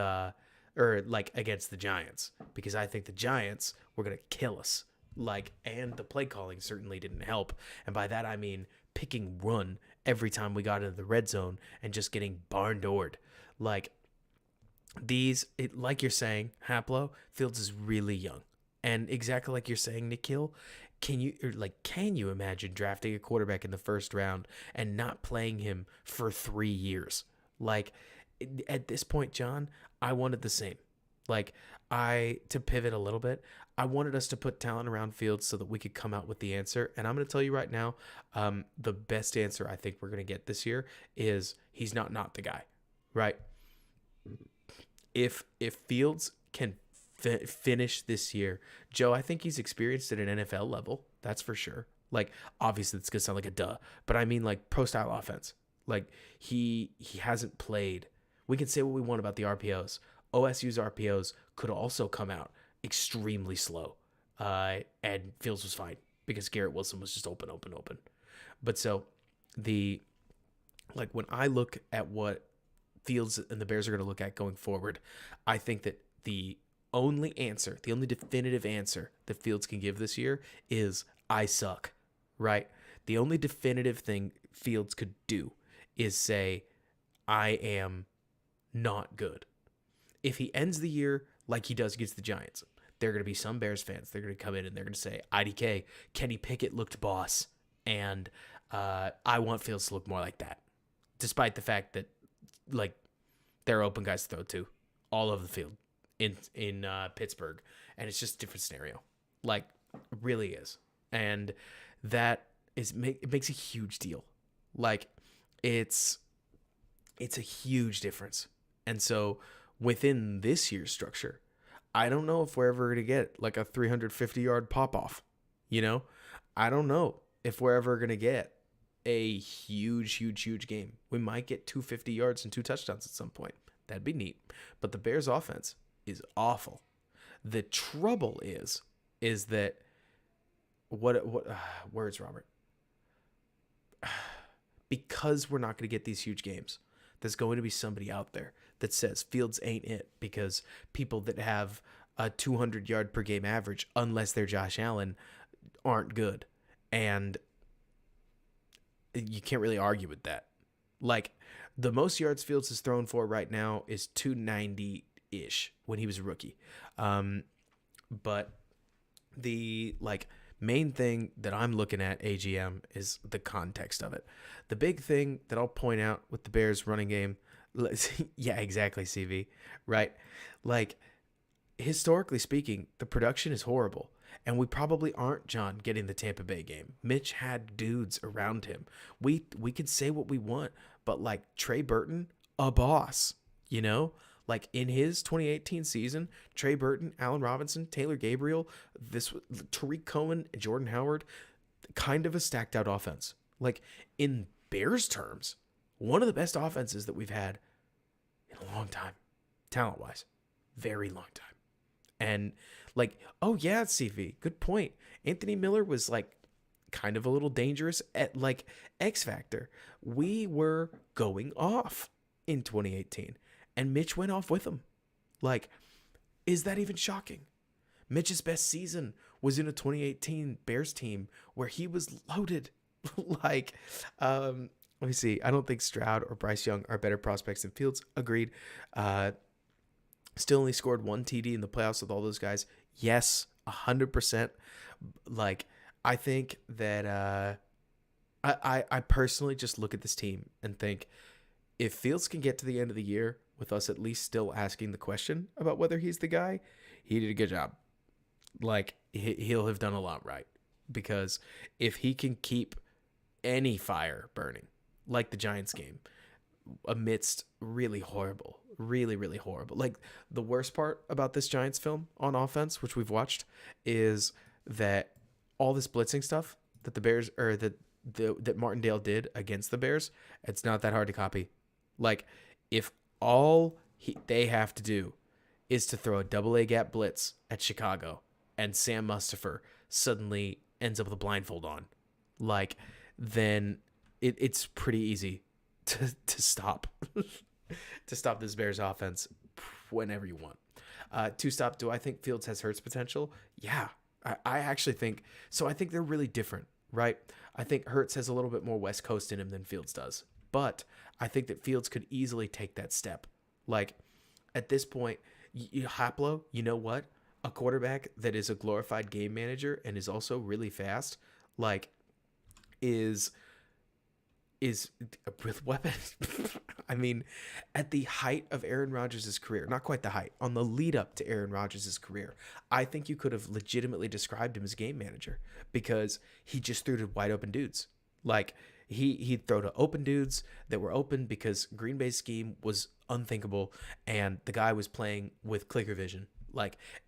against the Giants, because I think the Giants were going to kill us. Like, and the play calling certainly didn't help. And by that I mean picking run every time we got into the red zone and just getting barn doored. Like, like you're saying, Haplo, Fields is really young. And exactly like you're saying, Nikhil, can you imagine drafting a quarterback in the first round and not playing him for 3 years? Like, at this point, John, I wanted the same. Like, to pivot a little bit, I wanted us to put talent around Fields so that we could come out with the answer. And I'm going to tell you right now, the best answer I think we're going to get this year is he's not the guy, right? If Fields can finish this year, Joe, I think he's experienced at an NFL level. That's for sure. Like, obviously it's going to sound like a duh, but I mean like pro style offense. Like he hasn't played. We can say what we want about the RPOs. OSU's RPOs could also come out extremely slow, and Fields was fine because Garrett Wilson was just open. But so the when I look at what Fields and the Bears are going to look at going forward, I think that the only definitive answer that Fields can give this year is I suck, right? The only definitive thing Fields could do is say I am not good. If he ends the year like he does against the Giants, there are going to be some Bears fans. They're going to come in and they're going to say, IDK, Kenny Pickett looked boss. And I want Fields to look more like that. Despite the fact that, there are open guys to throw to all over the field in Pittsburgh. And it's just a different scenario. It really is. And that it makes a huge deal. It's a huge difference. And so within this year's structure, I don't know if we're ever going to get a 350-yard pop-off. I don't know if we're ever going to get a huge game. We might get 250 yards and 2 touchdowns at some point. That'd be neat. But the Bears offense is awful. The trouble is that what words, Robert? Because we're not going to get these huge games, there's going to be somebody out there that says Fields ain't it because people that have a 200-yard per game average, unless they're Josh Allen, aren't good. And you can't really argue with that. The most yards Fields is thrown for right now is 290-ish when he was a rookie. But the main thing that I'm looking at, AGM, is the context of it. The big thing that I'll point out with the Bears running game, yeah, exactly, CV, right? Historically speaking, the production is horrible. And we probably aren't, John, getting the Tampa Bay game. Mitch had dudes around him. We could say what we want, but Trey Burton, a boss, in his 2018 season, Trey Burton, Allen Robinson, Taylor Gabriel, Tariq Cohen, and Jordan Howard, kind of a stacked out offense. In Bears terms, one of the best offenses that we've had in a long time, talent-wise, very long time. And oh yeah, CV, good point. Anthony Miller was kind of a little dangerous at X Factor. We were going off in 2018, and Mitch went off with him. Is that even shocking? Mitch's best season was in a 2018 Bears team where he was loaded. Let me see. I don't think Stroud or Bryce Young are better prospects than Fields. Agreed. Still only scored 1 TD in the playoffs with all those guys. Yes, 100%. I think that I personally just look at this team and think if Fields can get to the end of the year with us at least still asking the question about whether he's the guy, he did a good job. He'll have done a lot right. Because if he can keep any fire burning, like the Giants game, amidst really horrible, really horrible. The worst part about this Giants film on offense, which we've watched, is that all this blitzing stuff that the Bears or that Martindale did against the Bears, it's not that hard to copy. If all they have to do is to throw a double A gap blitz at Chicago and Sam Mustipher suddenly ends up with a blindfold on, then it's pretty easy to stop to stop this Bears offense whenever you want. To stop, do I think Fields has Hurts potential? Yeah, I actually think so. I think they're really different, right? I think Hurts has a little bit more West Coast in him than Fields does, but I think that Fields could easily take that step. At this point, Haplo, you know what? A quarterback that is a glorified game manager and is also really fast, is a real weapon. I mean, at the height of Aaron Rodgers' career, not quite the height, on the lead up to Aaron Rodgers' career, I think you could have legitimately described him as game manager because he just threw to wide open dudes. He'd throw to open dudes that were open because Green Bay's scheme was unthinkable and the guy was playing with clicker vision.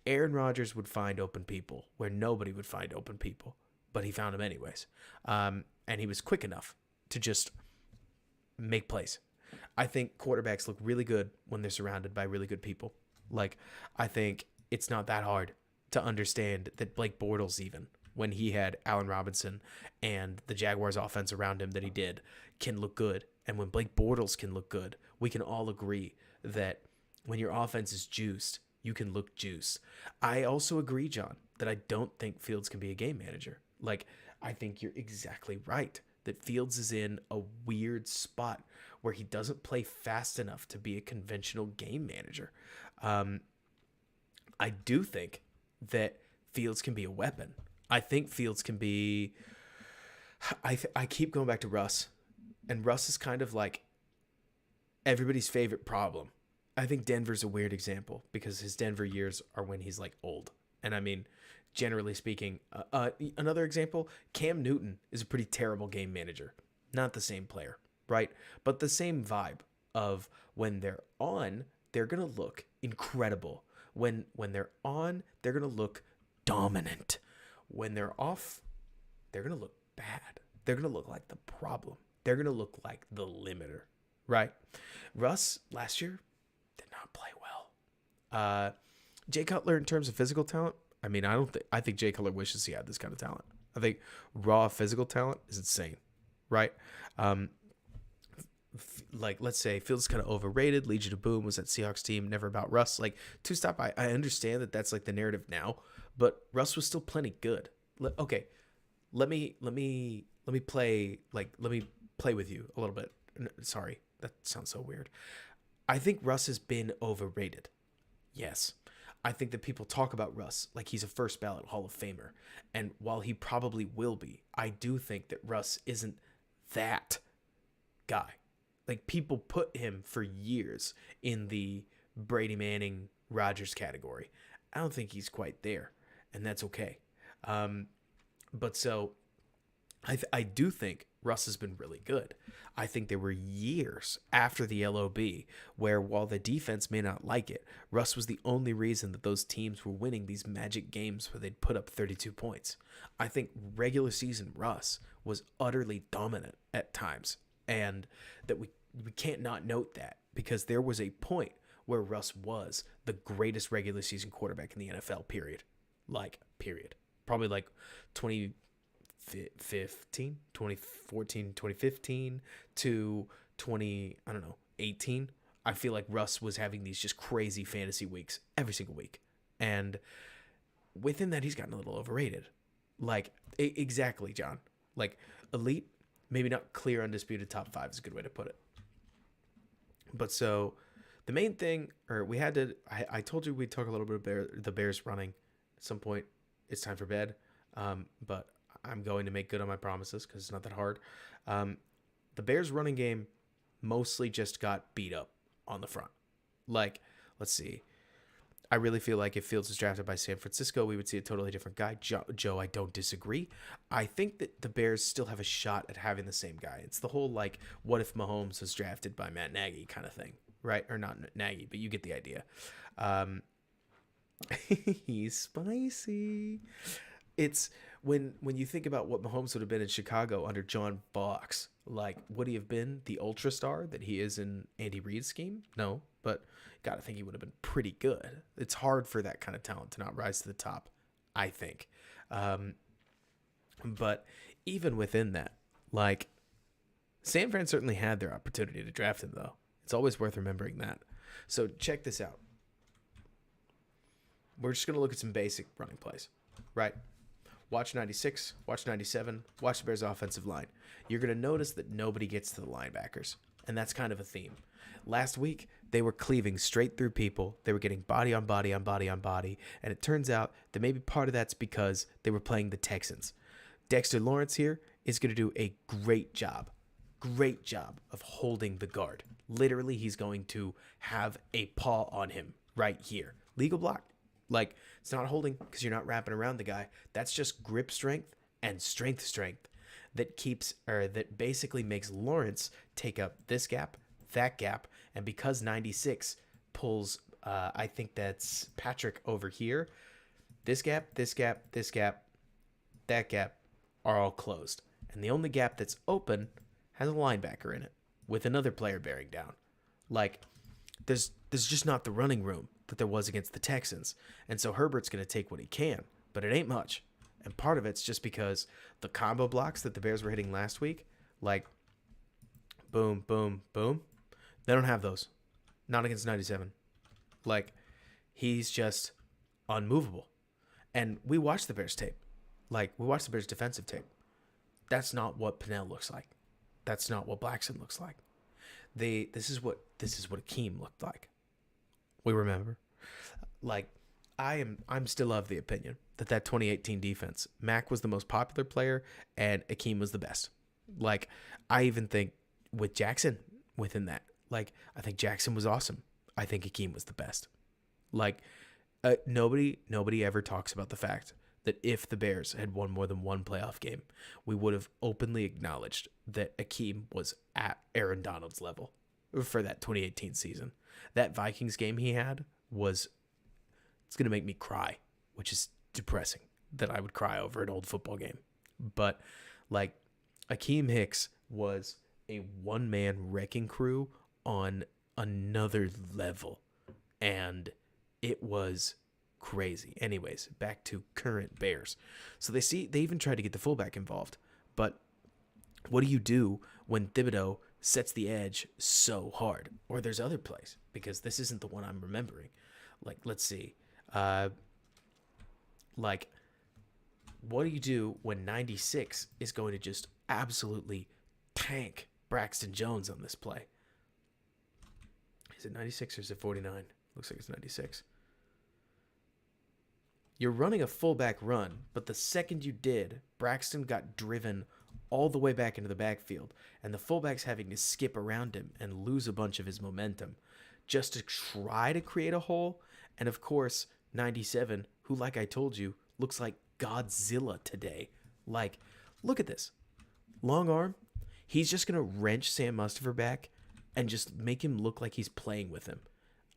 Aaron Rodgers would find open people where nobody would find open people, but he found them anyways. And he was quick enough to just make plays. I think quarterbacks look really good when they're surrounded by really good people. Like, I think it's not that hard to understand that Blake Bortles, even when he had Allen Robinson and the Jaguars offense around him that he did, can look good. And when Blake Bortles can look good, we can all agree that when your offense is juiced, you can look juiced. I also agree, John, that I don't think Fields can be a game manager. Like, I think you're exactly right that Fields is in a weird spot where he doesn't play fast enough to be a conventional game manager. I do think that Fields can be a weapon. I think Fields can be. I keep going back to Russ, and Russ is kind of like everybody's favorite problem. I think Denver's a weird example because his Denver years are when he's like old. And I mean, generally speaking, another example, Cam Newton is a pretty terrible game manager. Not the same player, right? But the same vibe of when they're on, they're going to look incredible. When they're on, they're going to look dominant. When they're off, they're going to look bad. They're going to look like the problem. They're going to look like the limiter, right? Russ last year did not play well. Jay Cutler, in terms of physical talent, I mean, I think Jay Cutler wishes he had this kind of talent. I think raw physical talent is insane, right? Like, let's say Fields kind of overrated. Legion of Boom was that Seahawks team, never about Russ. Like, two-stop, I understand that that's like the narrative now, but Russ was still plenty good. Okay, let me play with you a little bit. Sorry, that sounds so weird. I think Russ has been overrated. Yes. I think that people talk about Russ like he's a first ballot Hall of Famer. And while he probably will be, I do think that Russ isn't that guy. Like, people put him for years in the Brady Manning Rodgers category. I don't think he's quite there, and that's okay. But so I do think Russ has been really good. I think there were years after the LOB where, while the defense may not like it, Russ was the only reason that those teams were winning these magic games where they'd put up 32 points. I think regular season Russ was utterly dominant at times, and that we can't not note that, because there was a point where Russ was the greatest regular season quarterback in the NFL, period. Probably like 2014, 2015 to 18. I feel like Russ was having these just crazy fantasy weeks every single week. And within that, he's gotten a little overrated. Like, exactly, John. Like, elite, maybe not clear undisputed top 5 is a good way to put it. But so the main thing, I told you we'd talk a little bit about the Bears running at some point. It's time for bed. But I'm going to make good on my promises because it's not that hard. The Bears running game mostly just got beat up on the front. Like, let's see. I really feel like if Fields was drafted by San Francisco, we would see a totally different guy. Joe, I don't disagree. I think that the Bears still have a shot at having the same guy. It's the whole, like, what if Mahomes was drafted by Matt Nagy kind of thing, right? Or not Nagy, but you get the idea. He's spicy. It's when you think about what Mahomes would have been in Chicago under John Box, like, would he have been the ultra star that he is in Andy Reid's scheme? No, but gotta think he would have been pretty good. It's hard for that kind of talent to not rise to the top, I think. But even within that, like, San Fran certainly had their opportunity to draft him, though. It's always worth remembering that. So check this out. We're just going to look at some basic running plays, right? Watch 96, watch 97, watch the Bears' offensive line. You're going to notice that nobody gets to the linebackers, and that's kind of a theme. Last week, they were cleaving straight through people. They were getting body on body on body on body, and it turns out that maybe part of that's because they were playing the Texans. Dexter Lawrence here is going to do a great job of holding the guard. Literally, he's going to have a paw on him right here. Legal block. Like, it's not holding because you're not wrapping around the guy. That's just grip strength and strength that basically makes Lawrence take up this gap, that gap, and because 96 pulls, I think that's Patrick over here, this gap, this gap, this gap, that gap are all closed. And the only gap that's open has a linebacker in it. with another player bearing down. Like, there's just not the running room that there was against the Texans. And so Herbert's going to take what he can, but it ain't much. And part of it's just because the combo blocks that the Bears were hitting last week, like boom, boom, boom, they don't have those. Not against 97. Like, he's just unmovable. And we watched the Bears tape. Like, we watched the Bears defensive tape. That's not what Pennell looks like. That's not what Blackson looks like. This is what Akeem looked like. We remember. Like, I'm still of the opinion that 2018 defense, Mac was the most popular player and Akeem was the best. Like, I even think with Jackson within that, like, I think Jackson was awesome. I think Akeem was the best. Like, nobody ever talks about the fact that if the Bears had won more than one playoff game, we would have openly acknowledged that Akeem was at Aaron Donald's level for that 2018 season. That Vikings game he had it's going to make me cry, which is depressing that I would cry over an old football game. But, like, Akeem Hicks was a one-man wrecking crew on another level, and it was crazy. Anyways, back to current Bears. So they even tried to get the fullback involved, but what do you do when Thibodeau sets the edge so hard? Or there's other plays, because this isn't the one I'm remembering. Like, let's see. Like, what do you do when 96 is going to just absolutely tank Braxton Jones on this play? Is it 96 or is it 49? Looks like it's 96. You're running a fullback run, but the second you did, Braxton got driven all the way back into the backfield, and the fullback's having to skip around him and lose a bunch of his momentum just to try to create a hole. And of course, 97, who, like I told you, looks like Godzilla today. Like, look at this. Long arm. He's just going to wrench Sam Mustipher back and just make him look like he's playing with him.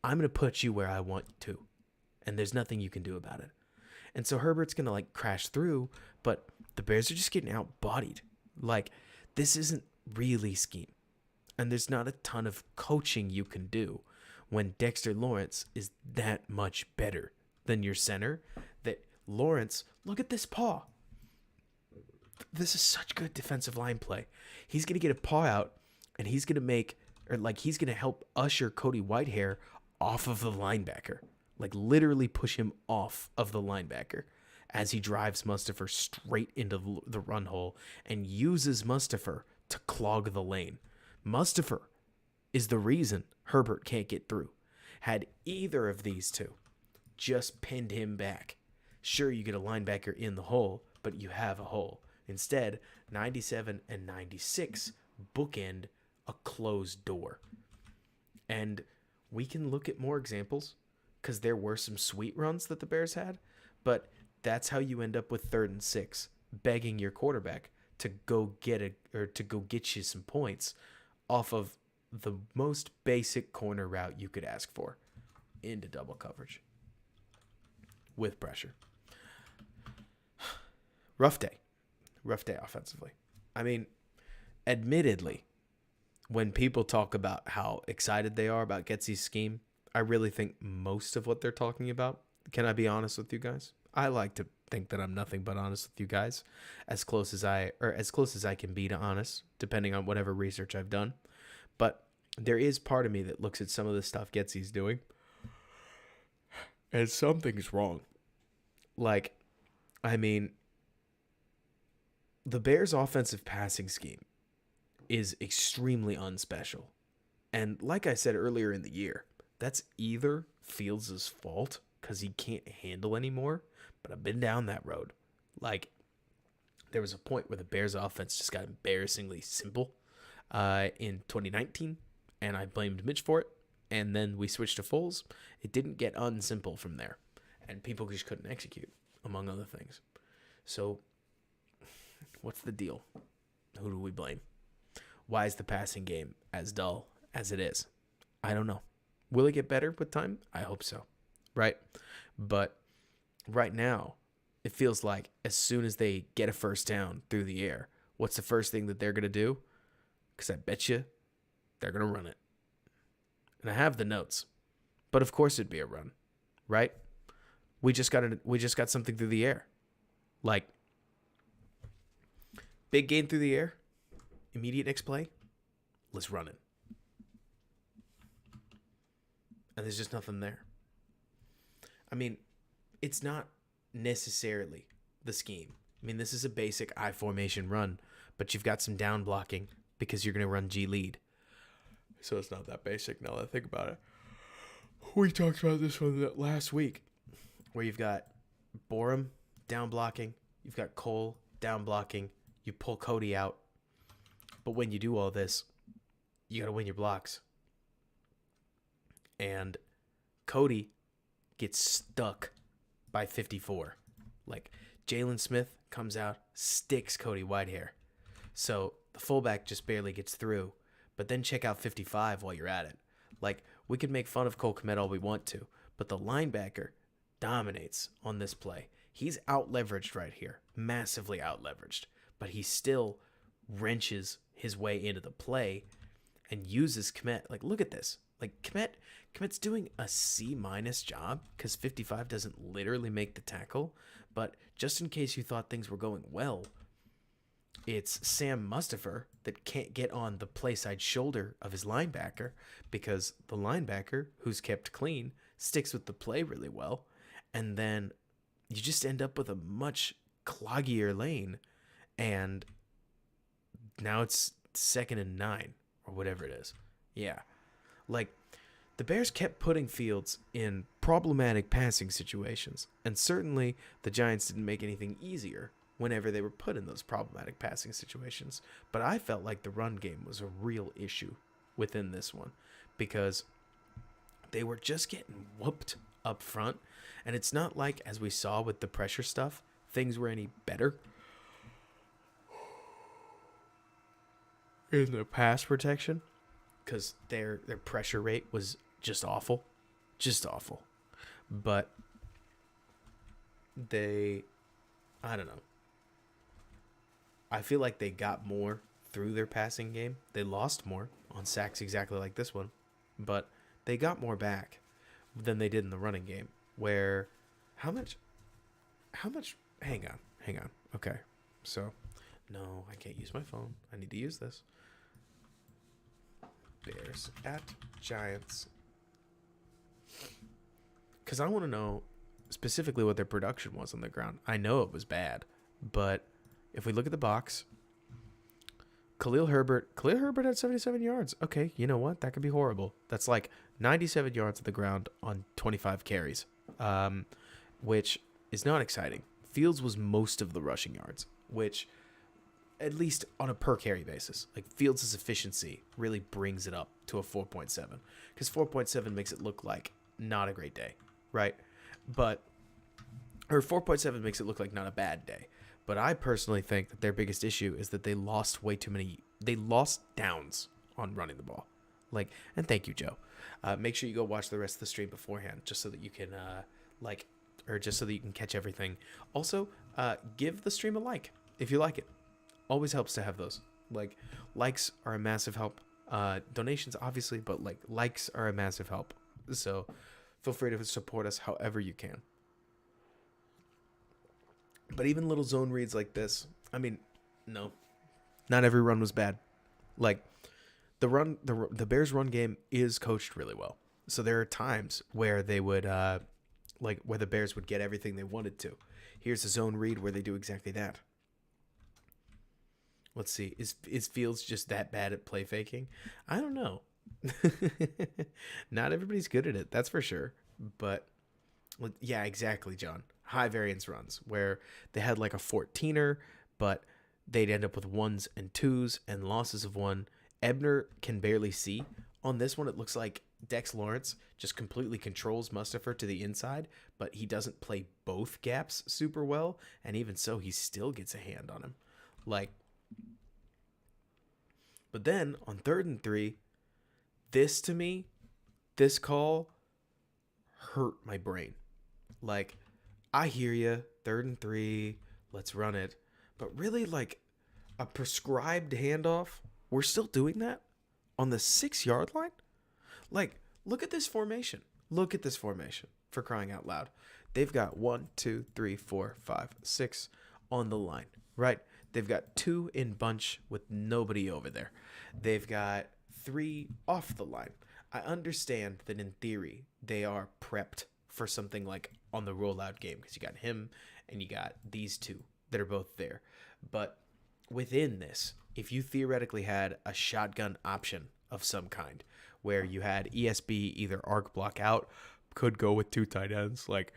I'm going to put you where I want to, and there's nothing you can do about it. And so Herbert's going to, like, crash through, but the Bears are just getting out-bodied. Like, this isn't really scheme. And there's not a ton of coaching you can do when Dexter Lawrence is that much better than your center. That Lawrence, look at this paw. This is such good defensive line play. He's going to get a paw out, and he's going to help usher Cody Whitehair off of the linebacker. Like, literally push him off of the linebacker as he drives Mustipher straight into the run hole and uses Mustipher to clog the lane. Mustipher is the reason Herbert can't get through. Had either of these two just pinned him back, sure, you get a linebacker in the hole, but you have a hole. Instead, 97 and 96 bookend a closed door. And we can look at more examples, because there were some sweet runs that the Bears had, but that's how you end up with 3rd and 6, begging your quarterback to go get you some points off of the most basic corner route you could ask for, into double coverage with pressure. Rough day offensively. I mean, admittedly, when people talk about how excited they are about Getsy's scheme, I really think most of what they're talking about, can I be honest with you guys? I like to think that I'm nothing but honest with you guys, as close as I can be to honest, depending on whatever research I've done. But there is part of me that looks at some of the stuff Getsy's doing, and something's wrong. Like, I mean, the Bears' offensive passing scheme is extremely unspecial. And like I said earlier in the year, that's either Fields' fault because he can't handle anymore, but I've been down that road. Like, there was a point where the Bears' offense just got embarrassingly simple in 2019, and I blamed Mitch for it, and then we switched to Foles. It didn't get unsimple from there, and people just couldn't execute, among other things. So, what's the deal? Who do we blame? Why is the passing game as dull as it is? I don't know. Will it get better with time? I hope so, right? But right now, it feels like as soon as they get a first down through the air, what's the first thing that they're going to do? Because I bet you they're going to run it. And I have the notes. But of course it'd be a run, right? We just got something through the air. Like, big game through the air, immediate next play, let's run it. And there's just nothing there. I mean, it's not necessarily the scheme. I mean, this is a basic I formation run, but you've got some down blocking because you're going to run G lead. So it's not that basic now that I think about it. We talked about this one last week, where you've got Borum down blocking, you've got Cole down blocking, you pull Cody out. But when you do all this, you got to win your blocks. And Cody gets stuck by 54. Like, Jalen Smith comes out, sticks Cody Whitehair. So the fullback just barely gets through. But then check out 55 while you're at it. Like, we could make fun of Cole Kmet all we want to, but the linebacker dominates on this play. He's out-leveraged right here, massively out-leveraged, but he still wrenches his way into the play and uses Kmet. Like, look at this. Like, Kmet's doing a C- job because 55 doesn't literally make the tackle, but just in case you thought things were going well, it's Sam Mustipher that can't get on the play side shoulder of his linebacker because the linebacker, who's kept clean, sticks with the play really well. And then you just end up with a much cloggier lane. And now it's 2nd and 9 or whatever it is. Yeah. Like, the Bears kept putting Fields in problematic passing situations. And certainly the Giants didn't make anything easier whenever they were put in those problematic passing situations. But I felt like the run game was a real issue within this one because they were just getting whooped up front. And it's not like, as we saw with the pressure stuff, things were any better in the pass protection because their pressure rate was just awful. Just awful. But I don't know. I feel like they got more through their passing game. They lost more on sacks exactly like this one, but they got more back than they did in the running game. Where, how much, hang on. Okay. So, no, I can't use my phone. I need to use this. Bears at Giants. Because I want to know specifically what their production was on the ground. I know it was bad, but if we look at the box, Khalil Herbert had 77 yards. Okay, you know what? That could be horrible. That's like 97 yards on the ground on 25 carries, which is not exciting. Fields was most of the rushing yards, which, at least on a per carry basis, like Fields' efficiency really brings it up to a 4.7, because 4.7 makes it look like not a great day, right? Or 4.7 makes it look like not a bad day. But I personally think that their biggest issue is that they lost they lost downs on running the ball. Like, and thank you, Joe. Make sure you go watch the rest of the stream beforehand, just so that you can just so that you can catch everything. Also, give the stream a like if you like it. Always helps to have those. Like, likes are a massive help. Donations, obviously, but likes are a massive help. So feel free to support us however you can. But even little zone reads like this, I mean, no, not every run was bad. Like, the Bears' run game is coached really well. So there are times where they would, where the Bears would get everything they wanted to. Here's a zone read where they do exactly that. Let's see, is Fields just that bad at play faking? I don't know. Not everybody's good at it, that's for sure. But yeah, exactly, John. High variance runs where they had like a 14er, but they'd end up with 1s and 2s and losses of 1. Ebner can barely see. On this one, it looks like Dex Lawrence just completely controls Mustipher to the inside, but he doesn't play both gaps super well, and even so, he still gets a hand on him. But then on 3rd and 3, this call hurt my brain. Like, I hear you, 3rd and 3, let's run it. But really, like, a prescribed handoff, we're still doing that on the 6-yard line? Like, look at this formation. Look at this formation, for crying out loud. They've got 1, 2, 3, 4, 5, 6 on the line, right? They've got 2 in bunch with nobody over there. They've got 3 off the line. I understand that in theory they are prepped for something like on the rollout game because you got him and you got these 2 that are both there. But within this, if you theoretically had a shotgun option of some kind where you had ESB either arc block out, could go with 2 tight ends, like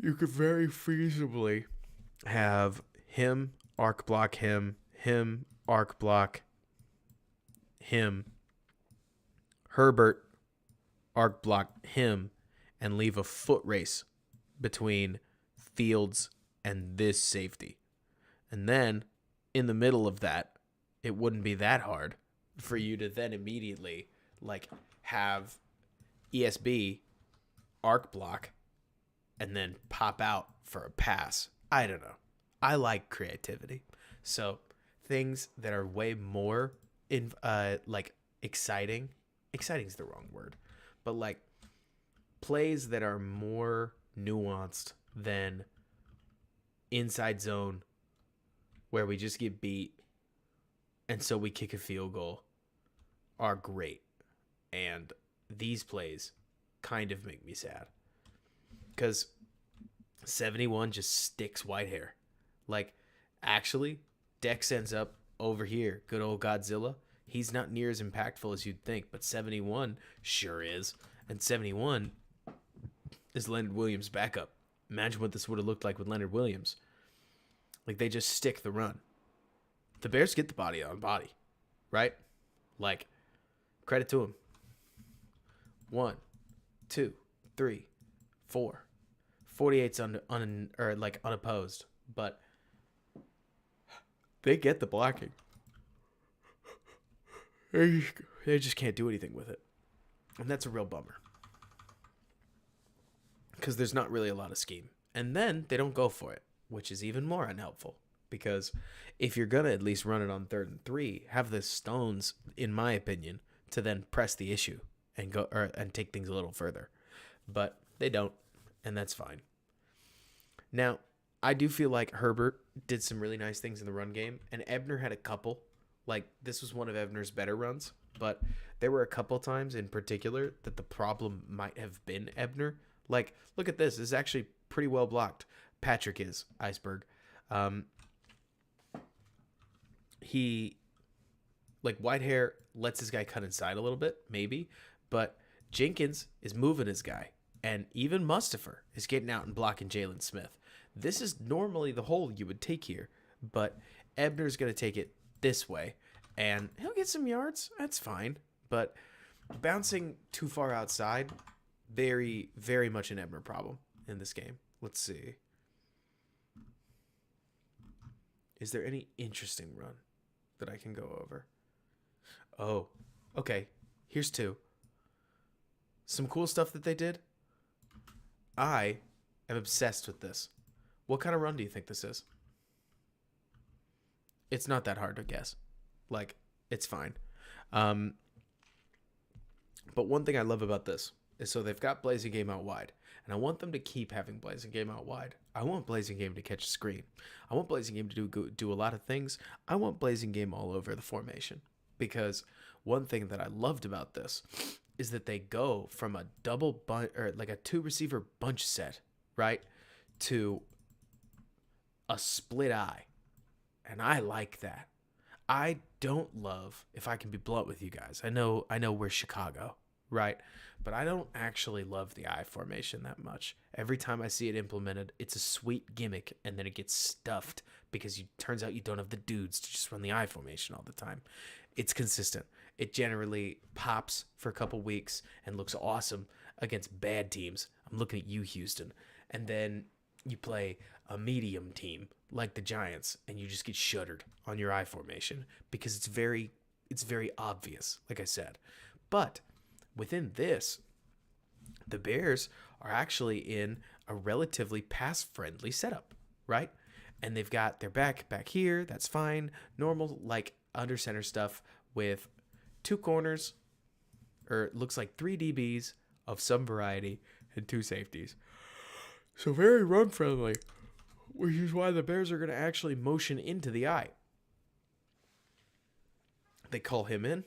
you could very feasibly have him arc block him arc block him, Herbert arc block him, and leave a foot race between Fields and this safety. And then in the middle of that, it wouldn't be that hard for you to then immediately like have ESB arc block and then pop out for a pass. I don't know. I like creativity. So things that are way more in like exciting. Exciting is the wrong word, but like plays that are more nuanced than inside zone where we just get beat and so we kick a field goal are great. And these plays kind of make me sad because 71 just sticks Whitehair. Like, actually, Dex ends up over here. Good old Godzilla. He's not near as impactful as you'd think, but 71 sure is. And 71 is Leonard Williams' backup. Imagine what this would have looked like with Leonard Williams. Like, they just stick the run. The Bears get the body on body, right? Like, credit to him. 1, 2, 3, 4. 48's unopposed, but they get the blocking. They just can't do anything with it. And that's a real bummer. Because there's not really a lot of scheme. And then they don't go for it, which is even more unhelpful. Because if you're going to at least run it on 3rd and 3, have the stones, in my opinion, to then press the issue and go and take things a little further. But they don't, and that's fine. Now, I do feel like Herbert did some really nice things in the run game, and Ebner had a couple. Like, this was one of Ebner's better runs, but there were a couple times in particular that the problem might have been Ebner. Like, look at this. This is actually pretty well blocked. Patrick is, Iceberg. Whitehair lets his guy cut inside a little bit, maybe, but Jenkins is moving his guy, and even Mustafa is getting out and blocking Jalen Smith. This is normally the hole you would take here, but Ebner's going to take it this way, and he'll get some yards. That's fine, but bouncing too far outside, very, very much an Ebner problem in this game. Let's see. Is there any interesting run that I can go over? Oh, okay. Here's 2. Some cool stuff that they did. I am obsessed with this. What kind of run do you think this is? It's not that hard to guess. Like, it's fine. But one thing I love about this is so they've got Blazing Game out wide. And I want them to keep having Blazing Game out wide. I want Blazing Game to catch a screen. I want Blazing Game to do a lot of things. I want Blazing Game all over the formation. Because one thing that I loved about this is that they go from a double bunch or like a 2 receiver bunch set, right, to a split eye. And I like that. I don't love, if I can be blunt with you guys, I know we're Chicago, right? But I don't actually love the eye formation that much. Every time I see it implemented, it's a sweet gimmick, and then it gets stuffed because turns out you don't have the dudes to just run the eye formation all the time. It's consistent. It generally pops for a couple weeks and looks awesome against bad teams. I'm looking at you, Houston. And then you play a medium team like the Giants, and you just get shuttered on your eye formation because it's very obvious, like I said. But within this, the Bears are actually in a relatively pass-friendly setup, right? And they've got their back here. That's fine. Normal, like, under center stuff with 2 corners, or it looks like 3 DBs of some variety, and 2 safeties. So very run friendly, which is why the Bears are going to actually motion into the eye. They call him in,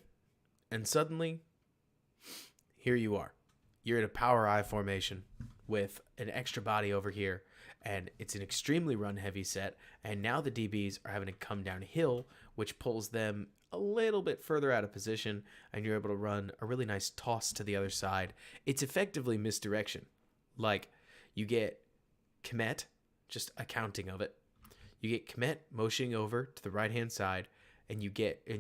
and suddenly, here you are. You're in a power eye formation with an extra body over here, and it's an extremely run-heavy set, and now the DBs are having to come downhill, which pulls them a little bit further out of position, and you're able to run a really nice toss to the other side. It's effectively misdirection. Like, you get Kmet, just a counting of it. You get Kmet motioning over to the right-hand side, and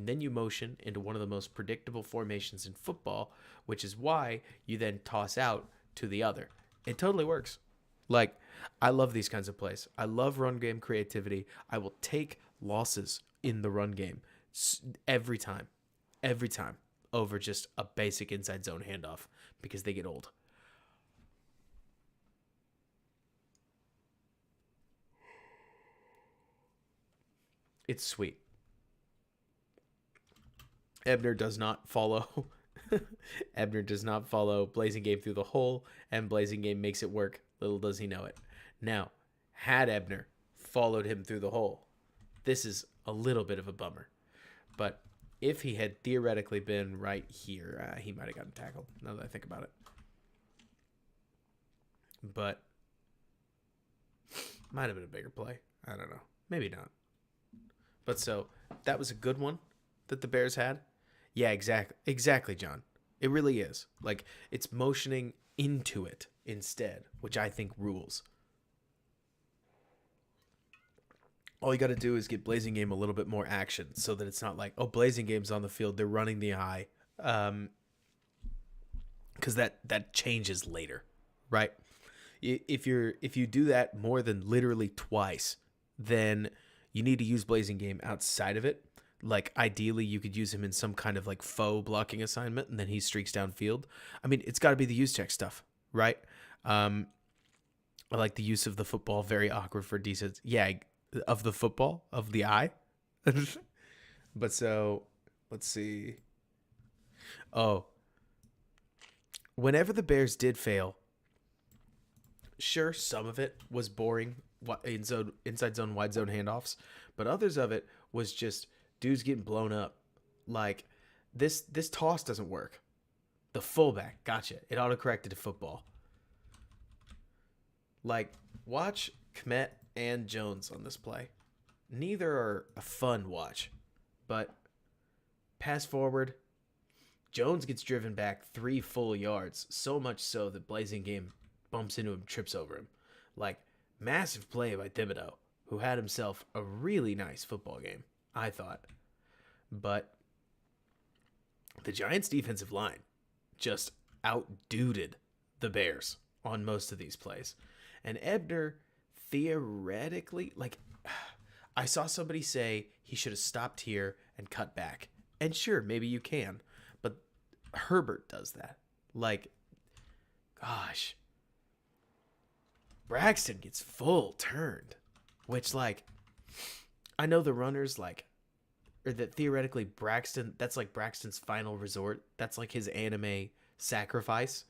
then you motion into one of the most predictable formations in football, which is why you then toss out to the other. It totally works. Like, I love these kinds of plays. I love run game creativity. I will take losses in the run game every time, over just a basic inside zone handoff because they get old. It's sweet. Ebner does not follow. Ebner does not follow Blazing Game through the hole, and Blazing Game makes it work. Little does he know it. Now, had Ebner followed him through the hole, this is a little bit of a bummer. But if he had theoretically been right here, he might have gotten tackled, now that I think about it. But might have been a bigger play. I don't know. Maybe not. But so, that was a good one that the Bears had. Yeah, exactly, John. It really is. Like, it's motioning into it instead, which I think rules. All you got to do is get Blazing Game a little bit more action so that it's not like, oh, Blazing Game's on the field, they're running the eye. Because that changes later, right? If you do that more than literally twice, then you need to use Blazing Game outside of it. Like, ideally, you could use him in some kind of, like, faux blocking assignment, and then he streaks downfield. I mean, it's got to be the use check stuff, right? I like the use of the football, very awkward for decent. Yeah, of the football, of the eye. But so, let's see. Oh. Whenever the Bears did fail, sure, some of it was boring inside zone, wide zone handoffs, but others of it was just dudes getting blown up. Like, this toss doesn't work. The fullback, gotcha. It autocorrected to football. Like, watch Kmet and Jones on this play. Neither are a fun watch, but pass forward. Jones gets driven back 3 full yards, so much so that Blazing Game bumps into him, trips over him. Like, massive play by Thibodeau, who had himself a really nice football game, I thought. But the Giants' defensive line just outduded the Bears on most of these plays. And Ebner, theoretically, like, I saw somebody say he should have stopped here and cut back. And sure, maybe you can, but Herbert does that. Like, gosh. Braxton gets full turned, which, like, I know the runners, like, or that theoretically Braxton, that's like Braxton's final resort. That's like his anime sacrifice,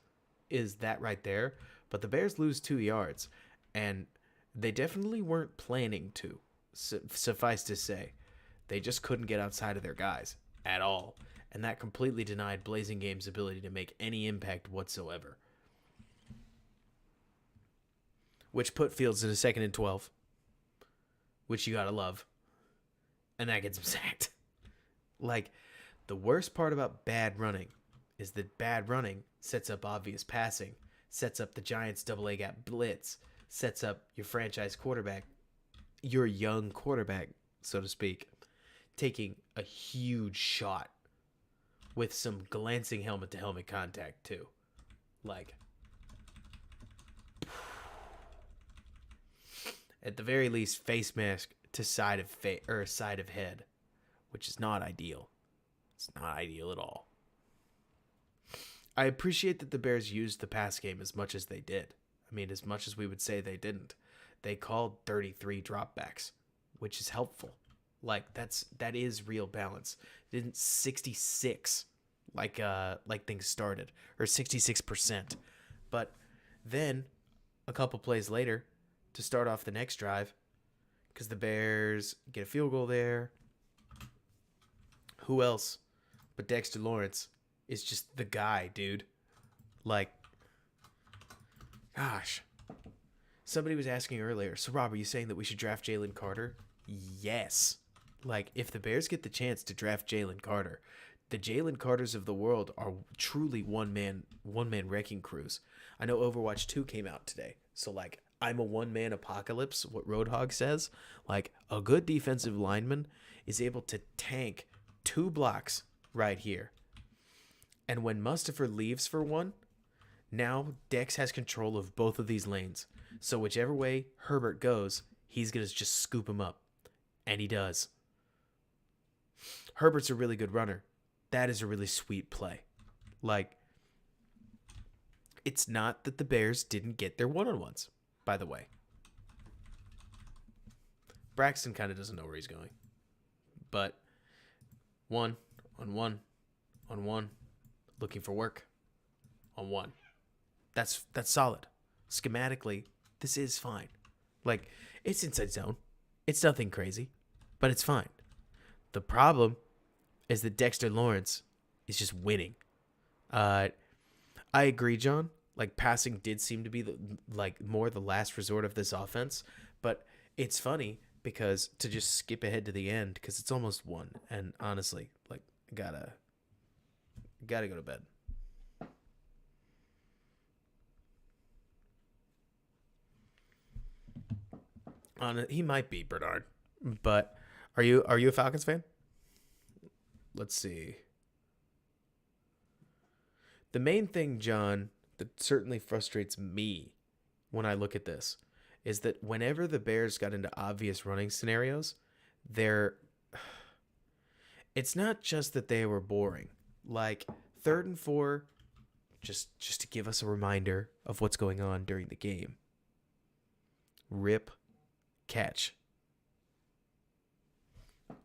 is that right there. But the Bears lose 2 yards, and they definitely weren't planning to, suffice to say. They just couldn't get outside of their guys at all, and that completely denied Blazing Game's ability to make any impact whatsoever. Which put Fields in a 2nd and 12, which you gotta love. And that gets him sacked. Like, the worst part about bad running is that bad running sets up obvious passing, sets up the Giants' double A gap blitz, sets up your franchise quarterback, your young quarterback, so to speak, taking a huge shot with some glancing helmet-to-helmet contact, too. Like, at the very least, face mask to side of head, which is not ideal. It's not ideal at all. I appreciate that the Bears used the pass game as much as they did. I mean, as much as we would say they didn't. They called 33 dropbacks, which is helpful. Like, that is real balance. They didn't 66 like things started, or 66%. But then a couple plays later, to start off the next drive, because the Bears get a field goal there. Who else but Dexter Lawrence is just the guy, dude. Like, gosh. Somebody was asking earlier, so Rob, are you saying that we should draft Jalen Carter? Yes. Like, if the Bears get the chance to draft Jalen Carter, the Jalen Carters of the world are truly one-man wrecking crews. I know Overwatch 2 came out today, so, like, I'm a one-man apocalypse, what Roadhog says. Like, a good defensive lineman is able to tank 2 blocks right here. And when Mustafa leaves for one, now Dex has control of both of these lanes. So whichever way Herbert goes, he's going to just scoop him up. And he does. Herbert's a really good runner. That is a really sweet play. Like, it's not that the Bears didn't get their one-on-ones, by the way. Braxton kind of doesn't know where he's going. But 1 on 1 on 1, looking for work on 1. That's solid. Schematically, this is fine. Like, it's inside zone. It's nothing crazy, but it's fine. The problem is that Dexter Lawrence is just winning. I agree, John. Like, passing did seem to be more the last resort of this offense, but it's funny because to just skip ahead to the end because it's almost 1, and honestly, like, gotta go to bed. He might be Bernard, but are you a Falcons fan? Let's see. The main thing, John, that certainly frustrates me when I look at this is that whenever the Bears got into obvious running scenarios, it's not just that they were boring. Like 3rd and 4, just to give us a reminder of what's going on during the game. Rip, catch.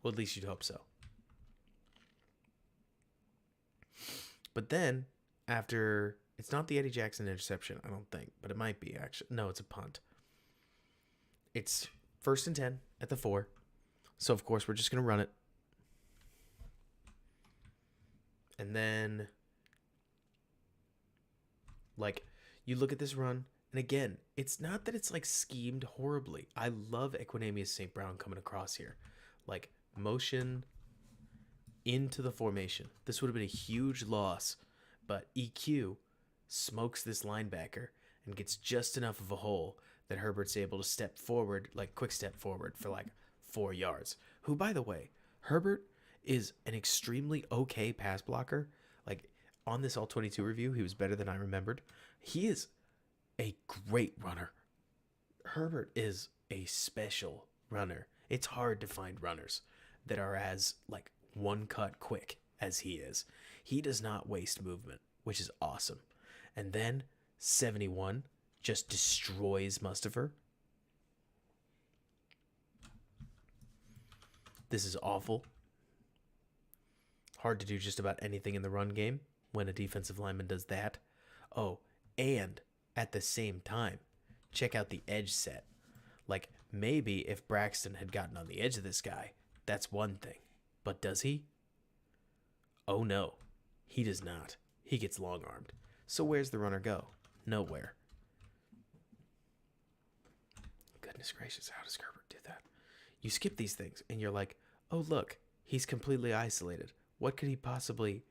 Well, at least you'd hope so. But then, after, it's not the Eddie Jackson interception, I don't think, but it might be actually. No, it's a punt. It's 1st and 10 at the 4. So, of course, we're just going to run it. And then, like, you look at this run, and again, it's not that it's, like, schemed horribly. I love Equinemius St. Brown coming across here. Like, motion into the formation. This would have been a huge loss, but EQ smokes this linebacker and gets just enough of a hole that Herbert's able to step forward, like quick step forward for like 4 yards. Who, by the way, Herbert is an extremely okay pass blocker. Like on this All-22 review, he was better than I remembered. He is a great runner. Herbert is a special runner. It's hard to find runners that are as like one cut quick as he is. He does not waste movement, which is awesome. And then 71 just destroys Mustafa. This is awful. Hard to do just about anything in the run game when a defensive lineman does that. Oh, and at the same time, check out the edge set. Like, maybe if Braxton had gotten on the edge of this guy, that's one thing. But does he? Oh no, he does not. He gets long-armed. So where's the runner go? Nowhere. Goodness gracious, how does Herbert do that? You skip these things and you're like, oh look, he's completely isolated. What could he possibly...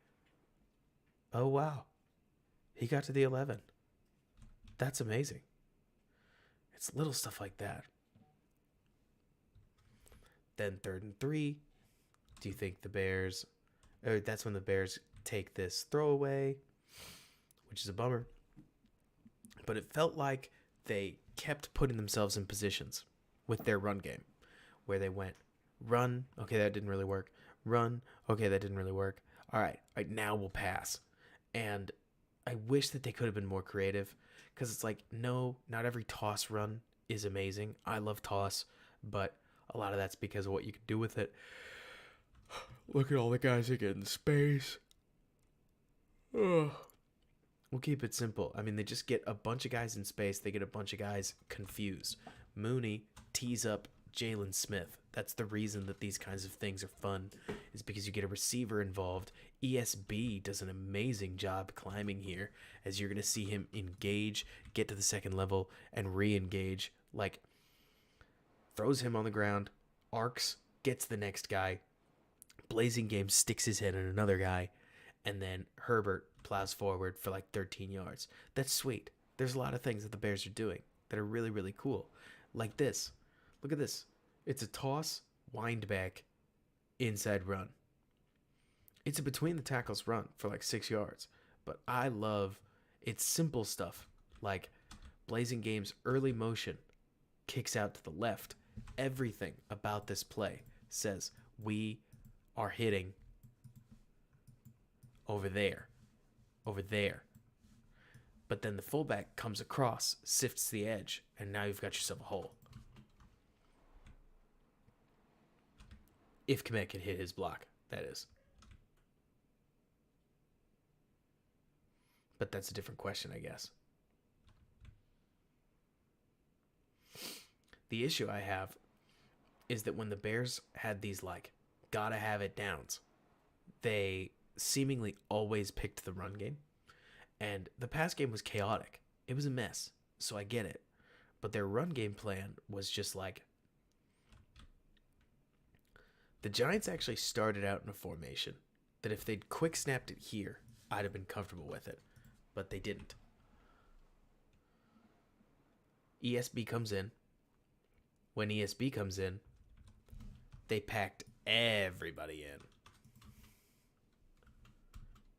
Oh wow, he got to the 11. That's amazing. It's little stuff like that. Then 3rd and 3. Do you think the Bears... Or that's when the Bears take this throwaway, which is a bummer. But it felt like they kept putting themselves in positions with their run game, where they went, run, okay, that didn't really work. Run, okay, that didn't really work. All right, now we'll pass. And I wish that they could have been more creative, because it's like, no, not every toss run is amazing. I love toss, but a lot of that's because of what you can do with it. Look at all the guys that get in space. We'll keep it simple. I mean, they just get a bunch of guys in space. They get a bunch of guys confused. Mooney tees up Jalen Smith. That's the reason that these kinds of things are fun, is because you get a receiver involved. ESB does an amazing job climbing here, as you're going to see him engage, get to the second level, and re-engage. Like, throws him on the ground, arcs, gets the next guy. Blazing Game sticks his head in another guy, and then Herbert plows forward for like 13 yards. That's sweet. There's a lot of things that the Bears are doing that are really, really cool. Like this. Look at this. It's a toss, wind back, inside run. It's a between the tackles run for like 6 yards. But I love it's simple stuff like Blazing Game's early motion kicks out to the left. Everything about this play says we are hitting over there. But then the fullback comes across, sifts the edge, and now you've got yourself a hole. If Kmet can hit his block, that is. But that's a different question, I guess. The issue I have is that when the Bears had these, like, gotta have it downs, they seemingly always picked the run game. And the pass game was chaotic. It was a mess. So I get it. But their run game plan was just like... The Giants actually started out in a formation that if they'd quick snapped it here, I'd have been comfortable with it. But they didn't. ESB comes in. When ESB comes in, they packed everybody in.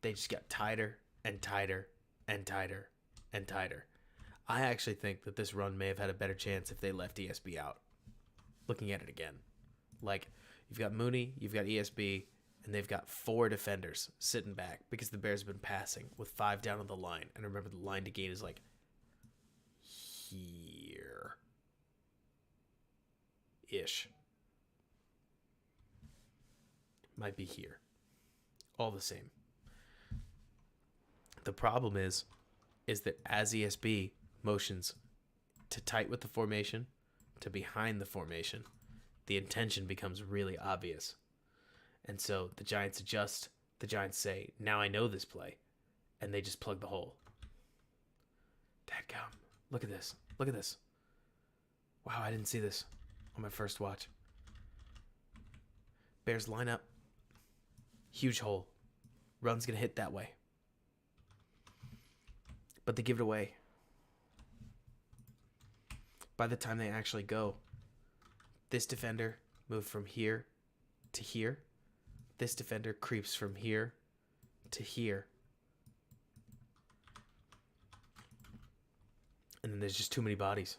They just got tighter and tighter and tighter and tighter. I actually think that this run may have had a better chance if they left ESB out. Looking at it again. Like, you've got Mooney, you've got ESB, and they've got 4 defenders sitting back because the Bears have been passing with 5 down on the line. And remember, the line to gain is like here. Ish. Might be here. All the same. The problem is that as ESB motions to tight with the formation, to behind the formation, the intention becomes really obvious. And so the Giants adjust. The Giants say, now I know this play. And they just plug the hole. Dadgum. Look at this. Look at this. Wow, I didn't see this on my first watch. Bears line up. Huge hole. Run's going to hit that way. But they give it away. By the time they actually go, this defender moved from here to here. This defender creeps from here to here. And then there's just too many bodies.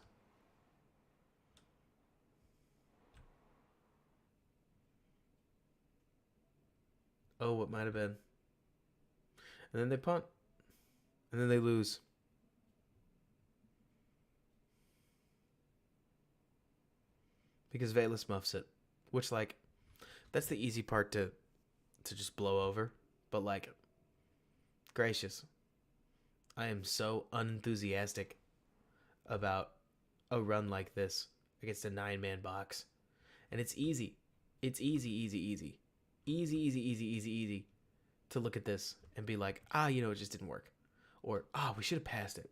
Oh, what might have been. And then they punt. And then they lose. Because Velus muffs it. Which, like, that's the easy part to just blow over. But, like, gracious. I am so unenthusiastic about a run like this against a 9-man box. And it's easy. It's easy to look at this and be like, it just didn't work. Or, we should have passed it.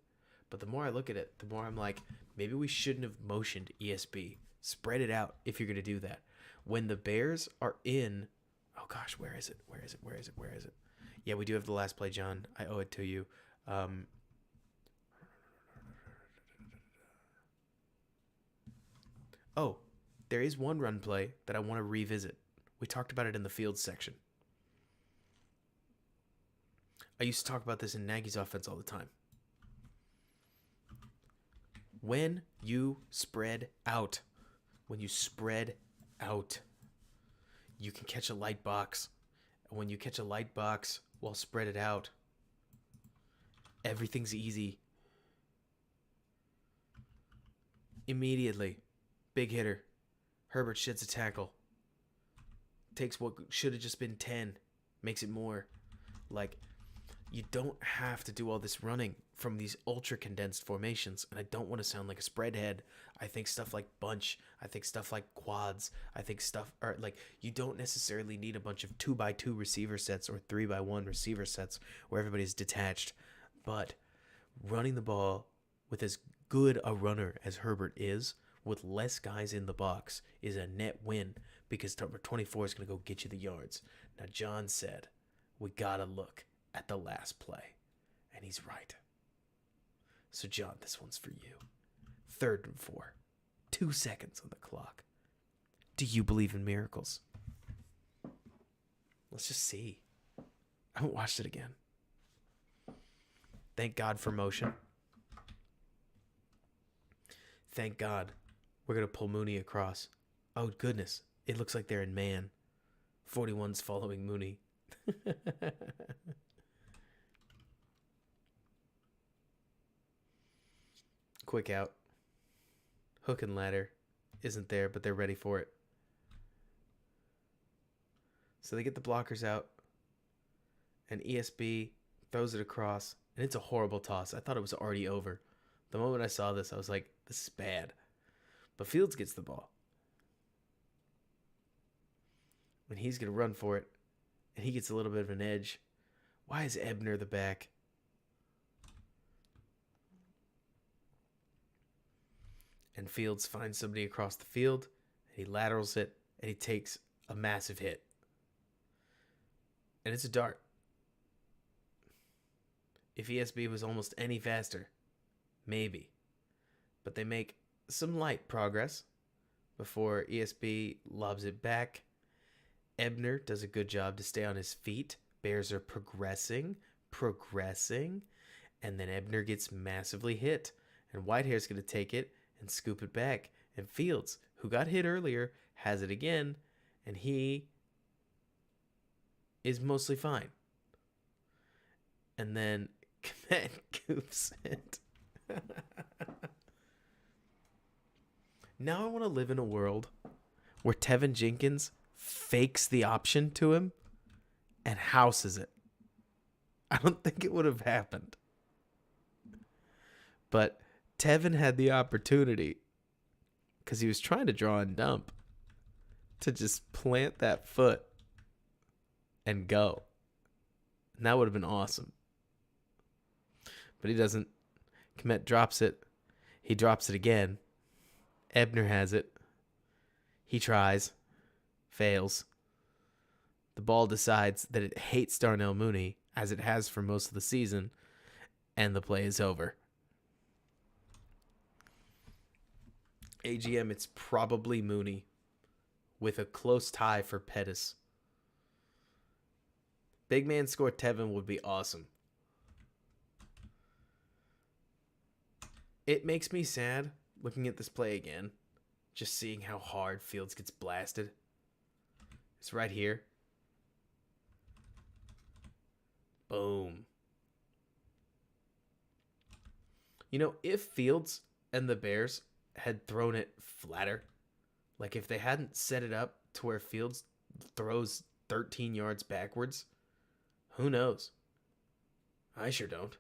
But the more I look at it, the more I'm like, maybe we shouldn't have motioned ESB. Spread it out if you're going to do that. When the Bears are in... Oh, gosh, where is it? Yeah, we do have the last play, John. I owe it to you. There is one run play that I want to revisit. We talked about it in the field section. I used to talk about this in Nagy's offense all the time. When you spread out, you can catch a light box. And when you catch a light box while spread it out, everything's easy. Immediately, big hitter. Herbert sheds a tackle. Takes what should have just been 10, makes it more. Like, you don't have to do all this running from these ultra condensed formations. And I don't want to sound like a spread head. I think stuff like bunch, I think stuff like quads, I think stuff, or like, you don't necessarily need a bunch of 2x2 receiver sets or 3x1 receiver sets where everybody's detached. But running the ball with as good a runner as Herbert is, with less guys in the box, is a net win, because number 24 is going to go get you the yards. Now, John said, we got to look at the last play. And he's right. So, John, this one's for you. 3rd and 4. 2 seconds on the clock. Do you believe in miracles? Let's just see. I haven't watched it again. Thank God for motion. Thank God we're going to pull Mooney across. Oh, goodness. It looks like they're in man. 41's following Mooney. Quick out. Hook and ladder isn't there, but they're ready for it. So they get the blockers out. And ESB throws it across. And it's a horrible toss. I thought it was already over. The moment I saw this, I was like, this is bad. But Fields gets the ball. And he's going to run for it. And he gets a little bit of an edge. Why is Ebner the back? And Fields finds somebody across the field. And he laterals it. And he takes a massive hit. And it's a dart. If ESB was almost any faster, maybe. But they make some light progress before ESB lobs it back. Ebner does a good job to stay on his feet. Bears are progressing. And then Ebner gets massively hit. And Whitehair's going to take it and scoop it back. And Fields, who got hit earlier, has it again. And he is mostly fine. And then Kmet goofs it. Now I want to live in a world where Tevin Jenkins fakes the option to him and houses it. I don't think it would have happened. But Tevin had the opportunity, because he was trying to draw and dump, to just plant that foot and go. And that would have been awesome. But he doesn't. Kmet drops it. He drops it again. Ebner has it. He tries. Fails. The ball decides that it hates Darnell Mooney, as it has for most of the season, and the play is over. AGM, it's probably Mooney, with a close tie for Pettis. Big man score Tevin would be awesome. It makes me sad looking at this play again, just seeing how hard Fields gets blasted. It's right here. Boom. You know, if Fields and the Bears had thrown it flatter, like if they hadn't set it up to where Fields throws 13 yards backwards, who knows? I sure don't.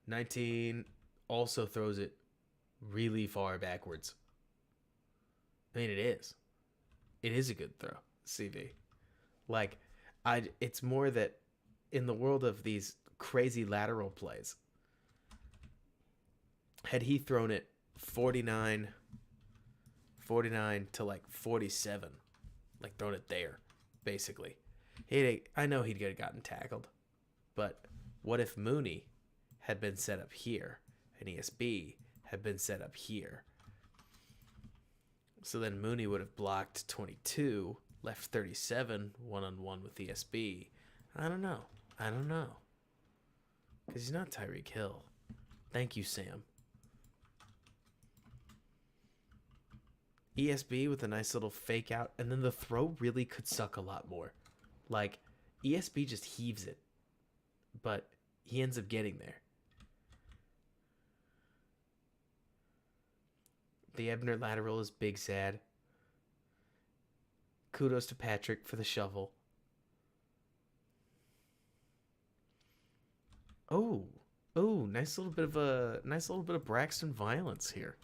19 also throws it really far backwards. I mean, it is. It is a good throw, CV. Like, it's more that in the world of these crazy lateral plays, had he thrown it 49 to like 47, like thrown it there, basically, I know he'd have gotten tackled. But what if Mooney had been set up here and ESB had been set up here? So then Mooney would have blocked 22, left 37, one-on-one with ESB. I don't know. Because he's not Tyreek Hill. Thank you, Sam. ESB with a nice little fake out, and then the throw really could suck a lot more. Like, ESB just heaves it, but he ends up getting there. The Ebner lateral is big sad. Kudos to Patrick for the shovel. Oh, nice little bit of Braxton violence here.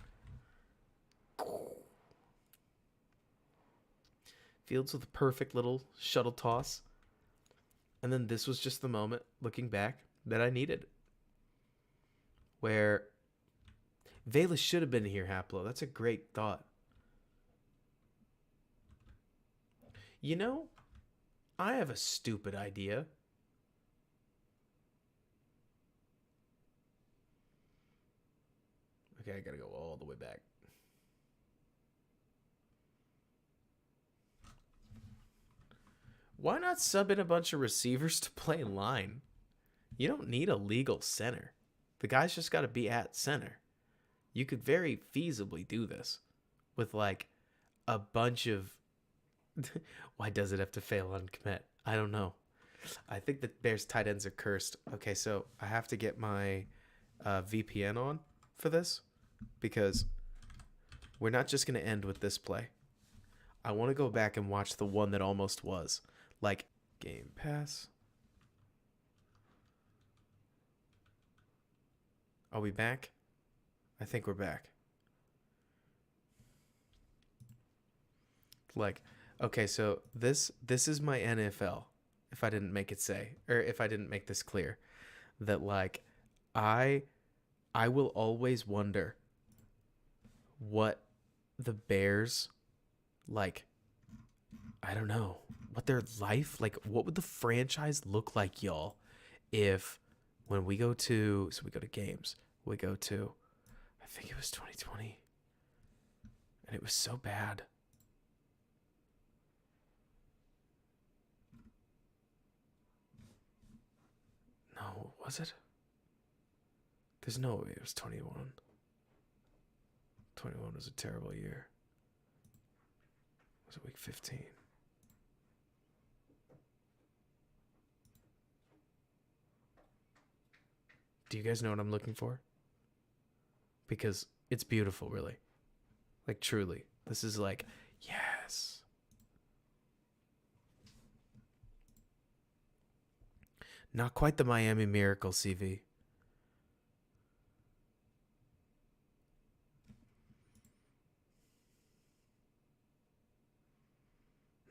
Fields with a perfect little shuttle toss. And then this was just the moment, looking back, that I needed. Where Vela should have been here, Haplo. That's a great thought. You know, I have a stupid idea. Okay, I gotta go all the way back. Why not sub in a bunch of receivers to play line? You don't need a legal center. The guy's just got to be at center. You could very feasibly do this with like a bunch of... Why does it have to fail on commit? I don't know. I think the Bears tight ends are cursed. Okay, so I have to get my VPN on for this because we're not just going to end with this play. I want to go back and watch the one that almost was. Like, Game Pass. Are we back? I think we're back. Like, okay, so this is my NFL. If I didn't make it say, or if I didn't make this clear, that like I will always wonder what the Bears, like, I don't know, what their life, like, what would the franchise look like, y'all, if when we go to, so we go to games, we go to, I think it was 2020, and it was so bad. No, was it? There's no way it was 21. 21 was a terrible year. Was it week 15? Do you guys know what I'm looking for? Because it's beautiful, really. Like, truly. This is like, yes. Not quite the Miami Miracle, CV.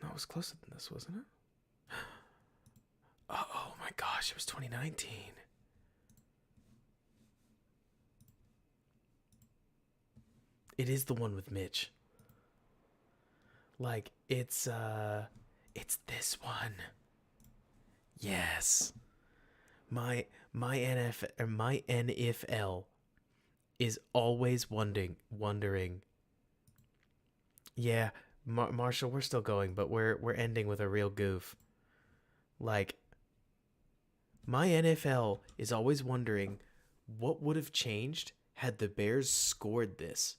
No, it was closer than this, wasn't it? Oh my gosh, it was 2019. It is the one with Mitch. Like, it's this one. Yes. My NFL is always wondering. Yeah, Marshall, we're still going, but we're ending with a real goof. Like, my NFL is always wondering what would have changed had the Bears scored this,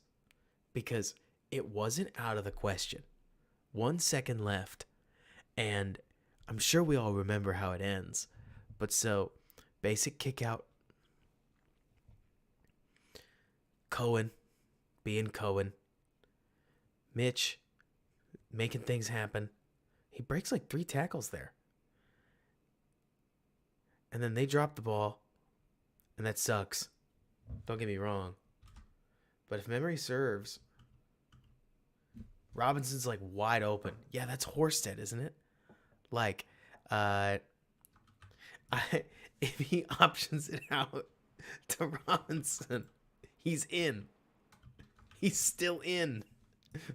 because it wasn't out of the question. 1 second left, and I'm sure we all remember how it ends. But so, basic kick out. Cohen, being Cohen. Mitch, making things happen. He breaks like 3 tackles there. And then they drop the ball, and that sucks. Don't get me wrong. But if memory serves, Robinson's like wide open. Yeah, that's Horsted, isn't it? Like, if he options it out to Robinson, he's in. He's still in.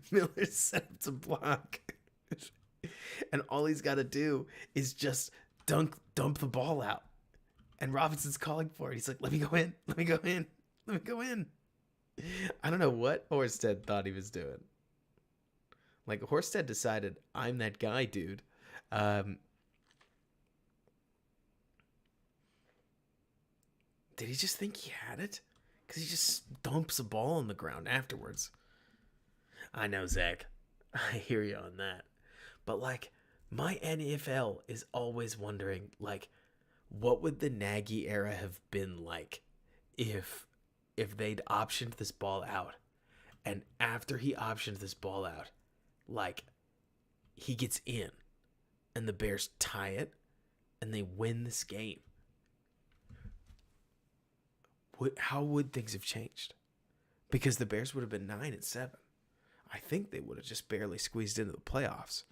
Miller's set up to block. And all he's got to do is just dump the ball out. And Robinson's calling for it. He's like, let me go in. Let me go in. Let me go in. I don't know what Horsted thought he was doing. Like, Horsted decided, I'm that guy, dude. Did he just think he had it? Because he just dumps a ball on the ground afterwards. I know, Zach. I hear you on that. But, like, my NFL is always wondering, like, what would the Nagy era have been like if they'd optioned this ball out? And after he optioned this ball out, like, he gets in and the Bears tie it and they win this game, how would things have changed? Because the Bears would have been 9-7. I think they would have just barely squeezed into the playoffs.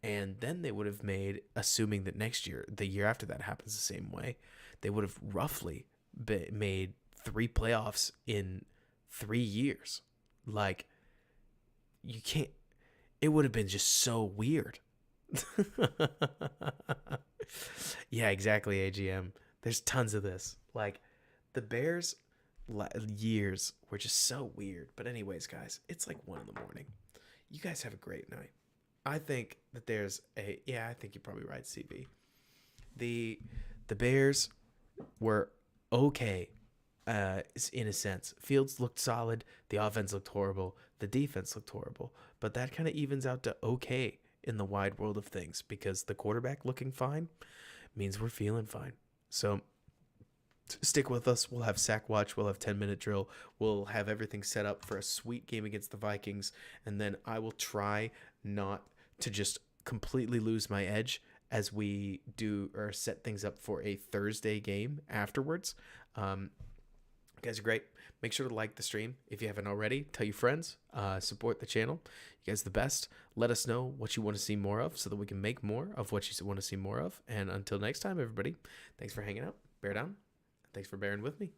And then they would have made, assuming that next year, the year after that happens the same way, they would have roughly made 3 playoffs in 3 years. Like, you can't, it would have been just so weird. Yeah, exactly, AGM. There's tons of this. Like, the Bears years were just so weird. But anyways, guys, it's like 1 a.m. You guys have a great night. I think that there's I think you're probably right, CB. The Bears were okay, in a sense. Fields looked solid. The offense looked horrible. The defense looked horrible. But that kind of evens out to okay in the wide world of things, because the quarterback looking fine means we're feeling fine. So stick with us. We'll have sack watch. We'll have 10-minute drill. We'll have everything set up for a sweet game against the Vikings. And then I will try not to just completely lose my edge as we do or set things up for a Thursday game afterwards. You guys are great. Make sure to like the stream if you haven't already. Tell your friends. Support the channel. You guys are the best. Let us know what you want to see more of so that we can make more of what you want to see more of. And until next time, everybody, thanks for hanging out. Bear down. Thanks for bearing with me.